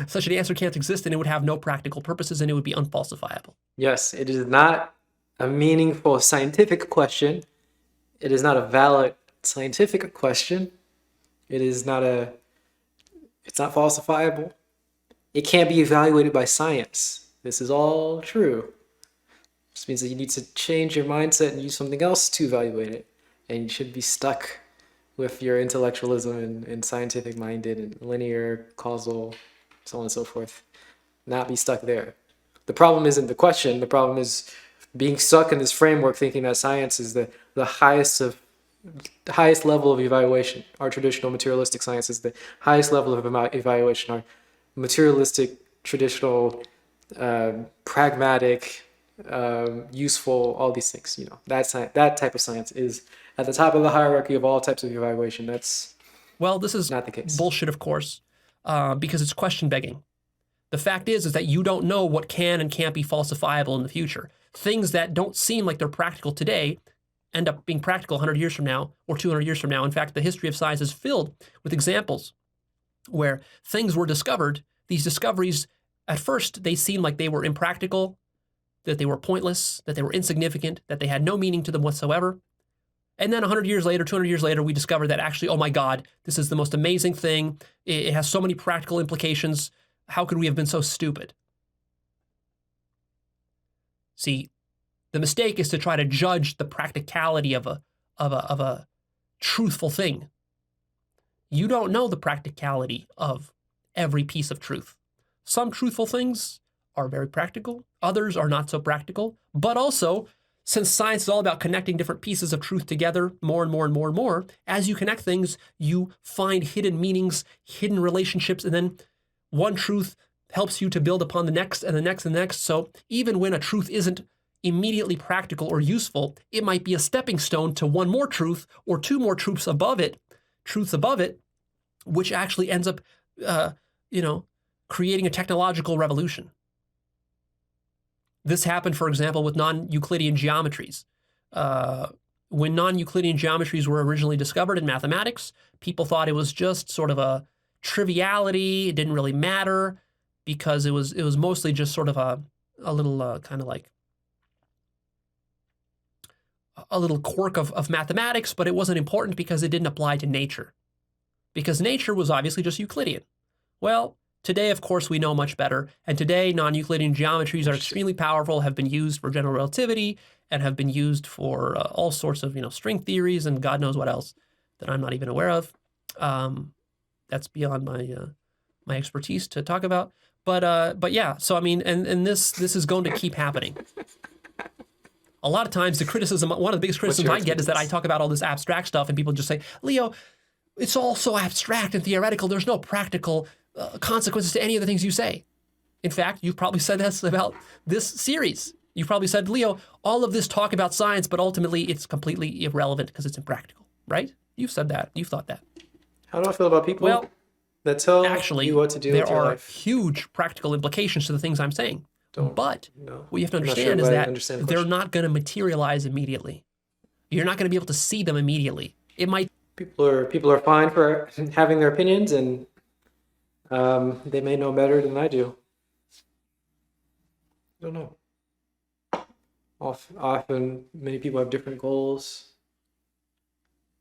Such an answer can't exist, and it would have no practical purposes, and it would be unfalsifiable. Yes, it is not a meaningful scientific question. It is not a valid scientific question. It's not falsifiable. It can't be evaluated by science. This is all true. This means that you need to change your mindset and use something else to evaluate it. And you should be stuck with your intellectualism and scientific minded and linear, causal, so on and so forth. Not be stuck there. The problem isn't the question. The problem is being stuck in this framework thinking that science is the highest of the highest level of evaluation. Our traditional materialistic science is the highest level of evaluation. Our materialistic, traditional, pragmatic, useful, all these things. You know, that type of science is at the top of the hierarchy of all types of evaluation. That's Well, this is not the case. bullshit, of course, because it's question begging. The fact is that you don't know what can and can't be falsifiable in the future. Things that don't seem like they're practical today end up being practical 100 years from now or 200 years from now. In fact, the history of science is filled with examples where things were discovered. These discoveries, at first, they seemed like they were impractical, that they were pointless, that they were insignificant, that they had no meaning to them whatsoever. And then 100 years later, 200 years later, we discovered that actually, oh my God, this is the most amazing thing. It has so many practical implications. How could we have been so stupid? See, the mistake is to try to judge the practicality of a truthful thing. You don't know the practicality of every piece of truth. Some truthful things are very practical. Others are not so practical. But also, since science is all about connecting different pieces of truth together more and more and more and more, as you connect things, you find hidden meanings, hidden relationships, and then one truth helps you to build upon the next and the next and the next. So even when a truth isn't immediately practical or useful, it might be a stepping stone to one more truth or two more truths above it, which actually ends up, creating a technological revolution. This happened, for example, with non-Euclidean geometries. When non-Euclidean geometries were originally discovered in mathematics, people thought it was just sort of a triviality. It didn't really matter because it was mostly just sort of a little kind of like a little quirk of mathematics, but it wasn't important because it didn't apply to nature. Because nature was obviously just Euclidean. Well, today, of course, we know much better. And today, non-Euclidean geometries are extremely powerful, have been used for general relativity, and have been used for all sorts of string theories and God knows what else that I'm not even aware of. That's beyond my expertise to talk about. But yeah, so I mean, and this is going to keep happening. A lot of times the criticism, one of the biggest criticisms I get is that I talk about all this abstract stuff and people just say, Leo, it's all so abstract and theoretical. There's no practical consequences to any of the things you say. In fact, you've probably said this about this series. You've probably said, Leo, all of this talk about science, but ultimately it's completely irrelevant because it's impractical, right? You've said that. You've thought that. How do I feel about people that tell you what to do with your life? There are huge practical implications to the things I'm saying. But no. what you have to understand is that they're not going to materialize immediately. You're not going to be able to see them immediately. It might. People are fine for having their opinions, and they may know better than I do. I don't know. Often, many people have different goals,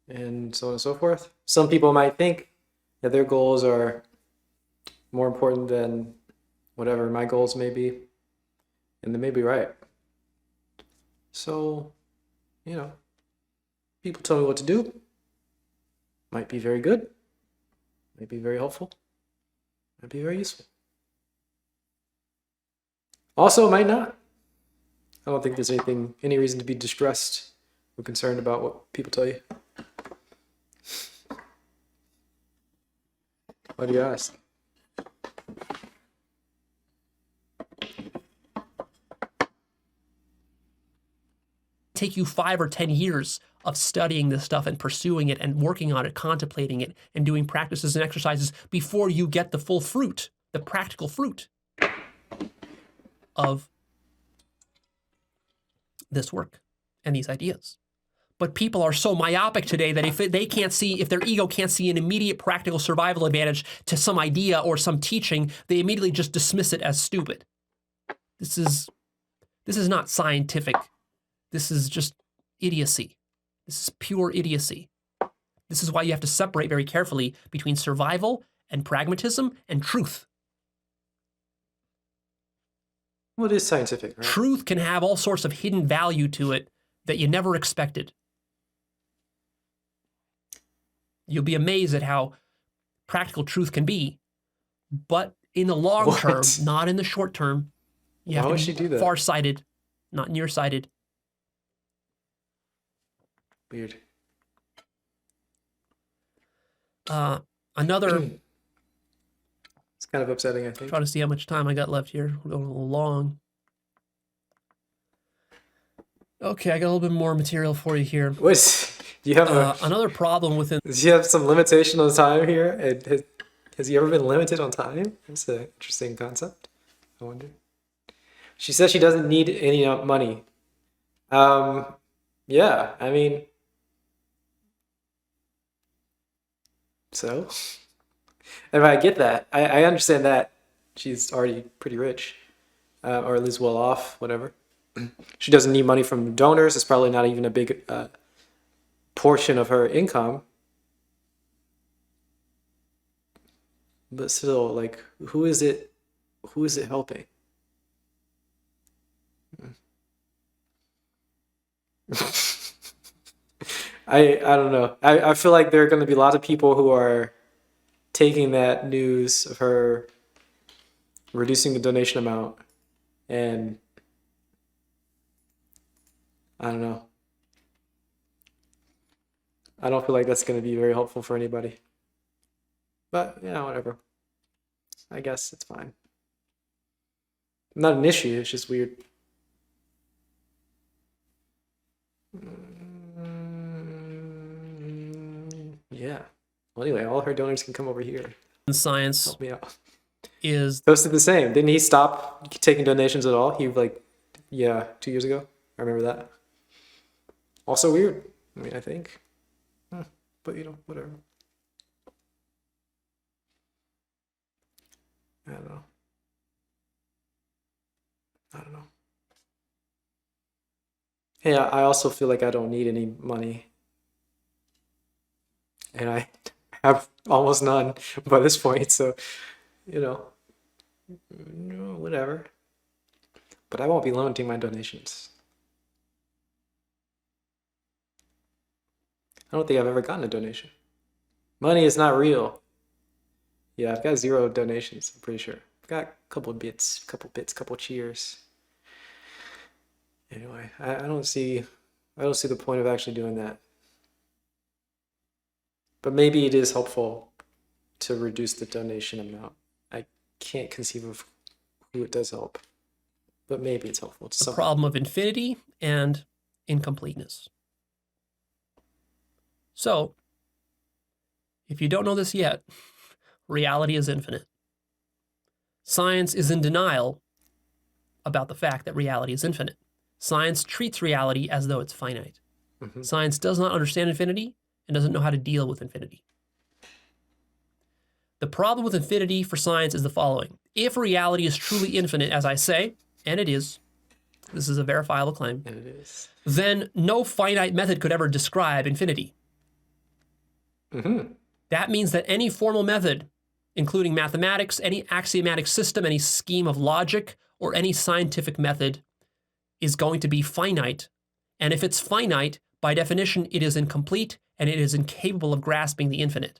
and so on and so forth. Some people might think that their goals are more important than whatever my goals may be, and they may be right. So, people tell me what to do. Might be very good, might be very helpful, might be very useful. Also, it might not. I don't think there's any reason to be distressed or concerned about what people tell you. Why do you ask? Take you 5 or 10 years of studying this stuff and pursuing it and working on it, contemplating it, and doing practices and exercises before you get the full fruit, the practical fruit of this work and these ideas. But people are so myopic today that if their ego can't see an immediate practical survival advantage to some idea or some teaching, they immediately just dismiss it as stupid. This is not scientific. This is just idiocy. This is pure idiocy. This is why you have to separate very carefully between survival and pragmatism and truth. Well, it is scientific, right? Truth can have all sorts of hidden value to it that you never expected. You'll be amazed at how practical truth can be, but in the long term, not in the short term, you have to be far-sighted, not nearsighted. Weird. Another, It's kind of upsetting, I think. trying to see how much time I got left here. We're going a little long. Okay, I got a little bit more material for you here. Do you have Another problem within does he have some limitation on time here? And has he ever been limited on time? That's an interesting concept. I wonder. She says she doesn't need any money. Yeah, I mean, so. If I get that, I understand that she's already pretty rich, or at least well off, whatever. She doesn't need money from donors. It's probably not even a big portion of her income. But still, like, who is it helping? I don't know. I feel like there are going to be a lot of people who are taking that news of her reducing the donation amount, and I don't know. I don't feel like that's going to be very helpful for anybody. But, yeah, whatever. I guess it's fine. Not an issue, it's just weird. Yeah. Well, anyway, all her donors can come over here. science Help me out. is Posted the same. Didn't he stop taking donations at all? He, like, yeah, 2 years ago. I remember that. Also weird. I mean, I think. But, you know, whatever. I don't know. Hey, I also feel like I don't need any money. And I have almost none by this point, so, you know, whatever. But I won't be limiting my donations. I don't think I've ever gotten a donation. Money is not real. Yeah, I've got 0 donations, I'm pretty sure. I've got a couple bits, couple cheers. Anyway, I don't see the point of actually doing that. But maybe it is helpful to reduce the donation amount. I can't conceive of who it does help. But maybe it's helpful to the some. problem of infinity and incompleteness. So, if you don't know this yet, reality is infinite. Science is in denial about the fact that reality is infinite. Science treats reality as though it's finite. Science does not understand infinity and doesn't know how to deal with infinity. The problem with infinity for science is the following. If reality is truly infinite, as I say, and it is, this is a verifiable claim, And it is. then no finite method could ever describe infinity. That means that any formal method, including mathematics, any axiomatic system, any scheme of logic, or any scientific method, is going to be finite. And if it's finite, by definition, it is incomplete and it is incapable of grasping the infinite.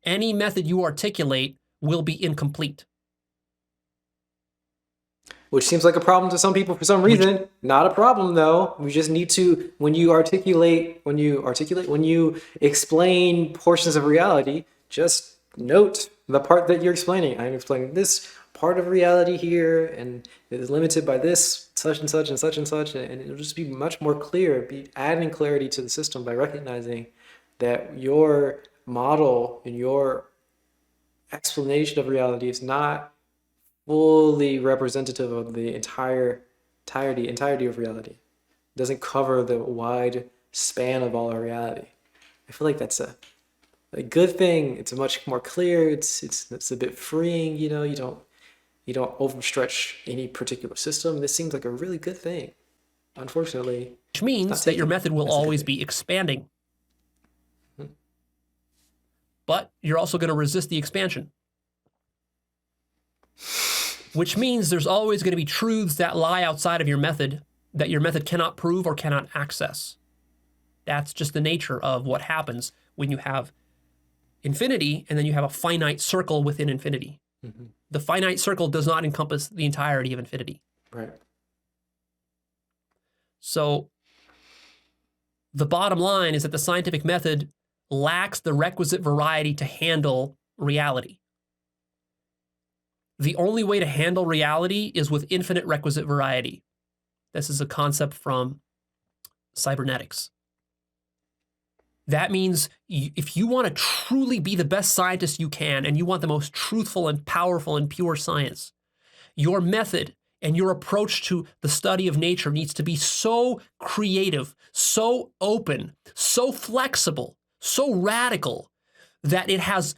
Any method you articulate will be incomplete. Which seems like a problem to some people for some reason. Not a problem though. We just need to, when you explain portions of reality, just note the part that you're explaining. I'm explaining this part of reality here, and it is limited by this, such and such and such and such, and it'll just be much more clear, be adding clarity to the system by recognizing that your model and your explanation of reality is not fully representative of the entirety of reality. It doesn't cover the wide span of all our reality. I feel like that's a good thing. It's a much more clear. It's a bit freeing. You know, you don't overstretch any particular system. This seems like a really good thing. Unfortunately, Which means that your method will always be expanding. But you're also going to resist the expansion. Which means there's always going to be truths that lie outside of your method that your method cannot prove or cannot access. That's just the nature of what happens when you have infinity and then you have a finite circle within infinity. The finite circle does not encompass the entirety of infinity. right. So the bottom line is that the scientific method lacks the requisite variety to handle reality. The only way to handle reality is with infinite requisite variety. This is a concept from cybernetics. That means if you want to truly be the best scientist you can, and you want the most truthful and powerful and pure science, your method and your approach to the study of nature needs to be so creative, so open, so flexible, so radical that it has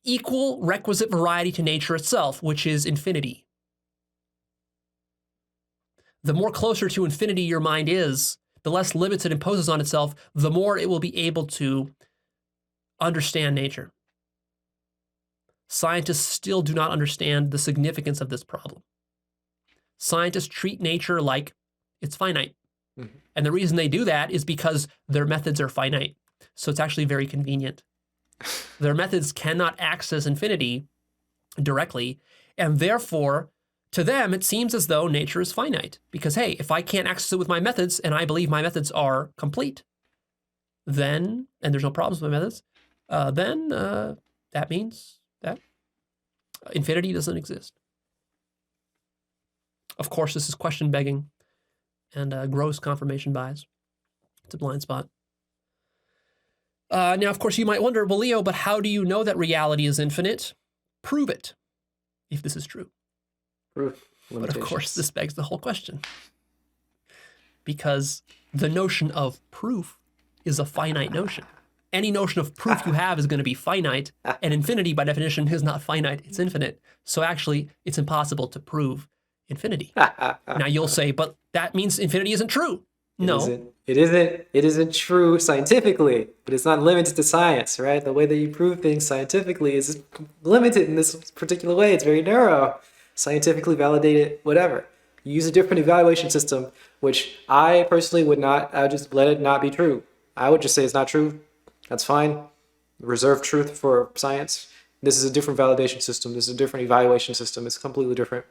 equal requisite variety to nature itself, which is infinity. The more closer to infinity your mind is, the less limits it imposes on itself, the more it will be able to understand nature. Scientists still do not understand the significance of this problem. Scientists treat nature like it's finite. Mm-hmm. And the reason they do that is because their methods are finite. So it's actually very convenient. Their methods cannot access infinity directly, and therefore, to them, it seems as though nature is finite. Because, hey, if I can't access it with my methods, and I believe my methods are complete, then, and there's no problems with my methods, then that means that infinity doesn't exist. Of course, this is question begging and gross confirmation bias. It's a blind spot. Now, of course, you might wonder, well, Leo, but how do you know that reality is infinite? Prove it, if this is true. Proof. But of course, this begs the whole question. Because the notion of proof is a finite notion. Any notion of proof you have is going to be finite, and infinity, by definition, is not finite, it's infinite. So actually, it's impossible to prove infinity. Now, you'll say, but that means infinity isn't true. No. It isn't true scientifically, but it's not limited to science, right? The way that you prove things scientifically is limited in this particular way. It's very narrow. Scientifically validated, whatever. You use a different evaluation system, which I personally would not, I would just let it not be true. I would just say it's not true. That's fine. Reserve truth for science. This is a different validation system. This is a different evaluation system. It's completely different.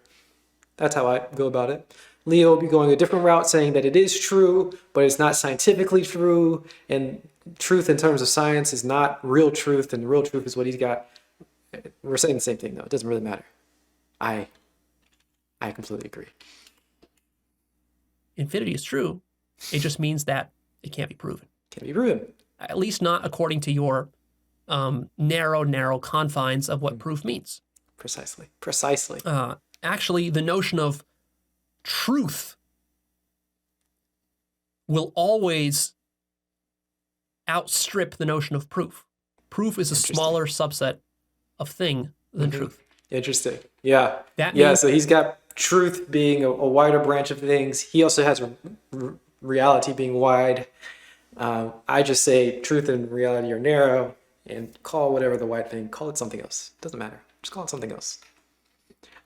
That's how I go about it. Leo will be going a different route, saying that it is true, but it's not scientifically true, and truth in terms of science is not real truth, and real truth is what he's got. We're saying the same thing, though. It doesn't really matter. I completely agree. Infinity is true. It just means that it can't be proven. Can't be proven. At least not according to your narrow confines of what proof means. Precisely. Actually, the notion of truth will always outstrip the notion of proof. Proof is a smaller subset of thing than truth. Interesting. Yeah. So he's got truth being a wider branch of things. He also has reality being wide. I just say truth and reality are narrow, and call whatever the wide thing, call it something else. Doesn't matter. Just call it something else.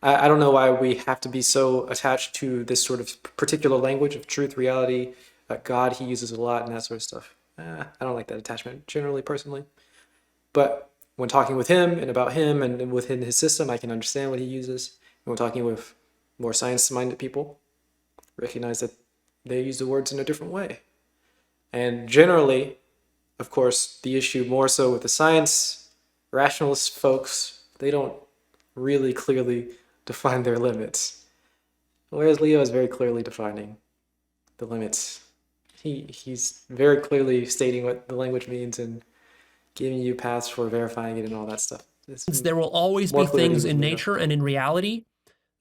I don't know why we have to be so attached to this sort of particular language of truth, reality, God, he uses a lot and that sort of stuff. I don't like that attachment generally, personally. But when talking with him and about him and within his system, I can understand what he uses. And when talking with more science-minded people, recognize that they use the words in a different way. And generally, of course, the issue more so with the science rationalist folks, they don't really clearly define their limits. Whereas Leo is very clearly defining the limits. He's very clearly stating what the language means and giving you paths for verifying it and all that stuff. There will always be things in nature and in reality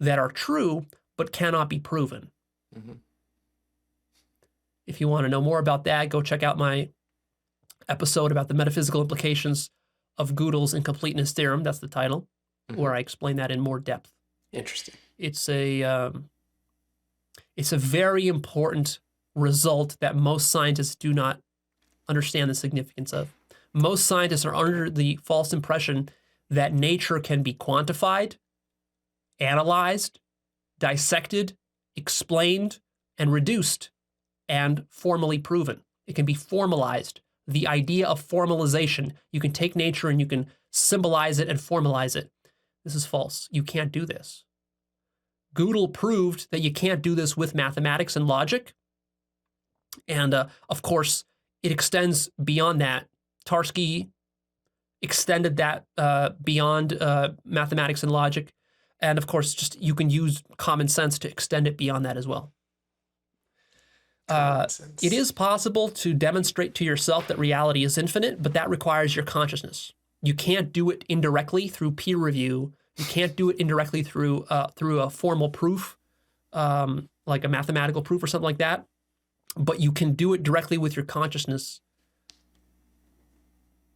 that are true but cannot be proven. Mm-hmm. If you want to know more about that, go check out my episode about the metaphysical implications of Gödel's incompleteness theorem. That's the title, where I explain that in more depth. Interesting. It's a very important result that most scientists do not understand the significance of. Most scientists are under the false impression that nature can be quantified, analyzed, dissected, explained, and reduced, and formally proven. It can be formalized. The idea of formalization. You can take nature and you can symbolize it and formalize it. This is false. You can't do this. Gödel proved that you can't do this with mathematics and logic. And of course, it extends beyond that Tarski extended that beyond mathematics and logic. And of course, just you can use common sense to extend it beyond that as well. It is possible to demonstrate to yourself that reality is infinite, but that requires your consciousness. You can't do it indirectly through peer review. You can't do it indirectly through a formal proof, like a mathematical proof or something like that. But you can do it directly with your consciousness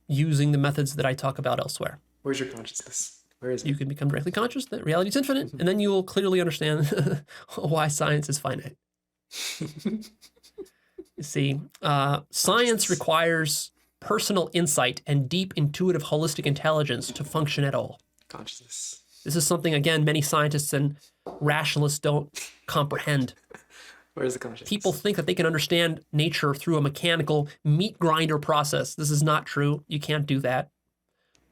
using the methods that I talk about elsewhere. Where's your consciousness? Where is it? You can become directly conscious that reality is infinite, and then you will clearly understand why science is finite. You see, science requires personal insight and deep intuitive holistic intelligence to function at all. Consciousness. This is something, again, many scientists and rationalists don't comprehend. Where's the consciousness? People think that they can understand nature through a mechanical meat grinder process. This is not true. You can't do that.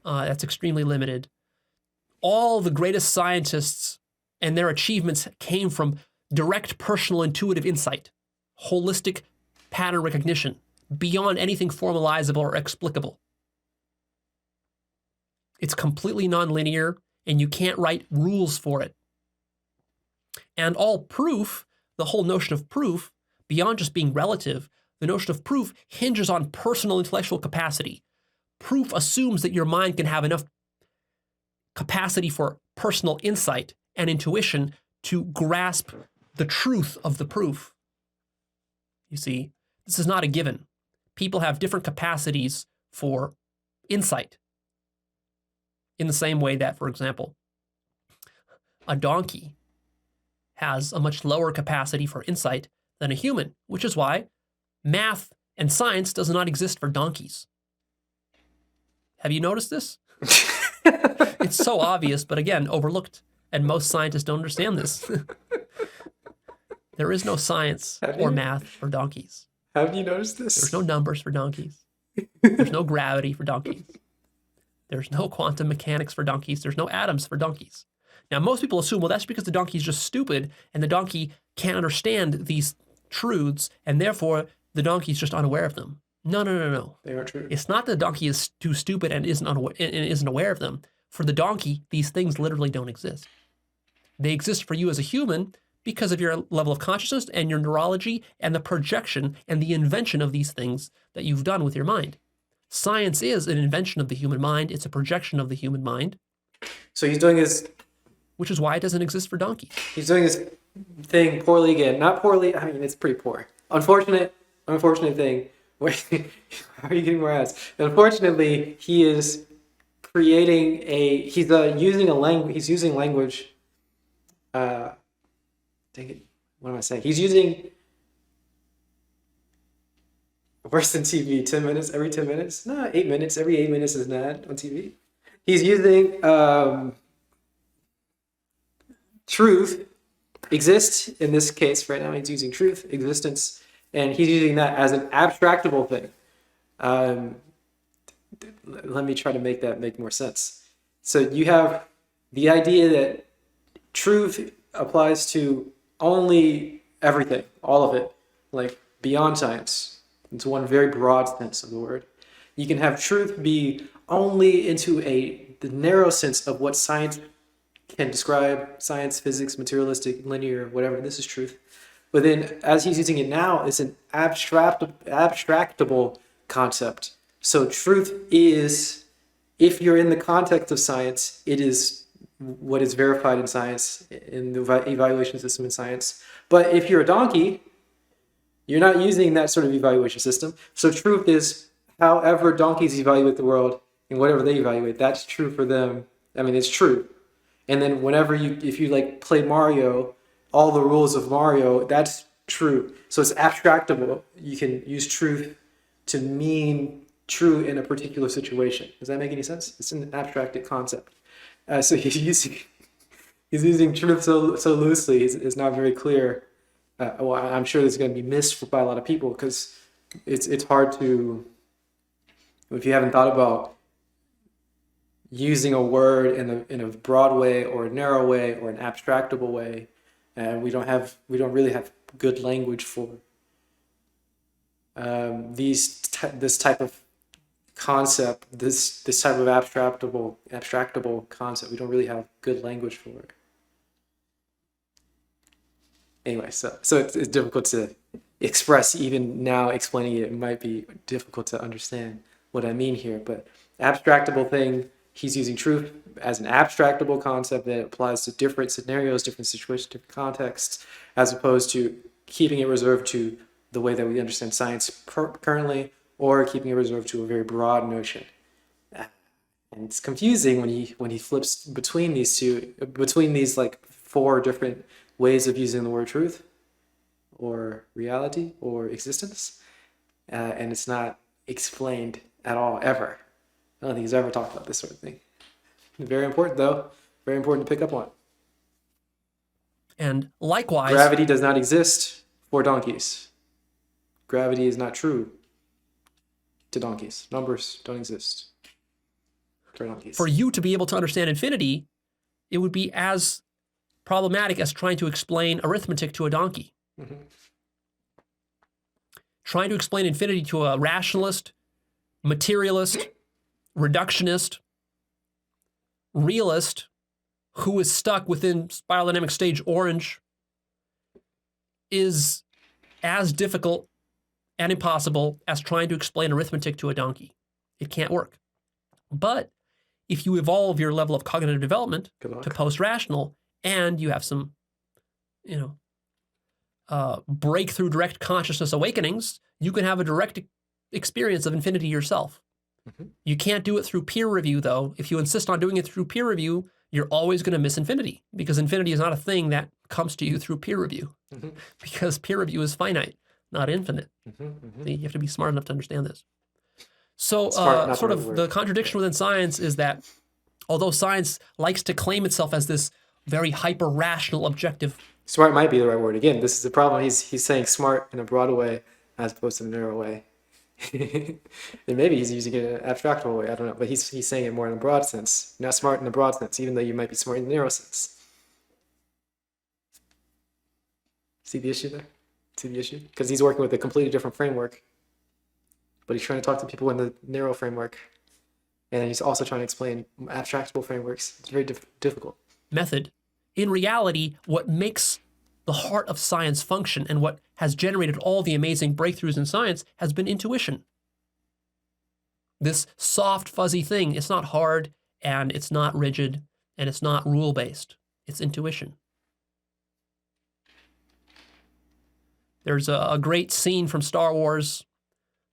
That's extremely limited. All the greatest scientists and their achievements came from direct personal intuitive insight, holistic pattern recognition, beyond anything formalizable or explicable. It's completely nonlinear, and you can't write rules for it. And all proof, the whole notion of proof, beyond just being relative, the notion of proof hinges on personal intellectual capacity. Proof assumes that your mind can have enough capacity for personal insight and intuition to grasp the truth of the proof. You see, this is not a given. People have different capacities for insight. In the same way that, for example, a donkey has a much lower capacity for insight than a human, which is why math and science does not exist for donkeys. Have you noticed this? It's so obvious, but again, overlooked. And most scientists don't understand this. There is no science or math for donkeys. Have you noticed this? There's no numbers for donkeys. There's no gravity for donkeys. There's no quantum mechanics for donkeys. There's no atoms for donkeys. Now, most people assume, well, that's because the donkey is just stupid and the donkey can't understand these truths, and therefore the donkey is just unaware of them. No. They are true. It's not that the donkey is too stupid and isn't aware of them. For the donkey, these things literally don't exist. They exist for you as a human because of your level of consciousness and your neurology and the projection and the invention of these things that you've done with your mind. Science is an invention of the human mind. It's a projection of the human mind. So he's doing his... Which is why it doesn't exist for donkeys. He's doing his thing poorly again. Not poorly, I mean, it's pretty poor. Unfortunate thing. Wait, how are you getting more ads? Unfortunately, he is creating he's using language, dang it, what am I saying? He's using, worse than TV, 10 minutes, every 10 minutes? No, 8 minutes, every 8 minutes is an ad on TV. He's using truth, exist, in this case right now, he's using truth, existence, and he's using that as an abstractable thing. Let me try to make that make more sense. So you have the idea that truth applies to only everything, all of it, like beyond science. It's one very broad sense of the word. You can have truth be only into the narrow sense of what science can describe, science, physics, materialistic, linear, whatever. This is truth. But then, as he's using it now, it's an abstractable concept. So truth is, if you're in the context of science, it is what is verified in science, in the evaluation system in science. But if you're a donkey, you're not using that sort of evaluation system. So truth is, however donkeys evaluate the world and whatever they evaluate, that's true for them. I mean, it's true. And then if you like play Mario, all the rules of Mario, that's true. So it's abstractable. You can use truth to mean true in a particular situation. Does that make any sense? It's an abstracted concept. So he's using truth so loosely. It's not very clear. Well, I'm sure this is going to be missed by a lot of people because it's hard to, if you haven't thought about using a word in a broad way or a narrow way or an abstractable way, and we don't really have good language for this type of concept, this type of abstractable concept. We don't really have good language for it. Anyway, so it's difficult to express. Even now, explaining it might be difficult to understand what I mean here. But abstractable thing, he's using truth as an abstractable concept that applies to different scenarios, different situations, different contexts, as opposed to keeping it reserved to the way that we understand science currently, or keeping it reserved to a very broad notion. And it's confusing when he flips between these like four different ways of using the word truth, or reality, or existence, and it's not explained at all, ever. I don't think he's ever talked about this sort of thing. Very important, though. Very important to pick up on. And likewise, gravity does not exist for donkeys. Gravity is not true to donkeys. Numbers don't exist for donkeys. for you to be able to understand infinity, it would be as problematic as trying to explain arithmetic to a donkey. Mm-hmm. Trying to explain infinity to a rationalist, materialist, reductionist, realist who is stuck within spiral dynamic stage orange is as difficult and impossible as trying to explain arithmetic to a donkey. It can't work. But if you evolve your level of cognitive development to post-rational, and you have some, breakthrough direct consciousness awakenings, you can have a direct experience of infinity yourself. Mm-hmm. You can't do it through peer review, though. If you insist on doing it through peer review, you're always going to miss infinity, because infinity is not a thing that comes to you through peer review, Mm-hmm. because peer review is finite, not infinite. Mm-hmm. Mm-hmm. You have to be smart enough to understand this. So Smart, sort of the contradiction within science is that although science likes to claim itself as this very hyper-rational objective, Smart might be the right word. Again, this is the problem. He's saying smart in a broad way as opposed to a narrow way. And maybe he's using it in an abstractable way. I don't know. But he's saying it more in a broad sense. Not smart in a broad sense, even though you might be smart in the narrow sense. See the issue there? See the issue? Because he's working with a completely different framework. But he's trying to talk to people in the narrow framework. And he's also trying to explain abstractable frameworks. It's very difficult. method. In reality, what makes the heart of science function and what has generated all the amazing breakthroughs in science has been intuition. This soft, fuzzy thing, it's not hard, and it's not rigid, and it's not rule-based. It's intuition. There's a great scene from Star Wars,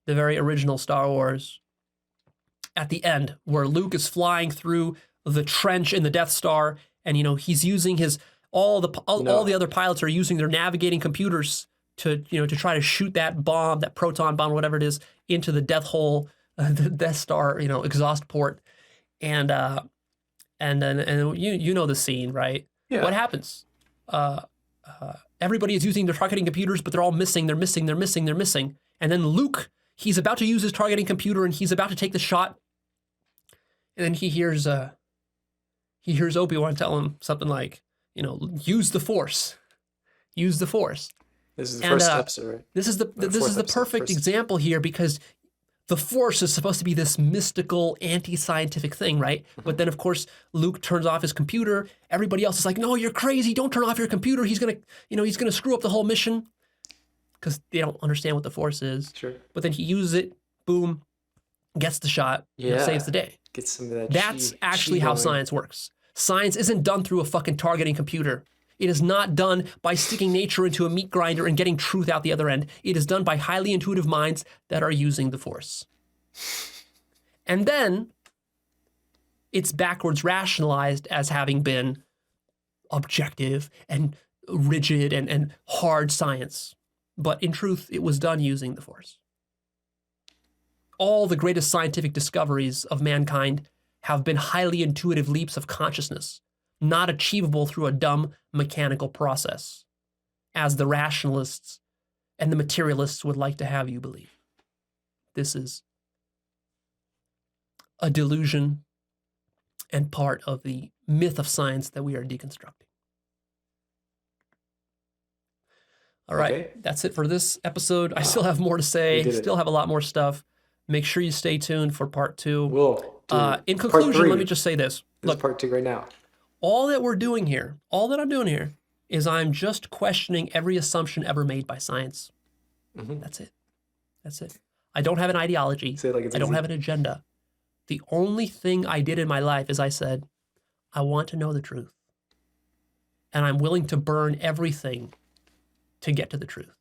the very original Star Wars, at the end, where Luke is flying through the trench in the Death Star, and he's using all the other pilots are using their navigating computers to try to shoot that bomb, that proton bomb, whatever it is, into the death hole, the Death Star, exhaust port, and then you know the scene, right? Yeah. What happens? Everybody is using their targeting computers, but they're all missing. They're missing. And then Luke, he's about to use his targeting computer, and he's about to take the shot, and then he hears Obi-Wan tell him something like, use the Force. Use the Force. This is the first episode, right? This is the perfect example here, because the Force is supposed to be this mystical, anti-scientific thing, right? But then, of course, Luke turns off his computer. Everybody else is like, "No, you're crazy! Don't turn off your computer. He's gonna screw up the whole mission," because they don't understand what the Force is. Sure. But then he uses it. Boom, gets the shot. Yeah. Saves the day. Get some of that. That's actually how science works. Science isn't done through a fucking targeting computer. It is not done by sticking nature into a meat grinder and getting truth out the other end. It is done by highly intuitive minds that are using the Force. And then it's backwards rationalized as having been objective and rigid and hard science. But in truth, it was done using the Force. All the greatest scientific discoveries of mankind have been highly intuitive leaps of consciousness, not achievable through a dumb mechanical process, as the rationalists and the materialists would like to have you believe. This is a delusion and part of the myth of science that we are deconstructing. All right, Okay. That's it for this episode. I still have more to say, still have a lot more stuff. Make sure you stay tuned for part 2. We'll do In part conclusion, 3. let me just say this. This is Look, part 2 right now. all that we're doing here, all that I'm doing here, is I'm just questioning every assumption ever made by science. That's it. That's it. I don't have an ideology. Say it like it's I don't easy. have an agenda. The only thing I did in my life is I said, I want to know the truth. And I'm willing to burn everything to get to the truth.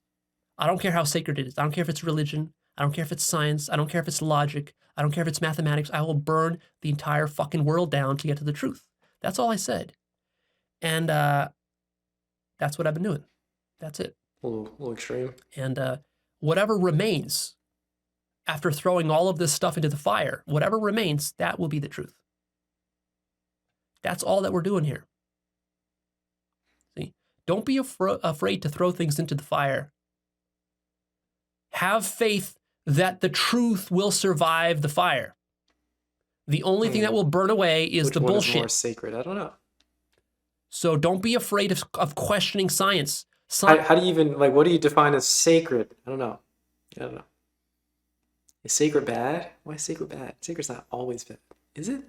I don't care how sacred it is. I don't care if it's religion. I don't care if it's science. I don't care if it's logic. I don't care if it's mathematics. I will burn the entire fucking world down to get to the truth. That's all I said. And that's what I've been doing. That's it. A little extreme. And whatever remains after throwing all of this stuff into the fire, whatever remains, that will be the truth. That's all that we're doing here. See, don't be afraid to throw things into the fire. Have faith that the truth will survive the fire. The only thing that will burn away is Which the one bullshit. is more sacred? I don't know. So don't be afraid of questioning science. How do you even, like, what do you define as sacred? I don't know. Is sacred bad? Why is sacred bad? Sacred's not always bad. Is it?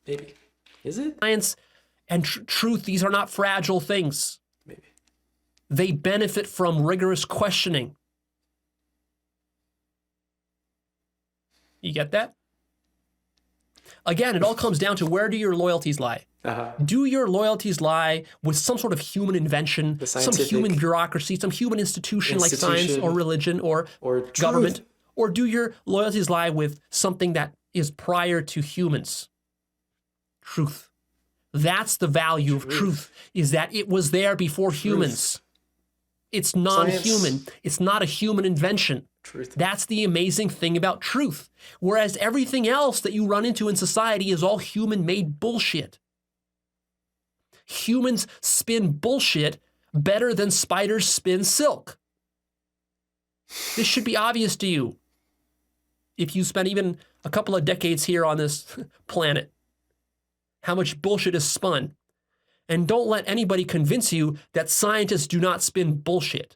Maybe. Is it? Science and truth, these are not fragile things. Maybe. They benefit from rigorous questioning. You get that? Again, it all comes down to, where do your loyalties lie? Do your loyalties lie with some sort of human invention, some human bureaucracy, some human institution like science or religion or government? Or do your loyalties lie with something that is prior to humans? Truth. That's the value of truth, is that it was there before humans. It's non-human. It's not a human invention. Truth. That's the amazing thing about truth. Whereas everything else that you run into in society is all human-made bullshit. Humans spin bullshit better than spiders spin silk. This should be obvious to you if you spend even a couple of decades here on this planet. How much bullshit is spun. And don't let anybody convince you that scientists do not spin bullshit.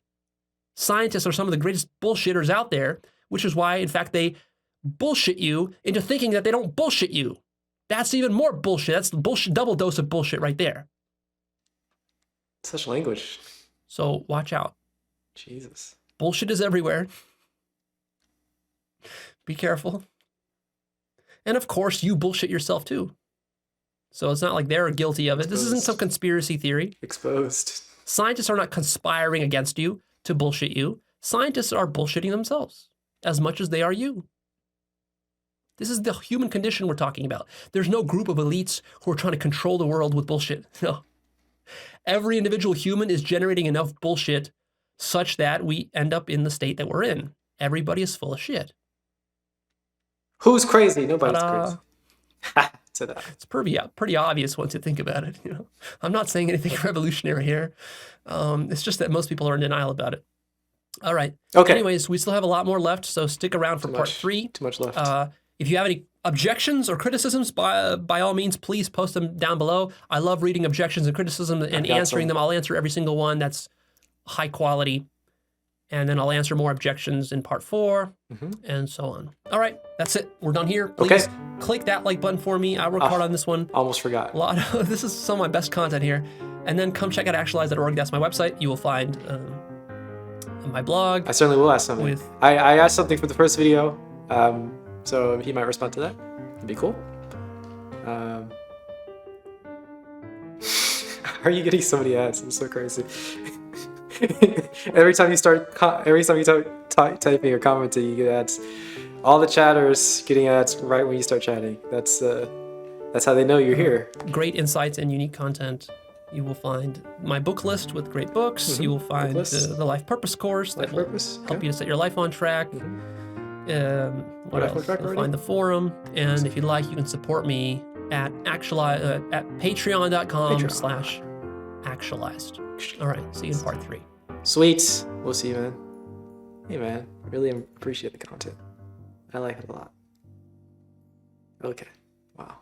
Scientists are some of the greatest bullshitters out there, which is why, in fact, they bullshit you into thinking that they don't bullshit you. That's even more bullshit. That's the bullshit, double dose of bullshit right there. Such language. So watch out. Jesus. Bullshit is everywhere. Be careful. And of course, you bullshit yourself too. So it's not like they're guilty of it. This isn't some conspiracy theory. Exposed. Scientists are not conspiring against you to bullshit you. Scientists are bullshitting themselves as much as they are you. This is the human condition we're talking about. There's no group of elites who are trying to control the world with bullshit. No. Every individual human is generating enough bullshit such that we end up in the state that we're in. Everybody is full of shit. Who's crazy? Nobody's crazy. To that. It's pretty obvious once you think about it. You know, I'm not saying anything revolutionary here. It's just that most people are in denial about it. All right. Okay. Anyways, we still have a lot more left, so stick around for part 3. Too much left. If you have any objections or criticisms, by all means, please post them down below. I love reading objections and criticism and answering them. I'll answer every single one that's high quality. And then I'll answer more objections in part 4 and so on. All right, that's it. We're done here. Please click that like button for me. I work hard on this one. Almost forgot. This is some of my best content here. And then come check out actualized.org. That's my website. You will find my blog. I certainly will ask something. I asked something for the first video, so he might respond to that. It'd be cool. How are you getting so many ads? It's so crazy. Every time you typing or commenting, you get ads. All the chatters getting ads right when you start chatting. That's how they know you're here. Great insights and unique content. You will find my book list with great books. You will find the Life Purpose course that will help you to set your life on track. What else? You'll find the forum, and if you'd like, you can support me at patreon.com/actualized. All right, see you in part 3. Sweet. We'll see you, man. Hey, man. Really appreciate the content. I like it a lot. Okay. Wow.